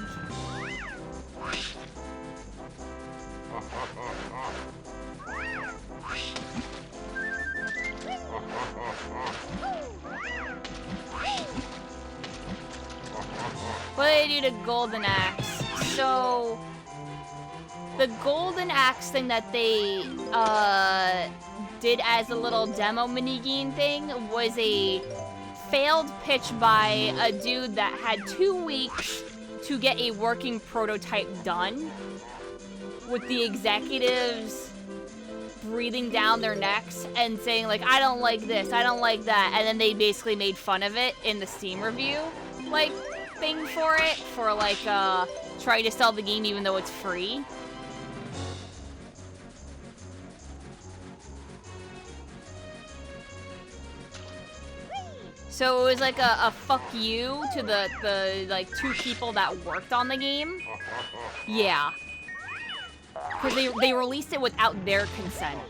What do they do to Golden Axe? So, the Golden Axe thing that they did as a little demo minigame thing was a failed pitch by a dude that had 2 weeks to get a working prototype done, with the executives breathing down their necks and saying like, I don't like this, I don't like that, and then they basically made fun of it in the Steam review, like, thing for it, for like, trying to sell the game even though it's free. So it was like a fuck you to the like 2 people that worked on the game. Yeah. Because they released it without their consent.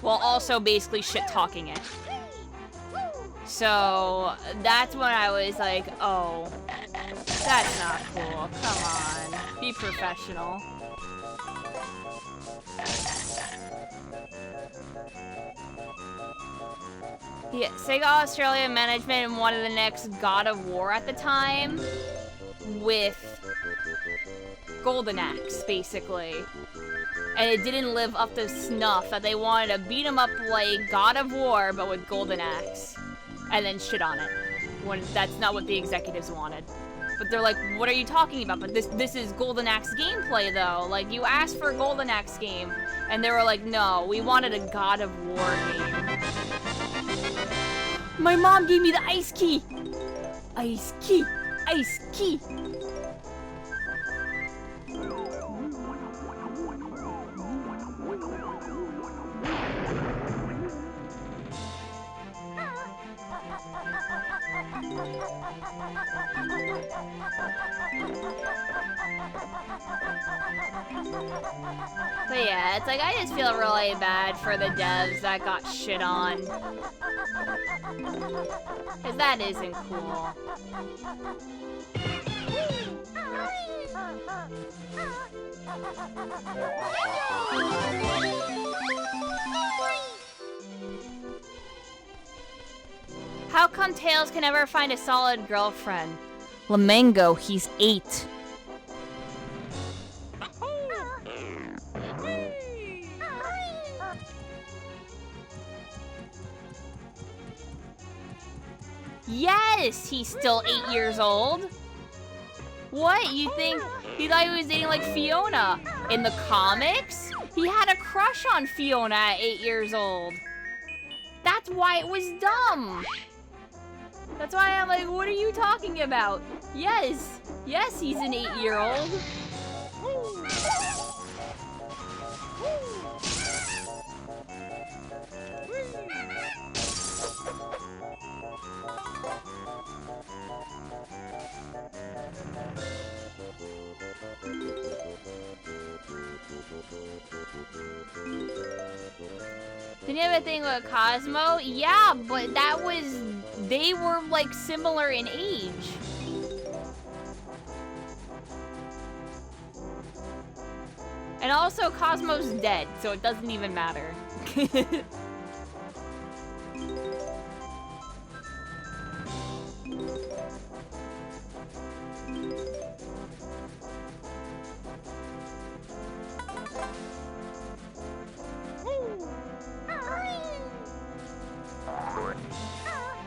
While also basically shit-talking it. So that's when I was like, oh, that's not cool. Come on. Be professional. Yeah, Sega Australia management wanted the next God of War at the time with Golden Axe, basically. And it didn't live up to snuff, that they wanted to beat him up like God of War, but with Golden Axe. And then shit on it. When that's not what the executives wanted. But they're like, what are you talking about? But this is Golden Axe gameplay, though. Like, you asked for a Golden Axe game. And they were like, no, we wanted a God of War game. My mom gave me the ice key! Ice key! Ice key! But yeah, it's like, I just feel really bad for the devs that got shit on. Cause that isn't cool. How come Tails can never find a solid girlfriend? Lamango, he's 8. Yes, he's still 8 years old. What? You think he thought he was dating like Fiona? In the comics, he had a crush on Fiona at 8 years old. That's why it was dumb. That's why I'm like, what are you talking about? Yes, yes, he's an 8-year-old. Didn't you have a thing with Cosmo? Yeah, but that was... They were, like, similar in age. And also, Cosmo's dead, so it doesn't even matter.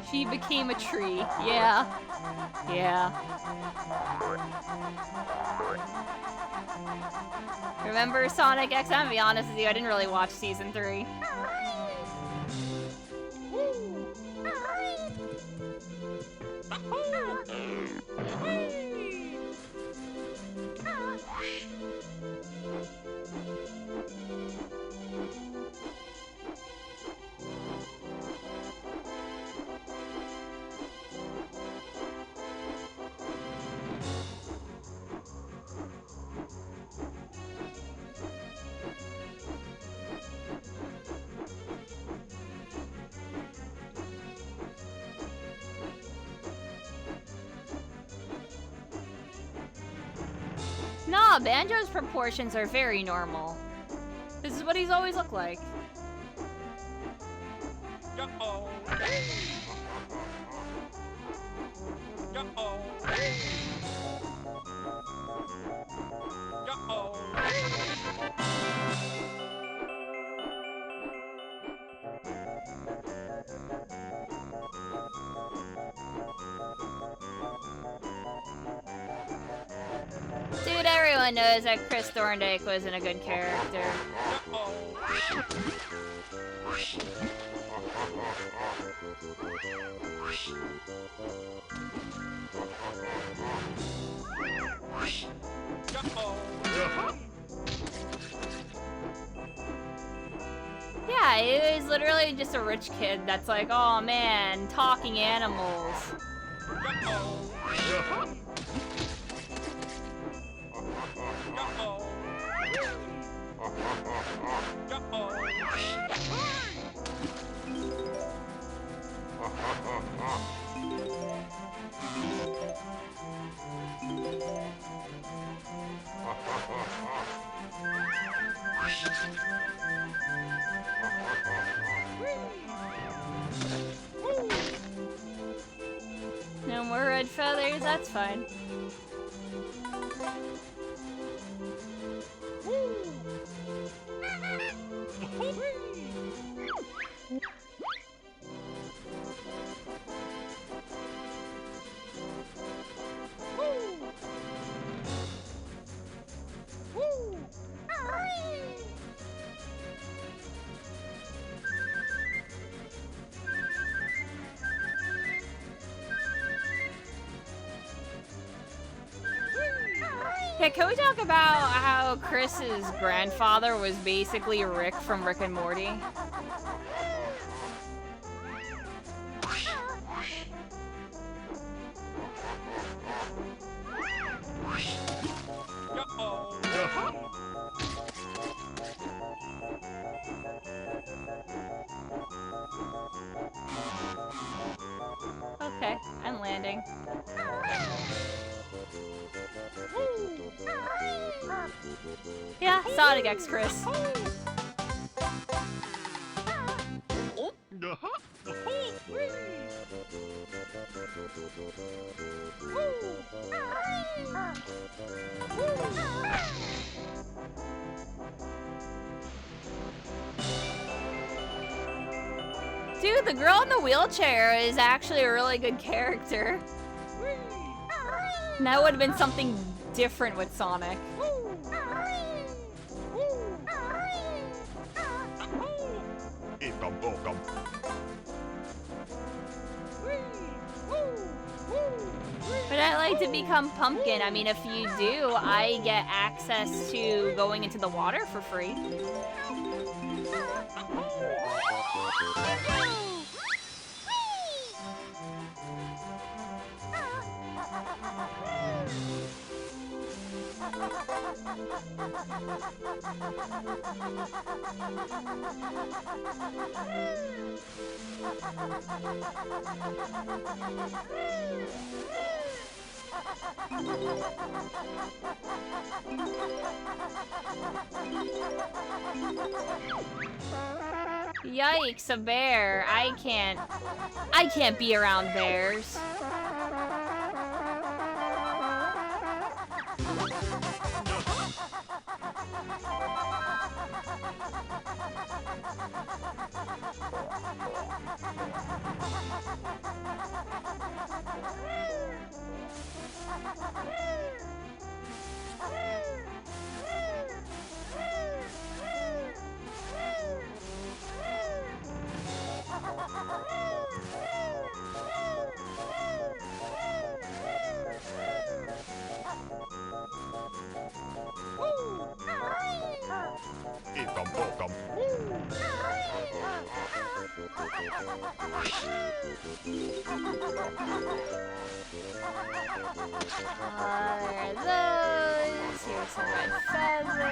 She became a tree. Yeah. Yeah. Remember Sonic X? I'm gonna be honest with you, I didn't really watch Season 3. Nah, Banjo's proportions are very normal. This is what he's always looked like. Uh-oh. Uh-oh. Uh-oh. Dude, everyone everyone knows that Chris Thorndike wasn't a good character. Yeah, he was literally just a rich kid that's like, oh man, talking animals. No more red feathers, that's fine. Yeah, can we talk about how Chris's grandfather was basically Rick from Rick and Morty? Okay, I'm landing. Yeah, Sonic X Chris. Dude, the girl in the wheelchair is actually a really good character. And that would have been something different with Sonic. But I like to become Pumpkin. I mean, if you do, I get access to going into the water for free. Yikes, a bear. I can't be around bears. There are those. Here's some red feathers.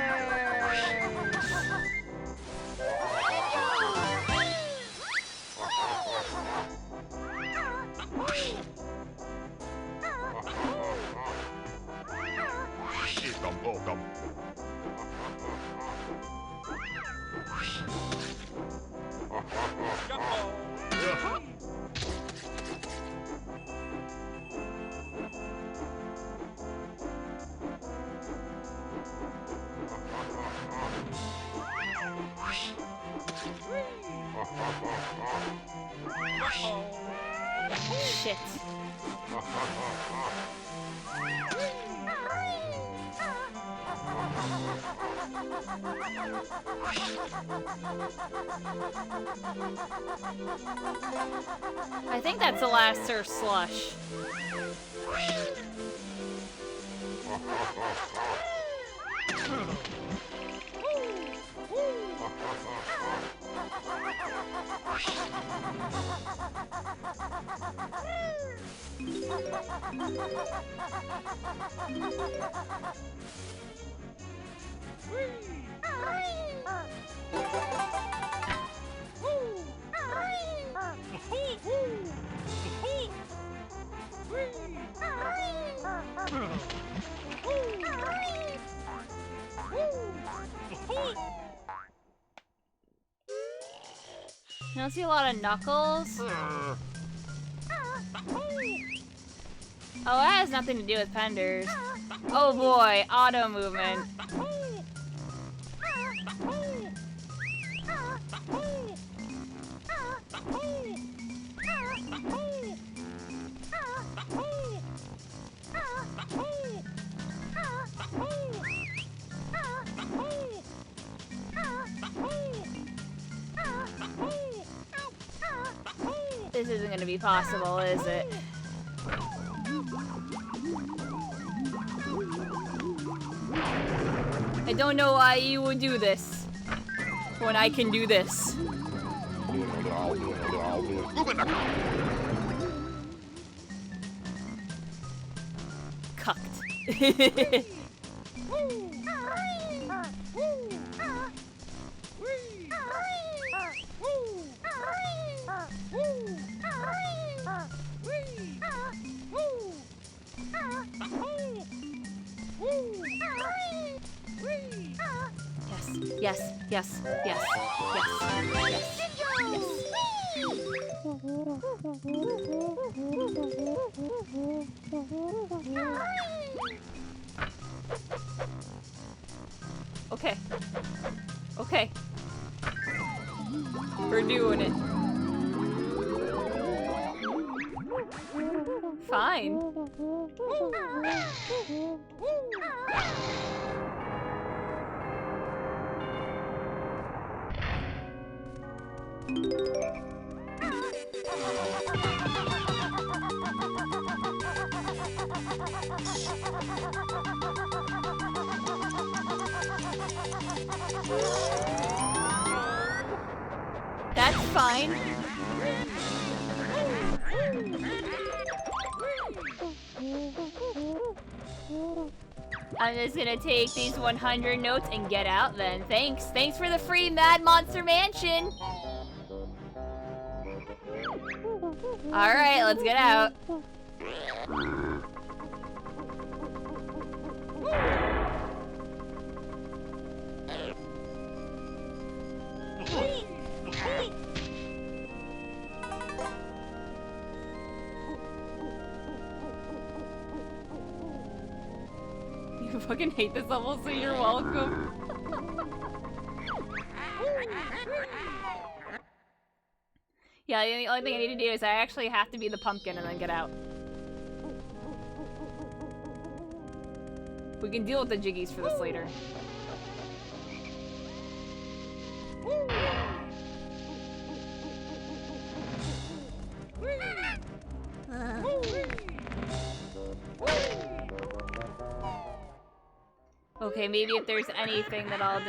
Shit. I think that's the last Sir Slush. I don't see a lot of Knuckles. Oh, that has nothing to do with Penders. Oh boy, auto movement. This isn't gonna be possible, is it? I don't know why you would do this when I can do this. Cucked. Yes, yes, yes, yes, yes, yes. Okay. Okay. We're doing it. Fine. That's fine. I'm just gonna take these 100 notes and get out then. Thanks. Thanks for the free Mad Monster Mansion. Alright, let's get out. You fucking hate this level, so you're welcome. Yeah, the only thing I need to do is I actually have to be the pumpkin and then get out. We can deal with the jiggies for this later. Okay, maybe if there's anything that I'll do.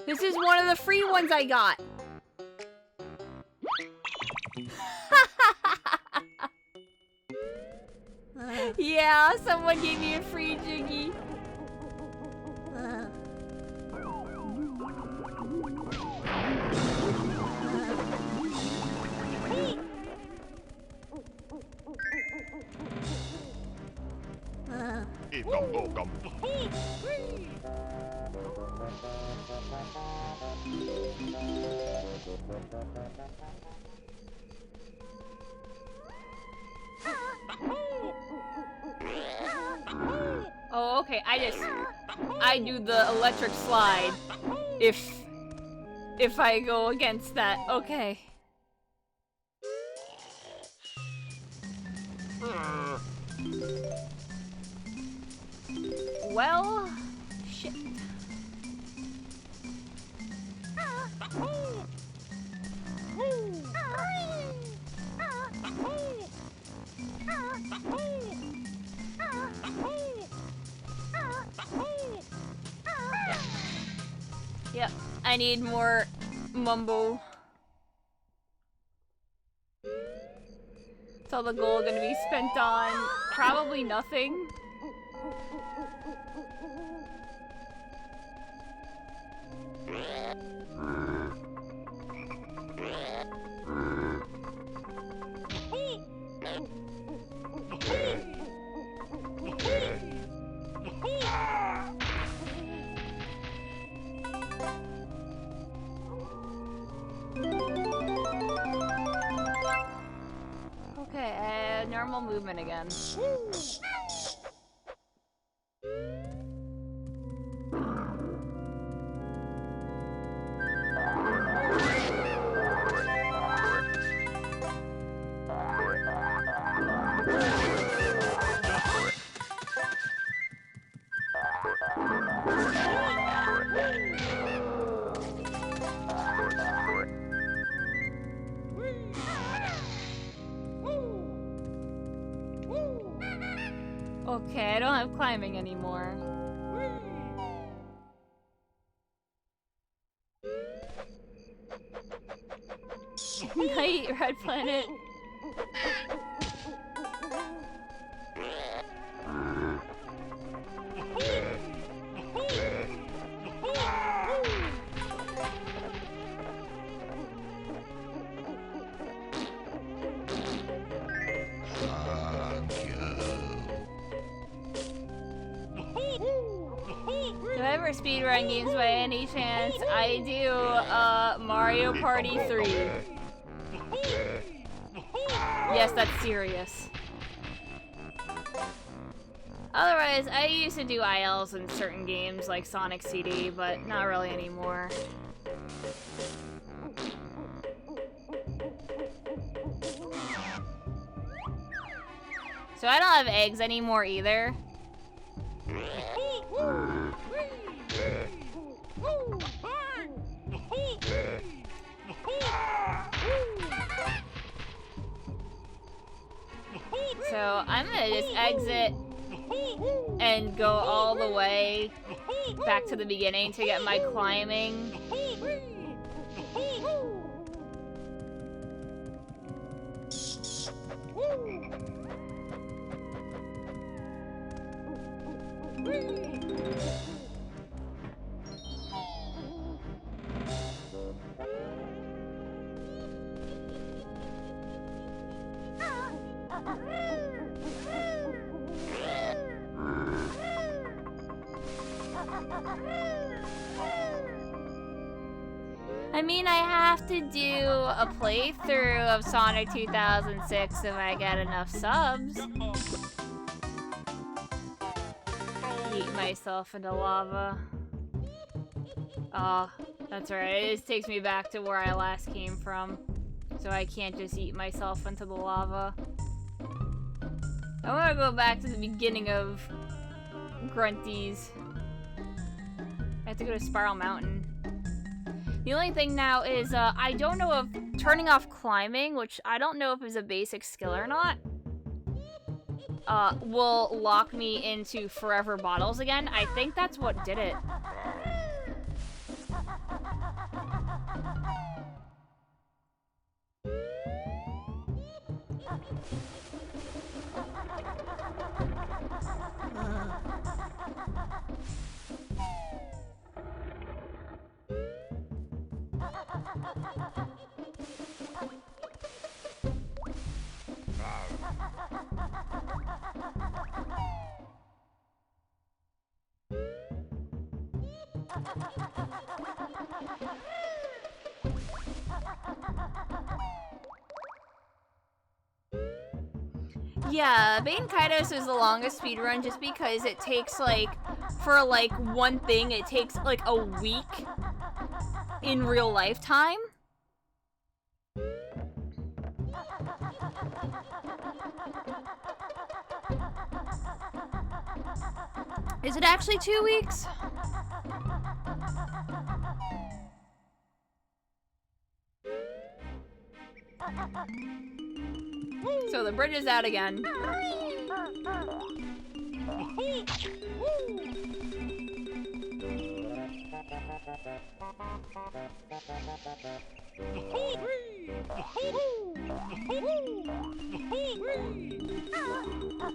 This is one of the free ones I got. Yeah, someone gave me a free jiggy. Oh, okay, I just... I do the electric slide if I go against that. Okay. Well, shit. Yep, I need more mumbo. What's all the gold gonna be spent on? Probably nothing. Okay, normal movement again. Okay, I don't have climbing anymore. Night, Red Planet. Do I ever speedrun games by any chance? I do, Mario Party 3. Yes, that's serious. Otherwise, I used to do ILs in certain games like Sonic CD, but not really anymore. So I don't have eggs anymore either. So I'm gonna just exit and go all the way back to the beginning to get my climbing. I mean, I have to do a playthrough of Sonic 2006 if I get enough subs. Eat myself into lava. Oh, that's right. It just takes me back to where I last came from. So I can't just eat myself into the lava. I want to go back to the beginning of Grunty's. I have to go to Spiral Mountain. The only thing now is, I don't know if turning off climbing, which I don't know if is a basic skill or not, will lock me into forever bottles again. I think that's what did it. Yeah, Bane Kaitos is the longest speedrun just because it takes like for like one thing, it takes like a week in real life time. Is it actually 2 weeks? So the bridge is out again.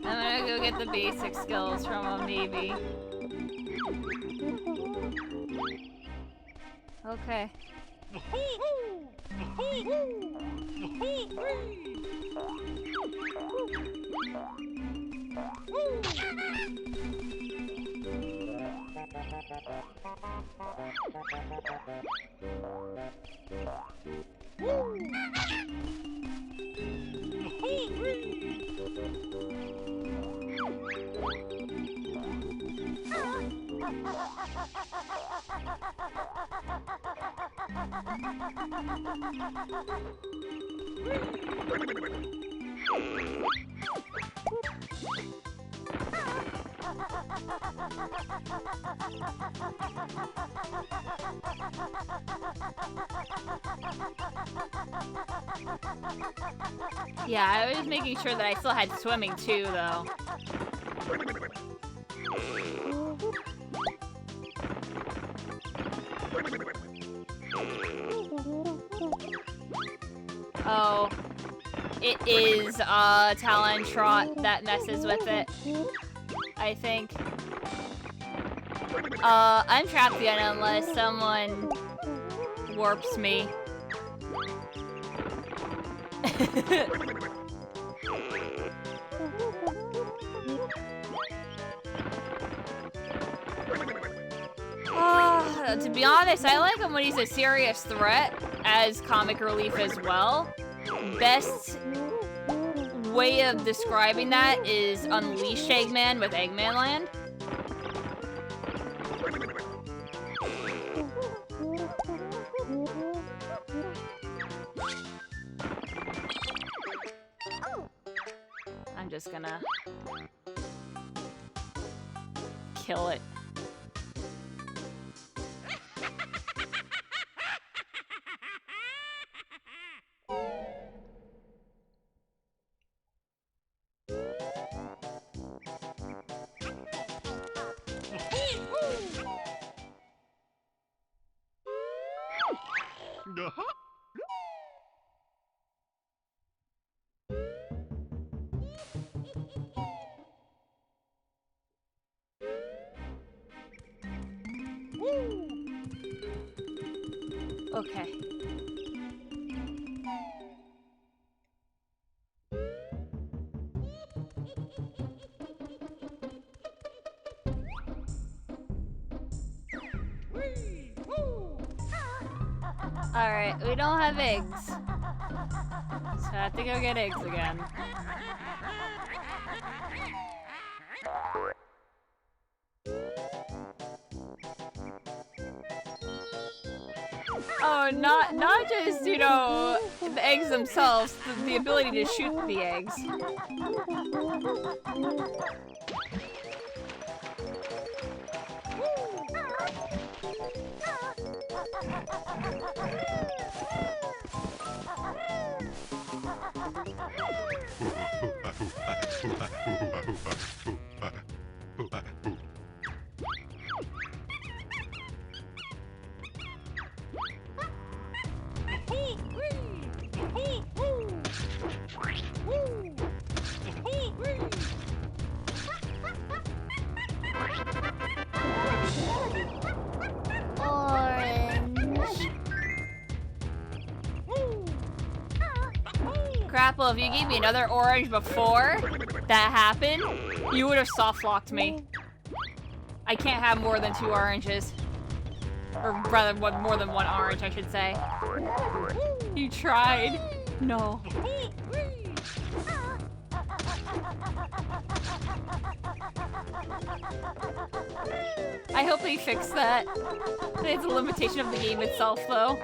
I'm gonna go get the basic skills from him, maybe. Okay. Yeah, I was making sure that I still had swimming too, though. Oh, it is Talon Trot that messes with it, I think. I'm trapped again unless someone warps me. To be honest, I like him when he's a serious threat as comic relief as well. Best way of describing that is Unleash Eggman with Eggman Land. I'm just gonna kill it. Okay. Alright, we don't have eggs. So I have to go get eggs again. Oh, not just, you know, the eggs themselves, the ability to shoot the eggs. Crapple, if you gave me another orange before that happened, you would have soft-locked me. I can't have more than 2 oranges. Or rather, more than 1 orange, I should say. You tried. No. I hope they fix that. It's a limitation of the game itself, though.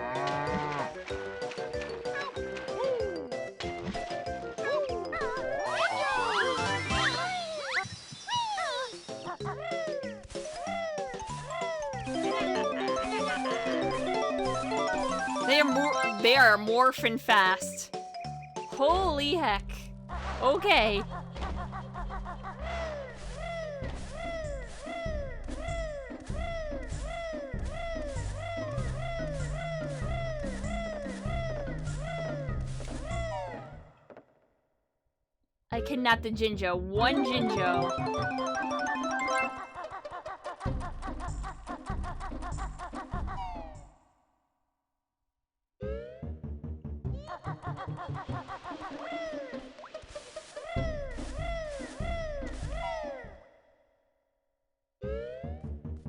They are morphin' fast. Holy heck. Okay. I kidnapped the Jinjo. One Jinjo.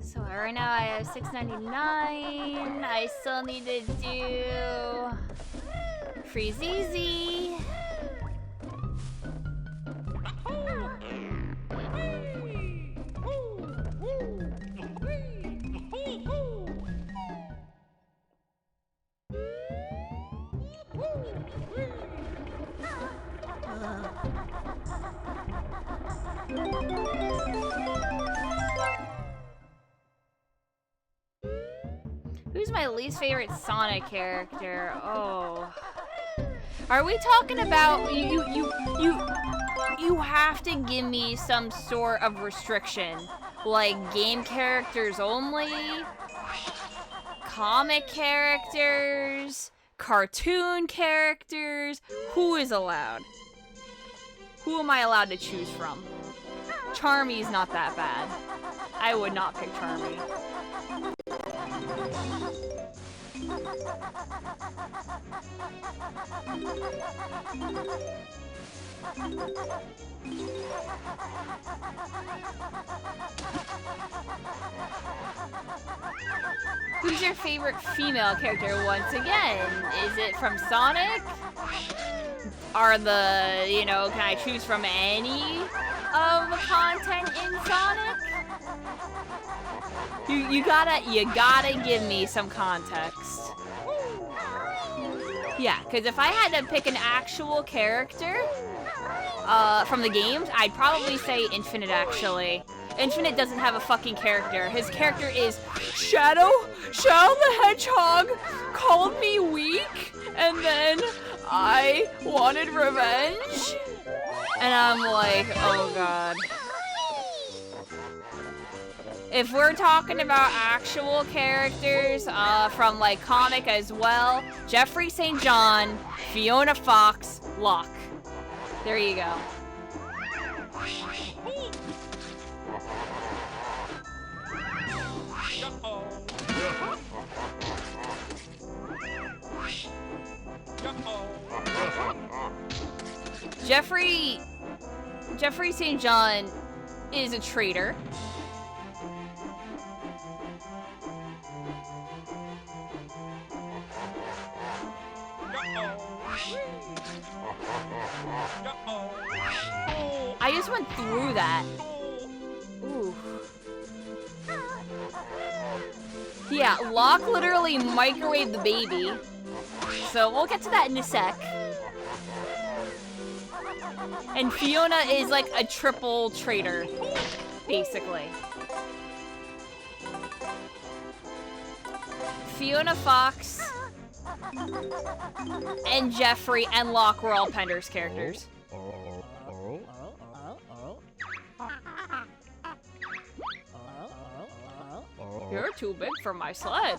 So right now I have $6.99. I still need to do Freeze Easy. Who's my least favorite Sonic character? Oh. Are we talking about you have to give me some sort of restriction. Like game characters only, comic characters, cartoon characters. Who is allowed? Who am I allowed to choose from? Charmy's not that bad. I would not pick Charmy. Who's your favorite female character once again? Is it from Sonic? Are the, can I choose from any of the content in Sonic? You gotta give me some context. Yeah, because if I had to pick an actual character from the games, I'd probably say Infinite, actually. Infinite doesn't have a fucking character. His character is Shadow the Hedgehog called me weak, and then I wanted revenge. And I'm like, oh god. If we're talking about actual characters from like comic as well, Jeffrey St. John, Fiona Fox, Locke. There you go. Jeffrey St. John is a traitor. I just went through that. Ooh. Yeah, Locke literally microwaved the baby. So we'll get to that in a sec. And Fiona is like a triple traitor, basically. Fiona Fox and Jeffrey and Locke were all Pender's characters. You're too big for my sled.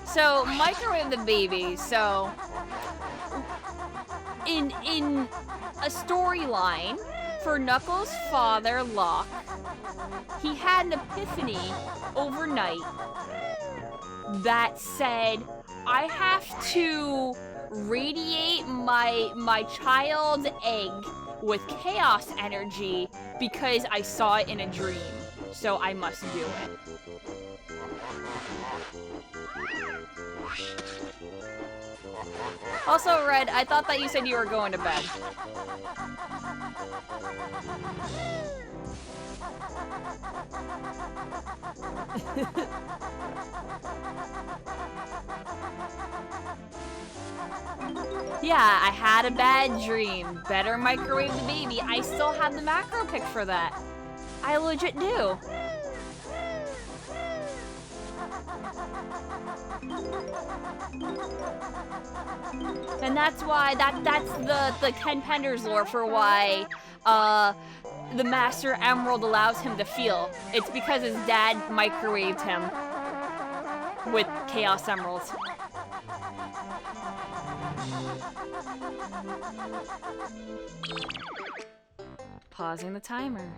So, microwave the baby. So, in a storyline for Knuckles' father, Locke, he had an epiphany overnight that said, I have to radiate my child's egg with chaos energy because I saw it in a dream. So I must do it. Also, Red, I thought that you said you were going to bed. Yeah, I had a bad dream. Better microwave the baby. I still have the macro pick for that. I legit do. And that's why that's the Ken Penders lore for why the Master Emerald allows him to feel. It's because his dad microwaved him with Chaos Emeralds. Pausing the timer.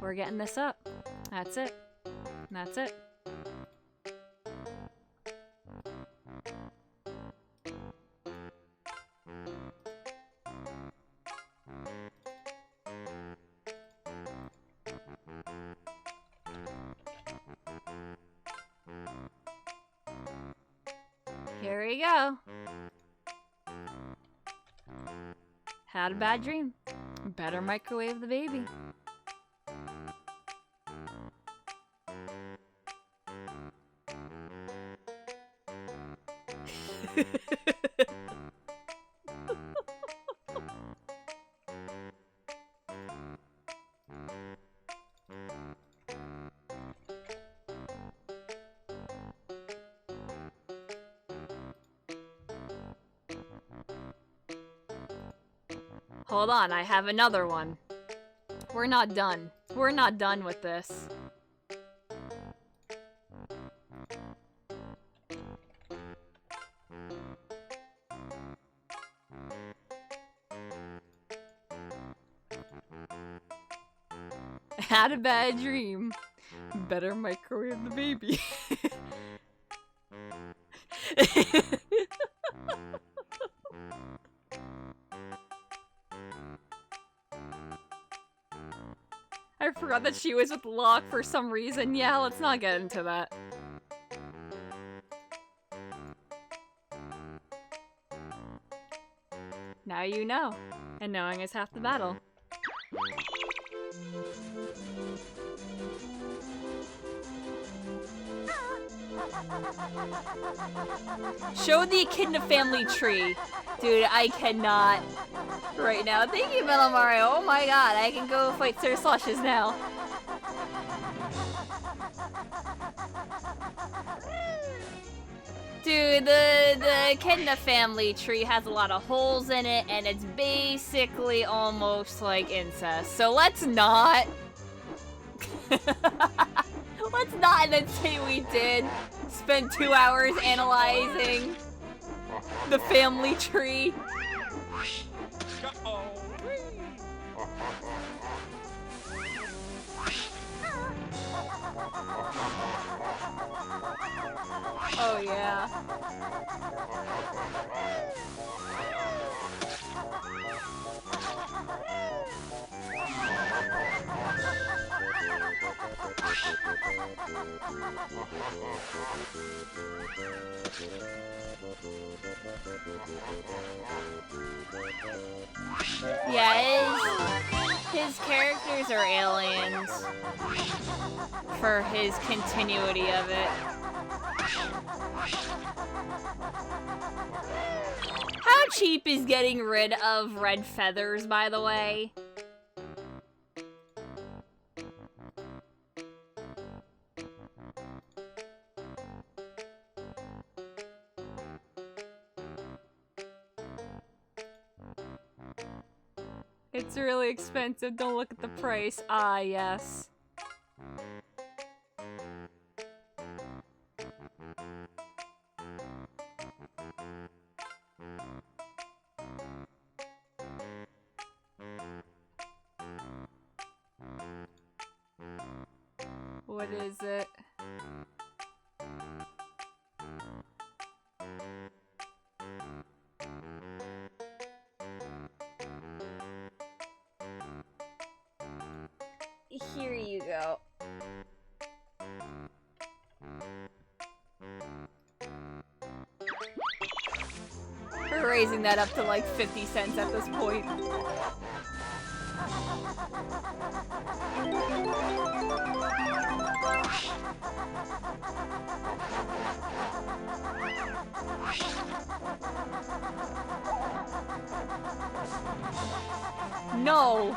We're getting this up. That's it. That's it. Here we go. Had a bad dream. Better microwave the baby. Hold on, I have another one. We're not done. We're not done with this. Had a bad dream. Better microwave the baby. I forgot that she was with Locke for some reason. Yeah, let's not get into that. Now you know. And knowing is half the battle. Show the Echidna family tree. Dude, I cannot right now. Thank you, Metal Mario. Oh my god, I can go fight Sir Slushes now. Dude, the Echidna family tree has a lot of holes in it, and it's basically almost like incest. So let's not. Let's not then say we did spend 2 hours analyzing the family tree. Oh yeah. Yeah, his characters are aliens for his continuity of it. How cheap is getting rid of red feathers, by the way? It's really expensive. Don't look at the price. Ah, yes. What is it? Here you go. We're raising that up to like 50 cents at this point. No!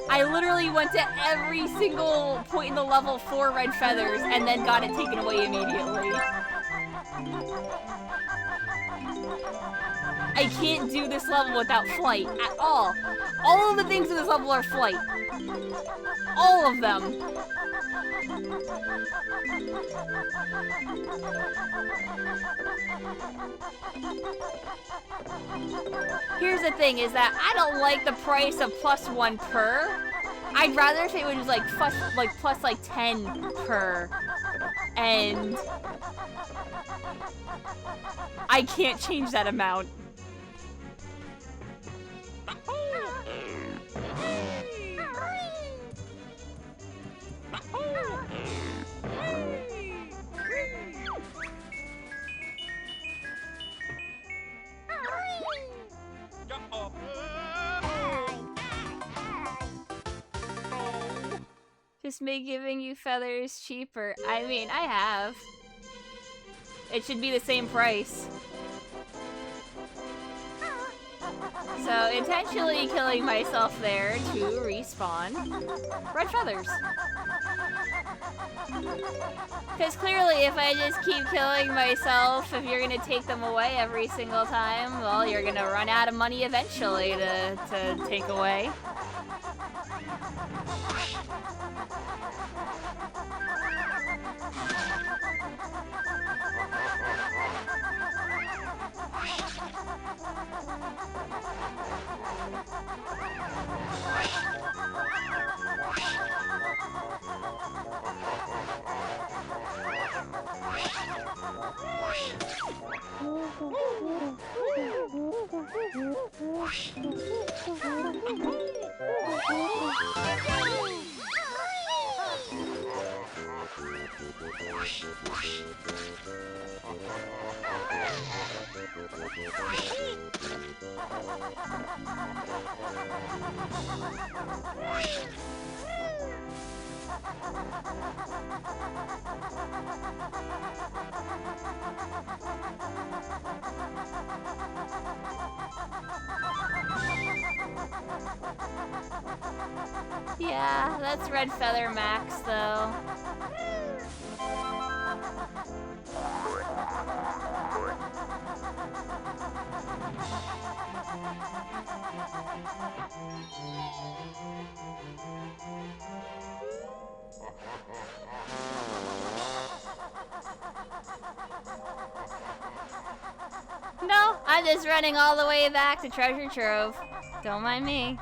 I literally went to every single point in the level for red feathers and then got it taken away immediately. I can't do this level without flight at all. All of the things in this level are flight. All of them. Here's the thing, is that I don't like the price of +1 per. I'd rather if it was like plus like 10 per. And I can't change that amount. Just me giving you feathers cheaper. I mean, I have. It should be the same price. So, intentionally killing myself there to respawn red feathers. Because clearly, if I just keep killing myself, if you're gonna take them away every single time, well, you're gonna run out of money eventually to take away. Yeah, that's red feather max though. No, I'm just running all the way back to Treasure Trove. Don't mind me.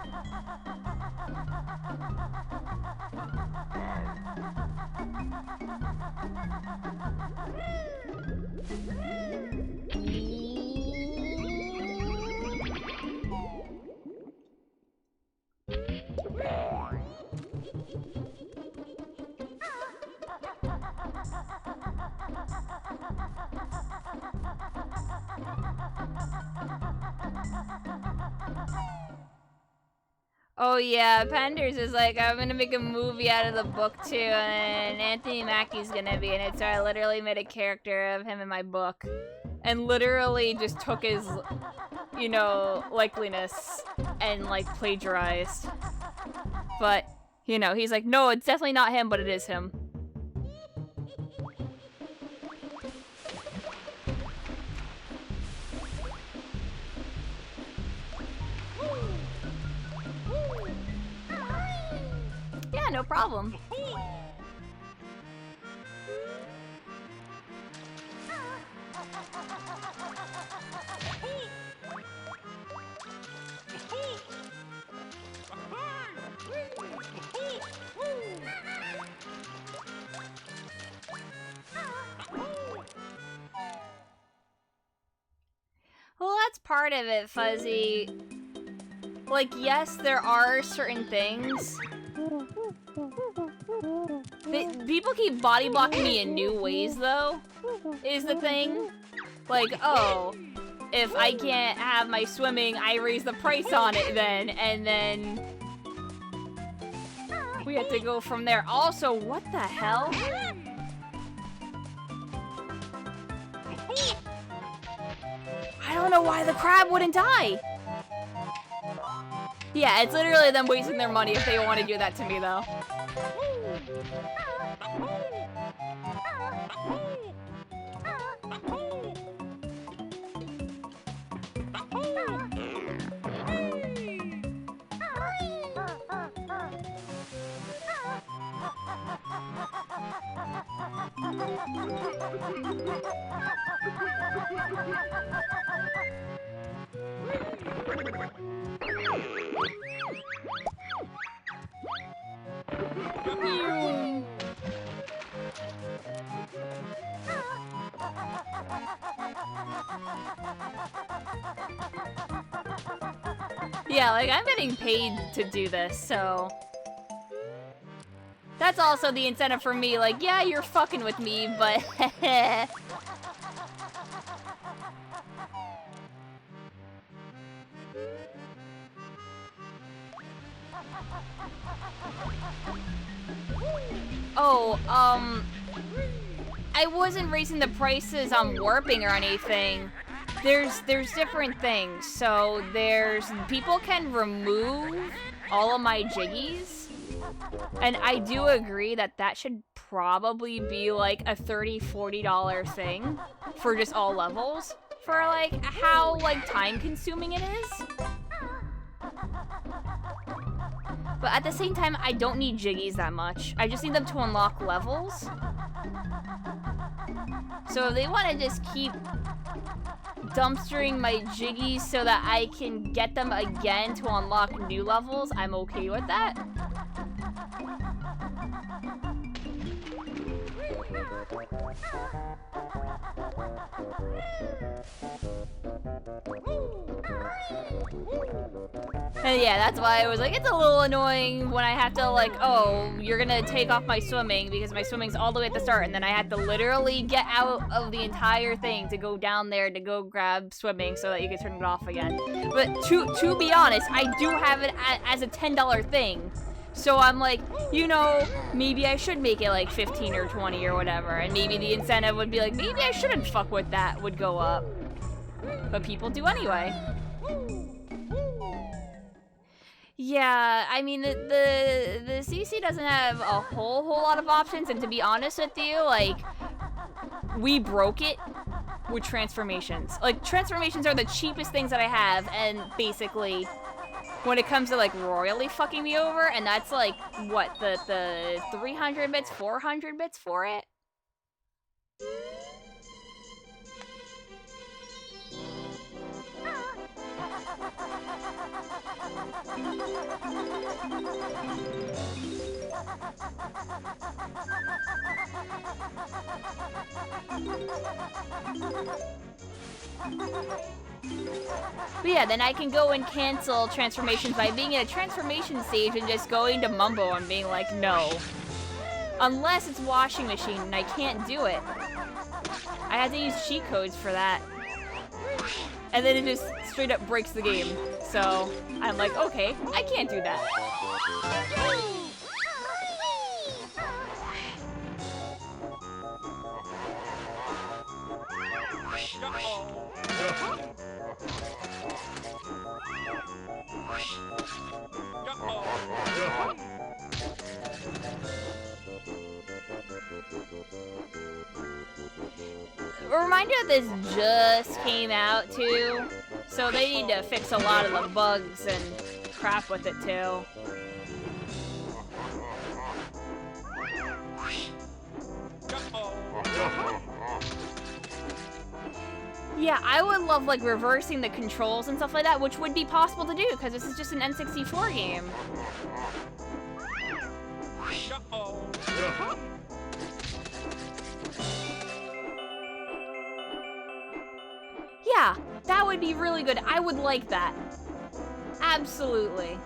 Oh yeah, Penders is like, I'm gonna make a movie out of the book too, and Anthony Mackie's gonna be in it, so I literally made a character of him in my book. And literally just took his, you know, likeliness and like plagiarized. But, you know, he's like, no, it's definitely not him, but it is him. Yeah, no problem. Well, that's part of it, Fuzzy. Like, yes, there are certain things. People keep body blocking me in new ways, though, is the thing. Like, oh, if I can't have my swimming, I raise the price on it then, and then we have to go from there. Also, what the hell? I don't know why the crab wouldn't die. Yeah, it's literally them wasting their money if they want to do that to me, though. Yeah, like, I'm getting paid to do this, so... That's also the incentive for me, like, yeah, you're fucking with me, but... Oh, I wasn't raising the prices on warping or anything. There's different things. So people can remove all of my jiggies. And I do agree that should probably be like a $30, $40 thing for just all levels. For like how like time consuming it is. But at the same time, I don't need jiggies that much. I just need them to unlock levels. So if they want to just keep dumpstering my jiggies so that I can get them again to unlock new levels, I'm okay with that. And yeah, that's why I was like, it's a little annoying when I have to like, oh, you're gonna take off my swimming because my swimming's all the way at the start, and then I have to literally get out of the entire thing to go down there to go grab swimming so that you can turn it off again. But to be honest, I do have it as a $10 thing. So I'm like, you know, maybe I should make it like 15 or 20 or whatever, and maybe the incentive would be like, maybe I shouldn't fuck with that, would go up. But people do anyway. Yeah, I mean, the CC doesn't have a whole lot of options, and to be honest with you, like, we broke it with transformations. Like, transformations are the cheapest things that I have, and basically, when it comes to, like, royally fucking me over, and that's, like, what, the 300 bits, 400 bits for it? But yeah, then I can go and cancel transformations by being in a transformation stage and just going to Mumbo and being like, no. Unless it's washing machine and I can't do it. I had to use cheat codes for that. And then it just straight up breaks the game. So I'm like, okay, I can't do that. A reminder that this just came out too, so they need to fix a lot of the bugs and crap with it too. Yeah, I would love like reversing the controls and stuff like that, which would be possible to do because this is just an N64 game. Yeah, that would be really good. I would like that. Absolutely.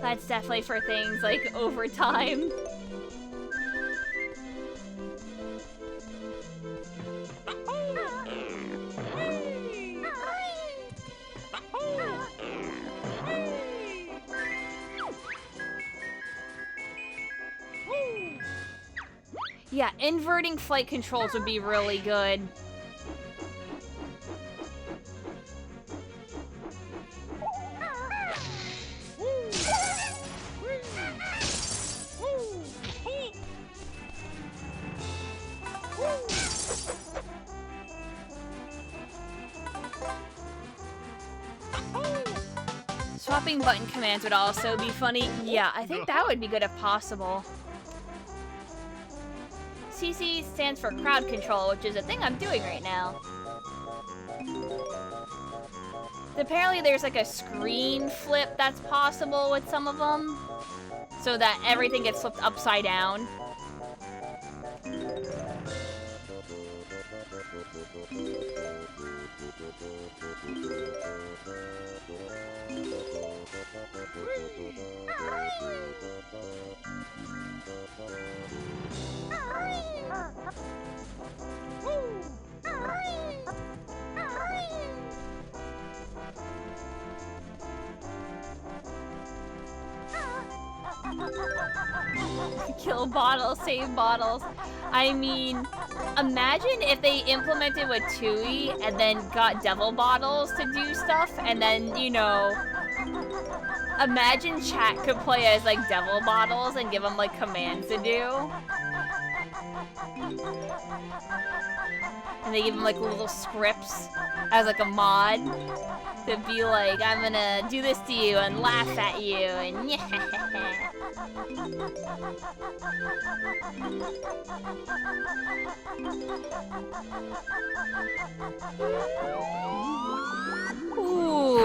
That's definitely for things like overtime. Yeah, inverting flight controls would be really good. Swapping button commands would also be funny. Yeah, I think that would be good if possible. CC stands for crowd control, which is a thing I'm doing right now. Apparently there's like a screen flip that's possible with some of them, so that everything gets flipped upside down. Kill bottles, save bottles. I mean, imagine if they implemented with Tui and then got devil bottles to do stuff, and then, you know, imagine chat could play as like devil bottles and give them like commands to do. And they give them like little scripts as like a mod to be like, I'm gonna do this to you and laugh at you and yeah. Ooh,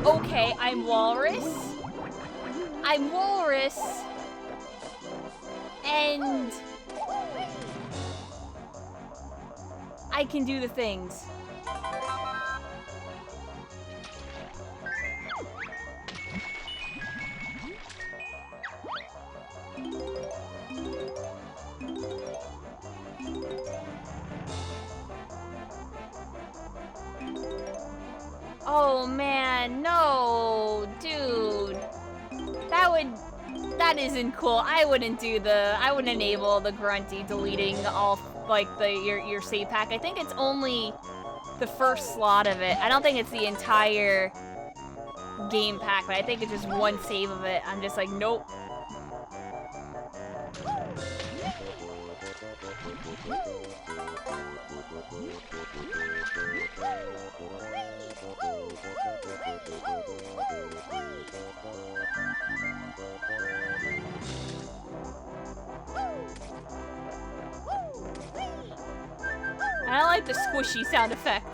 okay, I'm Walrus. I'm Walrus. And I can do the things. Oh man, no, dude. That isn't cool. I wouldn't enable the grunty deleting all like your save pack. I think it's only the first slot of it. I don't think it's the entire game pack, but I think it's just one save of it. I'm just like, nope. I don't like the squishy sound effect.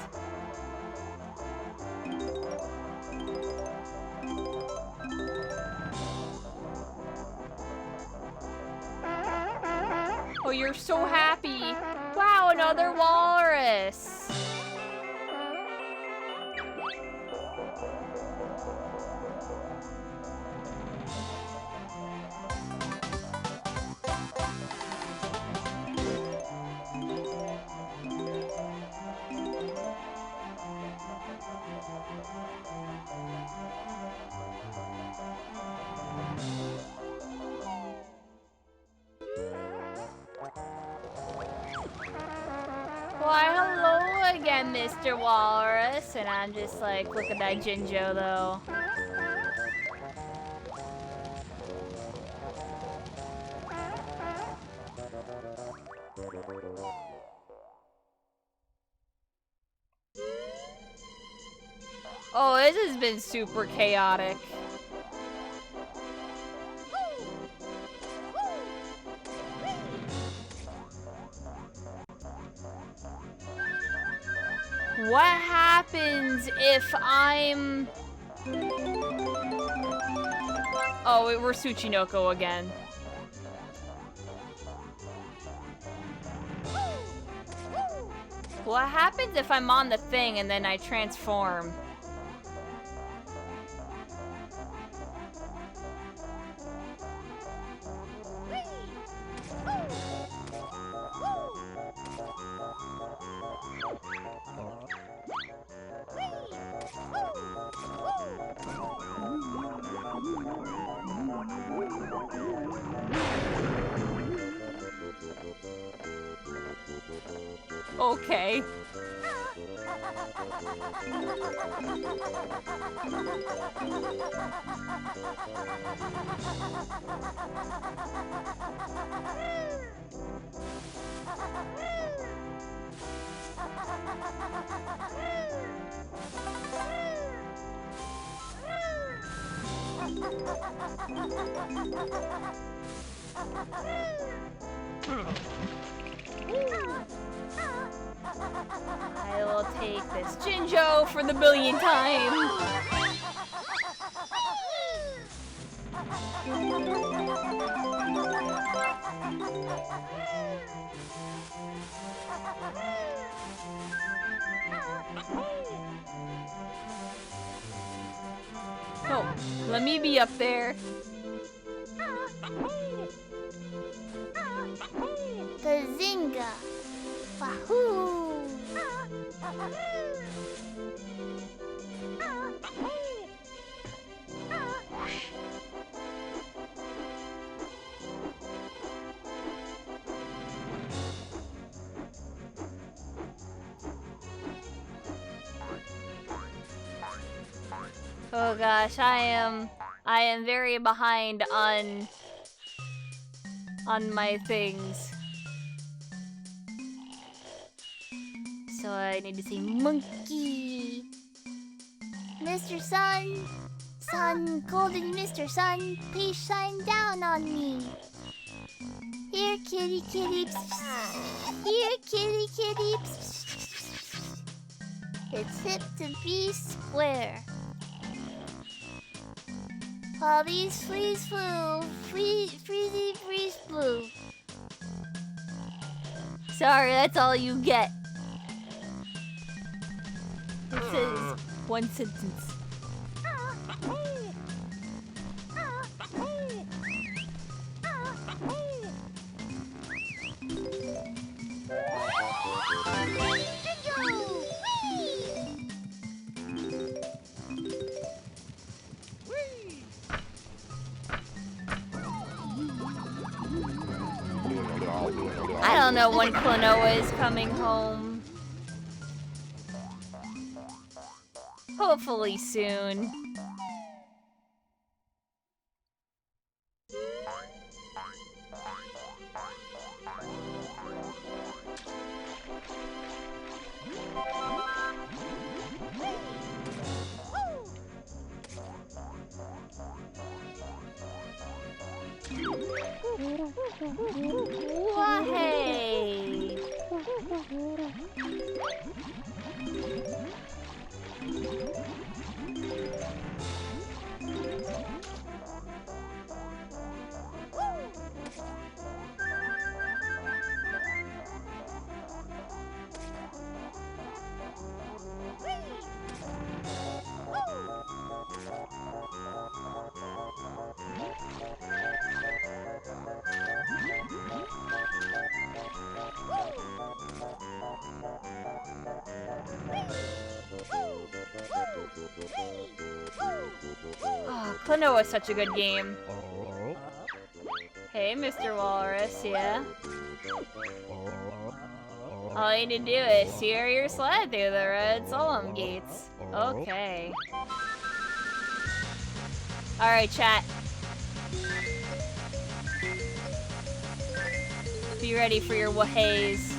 Oh, you're so happy. Wow, another walrus. Why, hello again, Mr. Walrus. And I'm just like, look at that Jinjo, though. Oh, this has been super chaotic. What happens if I'm... Oh, we're Tsuchinoko again. What happens if I'm on the thing and then I transform? Okay. I will take this Jinjo for the billionth time. Oh, let me be up there. Bazinga! Wahoo! Oh gosh, I am very behind on my things. So I need to say monkey. Mr. Sun, golden Mr. Sun, please shine down on me. Here, kitty, kitty. Here, kitty, kitty. It's hip to be square. Hobbies, freeze, flu, freezy, freeze, blue. Sorry, that's all you get. It says one sentence. I don't know when Klonoa is coming home. Hopefully soon. Why? Oh, Klonoa is such a good game. Hey, Mr. Walrus, yeah? All you need to do is steer your sled through the red solemn gates. Okay. Alright, chat. Be ready for your wahays.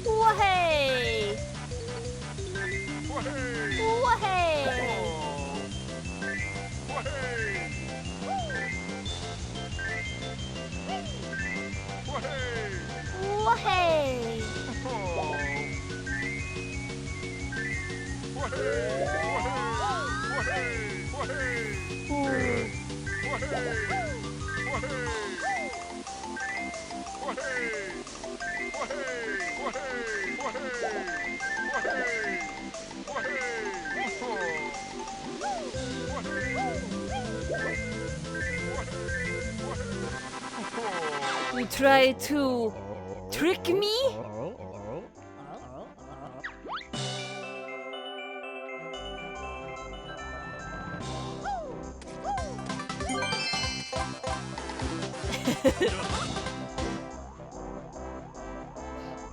Wahey! Wahey! Wahey! You try to trick me?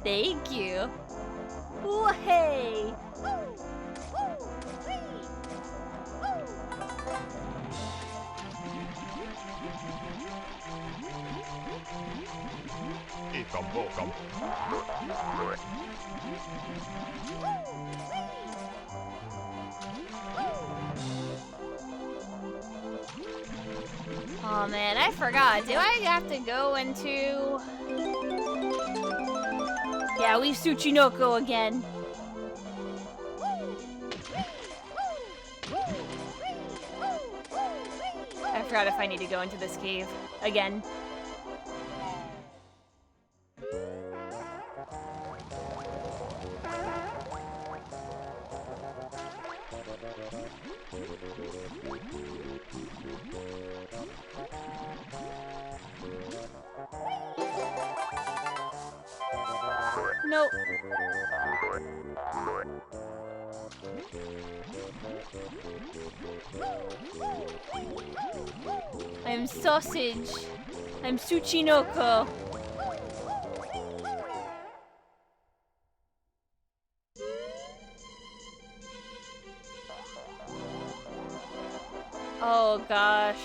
Thank you. Ooh, hey. Oh man, I forgot. Do I have to go into... Yeah, we Tsuchinoko again. I forgot if I need to go into this cave again. Nope. I'm sausage. I'm Tsuchinoko. Oh gosh.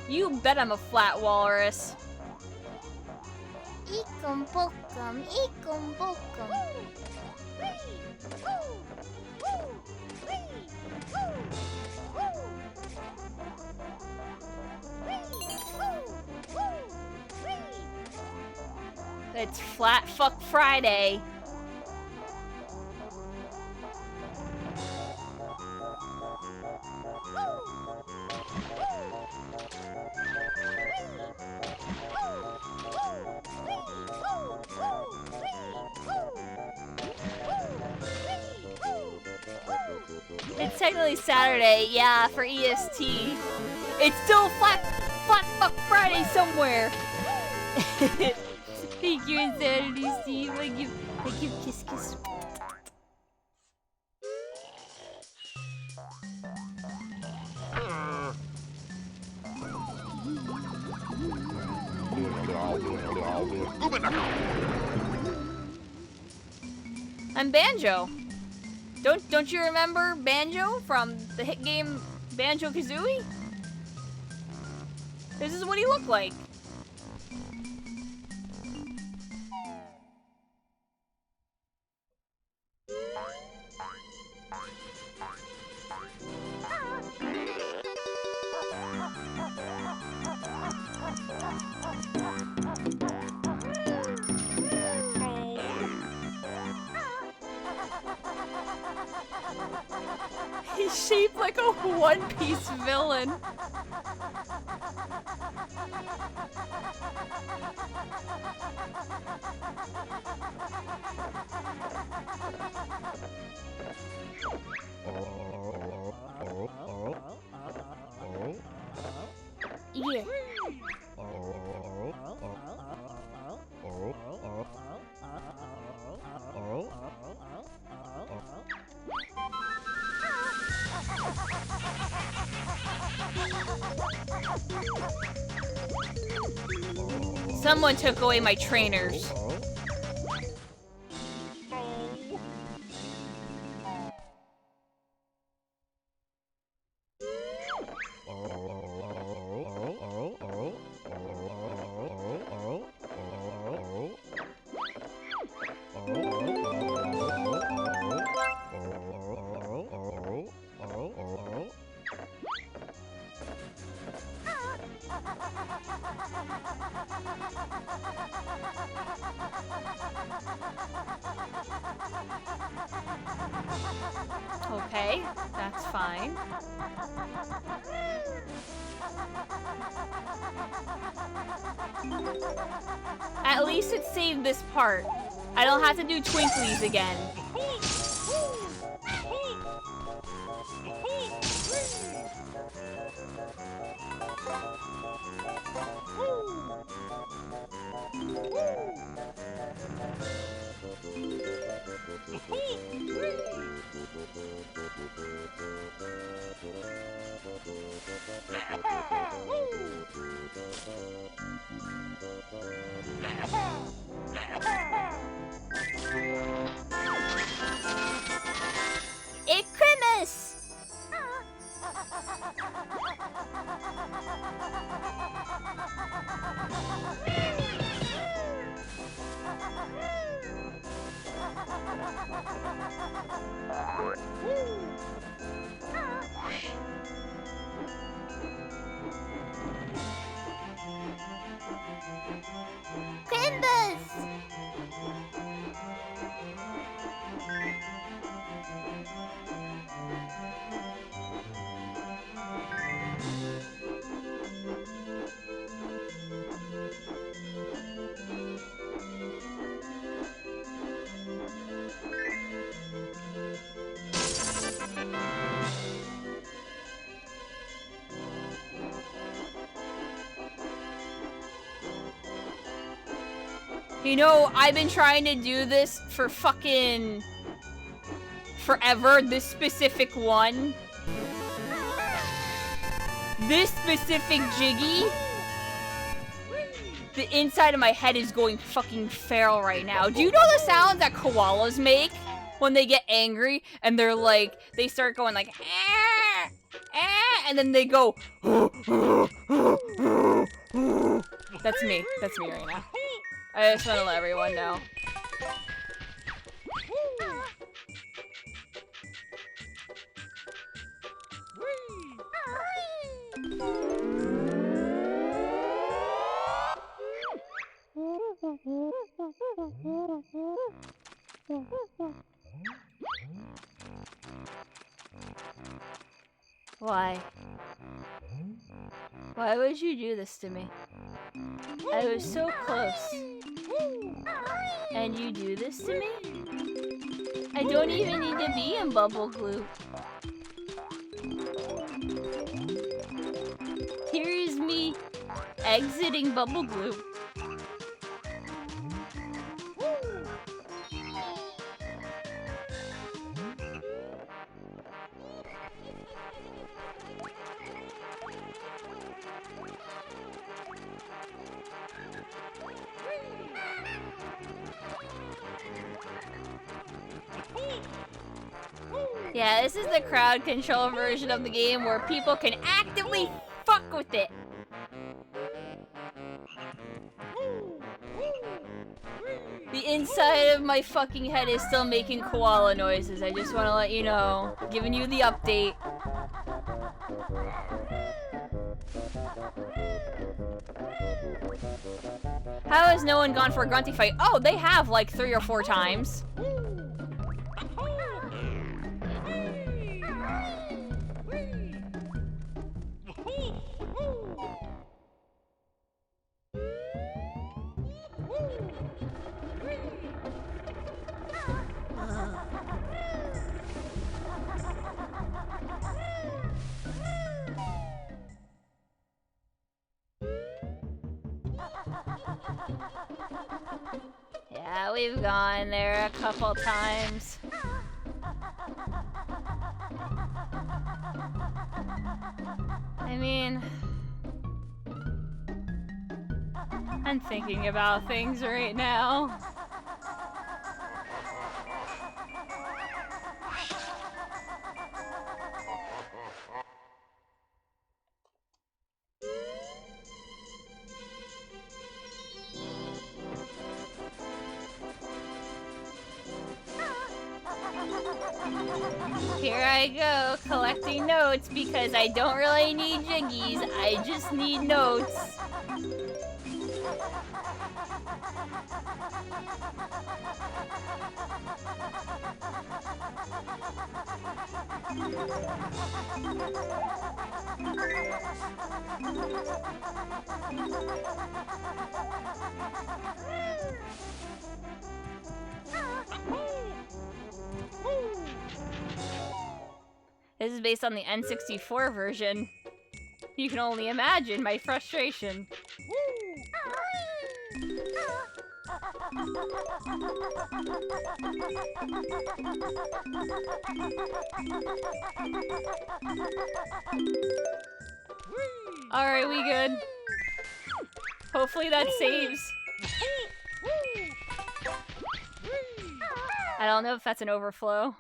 You bet I'm a flat walrus. Ikum bokum, ikum bokum. It's Flat Fuck Friday. It's technically Saturday, yeah, for EST. It's still Flat Fuck Friday somewhere. Thank you, Insanity Steve. I give kiss kiss. I'm Banjo. Don't you remember Banjo from the hit game Banjo-Kazooie? This is what he looked like. He's shaped like a one-piece villain. Yeah. Someone took away my trainers. Okay, that's fine. At least it saved this part. I don't have to do twinklies again. Nimbus! You know, I've been trying to do this for fucking forever, this specific one. This specific Jiggy. The inside of my head is going fucking feral right now. Do you know the sound that koalas make when they get angry and they're like, they start going like, ah, ah, and then they go, That's me right now. I just want to let everyone know. Why? Why would you do this to me? I was so close. And you do this to me? I don't even need to be in bubble glue. Here is me exiting bubble glue. Yeah, this is the crowd control version of the game where people can actively fuck with it. The inside of my fucking head is still making koala noises. I just want to let you know. Giving you the update. How has no one gone for a grunty fight? Oh, they have like 3 or 4 times. Yeah, we've gone there a couple times. I mean, I'm thinking about things right now. Here I go, collecting notes because I don't really need jiggies, I just need notes. This is based on the N64 version. You can only imagine my frustration. Alright, we good. Hopefully that saves. I don't know if that's an overflow.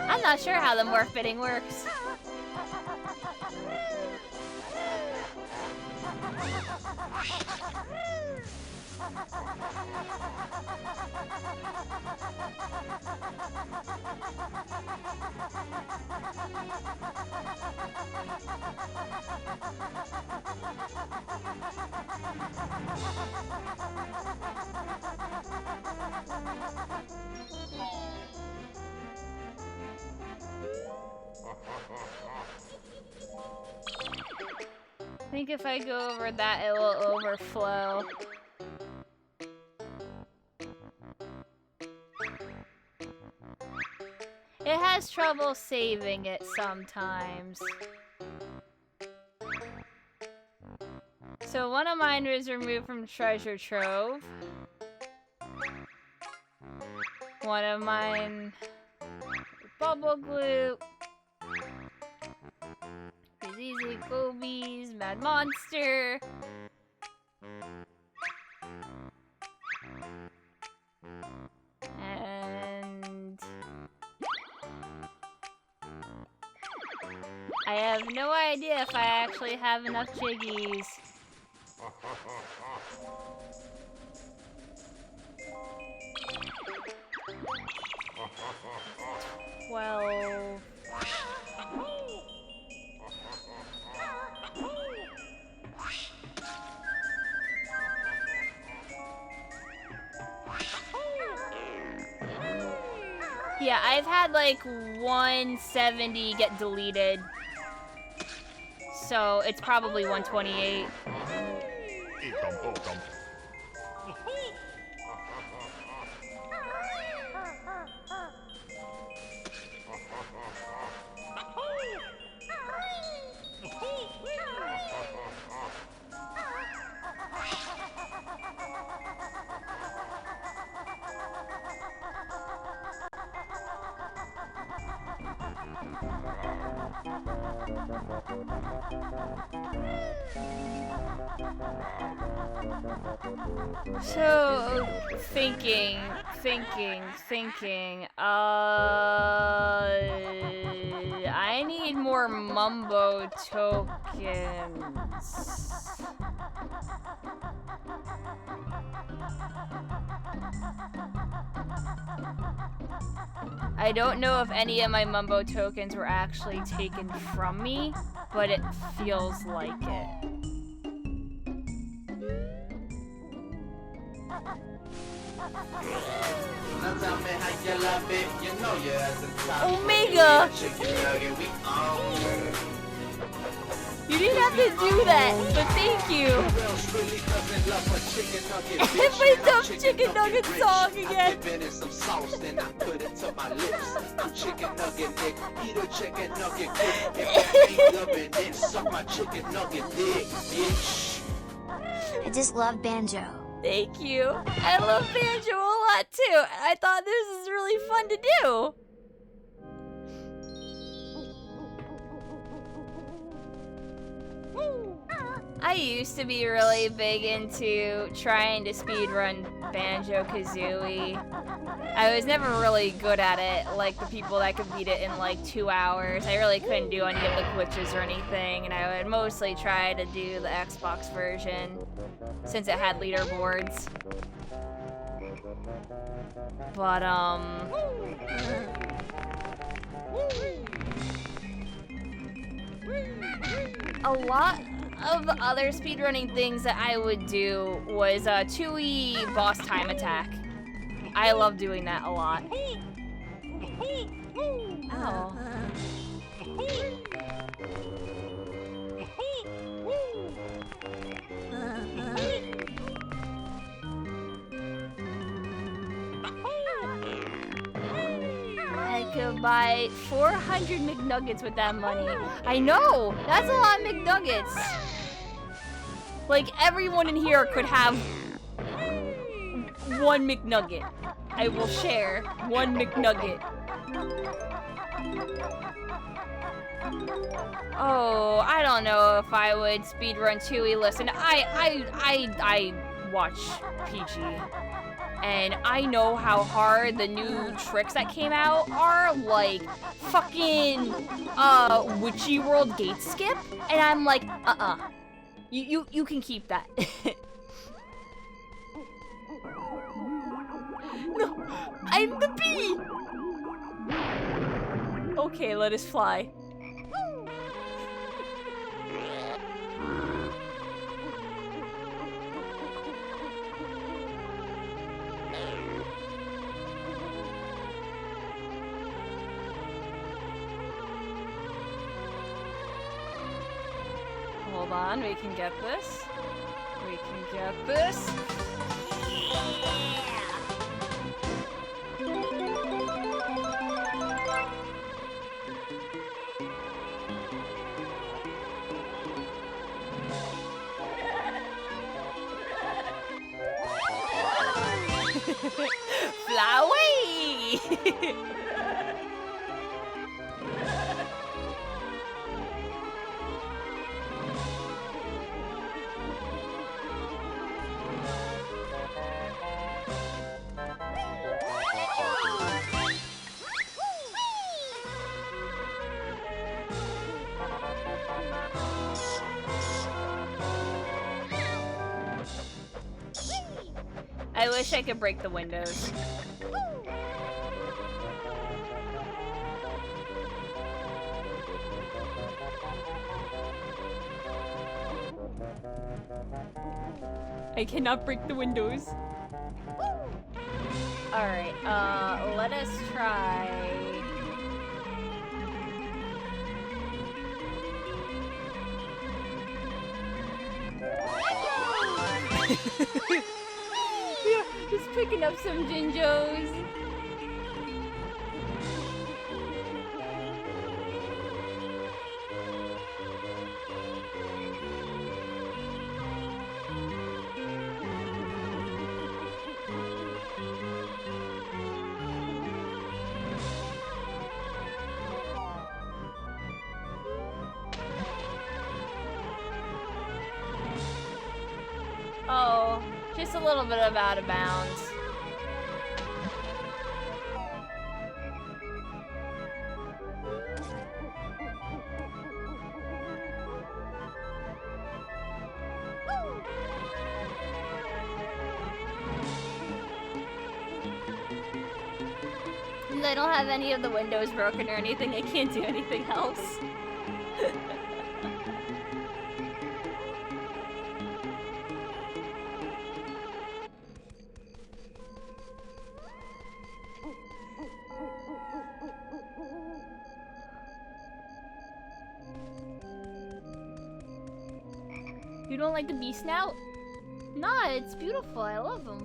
I'm not sure how the morph fitting works. think if I go over that, it will overflow. It has trouble saving it sometimes. So one of mine was removed from treasure trove. One of mine, bubble glue. Easy Gobies, Mad Monster. And I have no idea if I actually have enough jiggies. Well, yeah, I've had like 170 get deleted. So it's probably 128. So, thinking. I need more Mumbo tokens. I don't know if any of my Mumbo tokens were actually taken from me, but it feels like it. Omega! You didn't have to do that, but thank you. It's my dumb chicken nugget song again. I just love Banjo. Thank you. I love Banjo a lot too. I thought this was really fun to do. I used to be really big into trying to speedrun Banjo-Kazooie. I was never really good at it, like the people that could beat it in like 2 hours. I really couldn't do any of the glitches or anything, and I would mostly try to do the Xbox version, since it had leaderboards. But, a lot of the other speedrunning things that I would do was 2E boss time attack. I love doing that a lot. Oh. I could buy 400 McNuggets with that money. I know! That's a lot of McNuggets! Like, everyone in here could have 1 McNugget. I will share 1 McNugget. Oh, I don't know if I would speedrun 2E. Listen, I watch PG. And I know how hard the new tricks that came out are, like fucking Witchy World Gate Skip, and I'm like, you can keep that. No, I'm the bee. Okay, let us fly. Hold on, we can get this. We can get this. Fly away! I wish I could break the windows. I cannot break the windows. Alright, let us try... Yeah, just picking up some Jinjos. Oh, just a little bit of out of bounds. And I don't have any of the windows broken or anything. I can't do anything else. You don't like the bee snout? Nah, it's beautiful. I love him.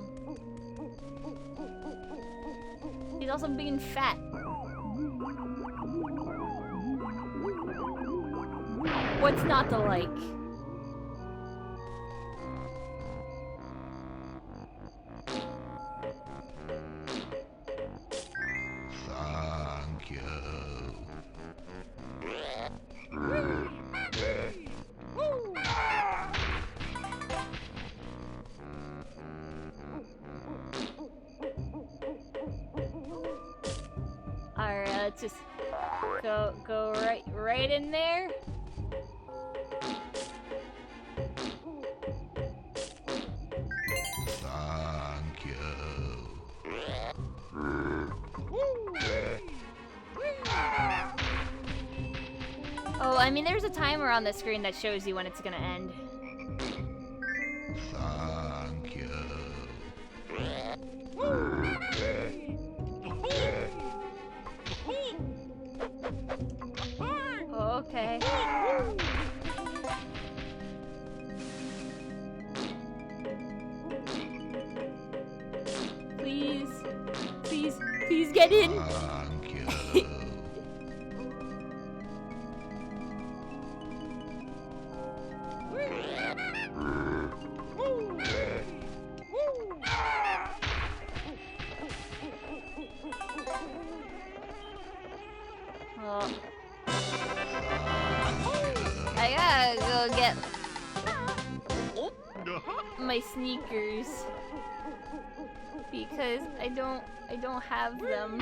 He's also big and fat. What's not to like? Thank you. Alright, let's just go right in there. Thank you. Oh, I mean, there's a timer on the screen that shows you when it's gonna end. Thank you. Oh, okay. Please, please, please get in. Thank you. Oh. I gotta go get my sneakers because I don't have them.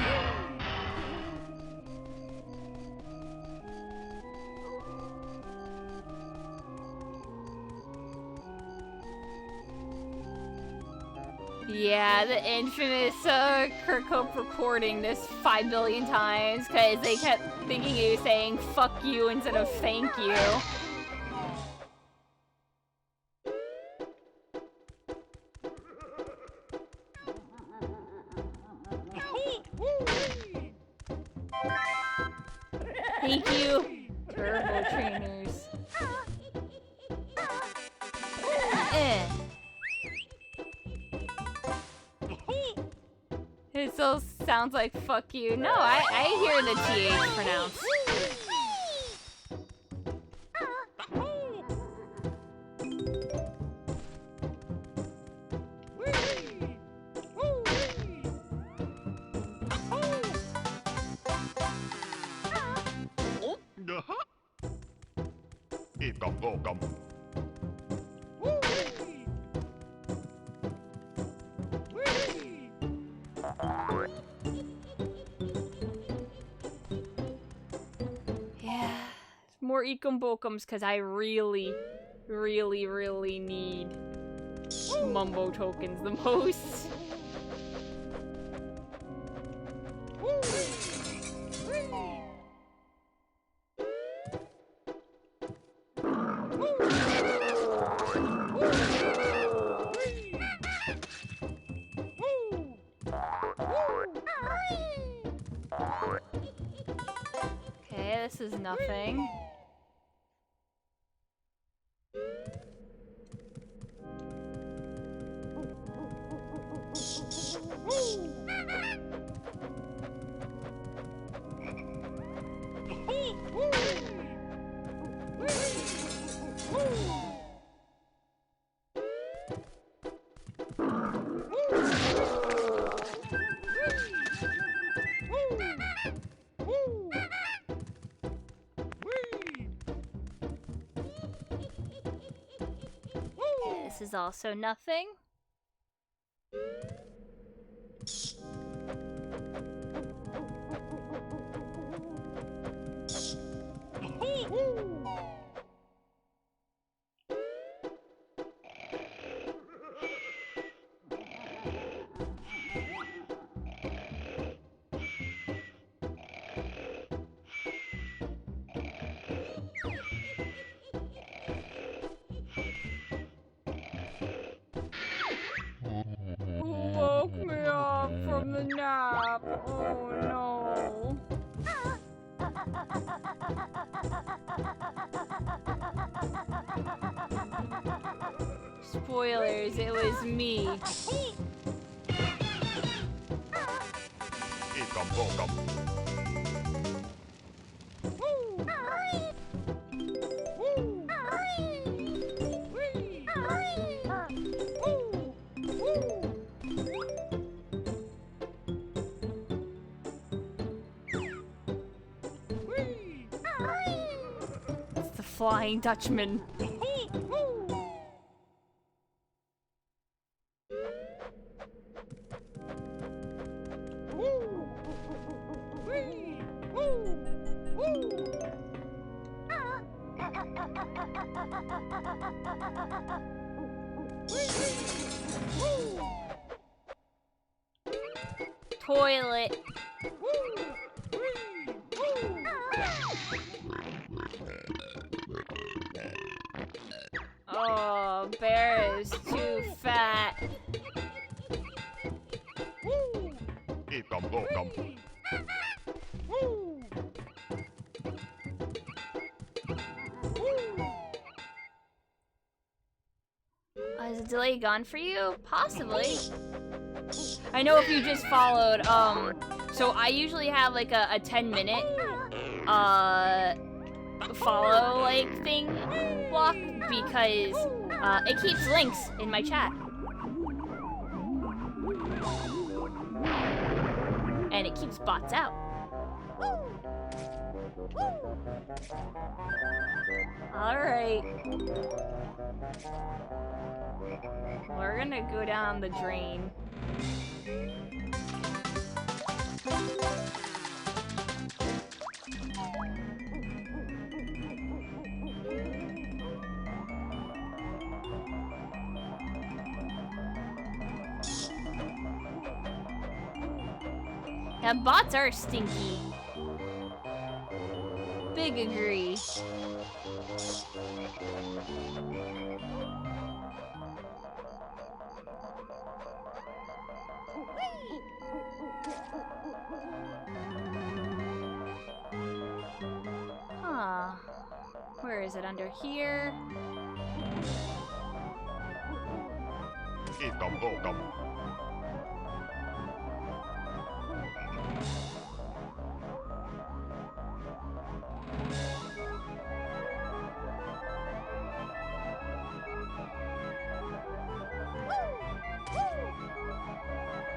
Yeah, the infamous Kirkhope recording this 5 billion times because they kept thinking he was saying fuck you instead of thank you. Thank you, turbo trainers. It still sounds like fuck you. No, I hear the TH pronounced. Yeah, more Ikombokums because I really need Mumbo tokens the most. Okay, this is nothing. This is also nothing. Who woke me up from the nap? Oh no. Spoilers, it was me. It's the Flying Dutchman. Toilet. Oh, bear is too fat. Is the delay gone for you? Possibly. I know if you just followed, so I usually have like a 10-minute, follow, like, thing block because, it keeps links in my chat. And it keeps bots out. Alright. We're gonna go down the drain. Yeah, bots are stinky. Big agree. Huh. Where is it? Under here?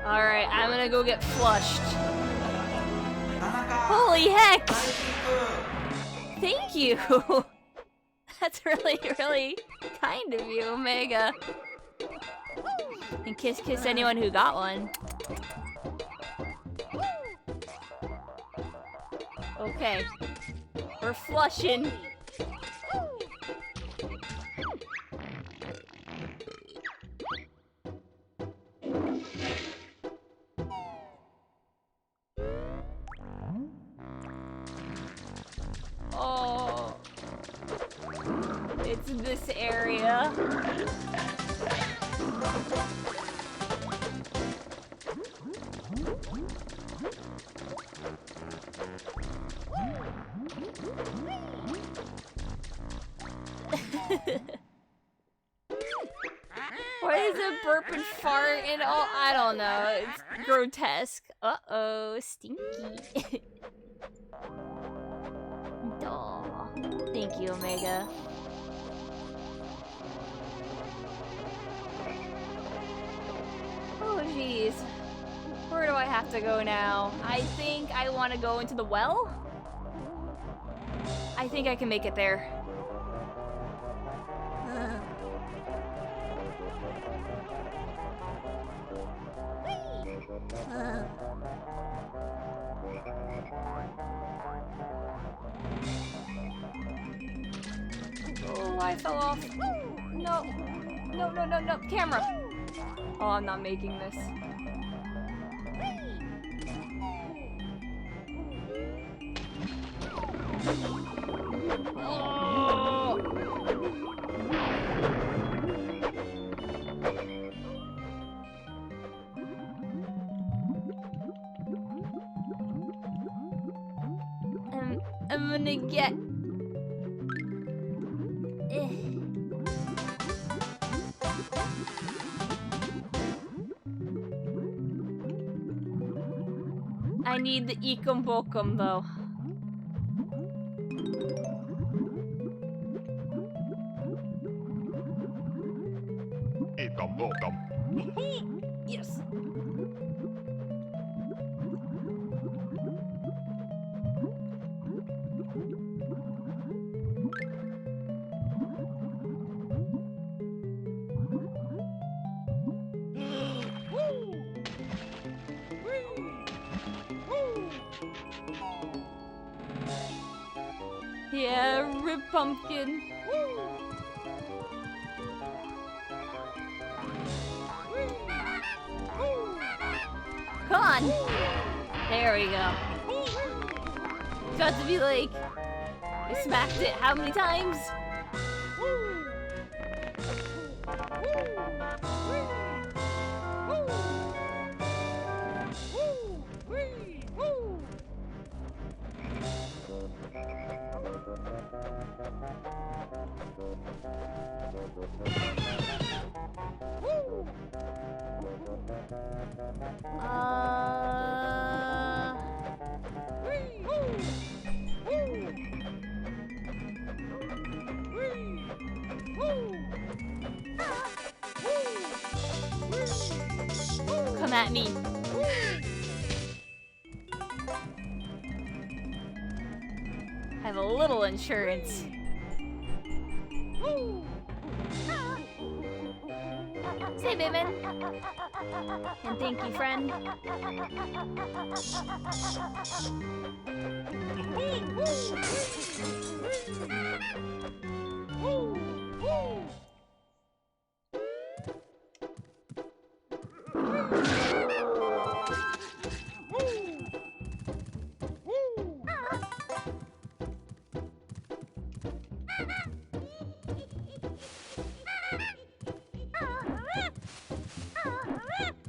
Alright, I'm gonna go get flushed. Holy heck! Thank you! That's really, really kind of you, Omega. And kiss anyone who got one. Okay. We're flushing. Oh. It's this area. What is a burp and fart and all? I don't know. It's grotesque. Uh-oh, stinky. Duh. Thank you, Omega. Oh, jeez. Where do I have to go now? I think I want to go into the well? I think I can make it there. Oh, I fell off. No. No. Camera. Oh, I'm not making this. Oh. I'm gonna get... I need the Ikum Bokum though. Ikum bokum. Yes. Yeah, rip pumpkin. Come on. There we go. Got to be like, I smacked it how many times? Come at me. I have a little insurance. Say, baby. And thank you, friend.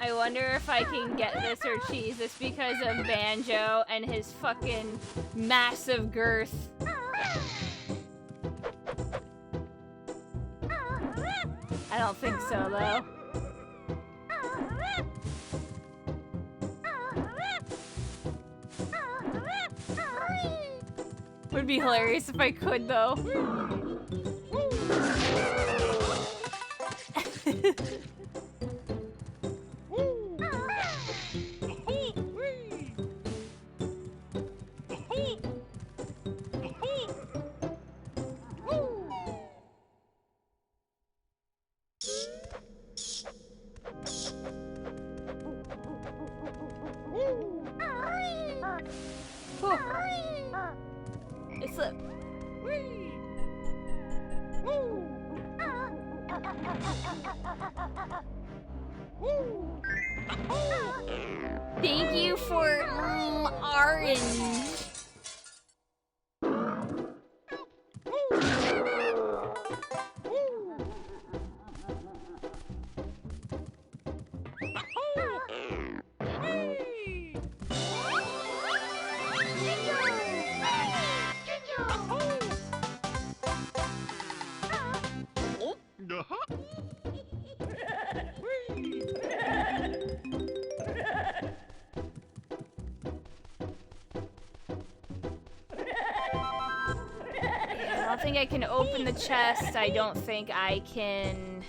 I wonder if I can get this or cheese this because of Banjo and his fucking massive girth. I don't think so, though. Would be hilarious if I could, though. It's a... Thank you for orange. I don't think I can open the chest. I don't think I can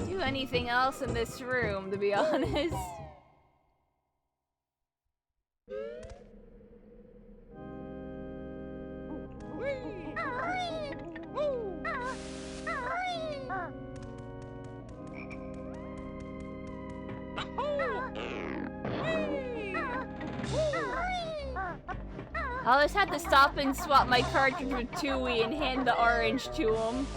do anything else in this room, to be honest. I'll just have to stop and swap my cartridge with Tui and hand the orange to him.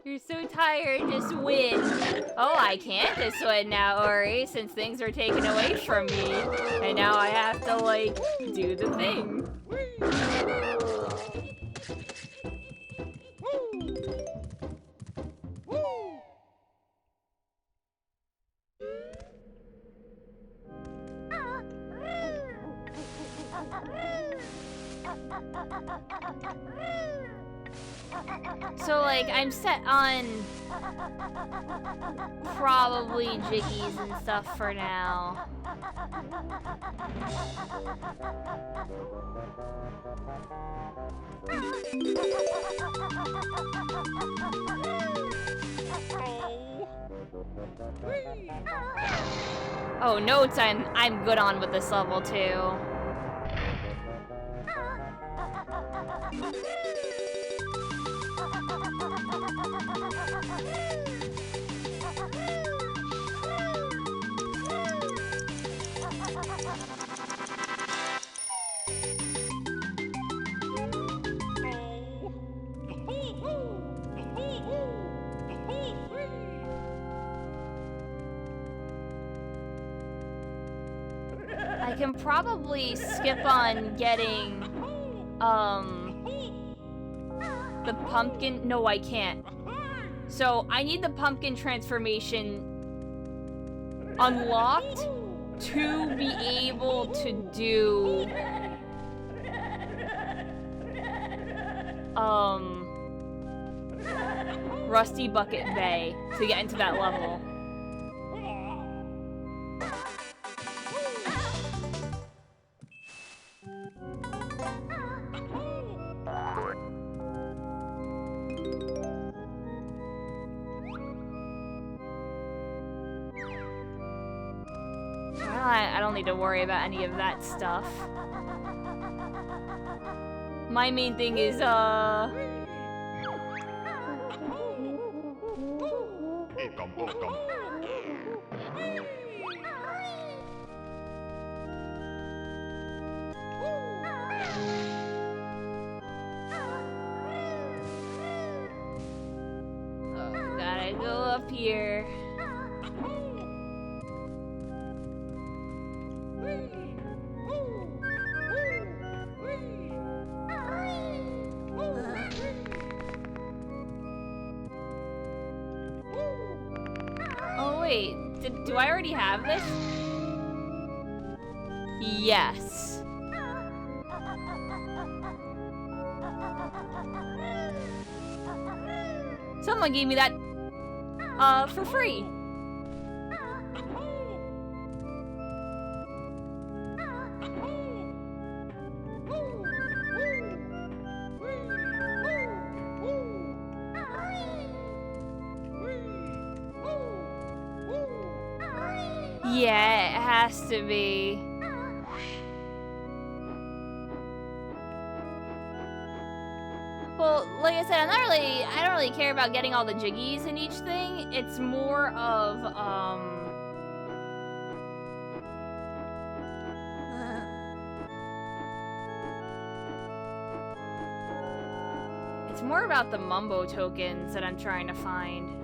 You're so tired, just win. Oh, I can't just win now, Ori, since things are taken away from me. And now I have to, like, do the thing. So, like, I'm set on probably jiggies and stuff for now. Oh, notes I'm good on with this level too. I can probably skip on getting, the pumpkin. No, I can't. So I need the pumpkin transformation unlocked to be able to do, Rusty Bucket Bay to get into that level. I don't need to worry about any of that stuff. My main thing is, gotta go up here. Oh wait, do I already have this? Yes. Someone gave me that, for free. Yeah, it has to be. Well, I said, I don't really care about getting all the jiggies in each thing. It's more of, it's more about the Mumbo tokens that I'm trying to find.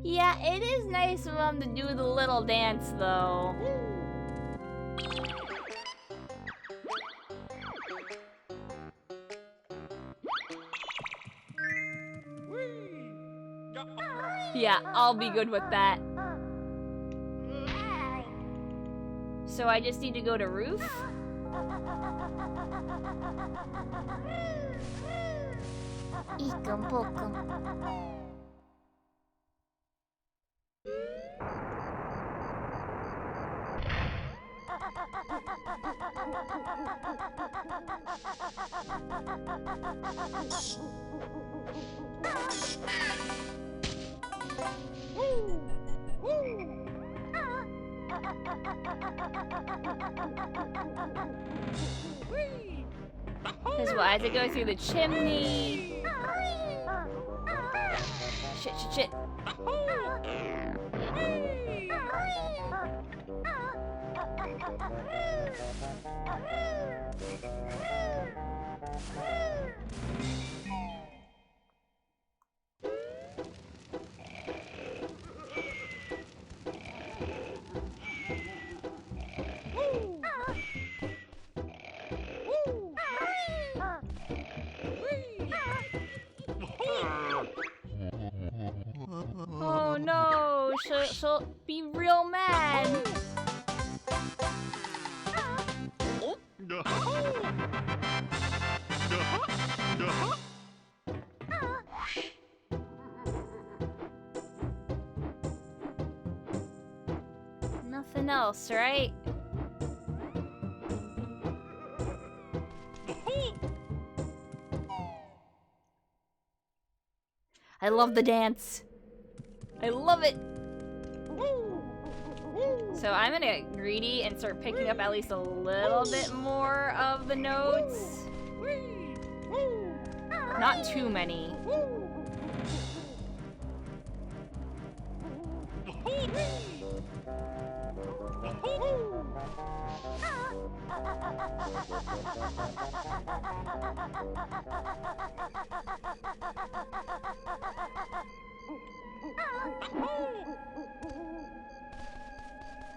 Yeah, it is nice of them to do the little dance, though. Yeah, I'll be good with that. So I just need to go to roof? Eekum bookum. Because what, I have to go through the chimney? Shit, shit, shit. Oh no, she'll be real mad. Nothing else, right? I love the dance. I love it. So I'm gonna get greedy and start picking up at least a little bit more of the notes. Not too many.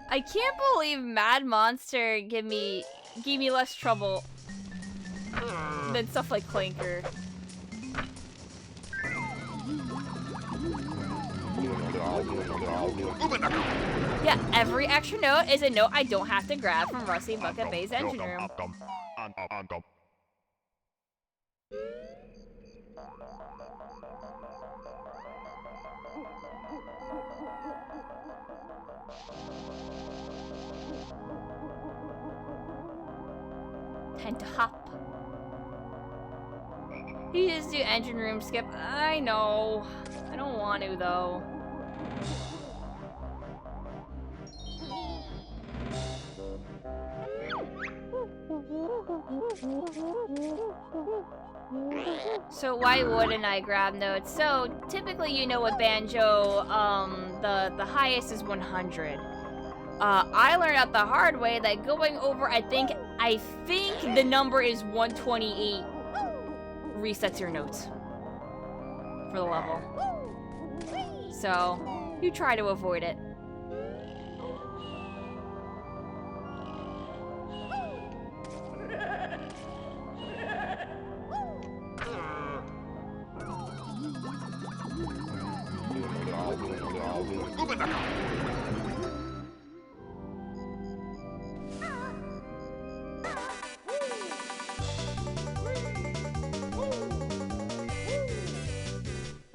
I can't believe Mad Monster gave me less trouble than stuff like Clanker. Yeah, every extra note is a note I don't have to grab from Rusty Bucket Bay's engine room. Time to hop. You just do engine room skip. I know. I don't want to, though. So why wouldn't I grab notes? So typically, you know, with Banjo, the highest is 100. I learned out the hard way that going over, I think the number is 128 resets your notes for the level. So you try to avoid it.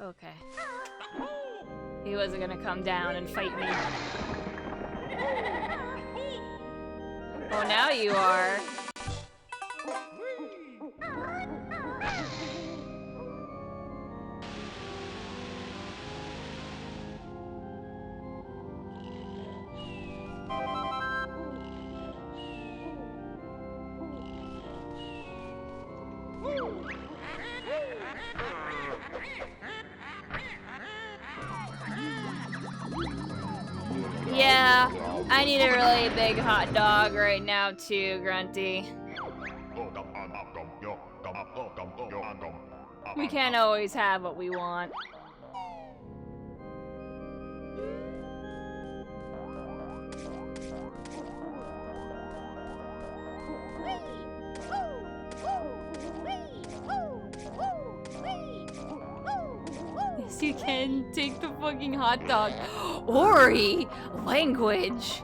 Okay. He wasn't gonna come down and fight me. Oh, now you are. Yeah, I need a really big hot dog right now too, Grunty. We can't always have what we want. Yes, you can. Take the fucking hot dog. Ori! Language!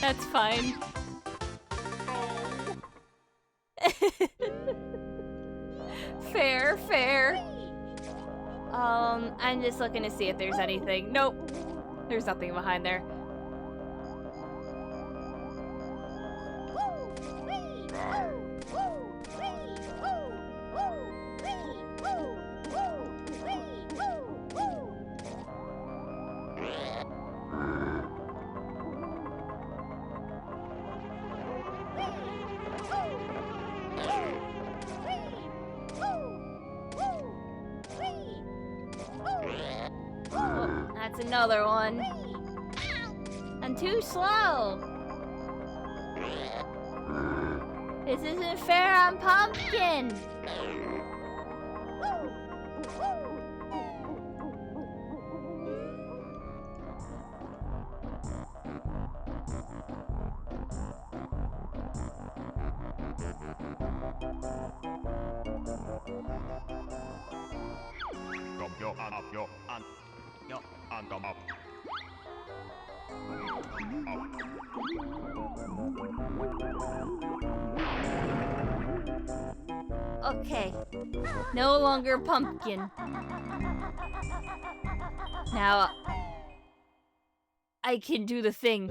That's fine. Fair, fair. I'm just looking to see if there's anything. Nope. There's nothing behind there. Oh, that's another one. I'm too slow. This isn't fair on Pumpkin. Okay, no longer Pumpkin. Now, I can do the thing.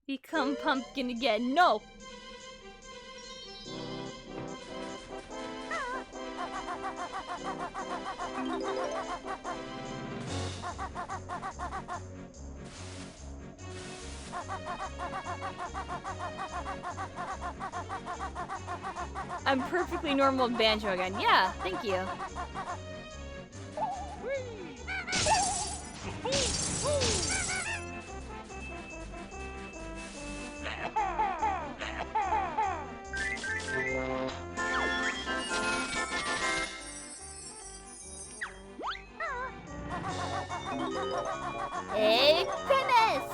Become Pumpkin again. No! I'm perfectly normal Banjo again. Yeah, thank you. Hey, Primus!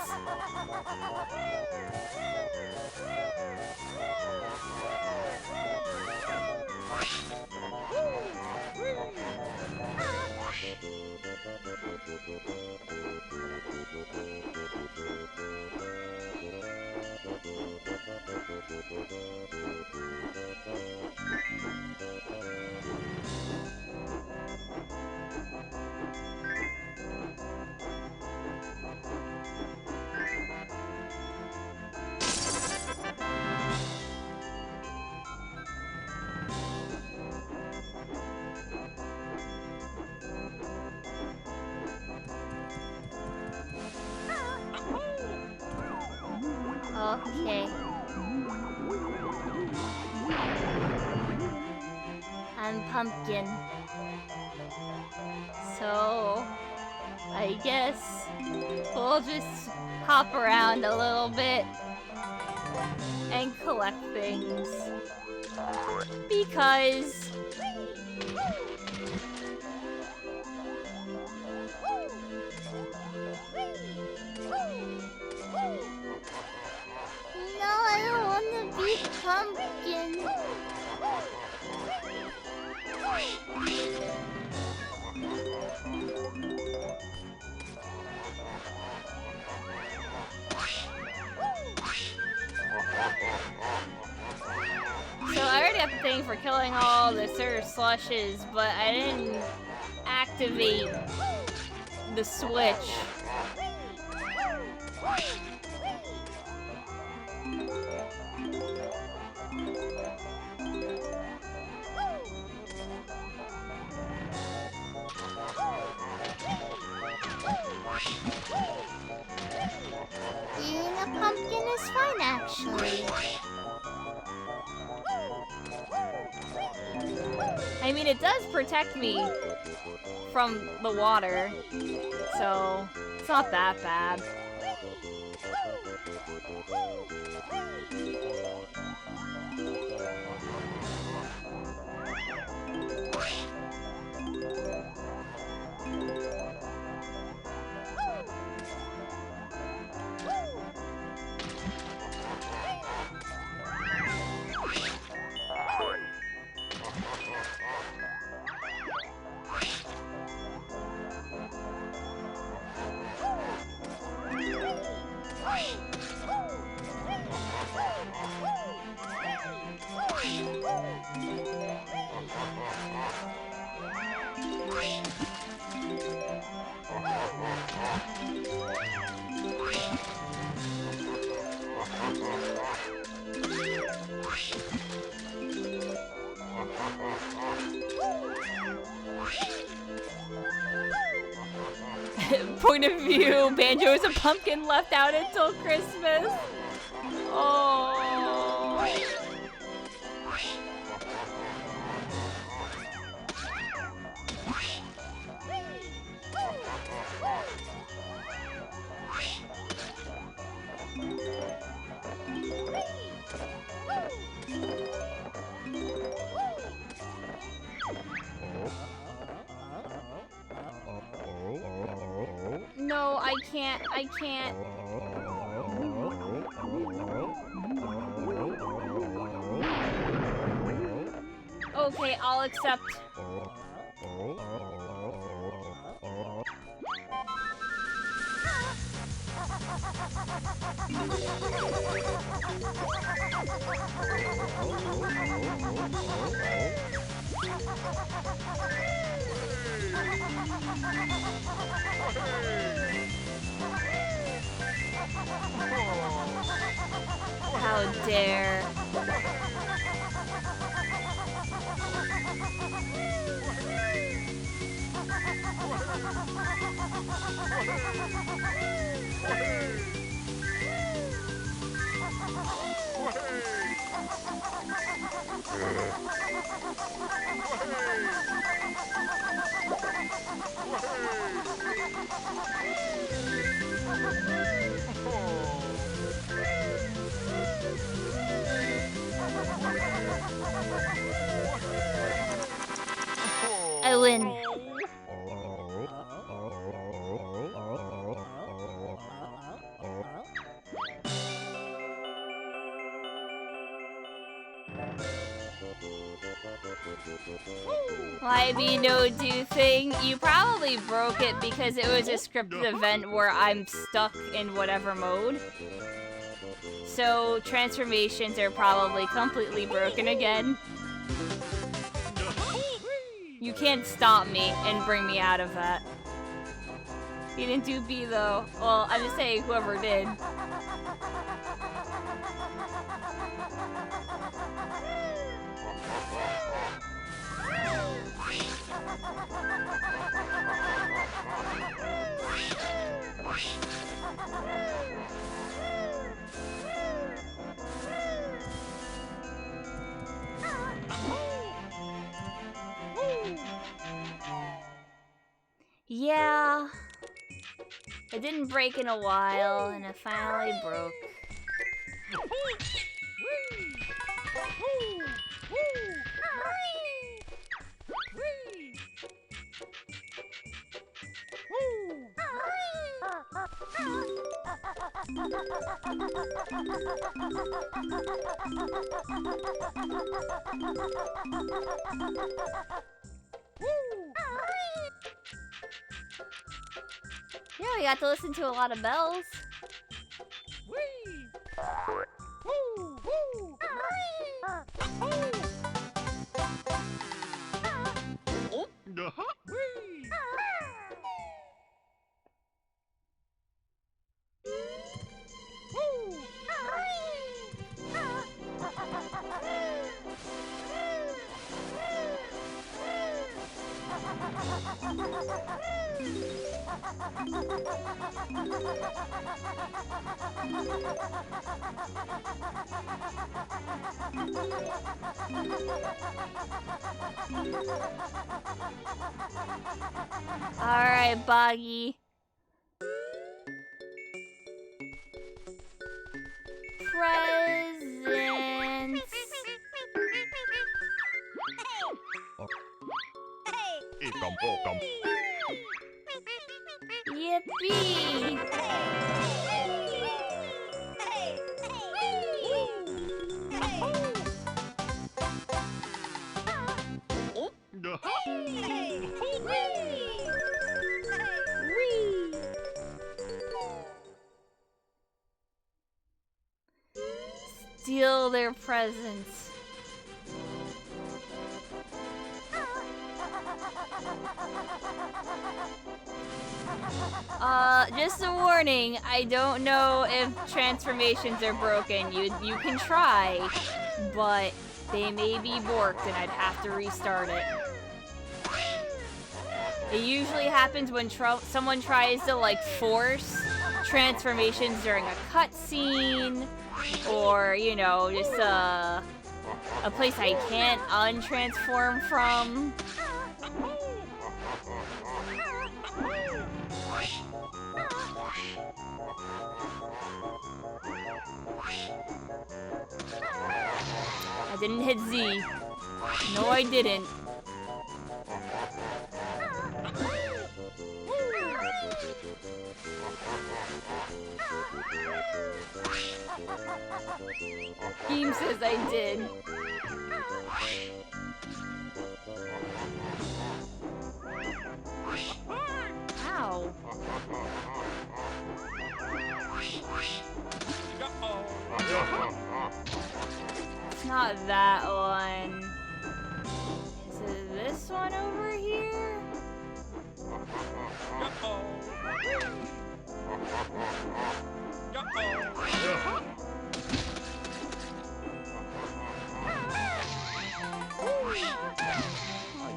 Okay. I'm Pumpkin. So, I guess we'll just hop around a little bit and collect things. Because no, I don't want to be pumpkin. so I already have the thing for killing all the Sir Slushes, but I didn't activate the switch. Eating a pumpkin is fine, actually. I mean, it does protect me from the water, so it's not that bad. Point of view, Banjo is a pumpkin left out until Christmas. Oh. No, I can't. Okay, I'll accept. How dare. I win. Why be no do thing? You probably broke it because it was a scripted event where I'm stuck in whatever mode. So transformations are probably completely broken again. You can't stop me and bring me out of that. You didn't do B though. Well, I'm just saying whoever did. Yeah. It didn't break in a while, and it finally broke. Yeah, we got to listen to a lot of bells. Alright, Boggy. Presents. Yippee! Steal their presents. Just a warning, I don't know if transformations are broken. You can try, but they may be borked and I'd have to restart it. It usually happens when someone tries to like force transformations during a cutscene, or you know, just a place I can't untransform from. I didn't hit Z. No, I didn't. Game says I did. Ow. It's not that one. Is it this one over here?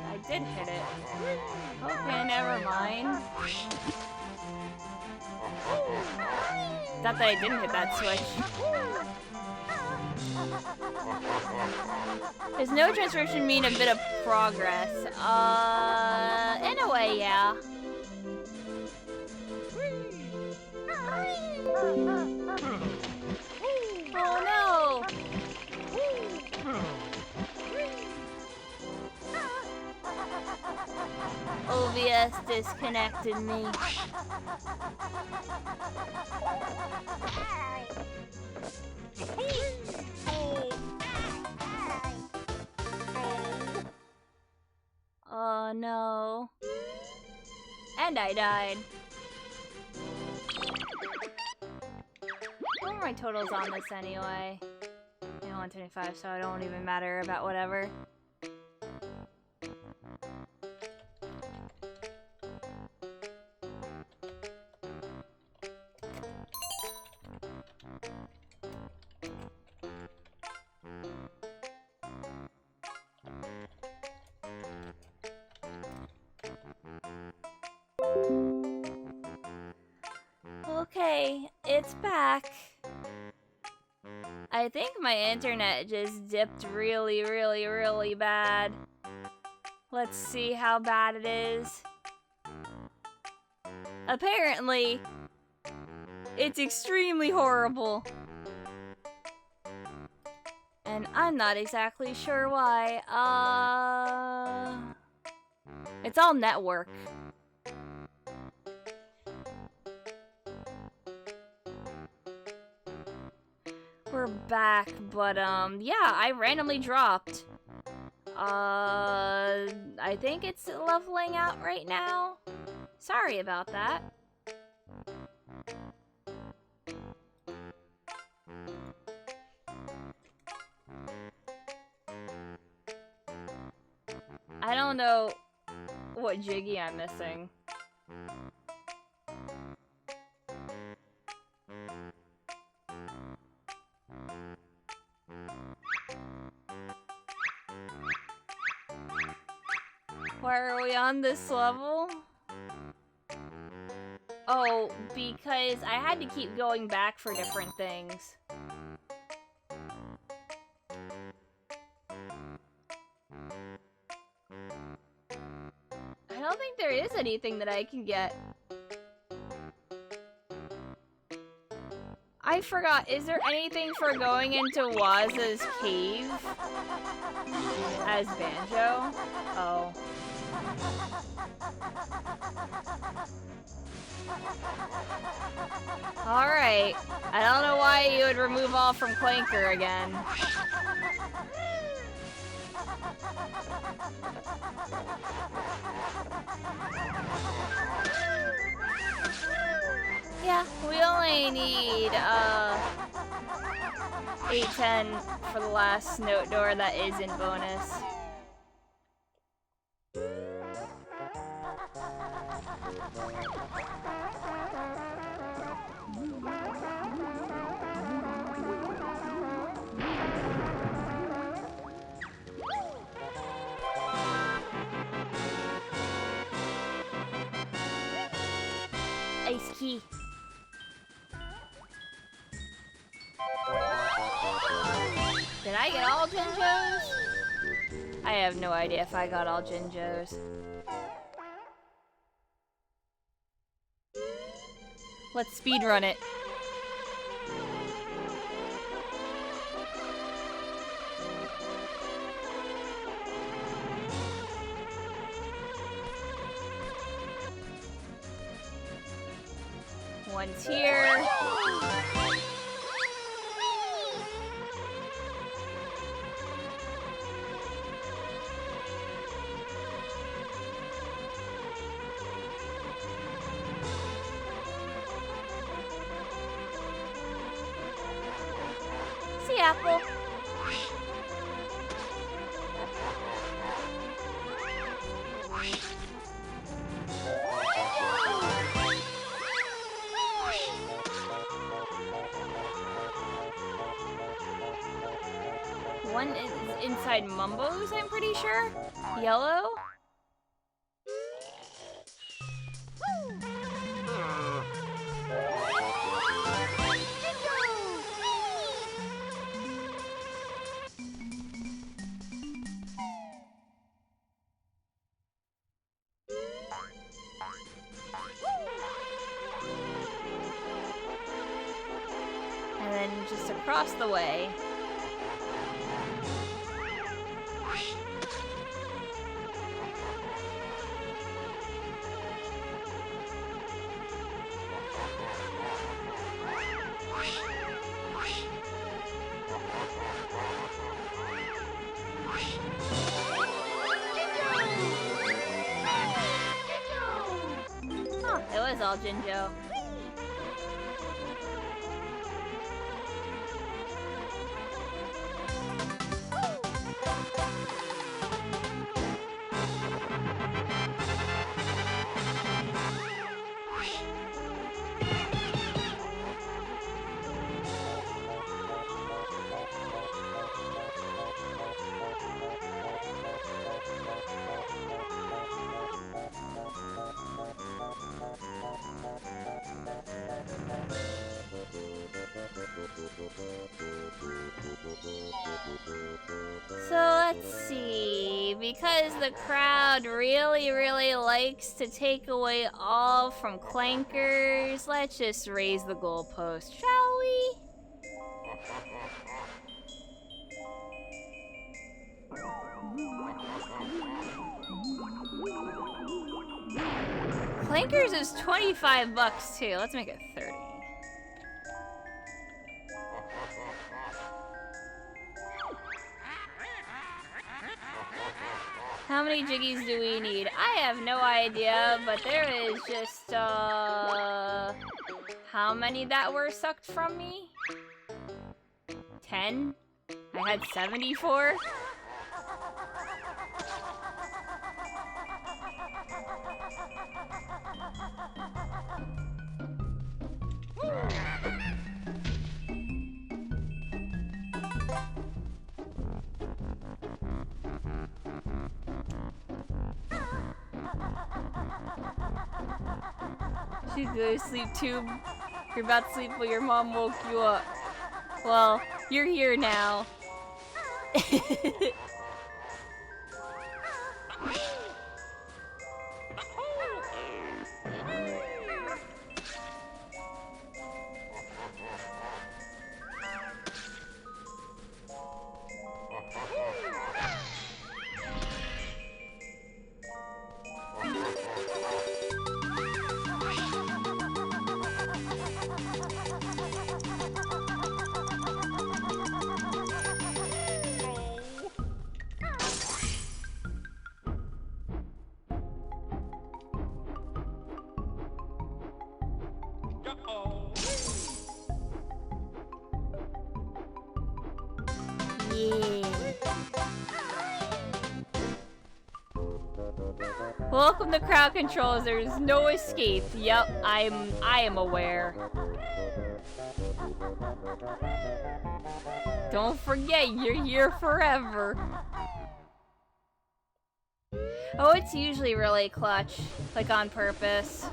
I did hit it. Okay, never mind. Thought that I didn't hit that switch. Does no transformation mean a bit of progress? In a way, yeah. Oh no! OBS disconnected me. Oh no. And I died. What are my totals on this anyway? Yeah, 125, so it don't even matter about whatever. Okay, it's back. I think my internet just dipped really, really, really bad. Let's see how bad it is. Apparently, It's extremely horrible. And I'm not exactly sure why. It's all network. We're back, but yeah, I randomly dropped. I think it's leveling out right now. Sorry about that. I don't know what Jiggy I'm missing. Why are we on this level? Oh, because I had to keep going back for different things. I don't think there is anything that I can get. I forgot, is there anything for going into Waz's cave? As Banjo? Oh. Alright. I don't know why you would remove all from Clanker again. Yeah, we only need 810 for the last note door that is in bonus. Ice key. Did I get all Jinjos? I have no idea if I got all Jinjos. Let's speedrun it. One's here. See Apple. One is inside Mumbo's, I'm pretty sure. Yellow? And then just across the way. It was all Jinjo. So let's see. because the crowd really likes to take away all from clankers, let's just raise the goalpost, shall we? Clankers is $25 too. Let's make it 30. How many jiggies do we need? I have no idea, but there is just, how many that were sucked from me? 10? I had 74? Should go to sleep too. You're about to sleep, but your mom woke you up. Well, you're here now. Welcome to crowd controls. There's no escape. Yep, I am aware. Don't forget, you're here forever. Oh, it's usually really clutch, like on purpose.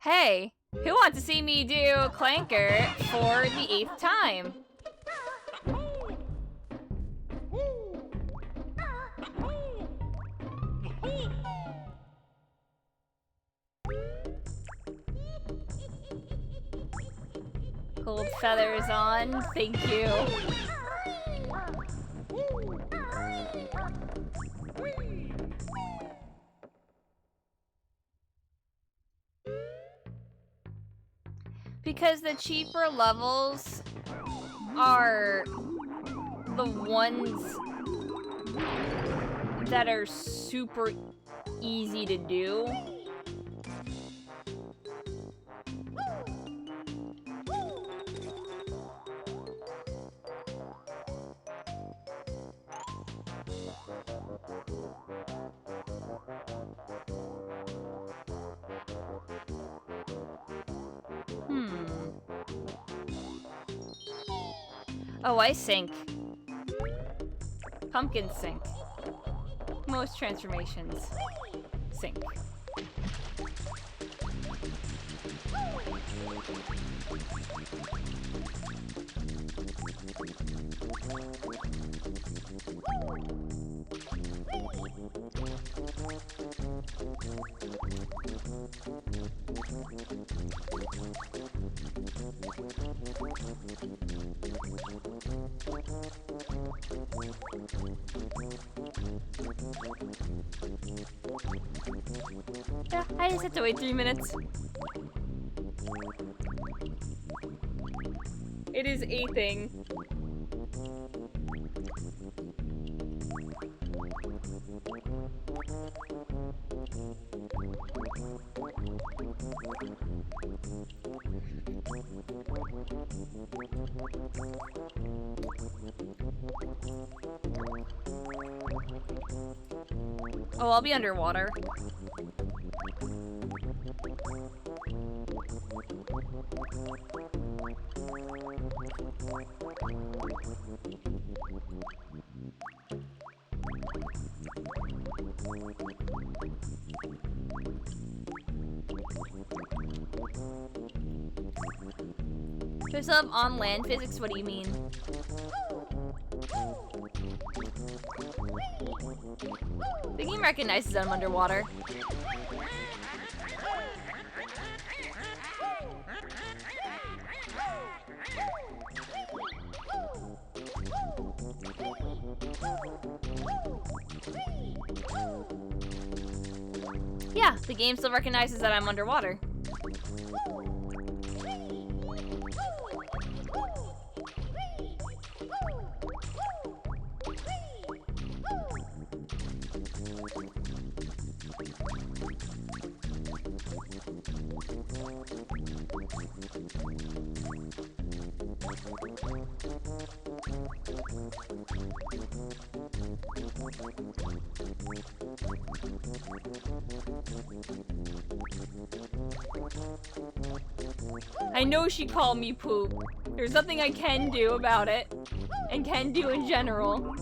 Hey, who wants to see me do Clanker for the 8th time? Gold feathers on, thank you. Because the cheaper levels are the ones that are super easy to do. Oh, I sink. Pumpkins sink. Most transformations sink. Yeah, I just have to wait 3 minutes. It is a thing. Oh, I'll be underwater. Just up on land physics, what do you mean? The game recognizes that I'm underwater. Yeah, the game still recognizes that I'm underwater. I know she called me poop. There's nothing I can do about it, and can do in general.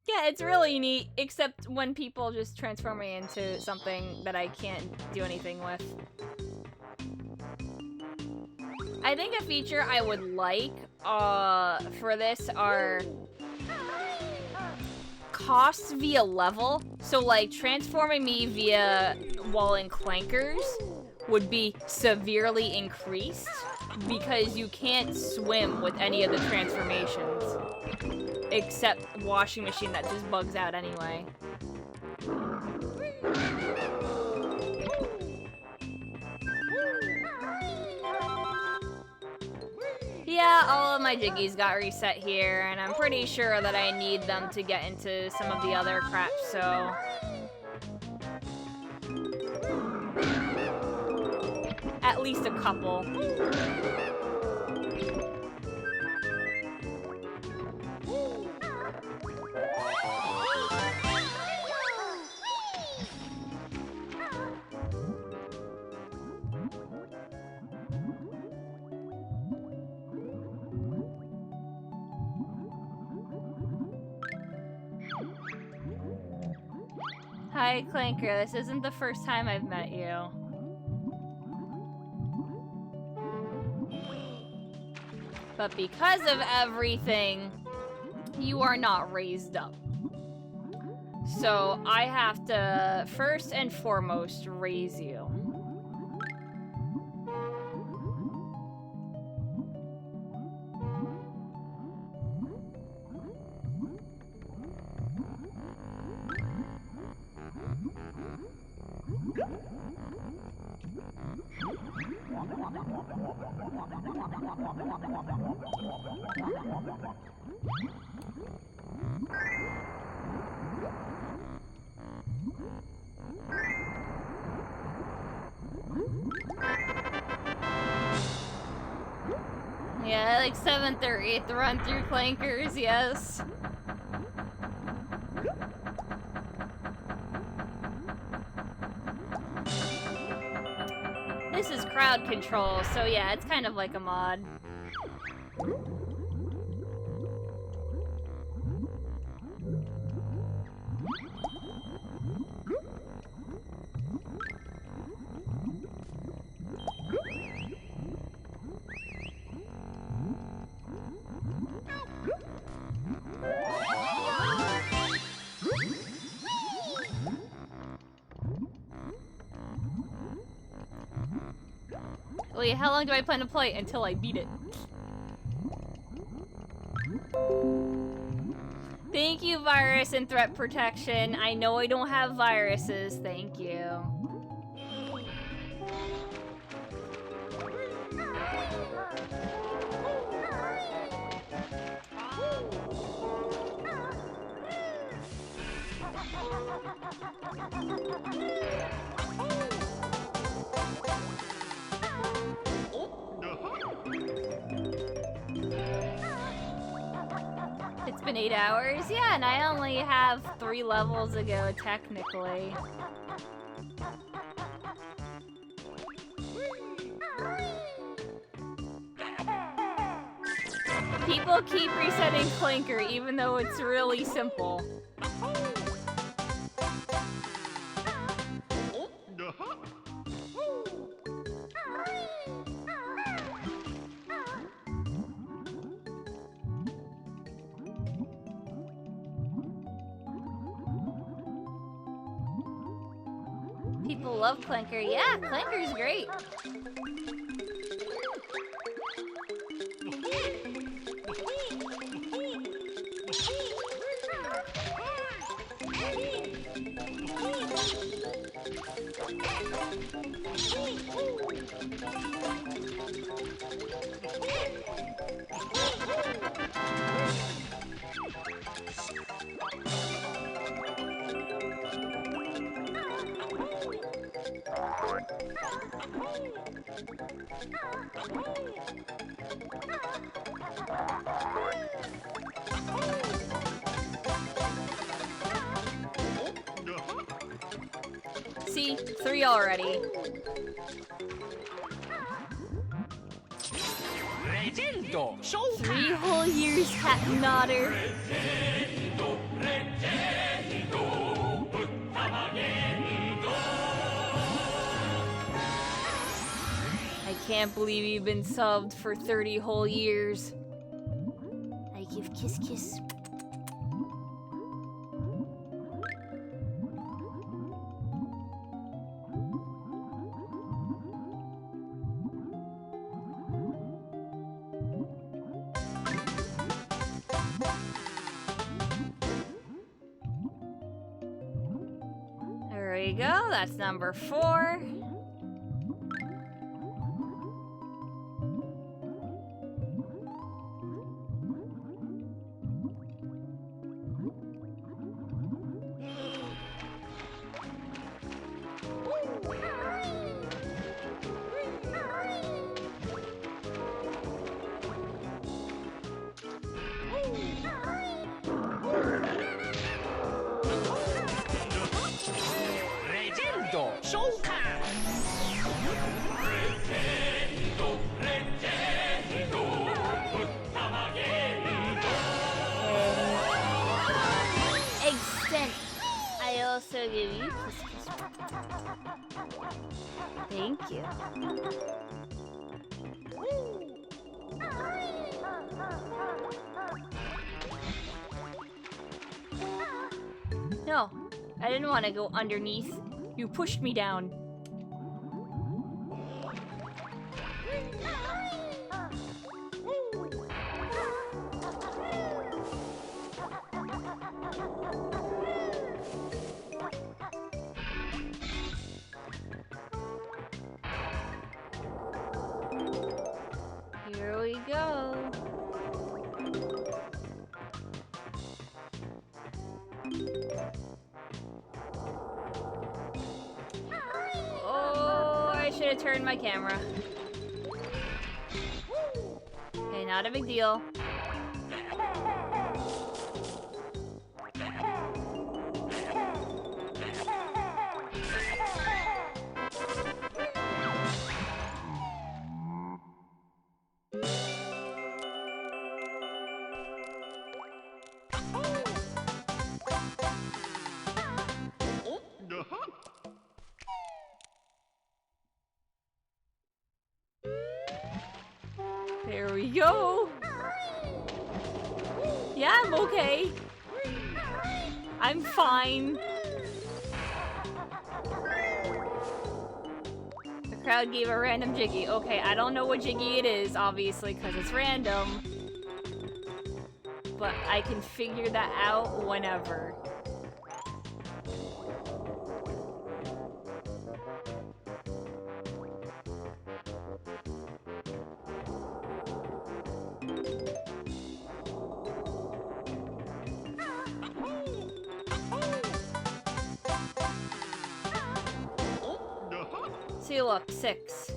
Yeah, it's really neat, except when people just transform me into something that I can't do anything with. I think a feature I would like for this are costs via level. So like transforming me via wall and clankers would be severely increased because you can't swim with any of the transformations. Except washing machine that just bugs out anyway. Yeah, all of my jiggies got reset here, and I'm pretty sure that I need them to get into some of the other crap, so... At least a couple. Hi, Clanker. This isn't the first time I've met you. But because of everything, you are not raised up. So I have to, first and foremost, raise you. Yeah, like 7th or 8th run through clankers, yes. This is crowd control, so yeah, it's kind of like a mod. Wait, how long do I plan to play? Until I beat it. Thank you, Virus and Threat Protection. I know I don't have viruses. Thank you. been 8 hours? Yeah, and I only have 3 levels to go, technically. People keep resetting Clinker, even though it's really simple. People love Clinker. Yeah, Clinker's great. See? 3 already. Three whole years, Captain Otter. I can't believe you've been subbed for 30 whole years. I give kiss kiss. There we go, that's number 4. Extent. I also give you kiss kiss. Thank you. No, I didn't want to go underneath. You pushed me down. Here we go. Oh, I should have turned my camera. Okay, not a big deal. There we go. Yeah, I'm okay. I'm fine. The crowd gave a random Jiggy. Okay, I don't know what Jiggy it is, obviously, because it's random. But I can figure that out whenever. See, look, 6.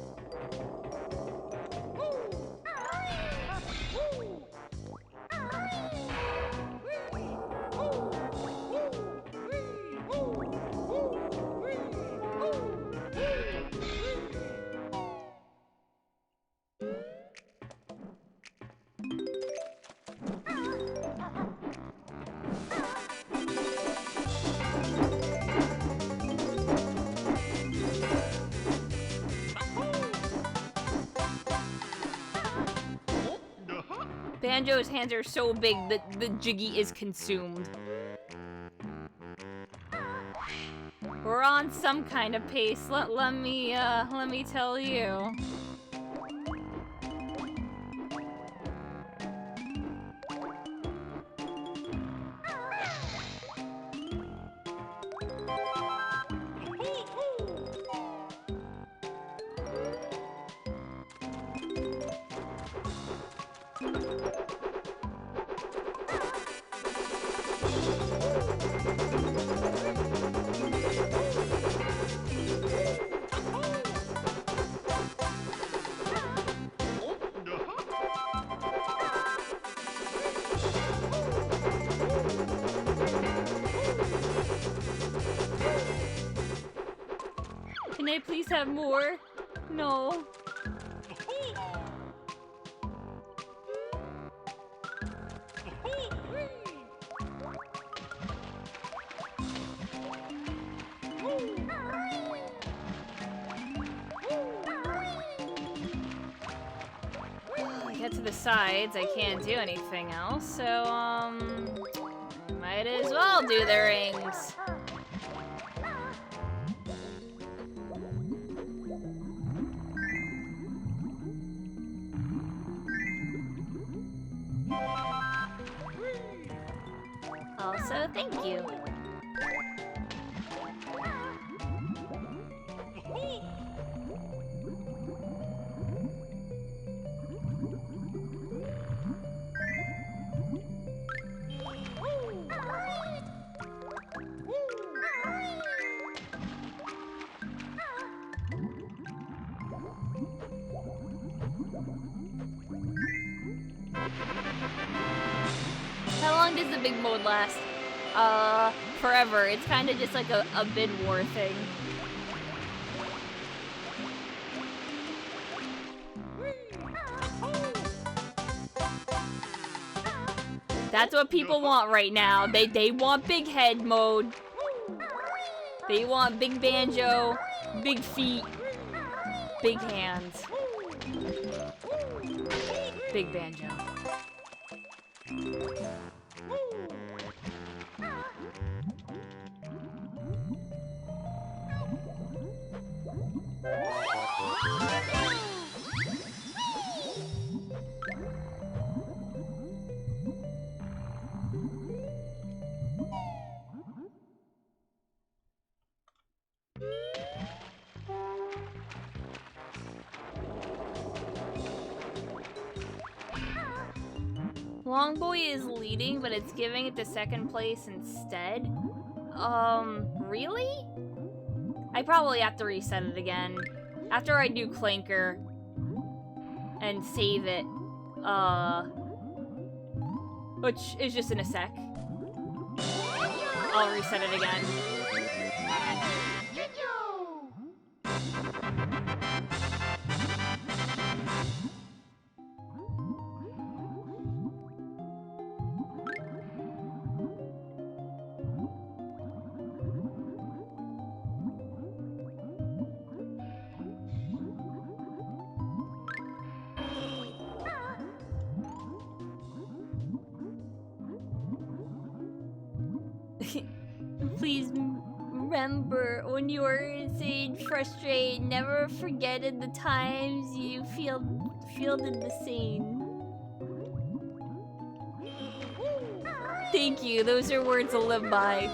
Banjo's hands are so big that the Jiggy is consumed. We're on some kind of pace. Let me tell you. Can I please have more? No. Get to the sides, I can't do anything else, so, might as well do the rings. Also, thank you. How long does the big mode last? Forever. It's kind of just like a bid war thing. That's what people want right now. They want big head mode. They want big banjo, big feet, big hands. Big banjo. Longboy is leading, but it's giving it to second place instead. Really? I probably have to reset it again. After I do Clanker and save it, which is just in a sec. I'll reset it again. Please remember, when you are insane, frustrated, never forgetting the times you fielded the scene. Thank you, those are words to live by.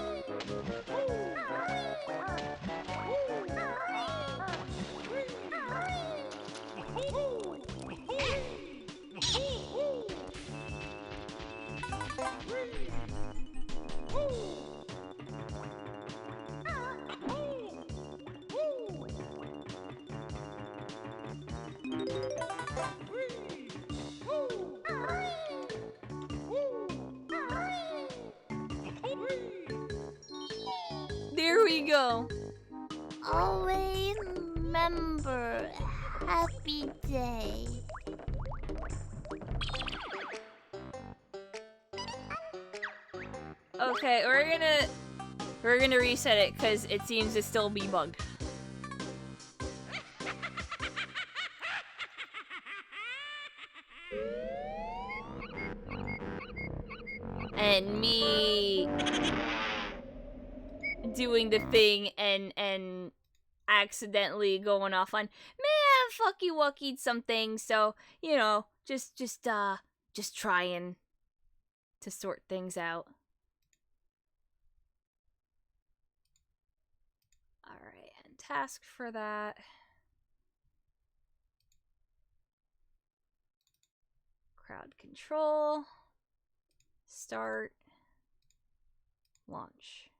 There we go. Always remember, happy day. Okay, we're gonna reset it because it seems to still be bugged. and me doing the thing and accidentally going off on may have fucky wuckied some things, so you know, just trying to sort things out. Alright, and task for that. Crowd control. Start. Launch.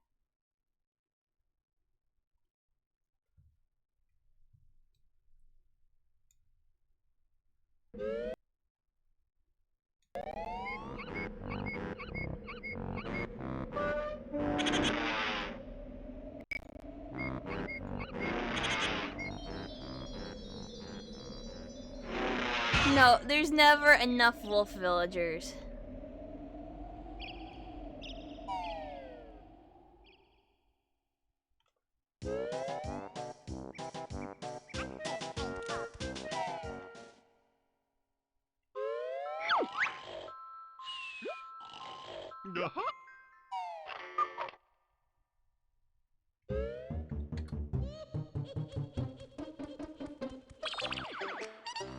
No, there's never enough wolf villagers.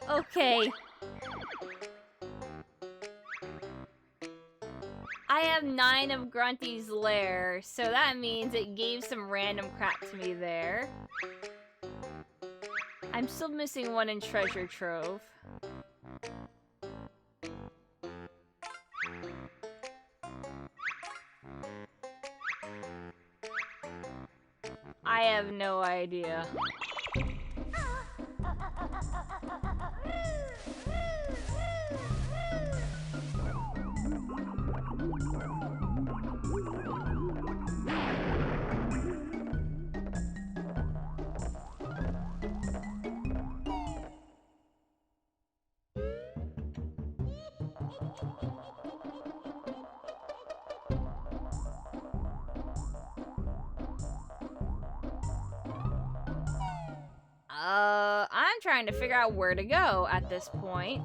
Okay. I have 9 of Grunty's lair, so that means it gave some random crap to me there. I'm still missing 1 in Treasure Trove. I have no idea. I'm trying to figure out where to go at this point.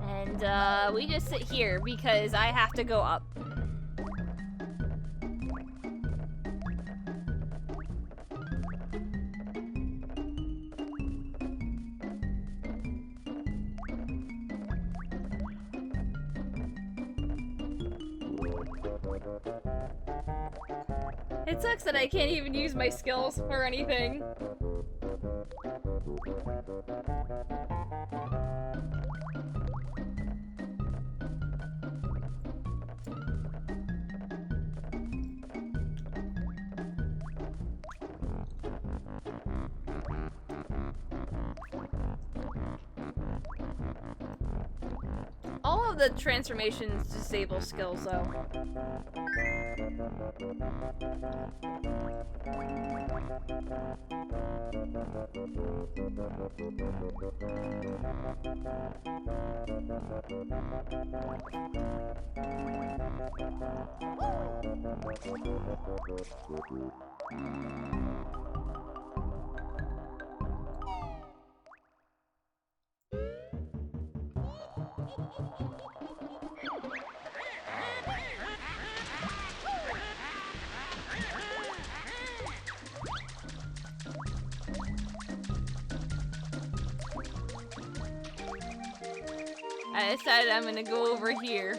And, we just sit here because I have to go up. It sucks that I can't even use my skills for anything. All of the transformations disable skills, though. I decided I'm gonna go over here.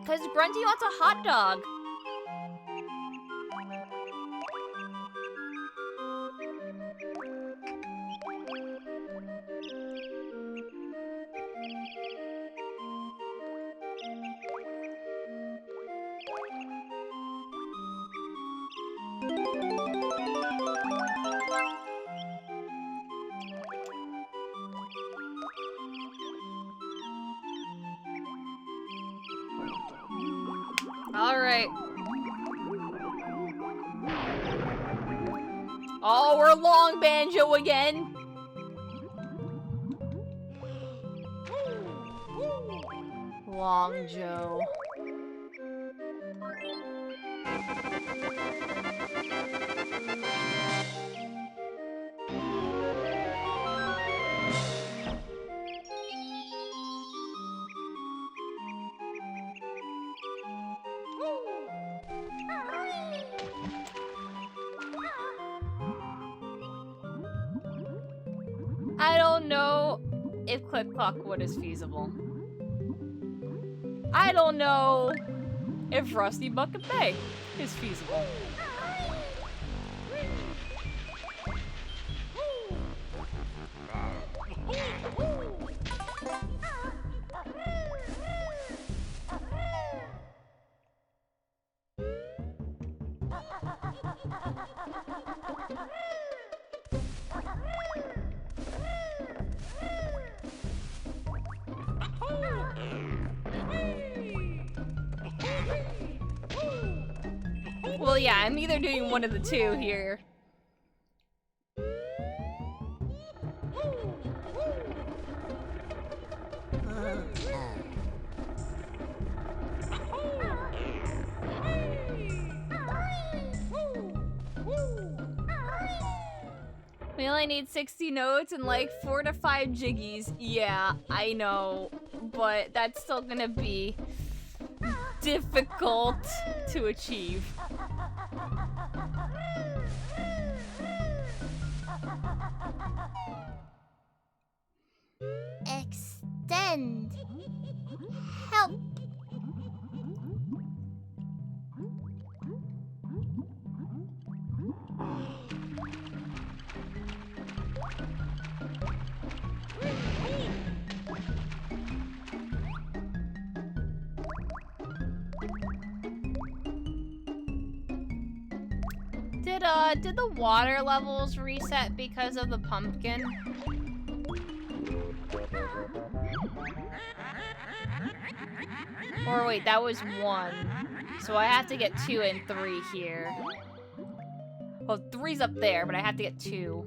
Because Grunty wants a hot dog. Alright. Oh, we're long Banjo again. Long Joe. I don't know if Click Clock Wood is feasible. I don't know if Rusty Bucket Bay is feasible. Well, yeah, I'm either doing one of the two here. We only need 60 notes and like 4 to 5 jiggies. Yeah, I know, but that's still gonna be difficult to achieve. Extend. Help. Did the water levels reset because of the pumpkin? Or wait, that was 1. So I have to get 2 and 3 here. Well, 3's up there, but I have to get 2.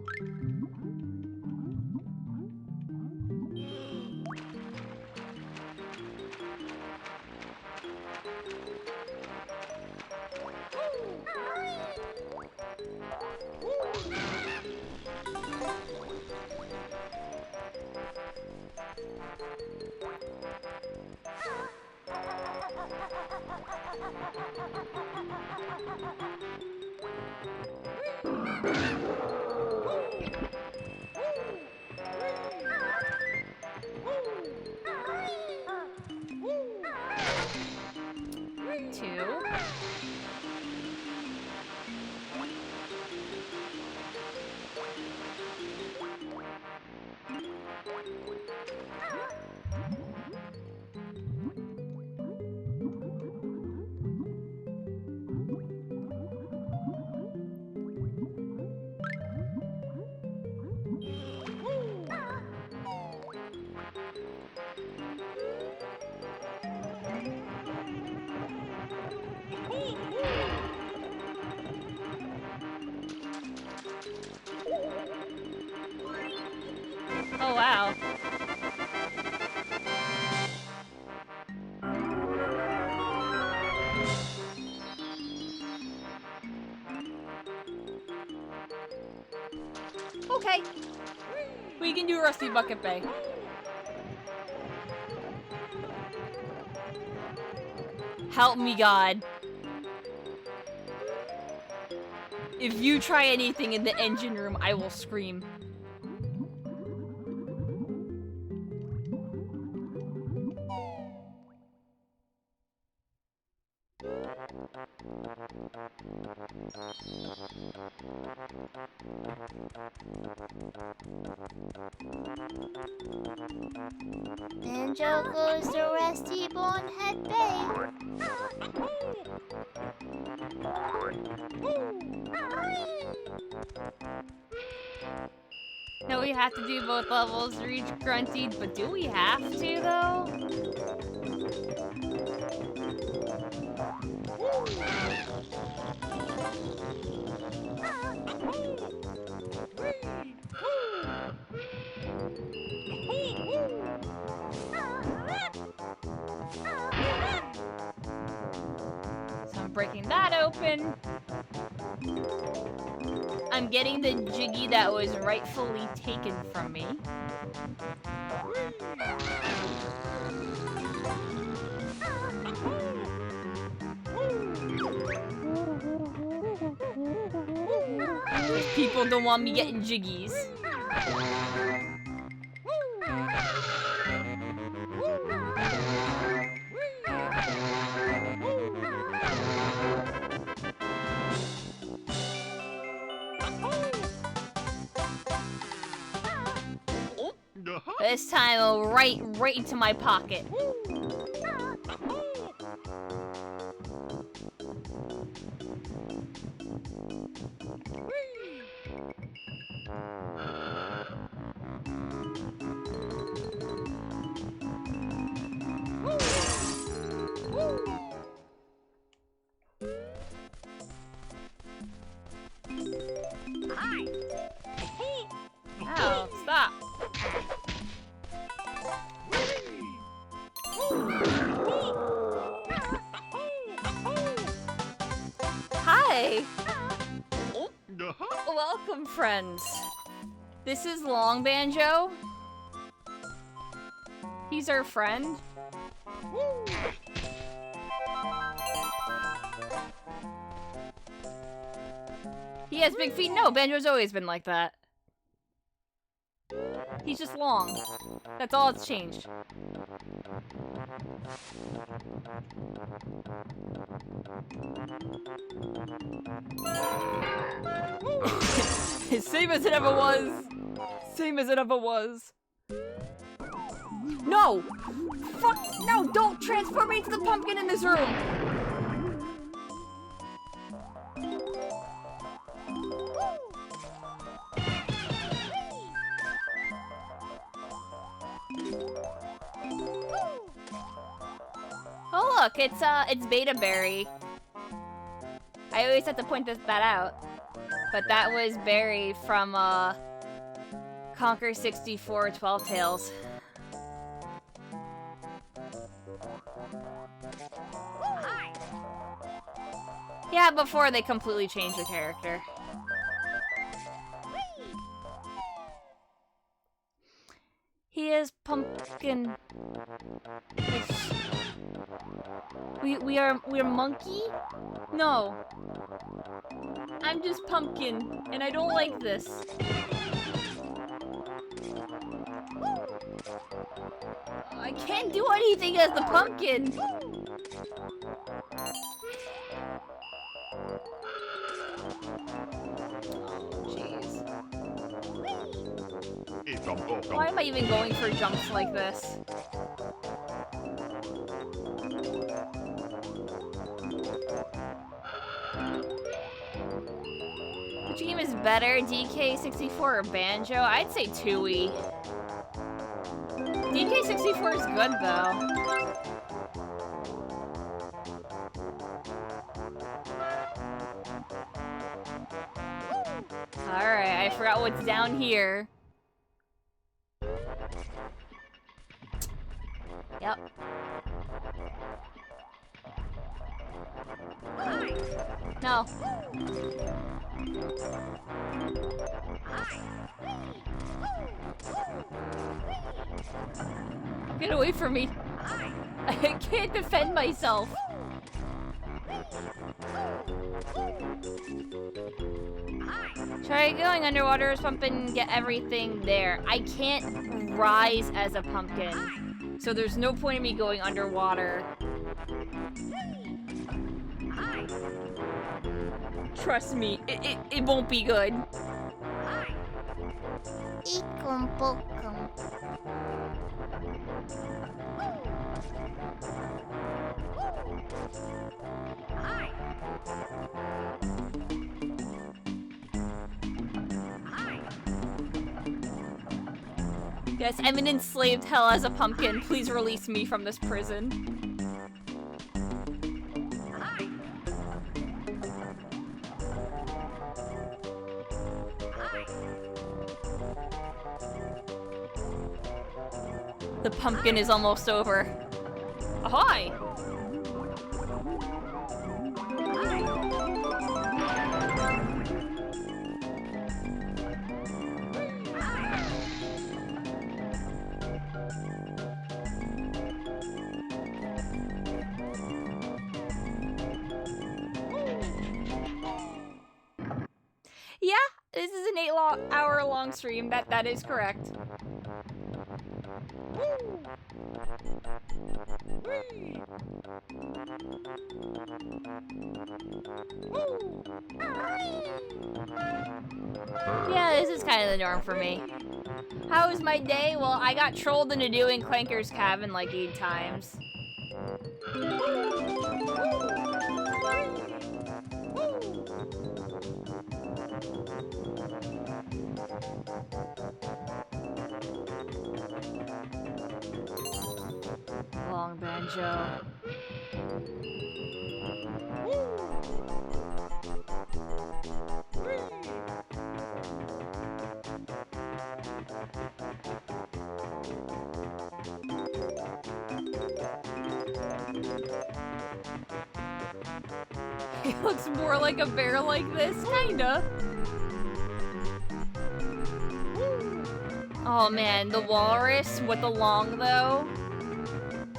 Oh, wow. Okay. We can do Rusty Bucket Bay. Help me, God. If you try anything in the engine room, I will scream. Banjo goes to Rusty Bonehead Bay. No, we have to do both levels to reach Grunty, but do we have to, though? So I'm breaking that open. I'm getting the Jiggy that was rightfully taken from me. People don't want me getting Jiggies. This time I'll right into my pocket. Ow, stop. Hi! Welcome, friends. This is Long Banjo. He's our friend. He has big feet? No, Banjo's always been like that. He's just long. That's all it's changed. Same as it ever was. Same as it ever was. No! Fuck! No! Don't transform me into the pumpkin in this room! Oh look, it's Beta Berry. I always have to point that out. But that was Berry from, Conquer 64 12 Tales. Yeah, before they completely changed the character. He is pumpkin. We're monkey? No. I'm just pumpkin, and I don't like this. I can't do anything as the pumpkin. Jeez. Why am I even going for jumps like this? Which game is better, DK64 or Banjo? I'd say Tooie. DK64 is good though. Alright, I forgot what's down here. Yep. No. Get away from me. I can't defend myself. Try going underwater, pump and get everything there. I can't rise as a pumpkin, so there's no point in me going underwater. Trust me, it won't be good. Ikum pokum. Yes, I'm in enslaved hell as a pumpkin. Please release me from this prison. The pumpkin is almost over. Ahoy! Yeah, this is an 8-hour long stream. That is correct. Yeah, this is kind of the norm for me. How was my day? Well, I got trolled into doing Clanker's Cabin like 8 times. Long banjo. He looks more like a bear like this, kinda. Oh man, the walrus with the long though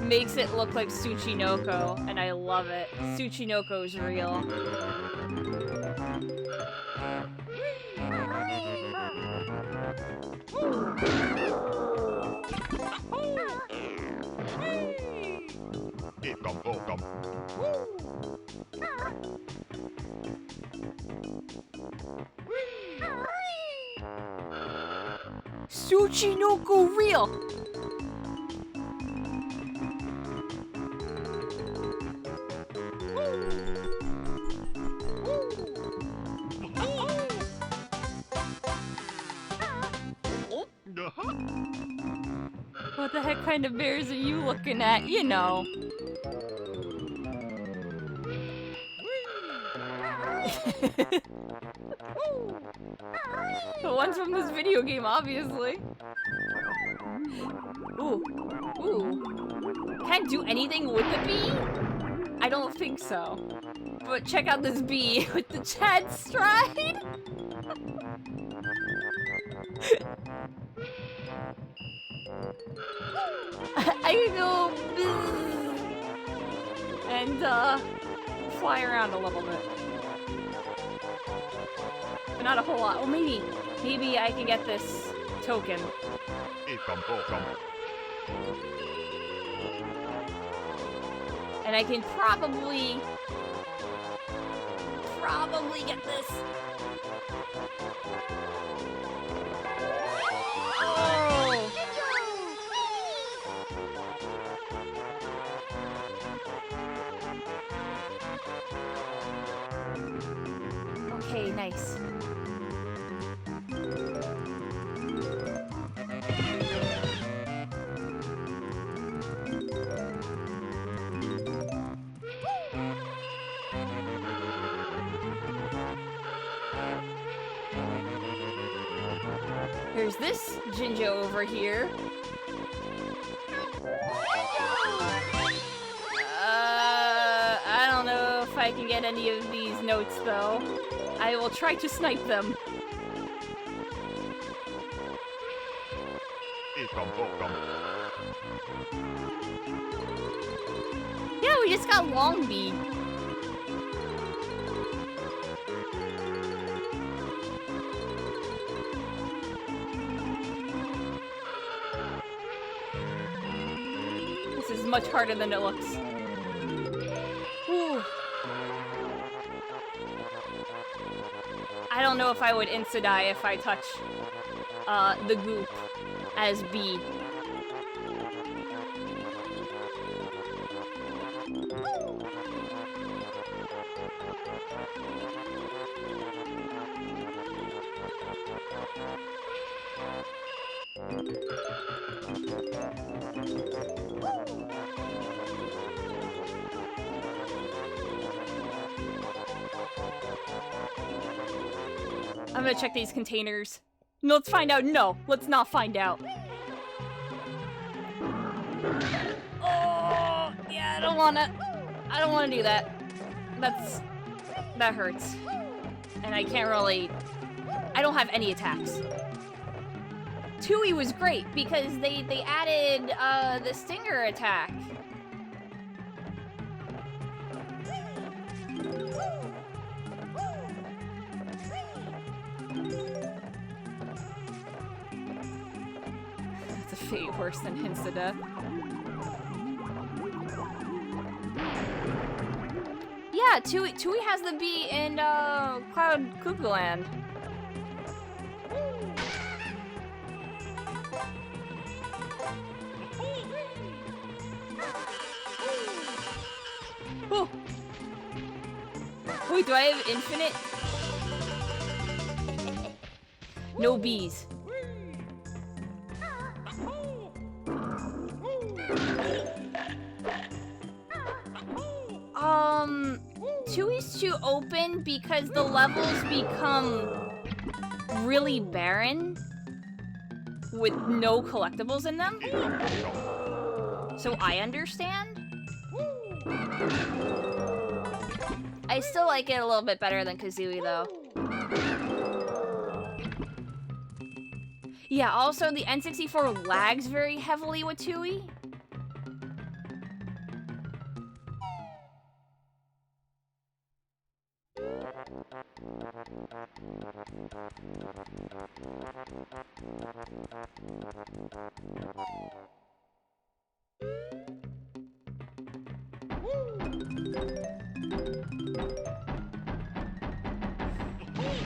makes it look like Tsuchinoko, and I love it. Tsuchinoko's real. Tsuchinoko real! What the heck kind of bears are you looking at? You know. The ones from this video game, obviously. Ooh. Ooh. Can't do anything with the bee? I don't think so. But check out this bee with the Chad stride. I can go and fly around a little bit. But not a whole lot. Well, maybe I can get this token. And I can probably get this. Oh! Okay, nice. There's this Jinjo over here. I don't know if I can get any of these notes though. I will try to snipe them. Yeah, we just got Longbeak. This is much harder than it looks. Whew. I don't know if I would insta-die if I touch the goop as B. I'm gonna check these containers. No, let's find out. No, let's not find out. Oh, yeah, I don't wanna do that. That hurts. And I can't really, I don't have any attacks. Tooie was great because they added the stinger attack. That's a fate worse than hints to death. Yeah, Tooie has the bee in Cloud Cuckoo Land. Oh. Wait, do I have infinite? No bees. Tooie's too open because the levels become really barren with no collectibles in them. So I understand. I still like it a little bit better than Kazooie though. Yeah, also the N64 lags very heavily with Tooie.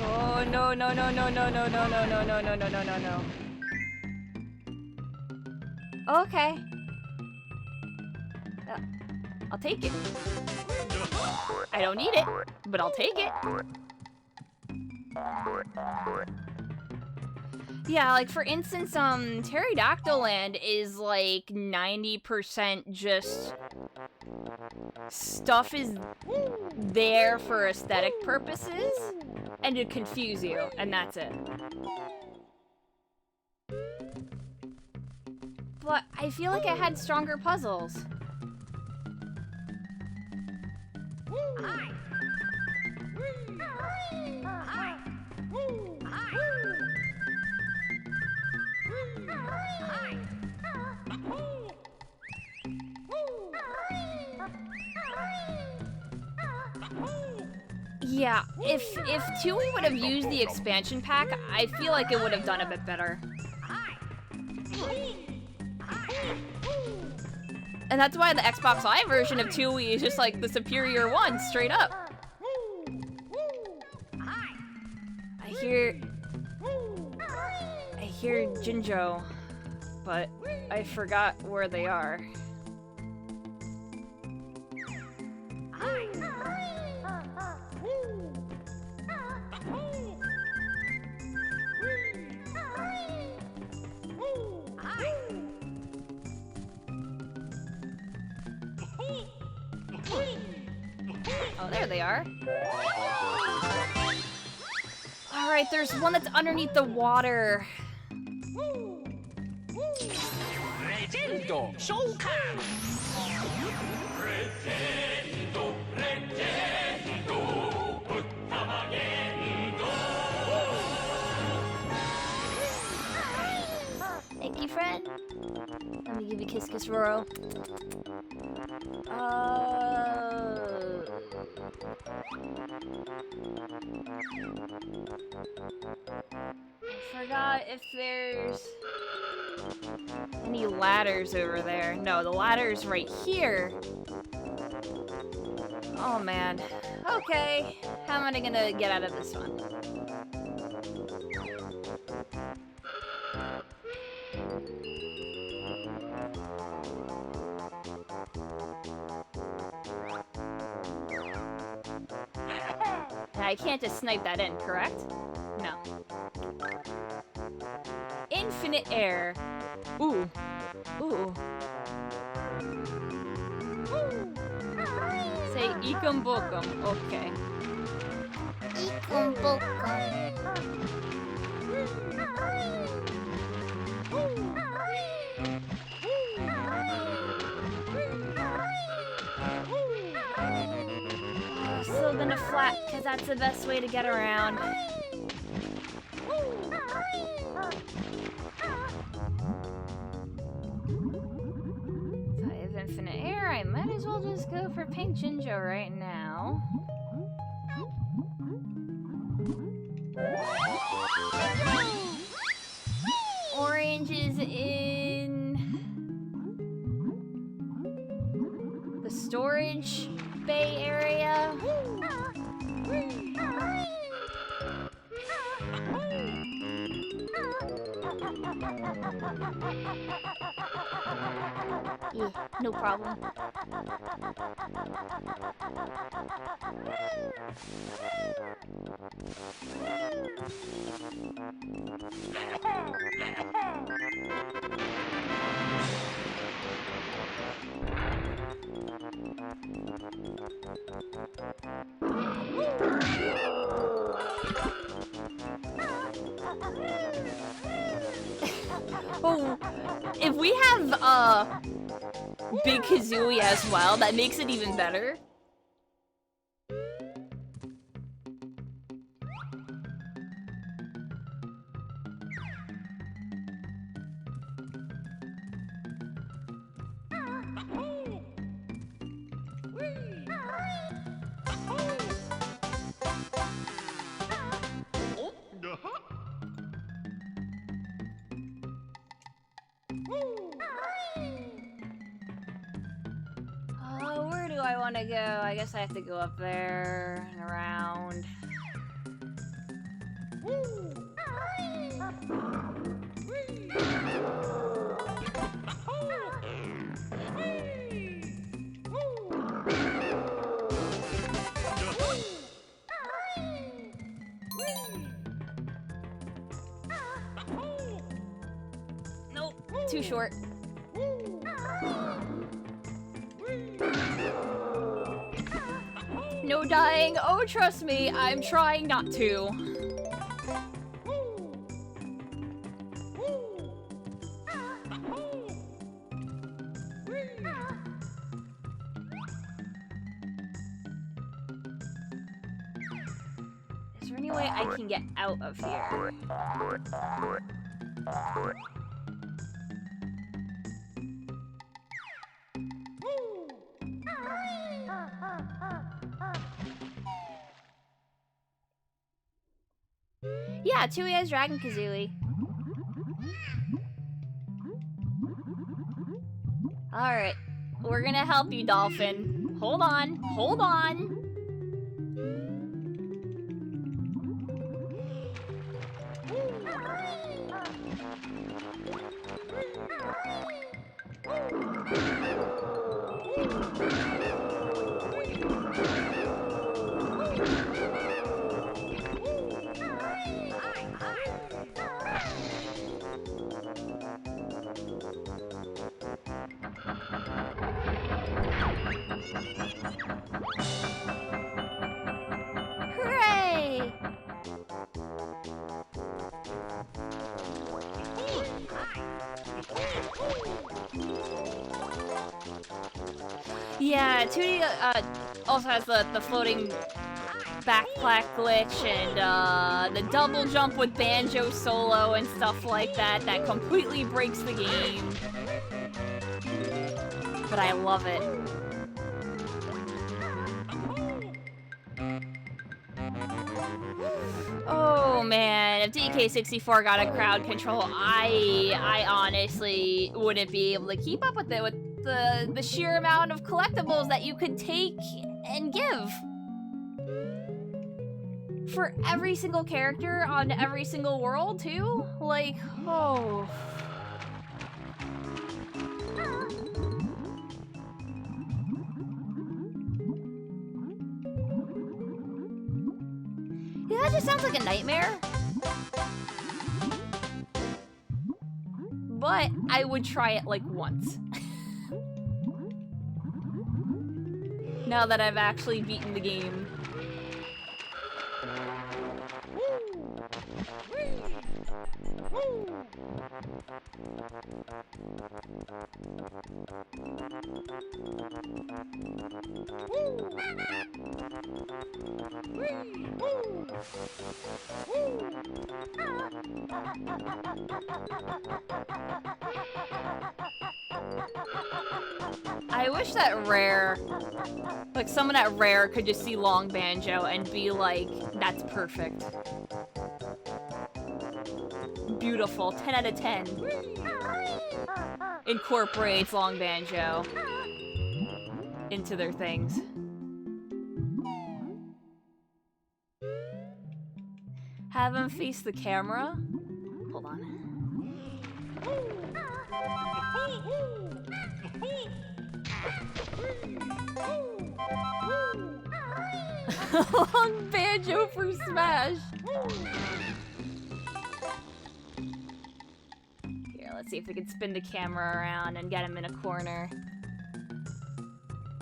Oh no no no no no no no no no no no no no no no. Okay. I'll take it. I don't need it, but I'll take it. Yeah, like for instance, Pterodactyl Land is like 90% just stuff is there for aesthetic purposes and to confuse you, and that's it. But I feel like I had stronger puzzles. Yeah, if Tooie would have used the expansion pack, I feel like it would have done a bit better. And that's why the Xbox Live version of Tooie is just like the superior one, straight up. I hear Jinjo, but I forgot where they are. Oh, there they are. Alright, there's one that's underneath the water. Thank you, friend. Let me give you kiss, kiss, Roro. I forgot if there's any ladders over there. No, the ladder's right here. Oh man. Okay. How am I gonna get out of this one? I can't just snipe that in, correct? No. Infinite air. Ooh. Ooh. Say ikum bokum. Okay. bokum bokum. Still gonna flat, because that's the best way to get around. If I have infinite air, I might as well just go for Pink Jinjo right now. Orange is in the storage bay area. Yeah, no problem. Oh, if we have Big Kazooie as well, that makes it even better. Where do I want to go? I guess I have to go up there and around. Nope, too short. No dying. Oh, trust me, I'm trying not to. Is there any way I can get out of here? Yeah, Chewie has Dragon Kazooie. Alright, we're gonna help you, Dolphin. Hold on, hold on. Hooray! Yeah, 2D also has the floating backpack glitch and the double jump with Banjo solo and stuff like that that completely breaks the game. But I love it. Oh man, if DK64 got a crowd control, I honestly wouldn't be able to keep up with it with the sheer amount of collectibles that you could take and give. For every single character on every single world too? Like, oh. Yeah, that just sounds like a nightmare. But I would try it like once. Now that I've actually beaten the game. I wish that Rare, like someone at Rare could just see Long Banjo and be like, that's perfect. Beautiful, 10 out of 10. Incorporates Long Banjo into their things. Have him face the camera? Hold on. Long Banjo for Smash. Here, let's see if we can spin the camera around and get him in a corner.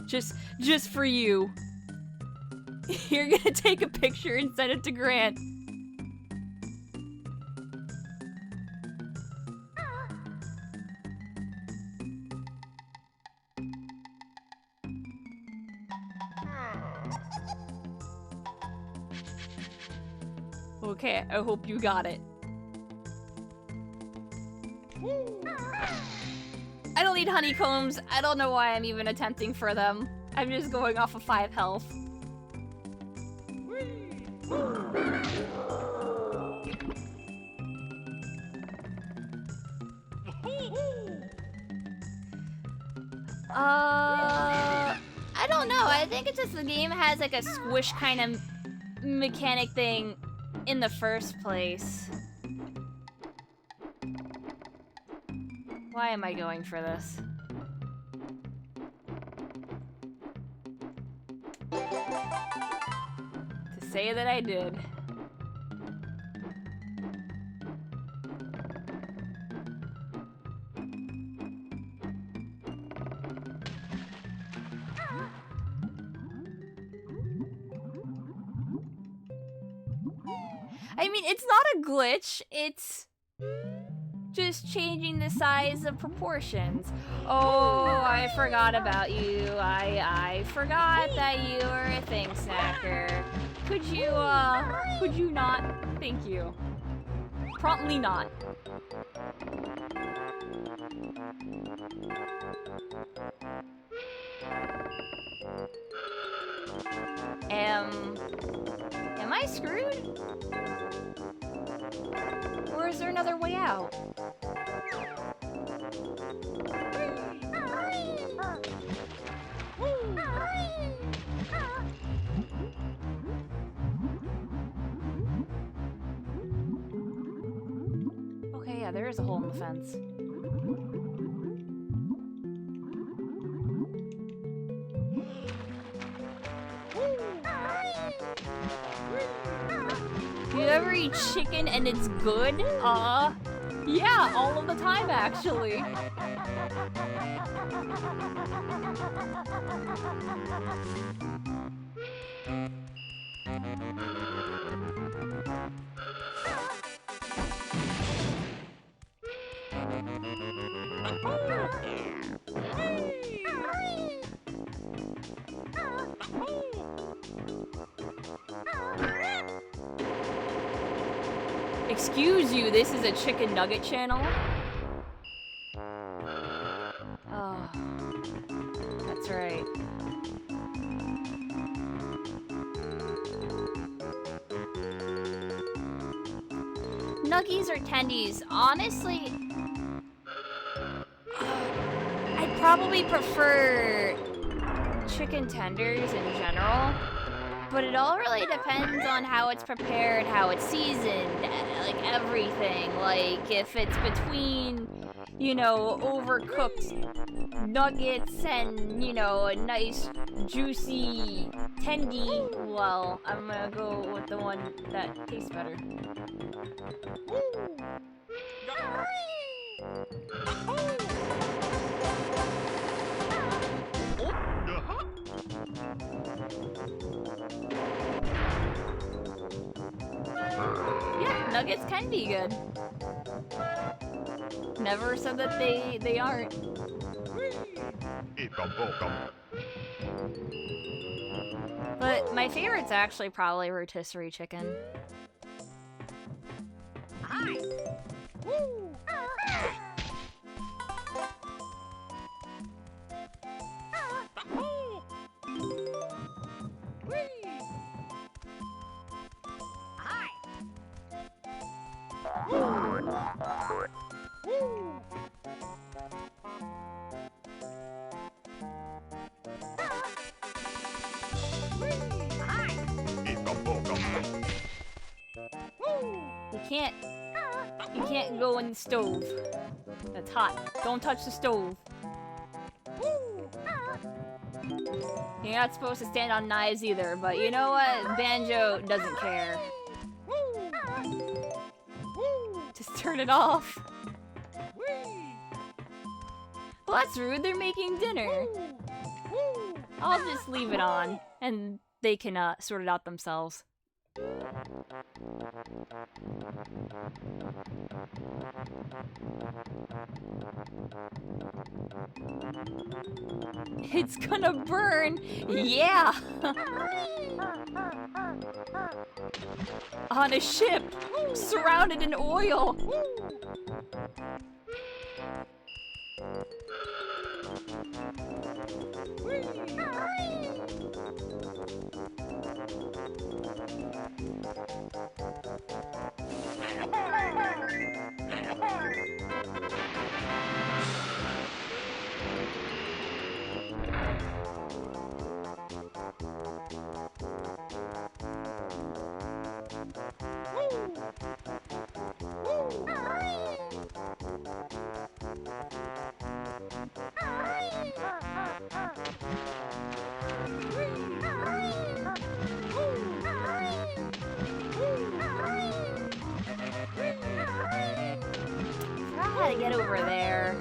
Just for you. You're gonna take a picture and send it to Grant. Okay, I hope you got it. I don't need honeycombs. I don't know why I'm even attempting for them. I'm just going off of 5 health. I don't know. I think it's just the game has like a squish kind of mechanic thing in the first place. Why am I going for this? To say that I did. I mean, it's not a glitch, it's just changing the size of proportions. Oh, I forgot about you. I forgot that you were a thing snacker. Could you not? Thank you. Promptly not. Am I screwed? Or is there another way out? Okay, yeah, there is a hole in the fence. Do you ever eat chicken and it's good? Yeah, all of the time actually. Excuse you, this is a chicken nugget channel? Oh, that's right. Nuggies or tendies? Honestly, I'd probably prefer chicken tenders in general. But it all really depends on how it's prepared, how it's seasoned, like everything. Like, if it's between, you know, overcooked nuggets and, you know, a nice, juicy tendy, well, I'm gonna go with the one that tastes better. Yeah, nuggets can be good. never said that they aren't. But my favorite's actually probably rotisserie chicken. You can't go in the stove. That's hot. Don't touch the stove. You're not supposed to stand on knives either, but you know what? Banjo doesn't care. Just turn it off. Well, that's rude. They're making dinner. I'll just leave it on, and they can sort it out themselves. It's gonna burn! Yeah! On a ship! Surrounded in oil! I gotta get over there.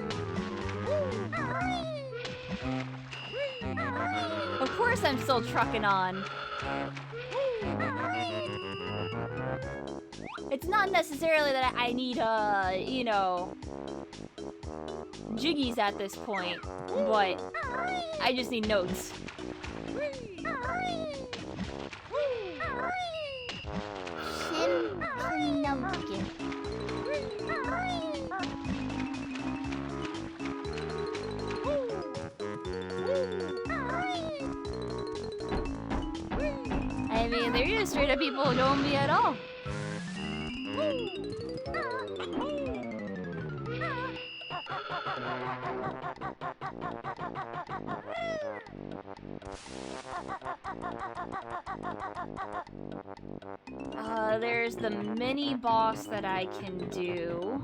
Of course I'm still trucking on. It's not necessarily that I need, you know, jiggies at this point, but I just need notes. I mean, they're just straight up people who don't me at all. There's the mini boss that I can do.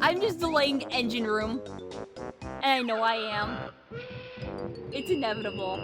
I'm just delaying engine room. And I know I am. It's inevitable.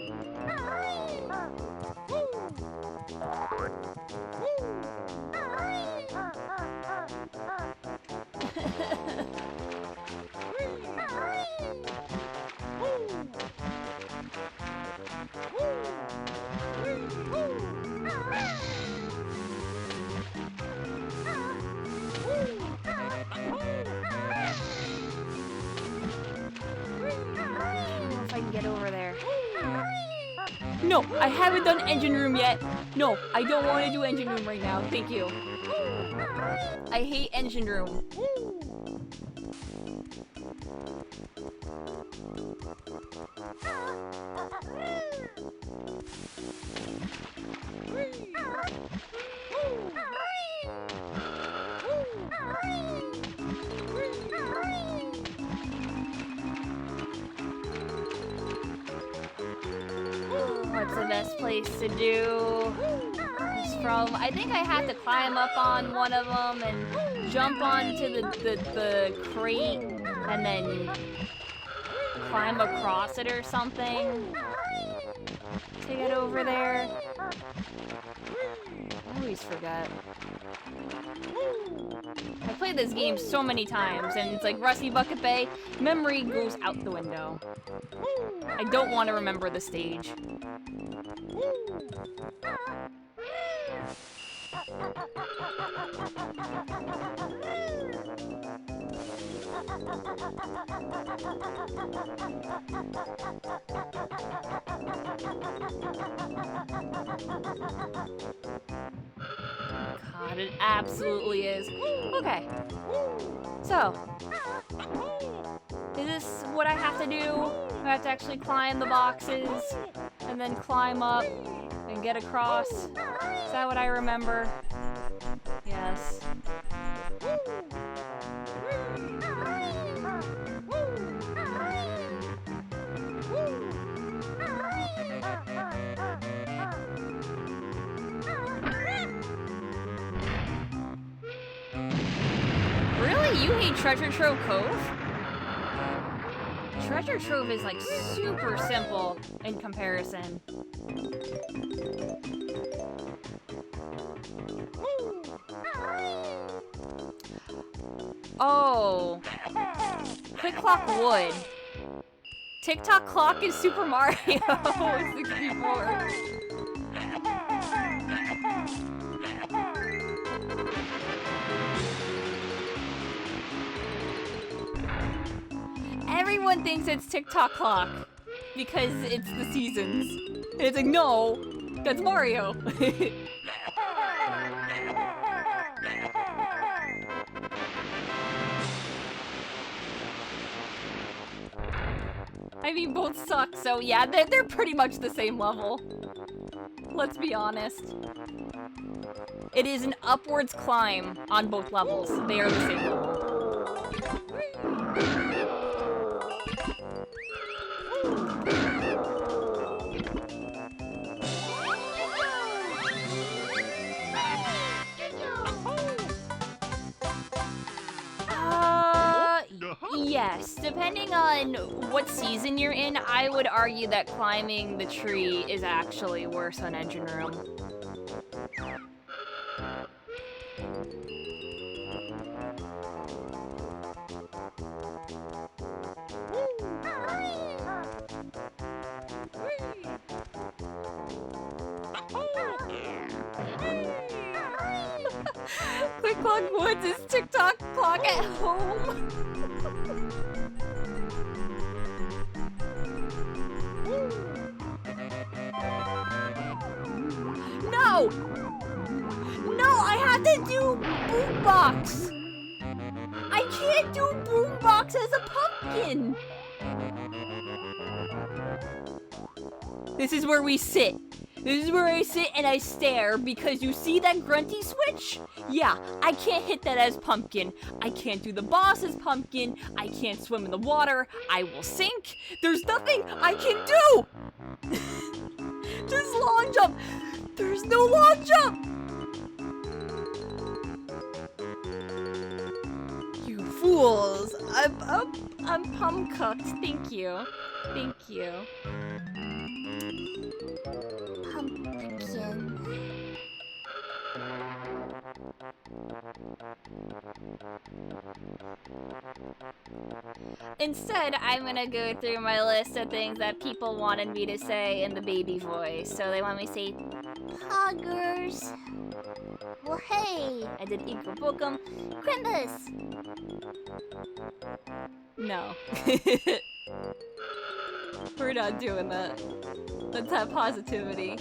If I can get over there. No, I haven't done engine room yet. No, I don't want to do engine room right now. Thank you. I hate engine room. What's the best place to do this from? I think I have to climb up on one of them and jump onto the crate and then climb across it or something to get over there. always forget. I played this game so many times, and it's like Rusty Bucket Bay, memory goes out the window. I don't want to remember the stage. God, it absolutely is. Okay. So, is this what I have to do? I have to actually climb the boxes and then climb up and get across? Is that what I remember? Yes. Really? You hate Treasure Trove Cove? Treasure Trove is like super simple in comparison. Oh. Quick Clock Wood. TikTok Clock is Super Mario 64. Everyone thinks it's TikTok Clock because it's the seasons. And it's like, no, that's Mario. I mean, both suck, so yeah, they're pretty much the same level. Let's be honest. It is an upwards climb on both levels. They are the same level. Yes, depending on what season you're in, I would argue that climbing the tree is actually worse on Engine Room. Quick Clock Woods is TikTok Clock at home. No! No, I have to do Boombox! I can't do Boombox as a pumpkin! This is where we sit. This is where I sit and I stare because you see that grunty switch? Yeah, I can't hit that as pumpkin. I can't do the boss as pumpkin. I can't swim in the water. I will sink. There's nothing I can do! There's long jump. There's no long jump! You fools. I'm pump cooked. Thank you. Thank you. Pumpkin. Instead, I'm gonna go through my list of things that people wanted me to say in the baby voice. So they want me to say, Poggers. Well, hey. I did Inkabookum. Crimbus. No. We're not doing that. Let's have positivity.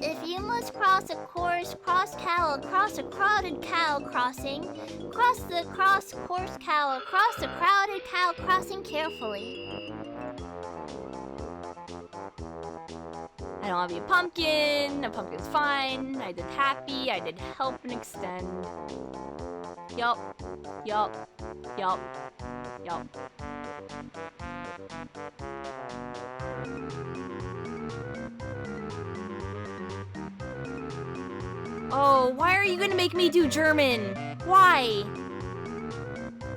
If you must cross a course cow across a crowded cow crossing, cross the course cow across a crowded cow crossing carefully. I don't want to be a pumpkin. A pumpkin's fine. I did happy. I did help and extend. Yup. Yup. Yup. Yup. Oh, why are you gonna make me do German? Why?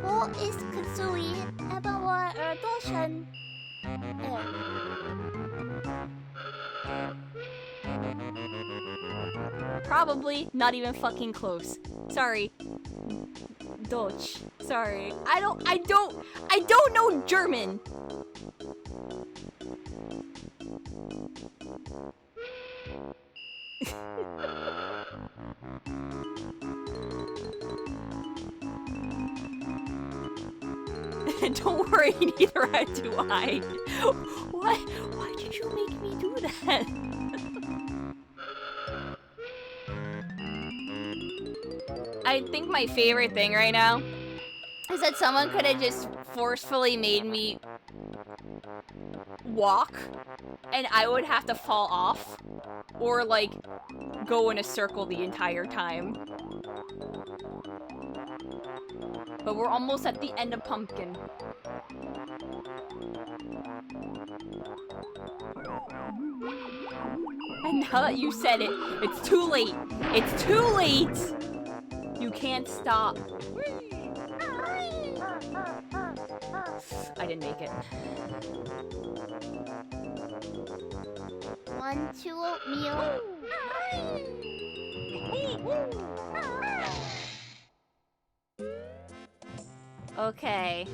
Wo ist Kazooie? Aber Deutschland. Probably not even fucking close. Sorry. Deutsch. Sorry. I don't know German. Don't worry, neither do I. Why did you make me do that? I think my favorite thing right now is that someone could have just forcefully made me walk and I would have to fall off or like go in a circle the entire time. But we're almost at the end of Pumpkin. And now that you said it, it's too late. It's too late! You can't stop. I didn't make it. 1, 2 oatmeal. Okay.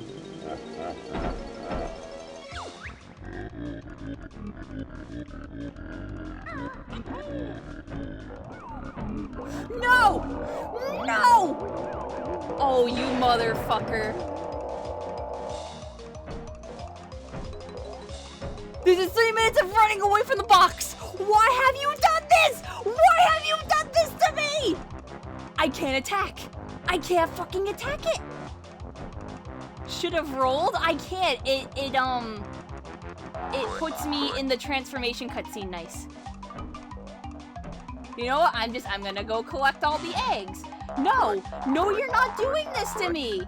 No! No! Oh, you motherfucker. This is 3 minutes of running away from the box! Why have you done this? Why have you done this to me? I can't attack. I can't fucking attack it. Should have rolled? I can't. It puts me in the transformation cutscene. Nice. You know what? I'm gonna go collect all the eggs. No, you're not doing this to me.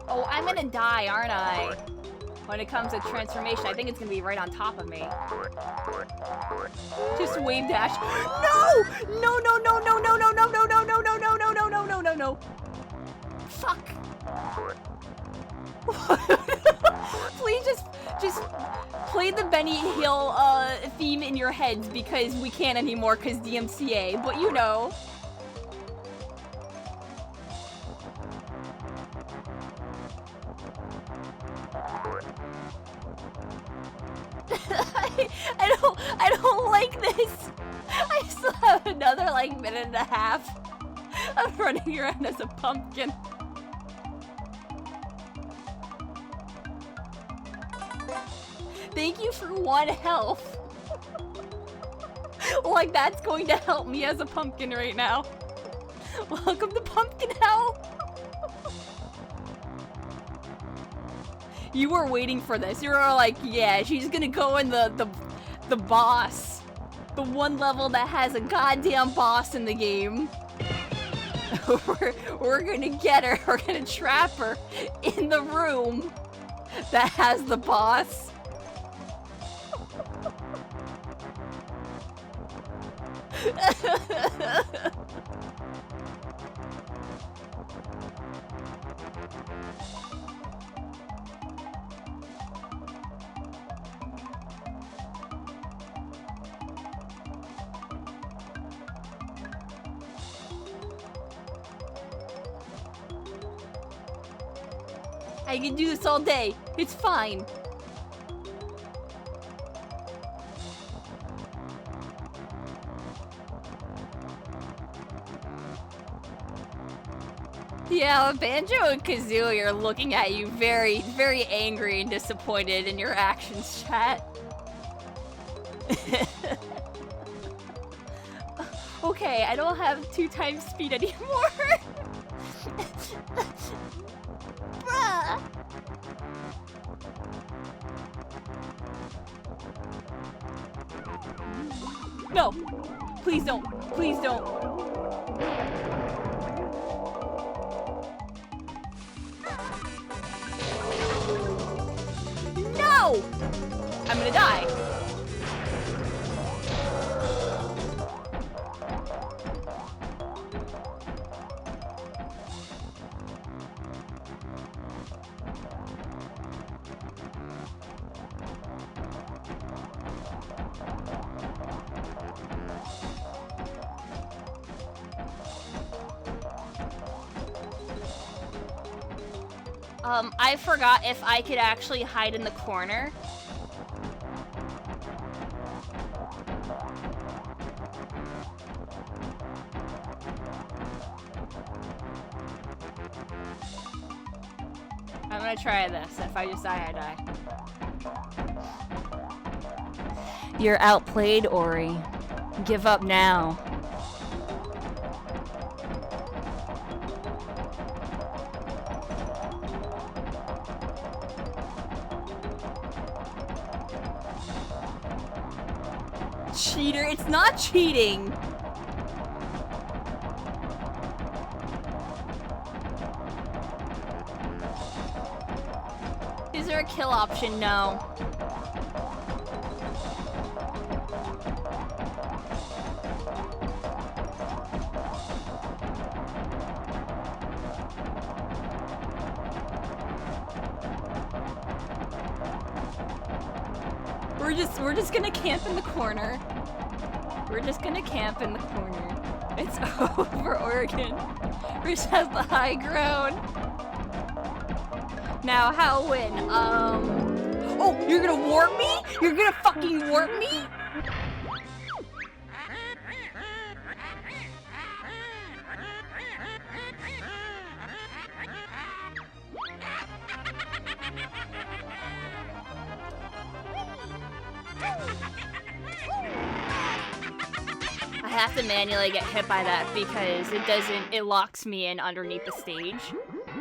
Oh, I'm gonna die, aren't I? When it comes to transformation, I think it's gonna be right on top of me. Just wave dash. No! No, no, no, no, no, no, no, no, no, no, no, no, no, no, no, no, no, no. Fuck. Please just play the Benny Hill theme in your heads because we can't anymore because DMCA, but you know. I don't like this. I still have another like minute and a half of running around as a pumpkin. Thank you for 1 health. Like that's going to help me as a pumpkin right now. Welcome to Pumpkin Hell. You were waiting for this. You were like, yeah, she's gonna go in the boss. The one level that has a goddamn boss in the game. we're gonna get her. We're gonna trap her in the room that has the boss. I can do this all day. It's fine. Yeah, Banjo and Kazooie are looking at you very, very angry and disappointed in your actions, chat. Okay, I don't have 2 times speed anymore. Bruh. No! Please don't. Please don't. No! I'm gonna die. I forgot if I could actually hide in the corner. I'm gonna try this. If I just die, I die. You're outplayed, Ori. Give up now. Cheater, it's not cheating. Is there a kill option? No. We're just gonna camp in the corner. We're just gonna camp in the corner. It's over, Oregon. Rich has the high ground. Now, how win? Oh, you're gonna warp me? You're gonna fucking warp me? I have to manually get hit by that because it locks me in underneath the stage.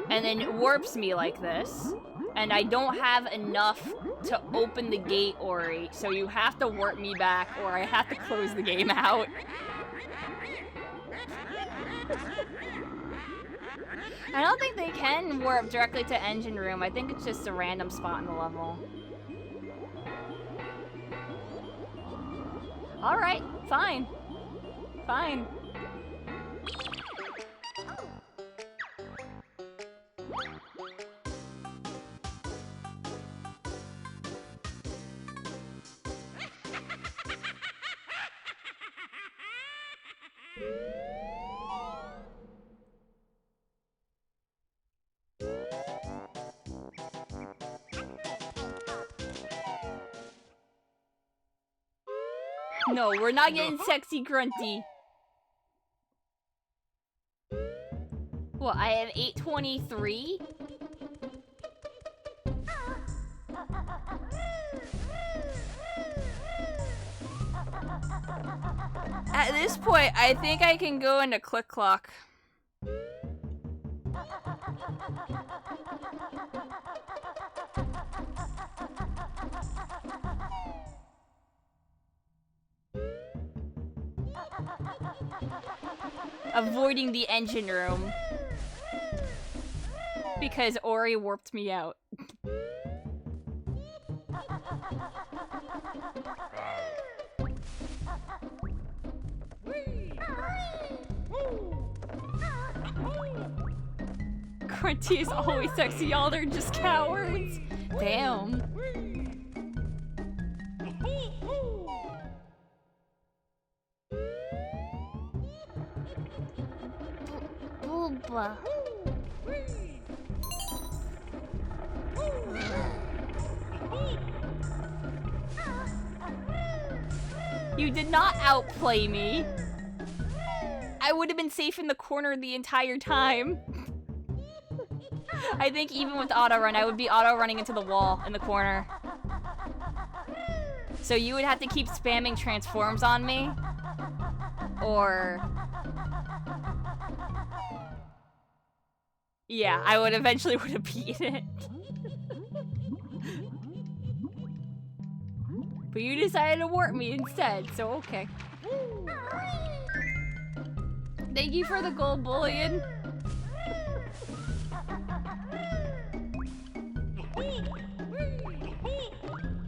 And then it warps me like this. And I don't have enough to open the gate, Ori. So you have to warp me back or I have to close the game out. I don't think they can warp directly to engine room. I think it's just a random spot in the level. Alright, fine. Fine. No, we're not getting sexy grunty. What, I have 823? At this point, I think I can go into Click Clock. Avoiding the engine room. Because Ori warped me out. Grunty is always sexy, y'all. They're just cowards. Damn. Booba. You did not outplay me. I would have been safe in the corner the entire time. I think even with auto run, I would be auto running into the wall in the corner. So you would have to keep spamming transforms on me. Or... yeah, I would eventually would have beaten it. But you decided to warp me instead, so okay. Thank you for the gold bullion.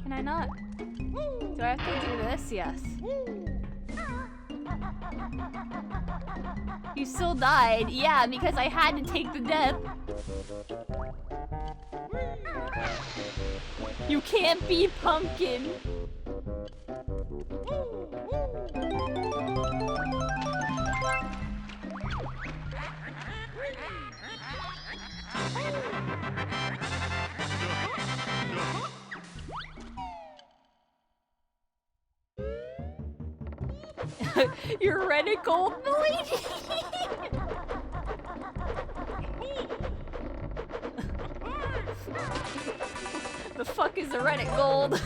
Can I not? Do I have to do this? Yes. You still died? Yeah, because I had to take the death. You can't be Pumpkin. Your red and gold noid? The fuck is the red and gold?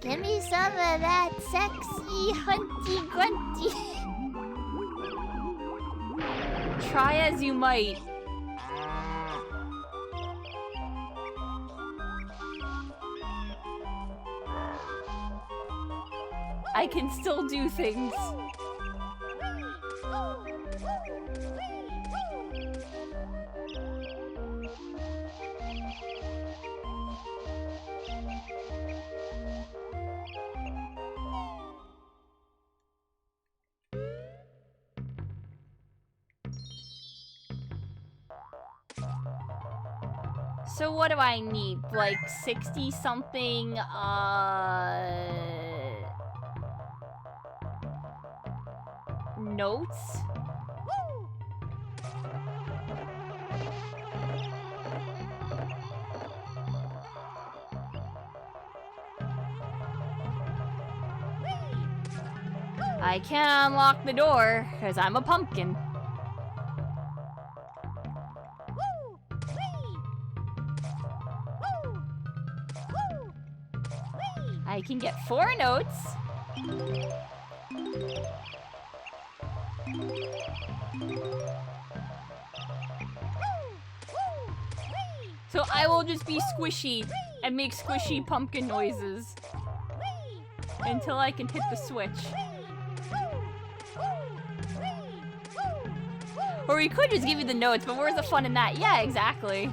Give me some of that sexy hunty grunty. Try as you might. I can still do things. So what do I need? Like 60 something, notes? I can't unlock the door, because I'm a pumpkin. I can get 4 notes. So I will just be squishy and make squishy pumpkin noises until I can hit the switch. Or we could just give you the notes, but where's the fun in that? Yeah, exactly.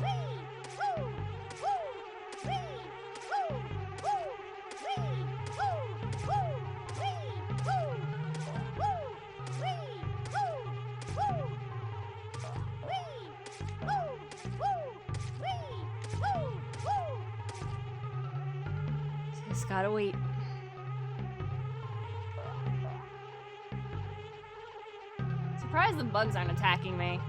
Just gotta wait. Surprised the bugs aren't attacking me.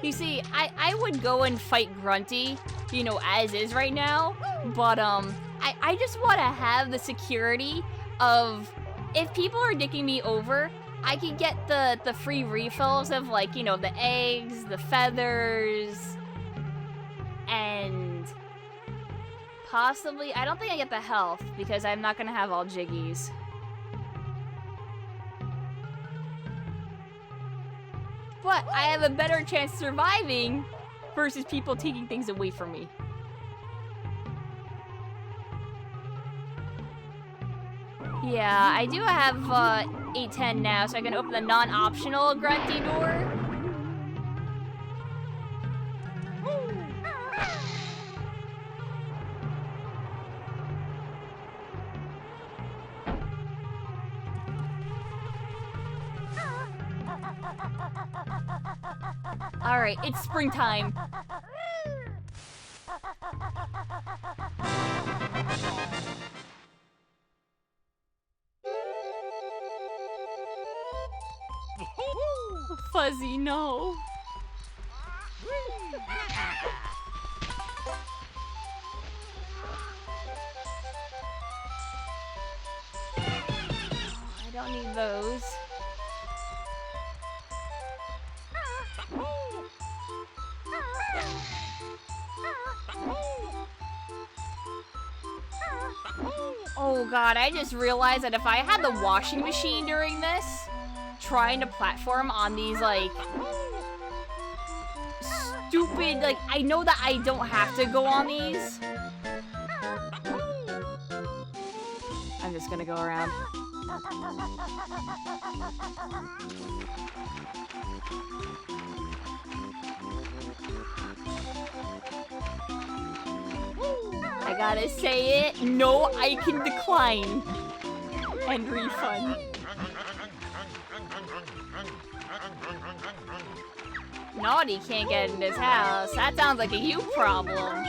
You see, I would go and fight Grunty, you know, as is right now, but I just want to have the security of, if people are dicking me over, I can get the free refills of, like, you know, the eggs, the feathers, and possibly, I don't think I get the health, because I'm not gonna have all jiggies. But I have a better chance of surviving versus people taking things away from me. Yeah, I do have 810 now, so I can open the non-optional Grunty door. Alright, it's springtime. Fuzzy, no. I don't need those. Oh god, I just realized that if I had the washing machine during this, trying to platform on these, like, stupid, like, I know that I don't have to go on these. I'm just gonna go around. I gotta say it, no, I can decline and refund. Naughty can't get in his house. That sounds like a you problem.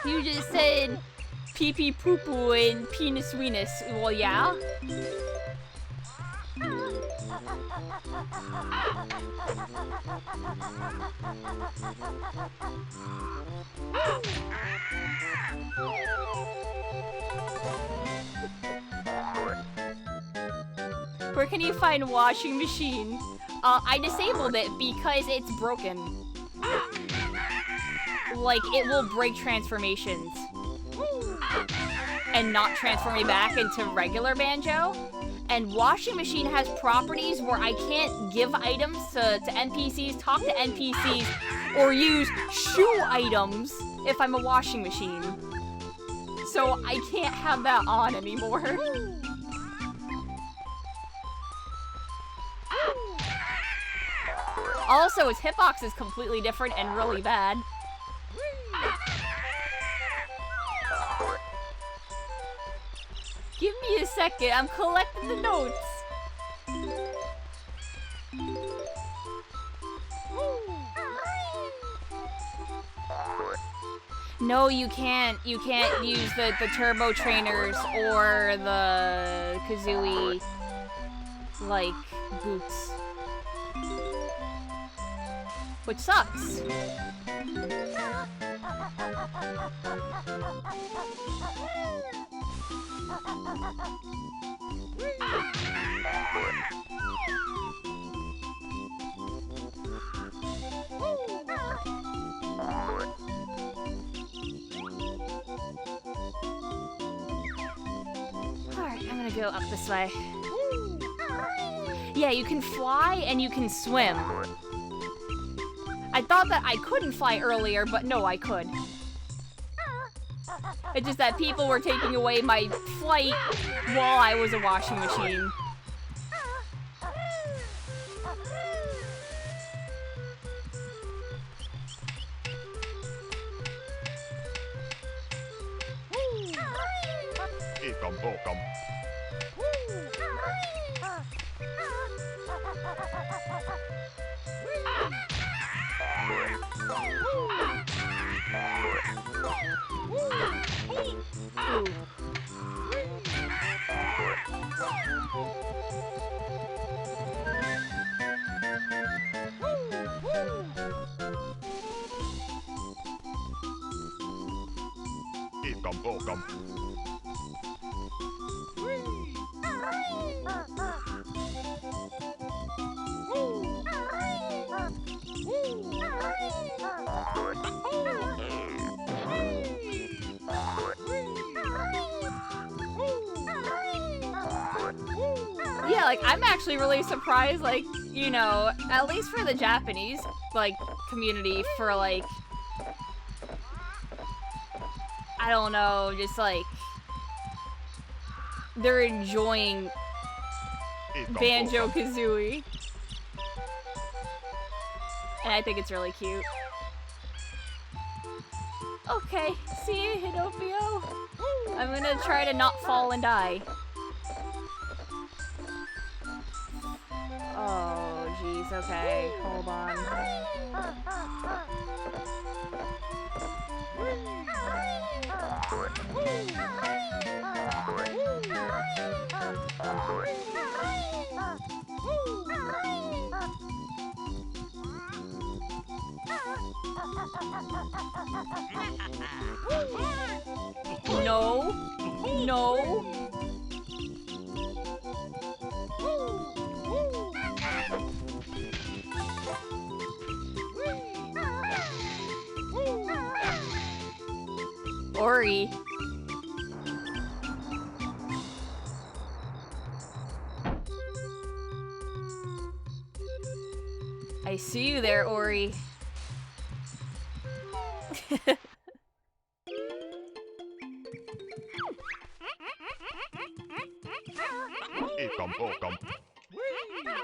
You just said pee pee poo poo and penis weenus. Well, yeah. Where can you find washing machine? I disabled it because it's broken. Like, it will break transformations and not transform me back into regular Banjo. And washing machine has properties where I can't give items to NPCs, talk to NPCs, or use shoe items if I'm a washing machine. So I can't have that on anymore. Also, its hitbox is completely different and really bad. Give me a second, I'm collecting the notes. No, you can't. You can't use the turbo trainers or the Kazooie, like, boots. Which sucks. Alright, I'm gonna go up this way. Yeah, you can fly and you can swim. I thought that I couldn't fly earlier, but no, I could. It's just that people were taking away my flight while I was a washing machine. Yeah, like, I'm actually really surprised, like, you know, at least for the Japanese, like, community, for, like, I don't know, just, like, they're enjoying Banjo-Kazooie. And I think it's really cute. Okay, see you, Hinopio. I'm gonna try to not fall and die. Oh, jeez, okay, hold on. No. No. Ori. I see you there, Ori.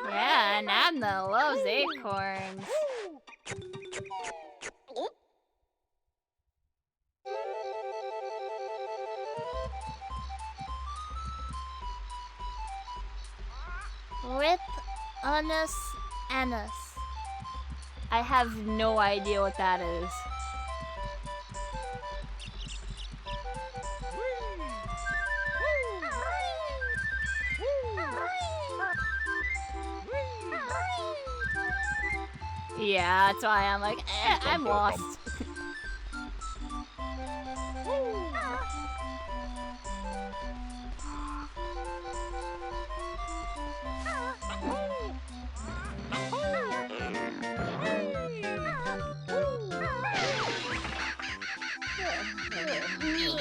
Yeah, Nabna loves acorns. Rip Anus Anus. I have no idea what that is. Yeah, that's why I'm like, I'm lost.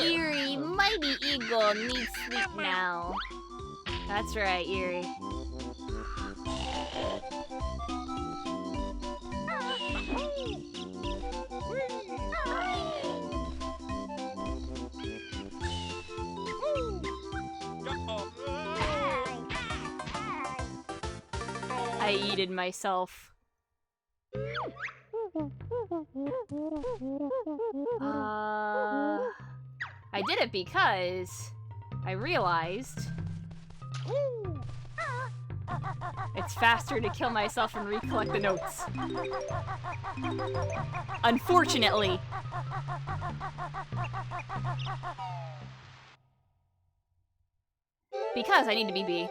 Eerie, mighty eagle needs sleep now. That's right, Eerie. I yeeted myself. I did it because I realized it's faster to kill myself and recollect the notes. Unfortunately. Because I need to be B.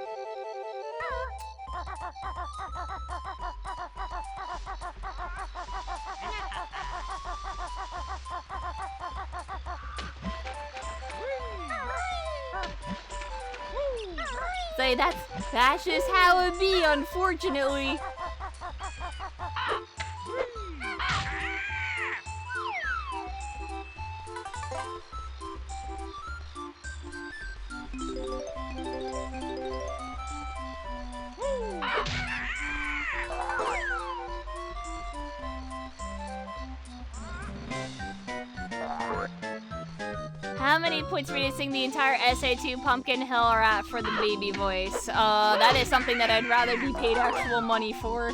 Say that's just how it be, unfortunately. How many points for me to sing the entire SA2 Pumpkin Hill rap for the baby voice? That is something that I'd rather be paid actual money for.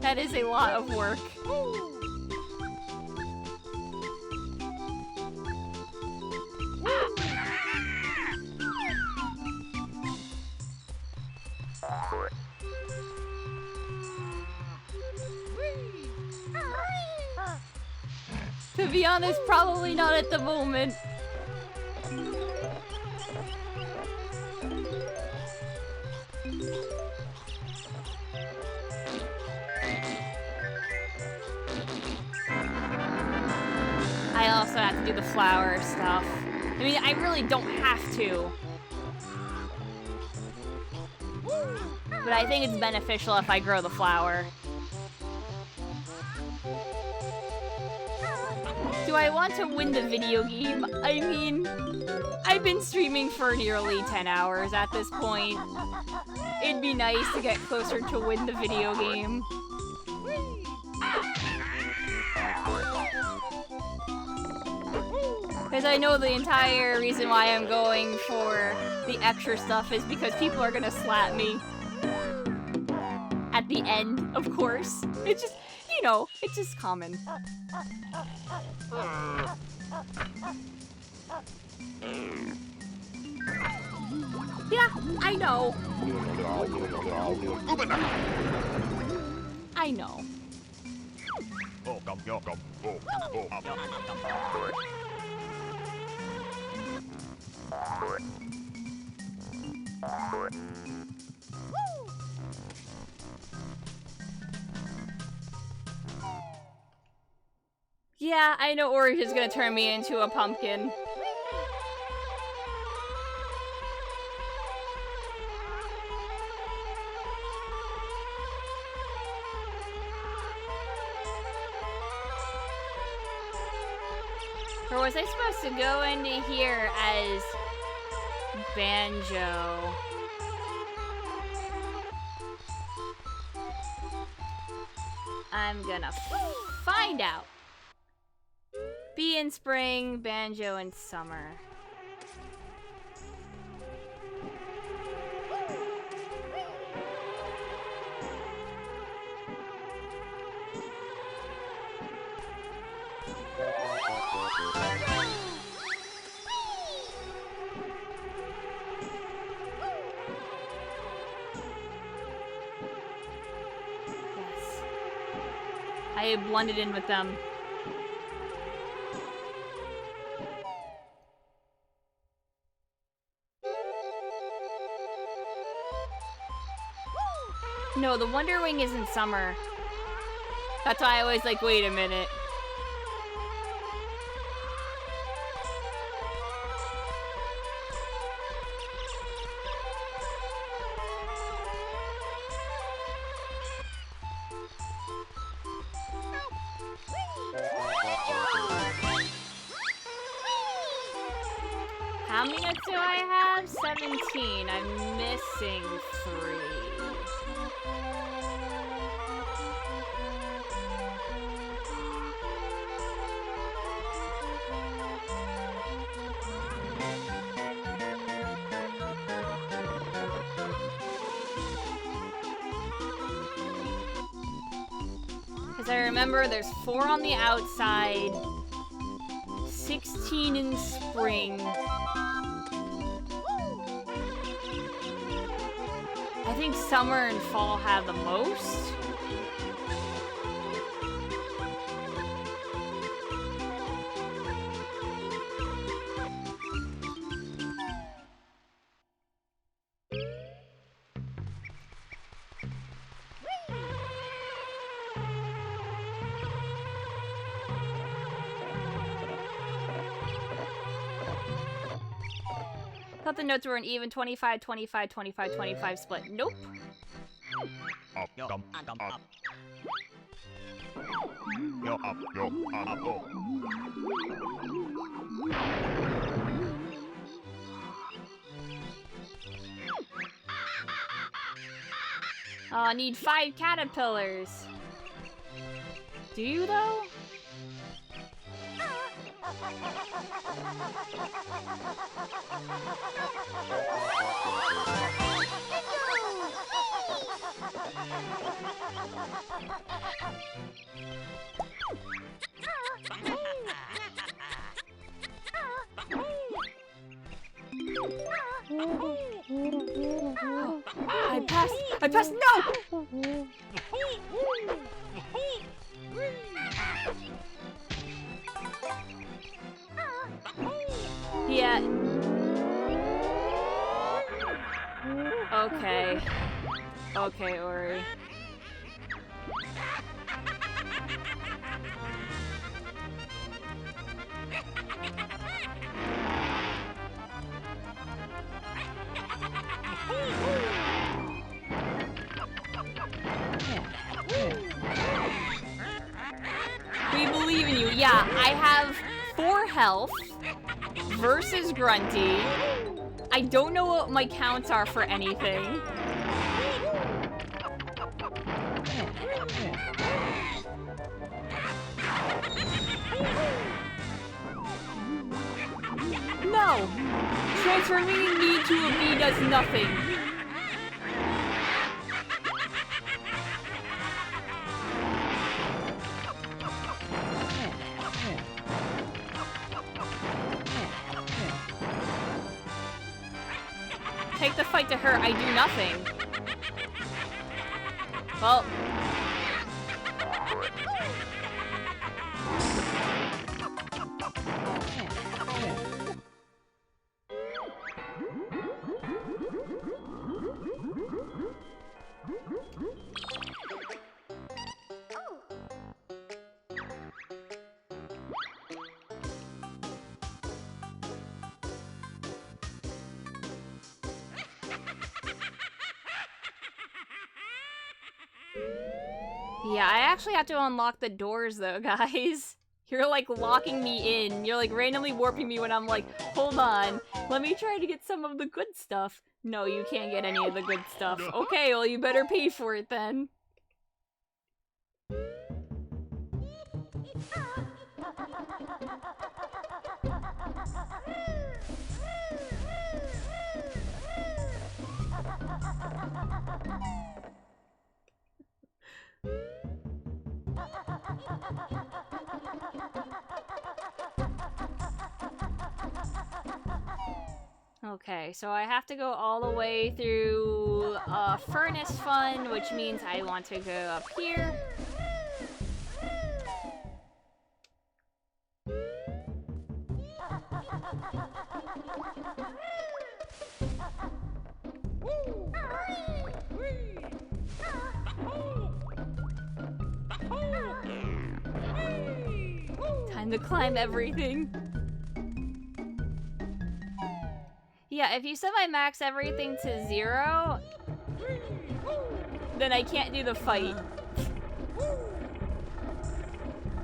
That is a lot of work. To be honest, probably not at the moment. I also have to do the flower stuff. I mean, I really don't have to. But I think it's beneficial if I grow the flower. Do I want to win the video game? I mean, I've been streaming for nearly 10 hours at this point. It'd be nice to get closer to win the video game. Because I know the entire reason why I'm going for the extra stuff is because people are gonna slap me. At the end, of course. It's just, you know, it's just common. Yeah, I know. I know. Yeah, I know Orange is gonna turn me into a pumpkin. Or was I supposed to go into here as Banjo? I'm gonna find out. Bee in spring, Banjo in summer. Yes. I blended in with them. No, the Wonder Wing is in summer. That's why I always like, wait a minute. How many nuts do I have? 17. I'm missing 3. Because I remember there's 4 on the outside, 16 in spring. I think summer and fall have the most. Thought the notes were an even 25, 25, 25, 25 split. Nope. Up, up, up. Yo, up, yo, up. Oh, I need 5 caterpillars. Do you, though? I passed, no! Yeah. Okay. Okay, Ori. We believe in you. Yeah, I have 4 health versus Grunty. I don't know what my counts are for anything. No! Transforming me to a bee does nothing. Take the fight to her, I do nothing. Well. Yeah, I actually have to unlock the doors though, guys. You're like locking me in. You're like randomly warping me when I'm like, hold on, let me try to get some of the good stuff. No, you can't get any of the good stuff. Okay, well you better pay for it then. Okay, so I have to go all the way through Furnace Fun, which means I want to go up here. Time to climb everything. Yeah, if you set my max everything to 0, then I can't do the fight.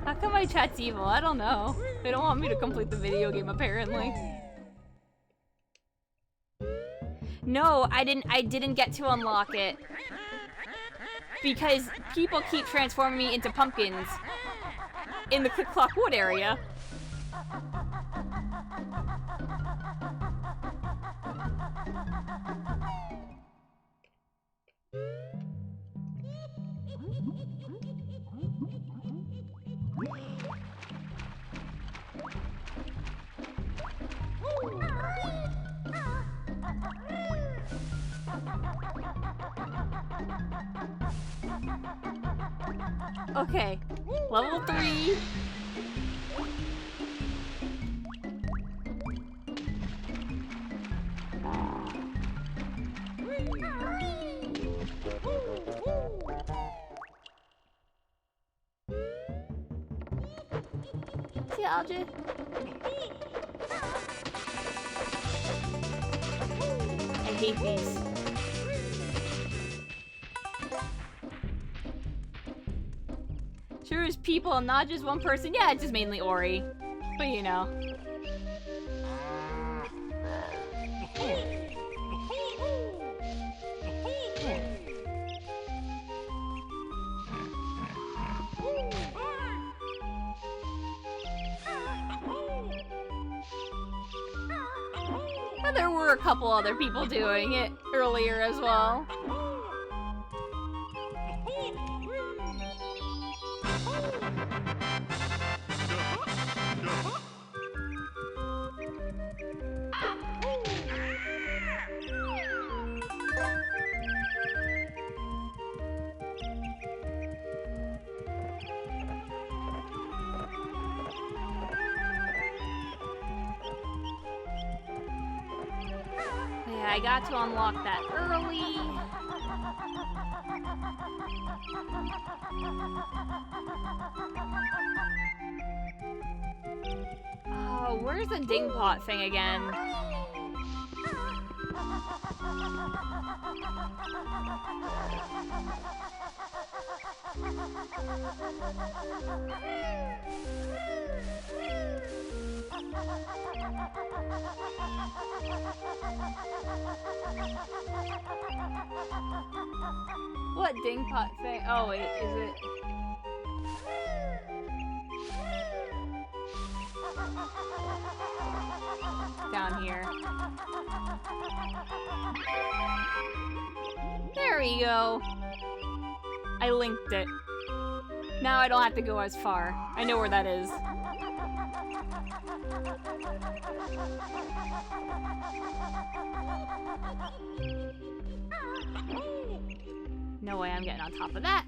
How come my chat's evil? I don't know. They don't want me to complete the video game, apparently. No, I didn't get to unlock it. Because people keep transforming me into pumpkins in the Click Clock Wood area. Okay, level 3. See, Algid? I hate these. Sure is people, not just one person. Yeah, it's just mainly Ori. But you know. And there were a couple other people doing it earlier as well. I got to unlock that early. Oh, where's the ding pot thing again? What ding pot thing? Oh wait, is it? Down here. There we go. I linked it. Now I don't have to go as far. I know where that is. No way I'm getting on top of that.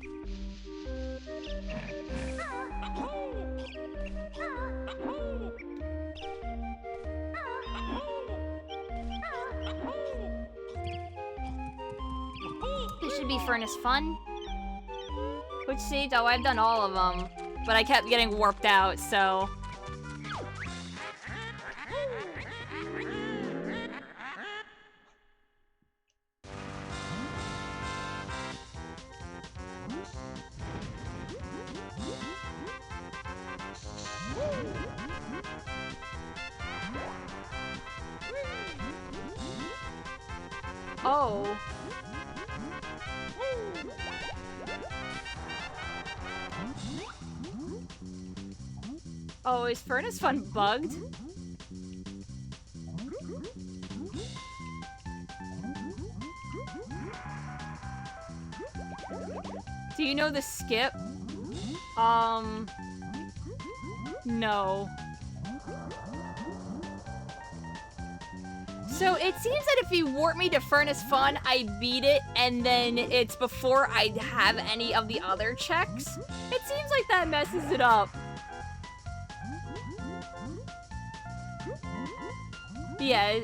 This should be Furnace Fun. Which stage? Oh, I've done all of them. But I kept getting warped out, so... Oh. Oh, is Furnace Fun bugged? Do you know the skip? No. So it seems that if you warp me to Furnace Fun, I beat it, and then it's before I have any of the other checks. It seems like that messes it up. Yeah,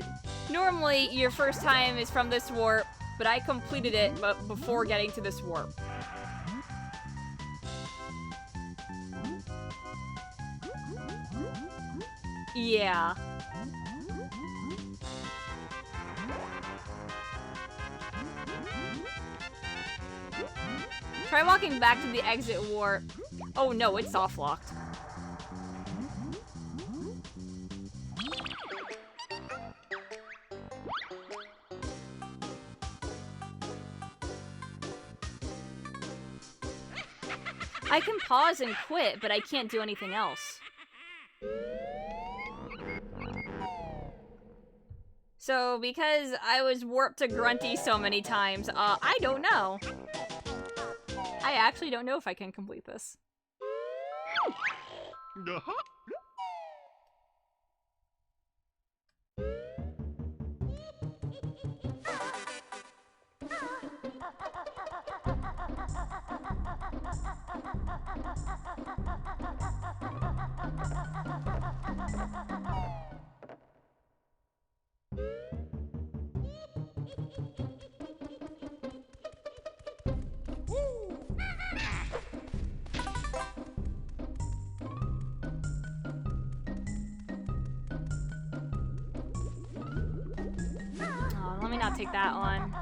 normally your first time is from this warp, but I completed it before getting to this warp. Yeah. Try walking back to the exit warp. Oh no, it's soft locked. I can pause and quit, but I can't do anything else. So, because I was warped to Grunty so many times, I don't know. I actually don't know if I can complete this. Let me not take that one.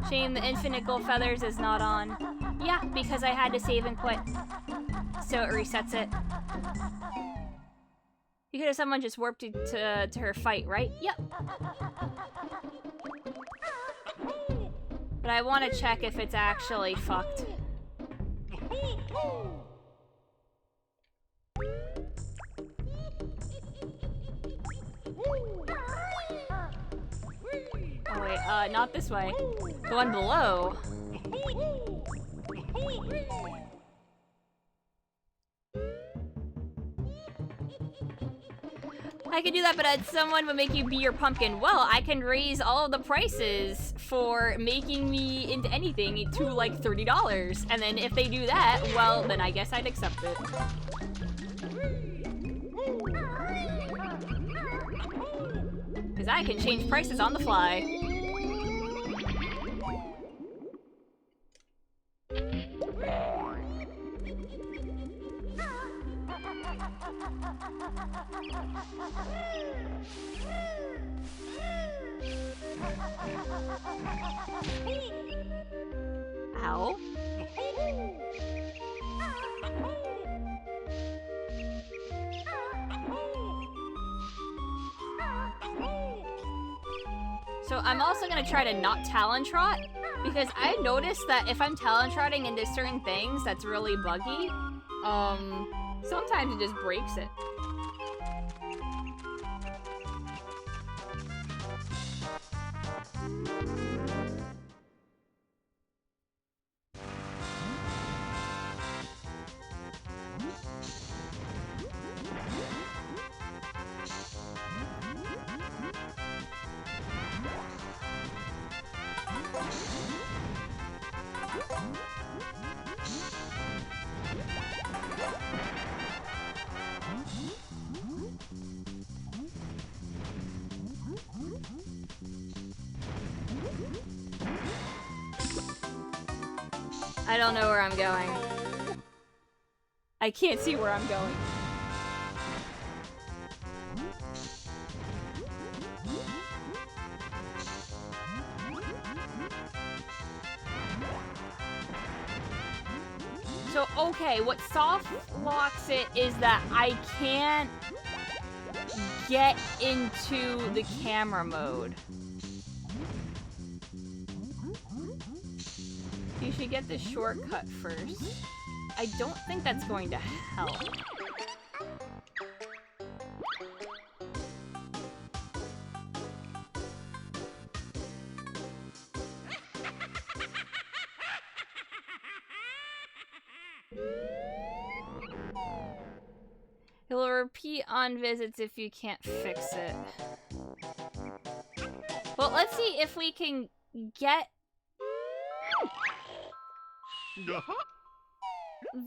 Shame the infinite gold feathers is not on. Yeah, because I had to save and quit. So it resets it. You could have someone just warped you to her fight, right? Yep. But I want to check if it's actually fucked. Oh wait, not this way. The one below. I could do that, but someone would make you be your pumpkin. Well, I can raise all of the prices for making me into anything to like $30. And then if they do that, well, then I guess I'd accept it. Because I can change prices on the fly. Ow. So I'm also gonna try to not talon trot, because I noticed that if I'm talon trotting into certain things that's really buggy, sometimes it just breaks it. I don't know where I'm going. I can't see where I'm going. So, okay, what soft locks it is that I can't get into the camera mode. You should get the shortcut first. I don't think that's going to help. He'll repeat on visits if you can't fix it. Well, let's see if we can get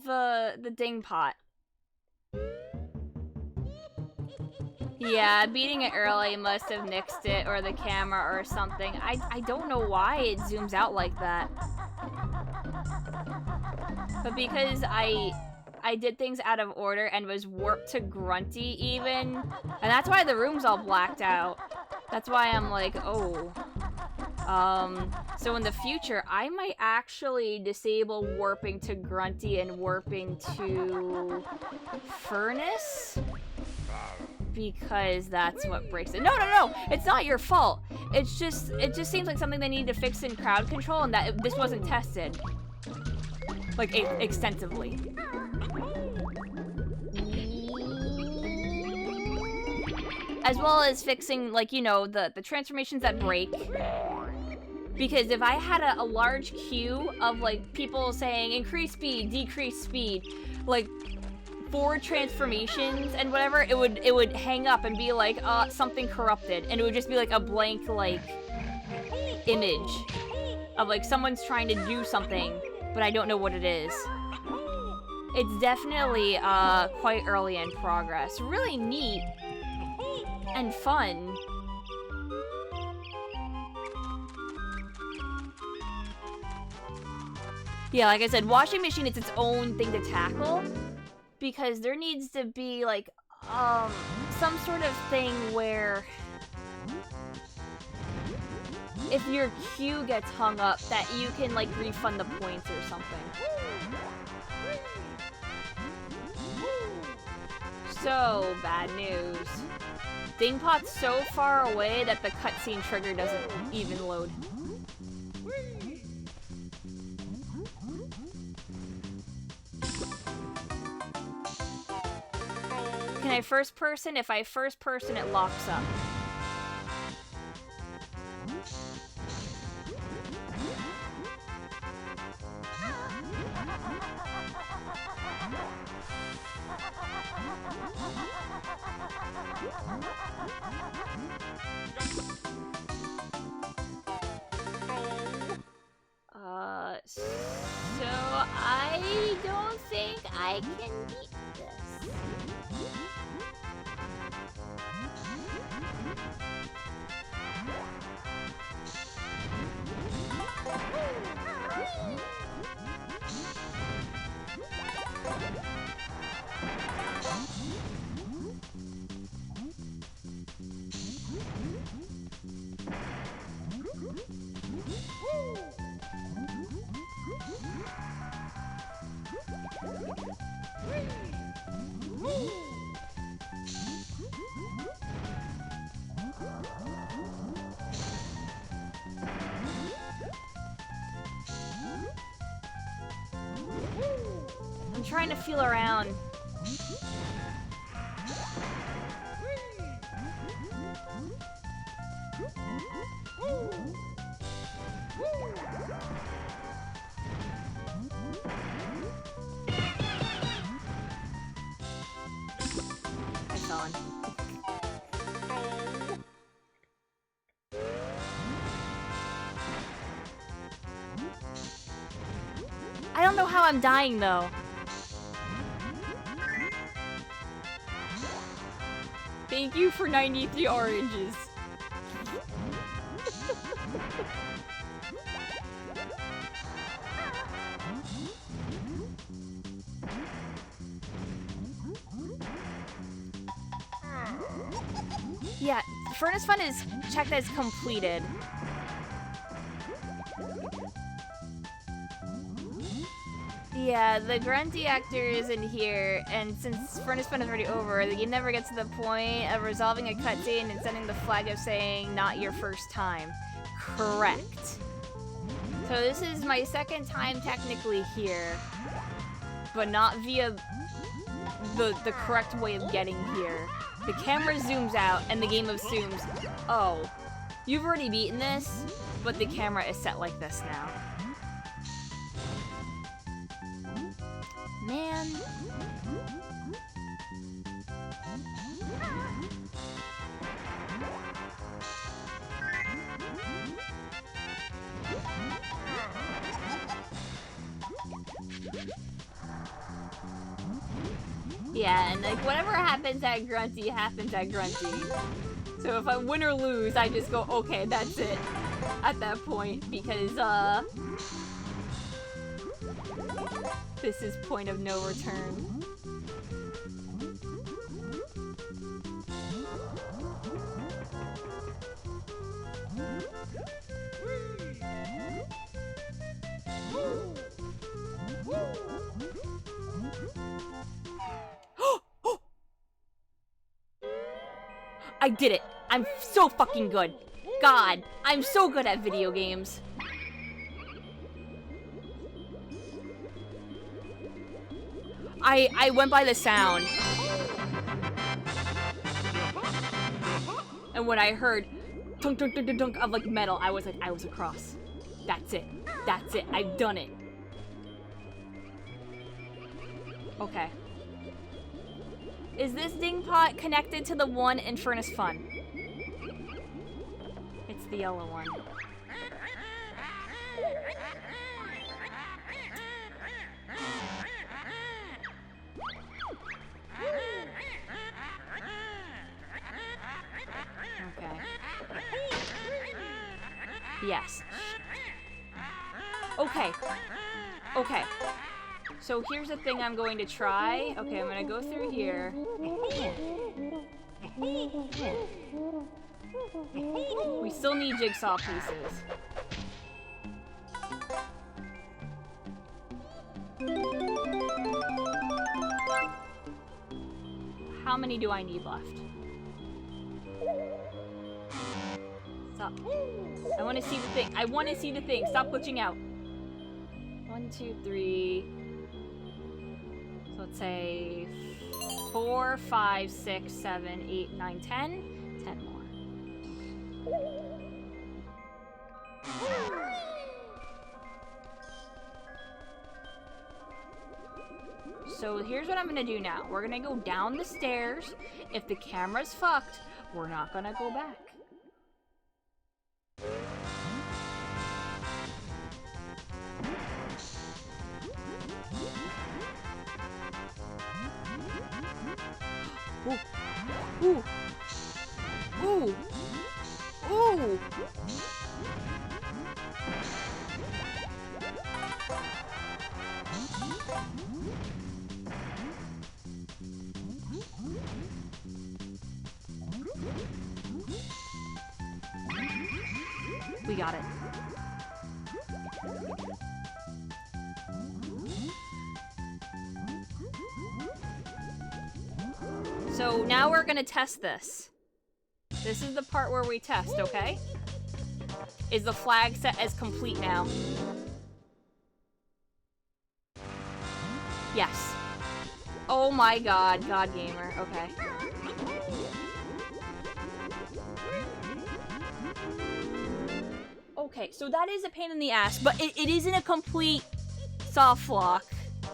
the ding pot. Yeah, beating it early must have nixed it or the camera or something. I don't know why it zooms out like that. But because I did things out of order and was warped to Grunty even, and that's why the room's all blacked out. That's why I'm like, oh. So in the future, I might actually disable warping to Grunty and warping to Furnace. Because that's what breaks it. No, no, no! It's not your fault. It just seems like something they need to fix in crowd control, and that this wasn't tested, like extensively. As well as fixing, like, you know, the transformations that break. Because if I had a large queue of like people saying increase speed, decrease speed, like 4 transformations and whatever, it would hang up and be like, something corrupted, and it would just be like a blank like image of like someone's trying to do something, but I don't know what it is. It's definitely quite early in progress. Really neat and fun. Yeah, like I said, washing machine is its own thing to tackle. Because there needs to be, like, some sort of thing where if your queue gets hung up, that you can, like, refund the points or something. So, bad news. Dingpot's so far away that the cutscene trigger doesn't even load. Can I first person? If I first person, it locks up. So I don't think I can beat this. I'm trying to feel around. I fell in. I don't know how I'm dying though. Thank you for 93 oranges. Yeah, Furnace Fun is checked as completed. Yeah, the Grunty actor isn't here, and since Furnace Fun is already over, the game never gets to the point of resolving a cutscene and sending the flag of saying, not your first time. Correct. So this is my second time technically here, but not via the correct way of getting here. The camera zooms out, and the game assumes, oh, you've already beaten this, but the camera is set like this now. Man. Yeah, and like whatever happens at Grunty happens at Grunty. So if I win or lose, I just go, okay, that's it. At that point, because this is point of no return. I did it! I'm so fucking good! God, I'm so good at video games. I went by the sound. And when I heard dunk dunk dunk dunk dunk of like metal, I was across. That's it. That's it. I've done it. Okay. Is this ding pot connected to the one in Furnace Fun? It's the yellow one. Okay. Yes. Okay. Okay. So here's the thing I'm going to try. Okay, I'm gonna go through here. We still need jigsaw pieces. How many do I need left? Stop. I want to see the thing. I want to see the thing. Stop glitching out. 1, 2, 3. So let's say 4, 5, 6, 7, 8, 9, 10. 10 more. So here's what I'm gonna do now. We're gonna go down the stairs. If the camera's fucked, we're not gonna go back. Ooh. Ooh. Ooh. Ooh. We got it. So now we're gonna test this. This is the part where we test, okay? Is the flag set as complete now? Yes. Oh my god, God Gamer, okay. Okay, so that is a pain in the ass, but it isn't a complete soft lock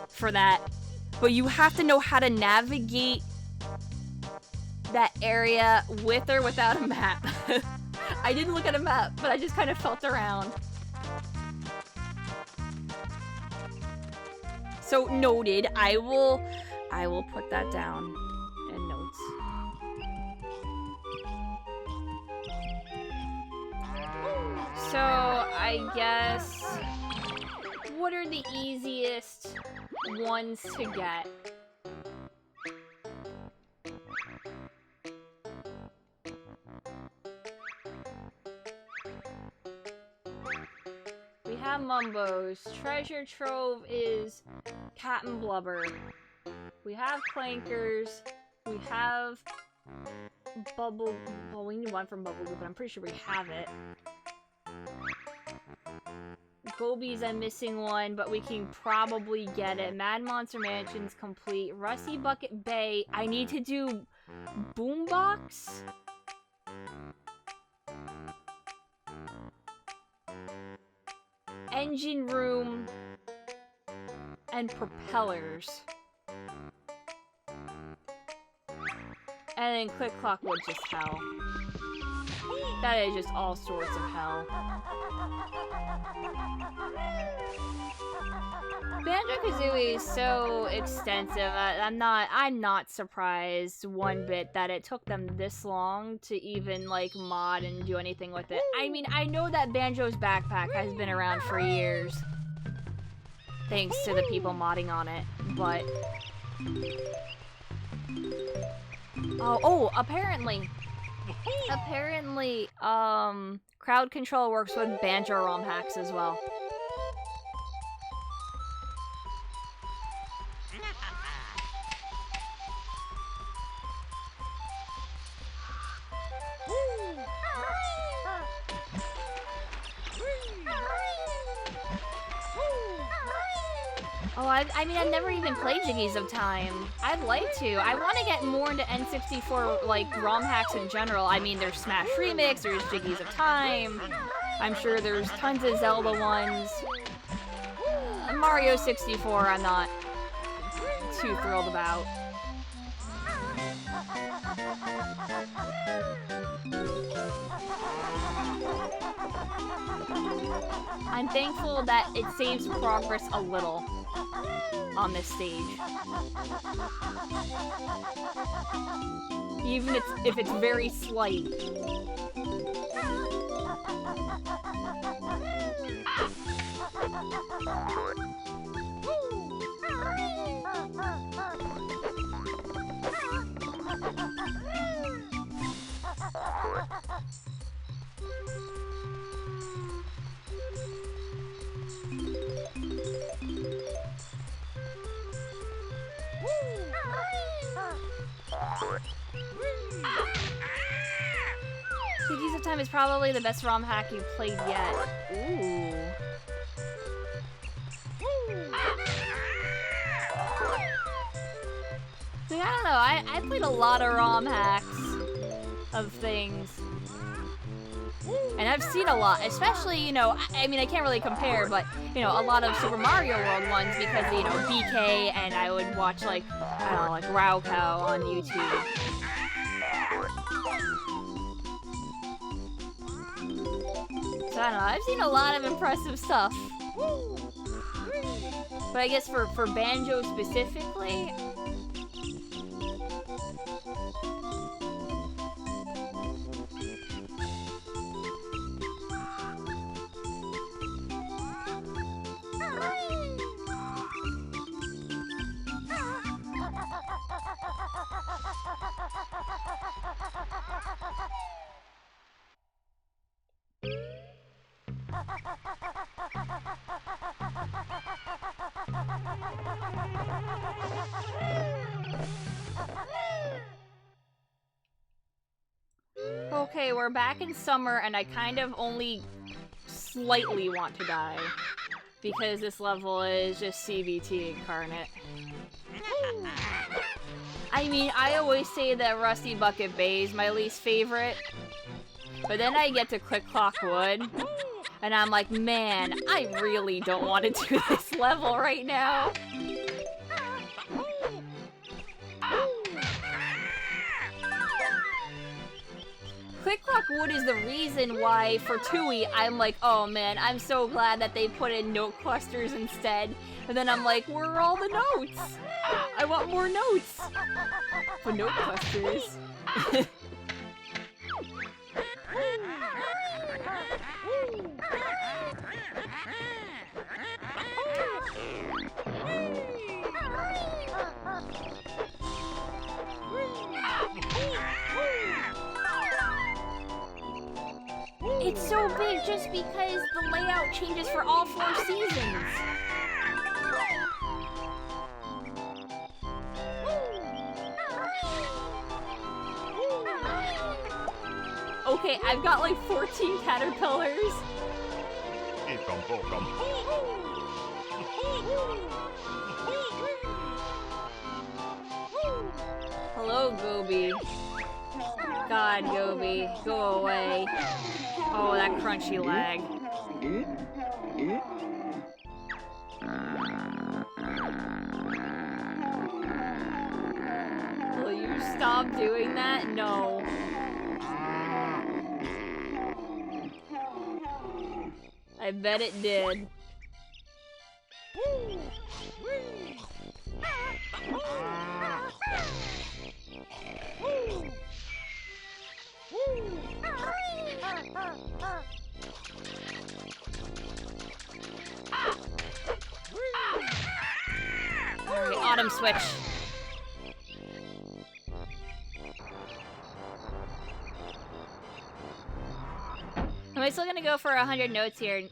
for that. But you have to know how to navigate that area with or without a map. I didn't look at a map, but I just kind of felt around. So noted, I will put that down in notes. So I guess, what are the easiest ones to get? We have Mumbo's. Treasure Trove is Cat and Blubber. We have Clankers. We have Bubble... Well, we need one from Bubble Goo, but I'm pretty sure we have it. Gobies, I'm missing one, but we can probably get it. Mad Monster Mansion's complete. Rusty Bucket Bay. I need to do Boombox? Engine Room and Propellers. And then Click Clock was just hell. That is just all sorts of hell. Banjo-Kazooie is so extensive. I'm not surprised one bit that it took them this long to even like mod and do anything with it. I mean, I know that Banjo's backpack has been around for years, thanks to the people modding on it, but apparently, crowd control works with Banjo ROM hacks as well. Oh, I mean, I've never even played Jiggies of Time. I'd like to. I want to get more into N64, like, ROM hacks in general. I mean, there's Smash Remix, there's Jiggies of Time. I'm sure there's tons of Zelda ones. Mario 64, I'm not too thrilled about. I'm thankful that it saves progress a little on this stage. Even if it's very slight. Jiggies of Time is probably the best ROM hack you've played yet. Ooh. See, I don't know. I played a lot of ROM hacks of things. And I've seen a lot, especially, you know, I mean, I can't really compare, but, you know, a lot of Super Mario World ones because, you know, BK, and I would watch, like, I don't know, like, Raocow on YouTube. So, I don't know, I've seen a lot of impressive stuff. But I guess for Banjo specifically, okay, we're back in summer, and I kind of only slightly want to die. Because this level is just CBT incarnate. I mean, I always say that Rusty Bucket Bay is my least favorite. But then I get to Click Clock Wood, and I'm like, man, I really don't want to do this level right now. Click Clock Wood is the reason why, for Tooie, I'm like, oh man, I'm so glad that they put in note clusters instead. And then I'm like, where are all the notes? I want more notes for note clusters. It's so big just because the layout changes for all 4 seasons. Okay, I've got like 14 caterpillars. Hello, Gobi. God, Gobi, go away. Oh, that crunchy lag. Will you stop doing that? No. I bet it did. Alright, autumn switch. Am I still gonna go for 100 notes here?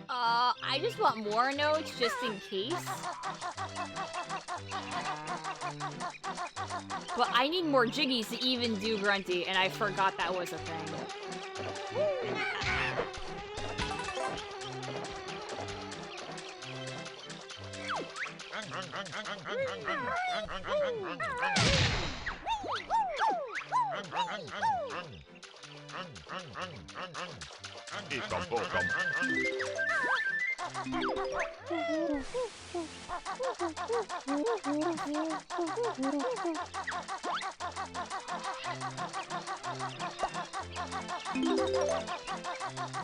I just want more notes just in case. But I need more jiggies to even do Grunty, and I forgot that was a thing.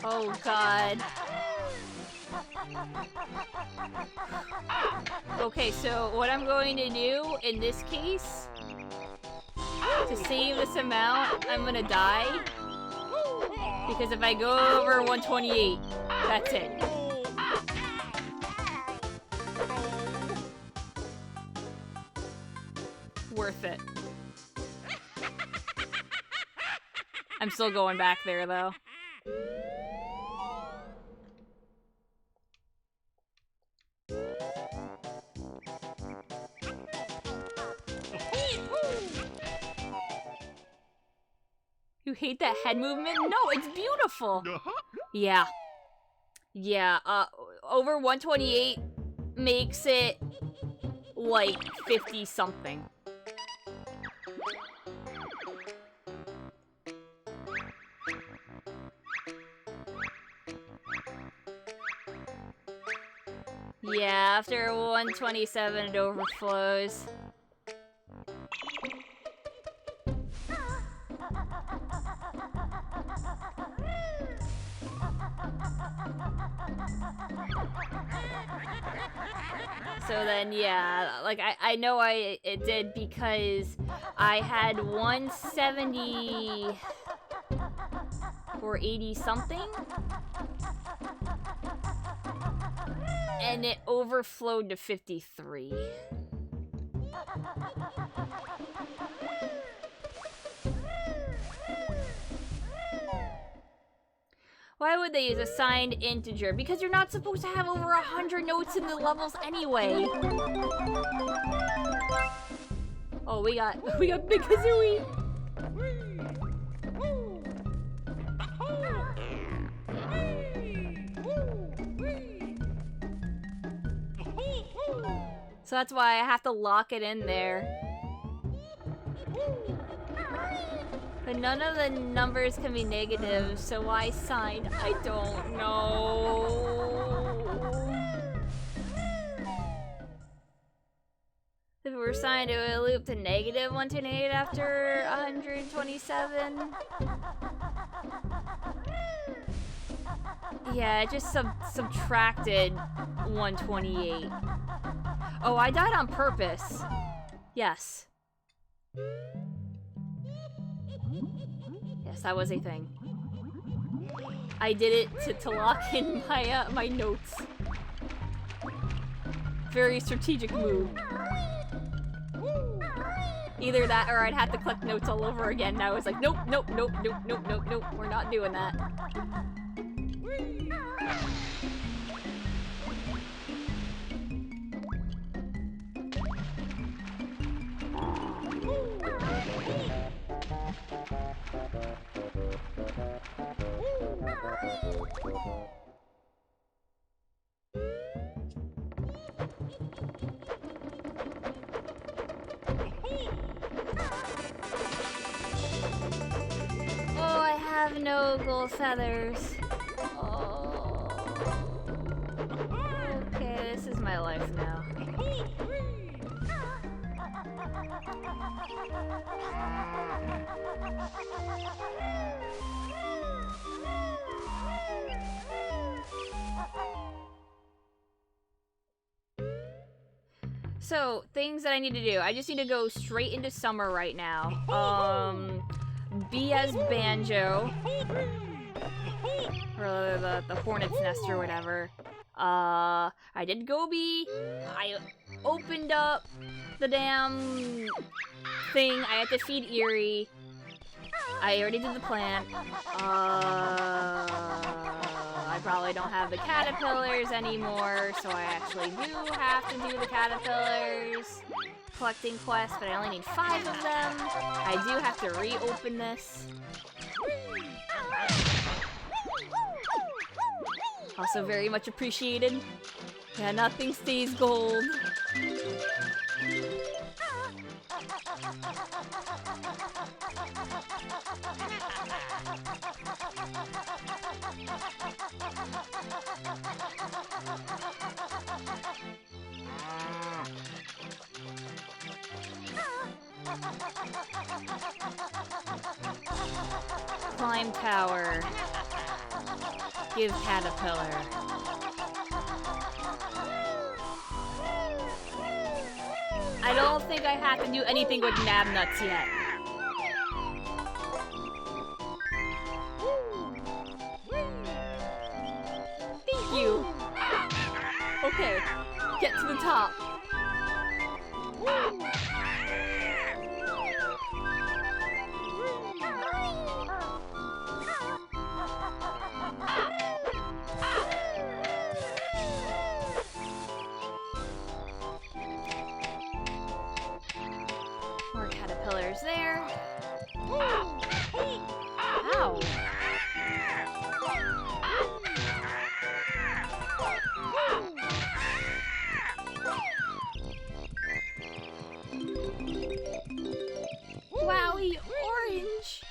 Oh god. Okay, so what I'm going to do in this case, to save this amount, I'm gonna die. Because if I go over 128, that's it. Worth it. I'm still going back there, though. You hate that head movement? No, it's beautiful! Yeah. Yeah, over 128 makes it, like, 50-something. Yeah, after 127 it overflows. So then, yeah, like, I know it did because I had 170 or 80 something, and it overflowed to 53. Why would they use a signed integer? Because you're not supposed to have over 100 notes in the levels anyway. Oh, we got Big Kazooie. So that's why I have to lock it in there. But none of the numbers can be negative, so why signed? I don't know. If it were signed, it would loop to negative 128 after 127. Yeah, it just subtracted 128. Oh, I died on purpose. Yes. Yes, that was a thing. I did it to lock in my my notes. Very strategic move. Either that or I'd have to collect notes all over again. And I was like, nope, nope, nope, nope, nope, nope, nope. We're not doing that. Oh, I have no gold feathers. Oh. Okay, this is my life now. So, things that I need to do. I just need to go straight into summer right now. Be as Banjo. Or the hornet's nest or whatever. I did Gobi. I opened up the damn thing. I had to feed Eerie. I already did the plant. I probably don't have the caterpillars anymore, so I actually do have to do the caterpillars collecting quest, but I only need 5 of them. I do have to reopen this. Also very much appreciated. Yeah, nothing stays gold. Climb tower. Give caterpillar. I don't think I have to do anything with nabnuts yet. Thank you. Okay, get to the top. More caterpillars there. Ow. Wowie orange.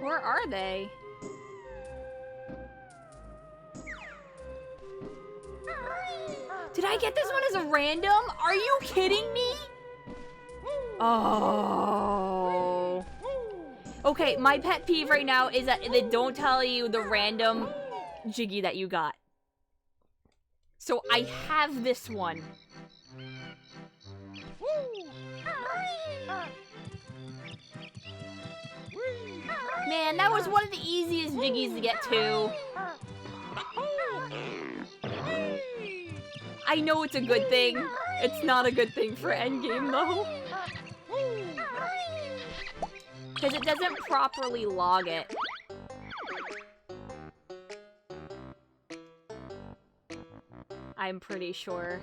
Where are they? Did I get this one as a random? Are you kidding me? Oh. Okay, my pet peeve right now is that they don't tell you the random Jiggy that you got. So I have this one. Man, that was one of the easiest Jiggies to get to. I know it's a good thing. It's not a good thing for endgame, though. Because it doesn't properly log it. I'm pretty sure.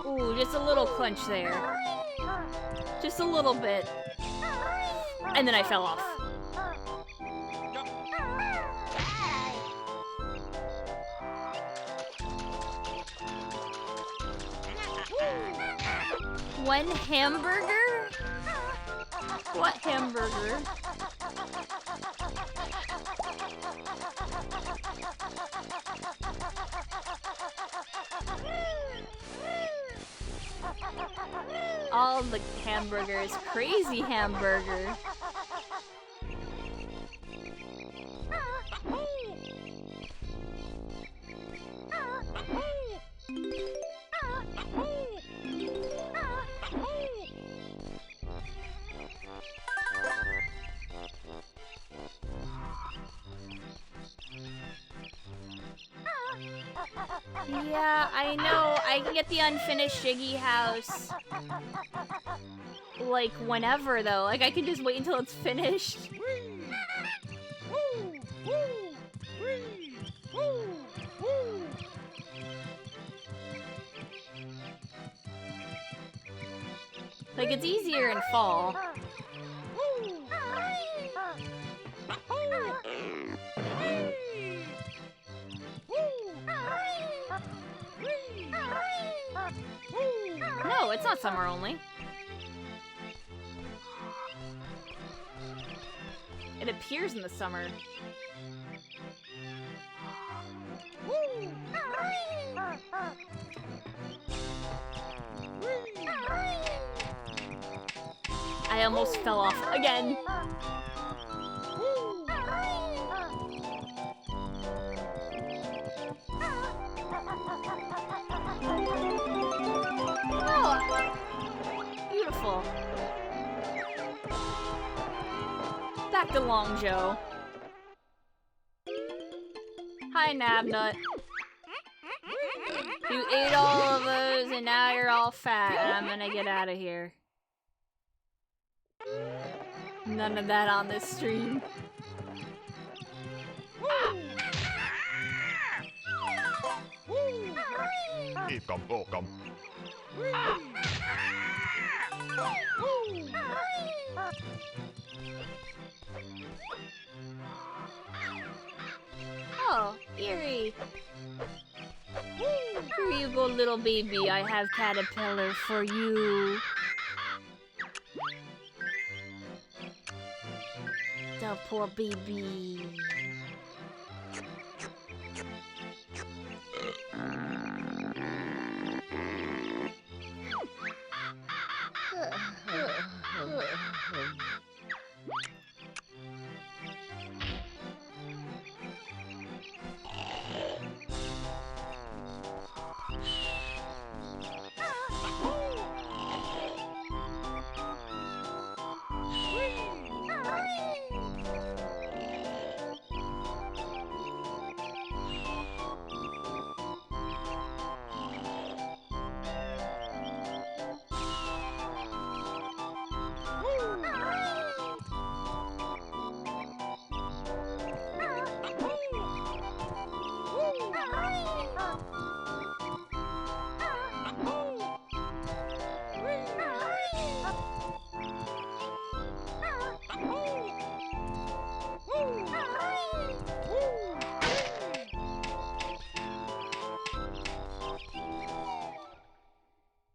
Ooh, just a little clench there. Just a little bit. And then I fell off. One hamburger? What hamburger? All the hamburgers. Crazy hamburger. Yeah, I know. I can get the unfinished Shiggy house. Like, whenever, though. Like, I can just wait until it's finished. Like, it's easier in fall. No, it's not summer only. It appears in the summer. I almost fell off again. Oh, beautiful. Back to Longzhou. Hi, Nabnut. You ate all of those and now you're all fat and I'm gonna get out of here. None of that on this stream. Oh, Eerie. Here you go, little baby. I have caterpillar for you. The poor baby.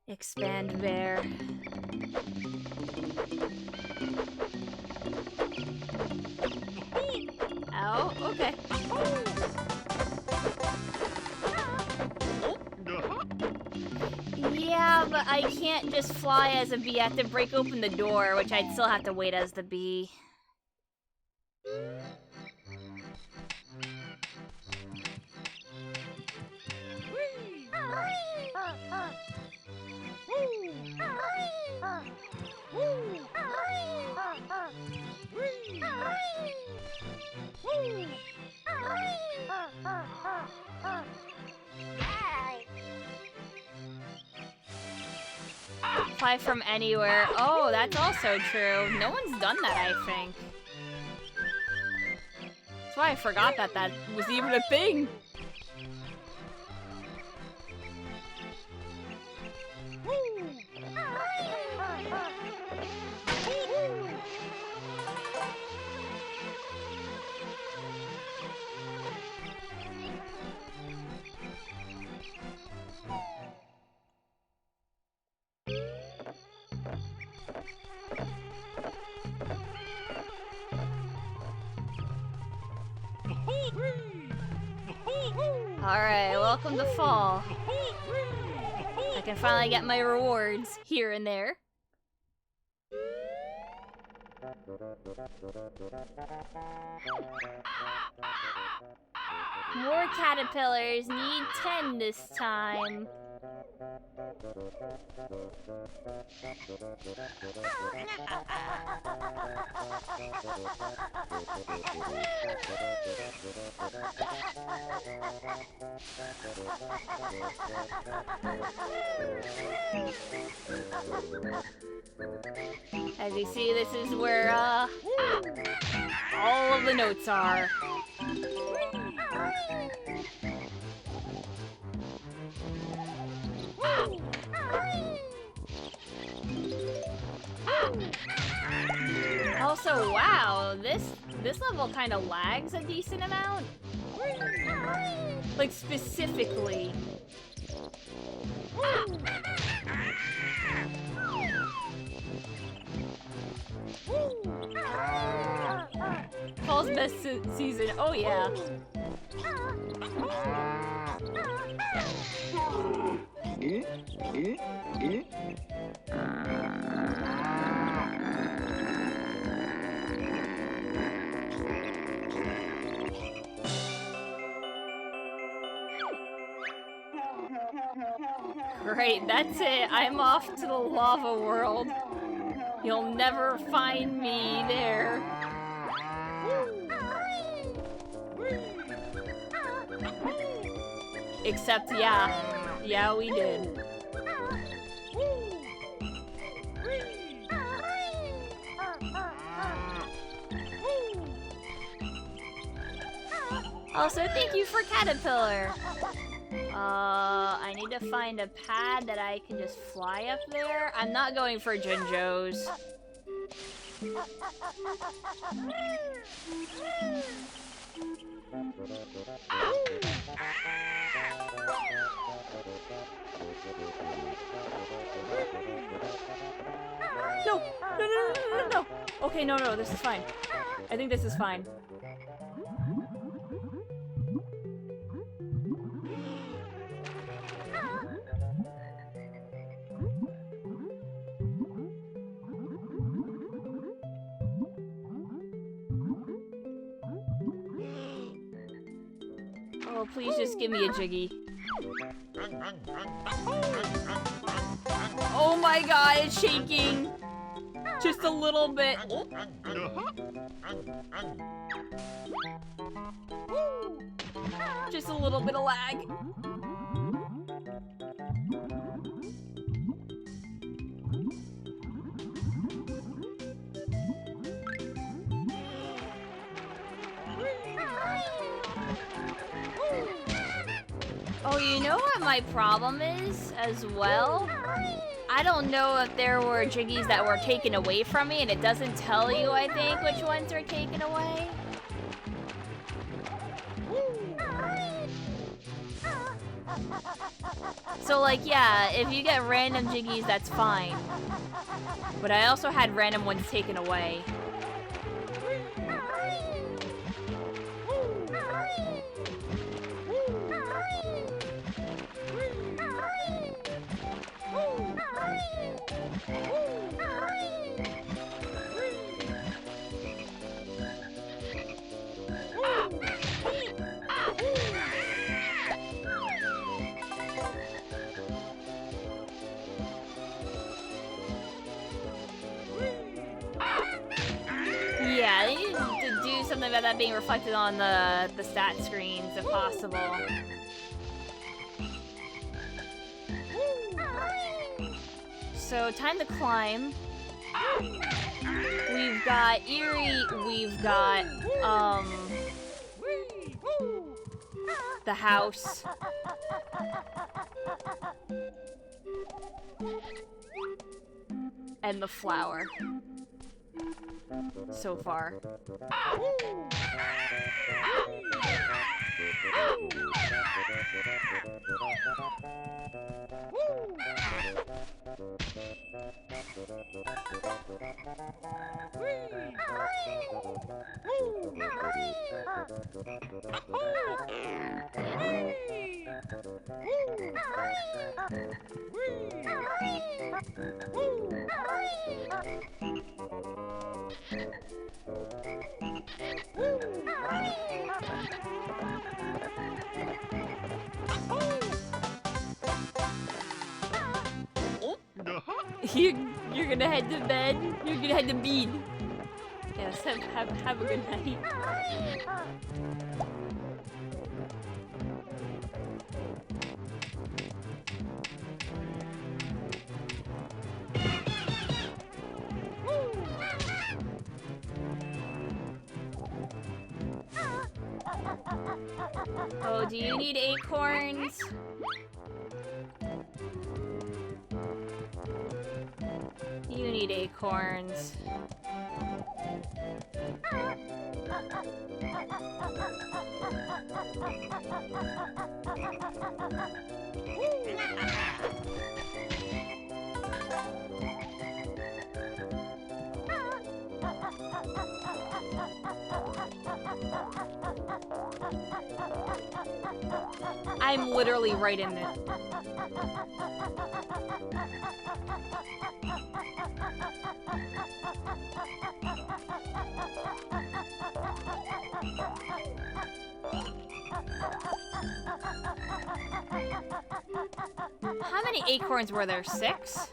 Expand bear. Ow, okay. Yeah, but I can't just fly as a bee. I have to break open the door, which I'd still have to wait as the bee. Fly from anywhere. Oh, that's also true. No one's done that, I think. That's why I forgot that that was even a thing. Alright, welcome to fall. I can finally get my rewards here and there. More caterpillars. Need 10 this time. As you see, this is where all of the notes are. Also, wow, this level kind of lags a decent amount. Like, specifically. Fall's best season. Oh, yeah. Great, that's it. I'm off to the lava world. You'll never find me there. Except, yeah, we did. Also, thank you for Caterpillar. I need to find a pad that I can just fly up there. I'm not going for Jinjos. No. Okay, no, this is fine. I think this is fine. Oh, please just give me a Jiggy. Oh my god, it's shaking! Just a little bit. Just a little bit of lag. Oh, you know what my problem is as well? I don't know if there were Jiggies that were taken away from me, and it doesn't tell you, I think, which ones are taken away. So, like, yeah, if you get random Jiggies, that's fine. But I also had random ones taken away. Yeah, they need to do something about that being reflected on the stat screens, if possible. So, time to climb. We've got Eerie, we've got, the house. And the flower. So far. You're gonna head to bed? You're gonna head to bed. Yes, have a good night. Oh, do you need acorns? You need acorns. I'm literally right in it. How many acorns were there? 6?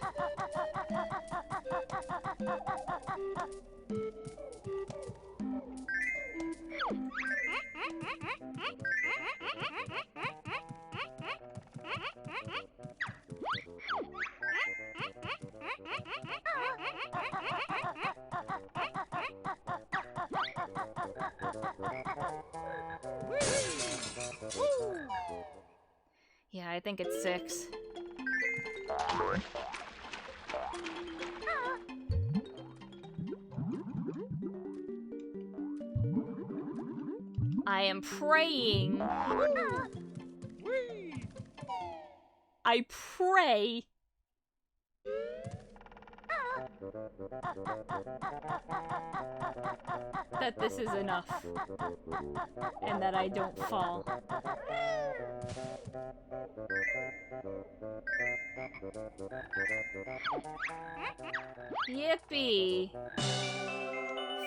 Yeah, I think it's 6. I am praying. I pray. That this is enough. And that I don't fall. Yippee!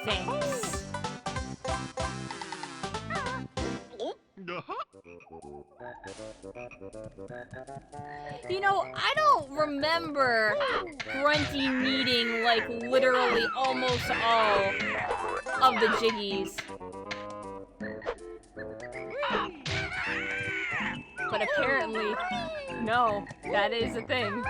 Thanks. You know, I don't remember Grunty needing, like, literally almost all of the Jiggies. But apparently, no, that is a thing.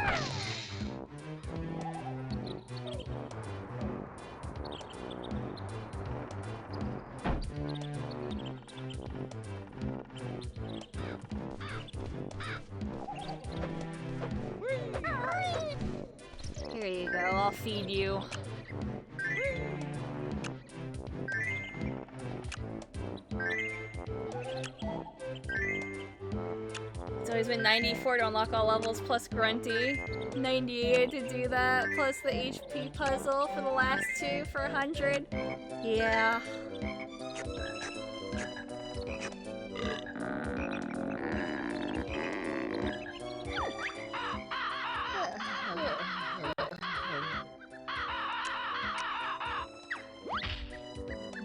Here you go, I'll feed you. It's always been 94 to unlock all levels plus Grunty. 98 to do that, plus the HP puzzle for the last 2 for 100. Yeah.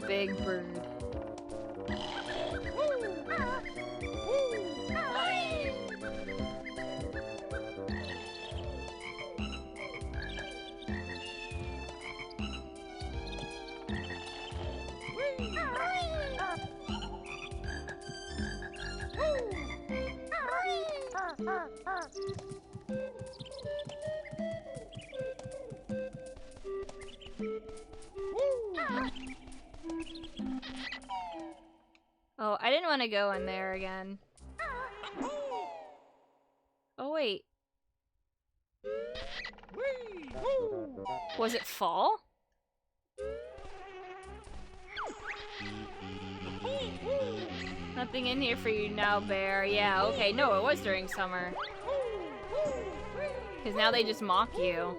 Big bird. Oh, I didn't want to go in there again. Oh, wait. Was it fall? Nothing in here for you now, Bear. Yeah, okay. No, it was during summer. Because now they just mock you.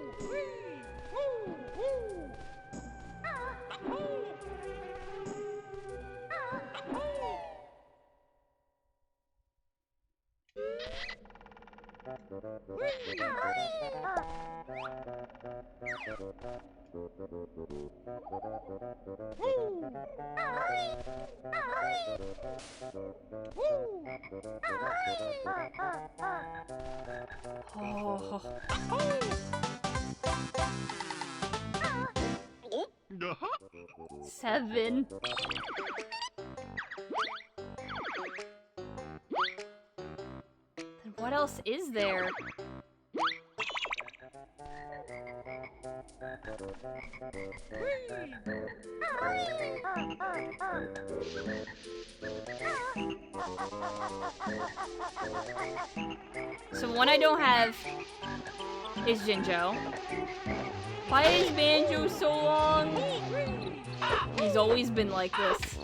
Oh. Uh-huh. 7. Then what else is there? So one I don't have is Jinjo. Why is Banjo so long? He's always been like this.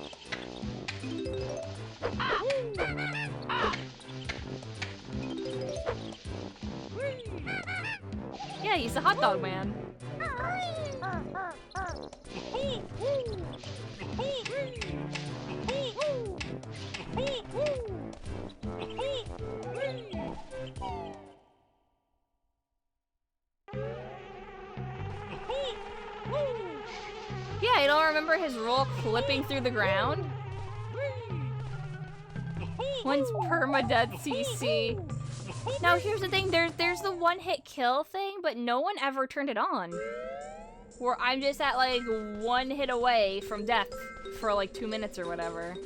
Yeah, he's a hot dog man. Yeah, you don't remember his roll flipping through the ground? One's permadeath CC. Now here's the thing, there's the one-hit kill thing, but no one ever turned it on. Where I'm just at like 1 hit away from death for like 2 minutes or whatever.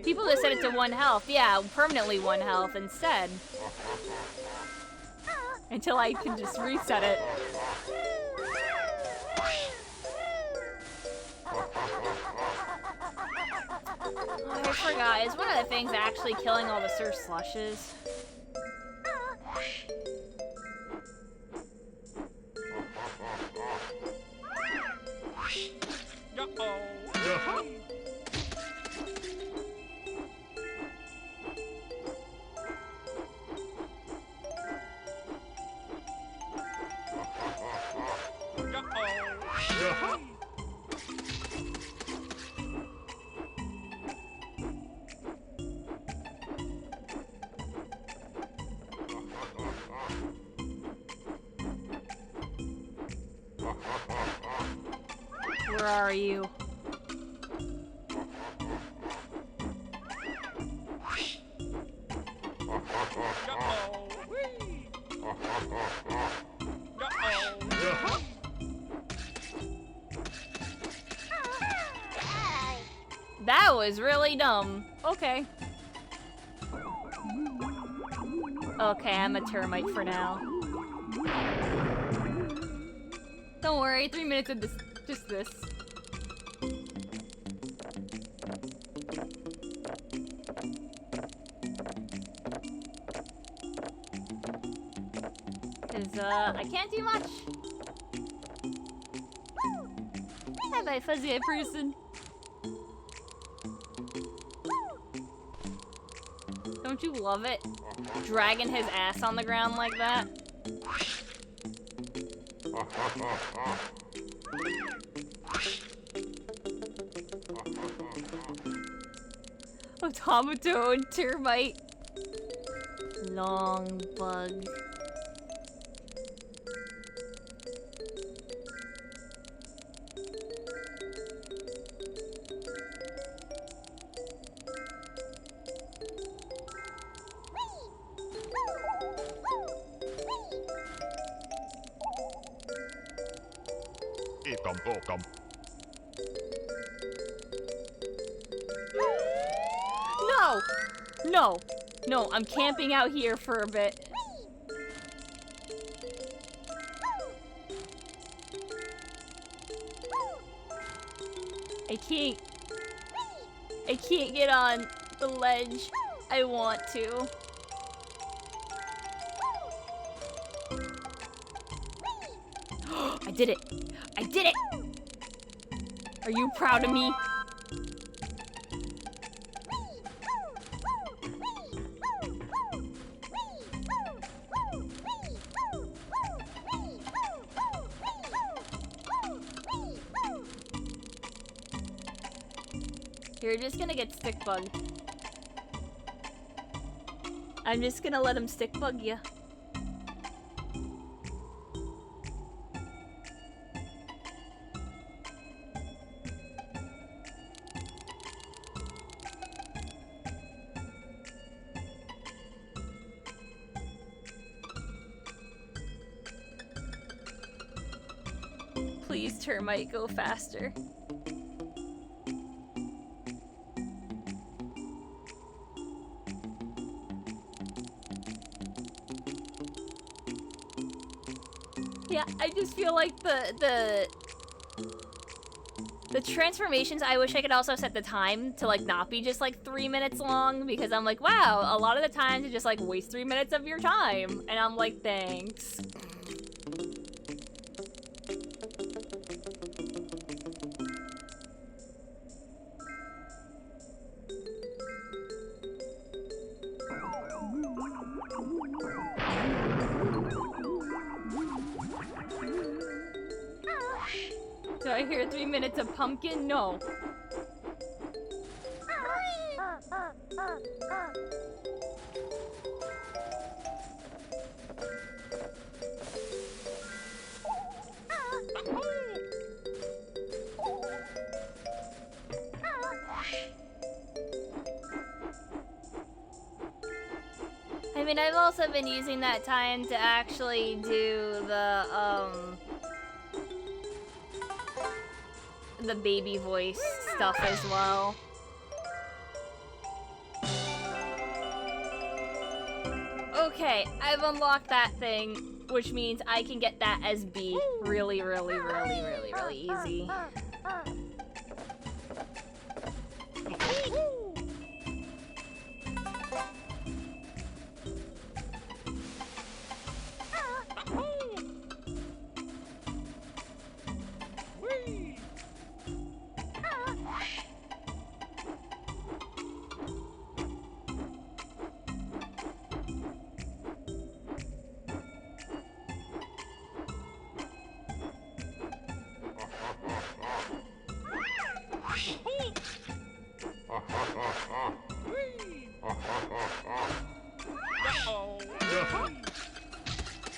People just set it to 1 health. Yeah, permanently 1 health instead. Until I can just reset it. Oh, I forgot. Is one of the things actually killing all the Sir Slushes? Uh-oh. Uh-huh. Where are you? That was really dumb. Okay. Okay, I'm a termite for now. Don't worry, 3 minutes of this, just this. Cause, I can't do much. Bye-bye, fuzzy-eyed person. Don't you love it? Dragging his ass on the ground like that? Automaton, termite. Long bug. Come. No! No! No, I'm camping out here for a bit. I can't get on the ledge. I want to. I did it! I did it! Are you proud of me? You're just gonna get stick bugged. I'm just gonna let him stick bug ya. Please, termite, go faster. Yeah, I just feel like the transformations, I wish I could also set the time to like not be just like 3 minutes long, because I'm like, wow, a lot of the times you just like waste 3 minutes of your time. And I'm like, thanks. Do I hear 3 minutes of pumpkin? No. I mean, I've also been using that time to actually do the baby voice stuff as well. Okay, I've unlocked that thing, which means I can get that as B really easy.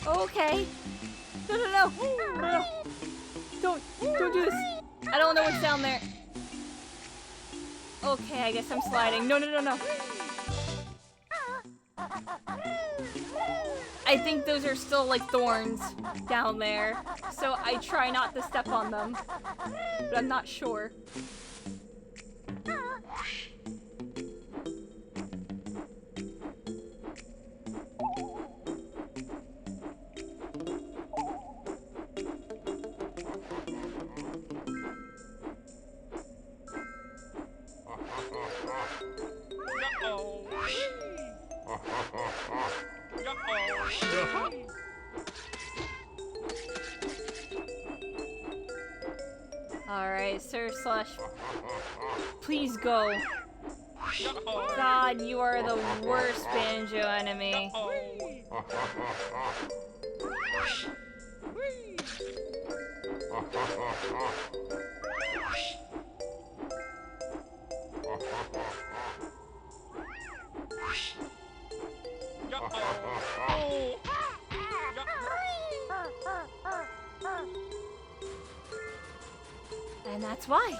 Okay. No. Don't do this. I don't know what's down there. Okay, I guess I'm sliding. No. I think those are still like thorns down there, so I try not to step on them, but I'm not sure. Alright, Sir Slush. Please go. God, you are the worst Banjo enemy. And that's why.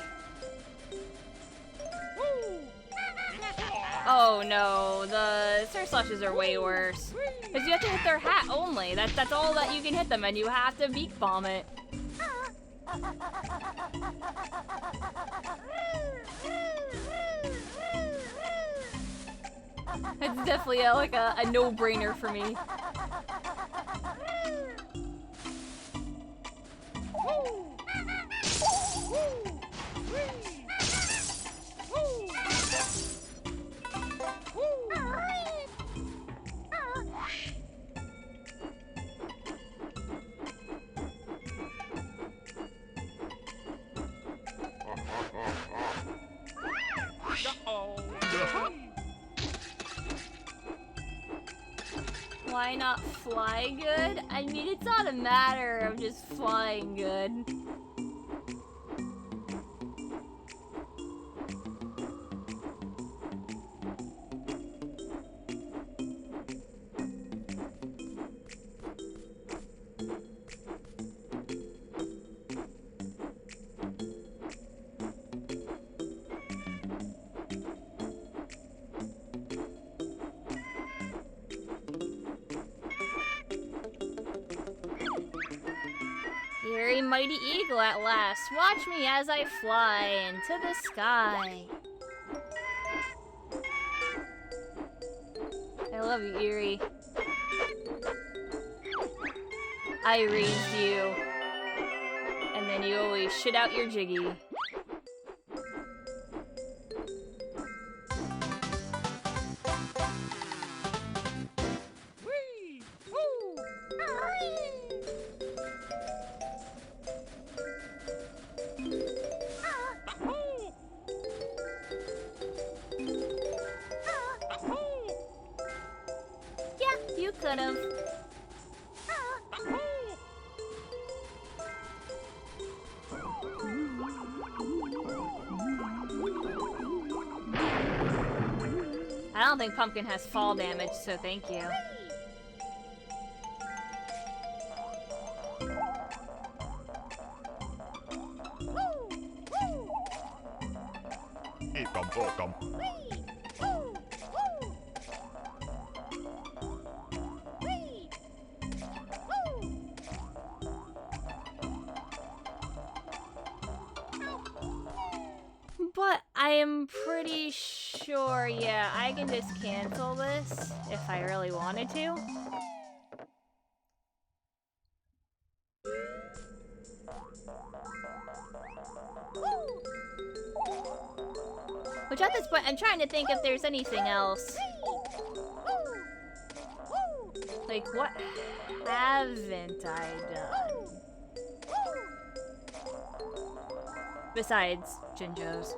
Oh no, the Sir Slushes are way worse. Because you have to hit their hat only. That's all that you can hit them, and you have to beak bomb it. It's definitely a no-brainer for me. Why not fly good? I mean, it's not a matter of just flying good. Very mighty eagle at last. Watch me as I fly into the sky. I love you, Eerie. I raised you. And then you always shit out your jiggy. Yeah, you could've. I don't think Pumpkin has fall damage, so thank you. But I am pretty sure, yeah, I can just cancel this if I really wanted to. Which at this point, I'm trying to think if there's anything else. Like, what haven't I done? Besides Jinjo's.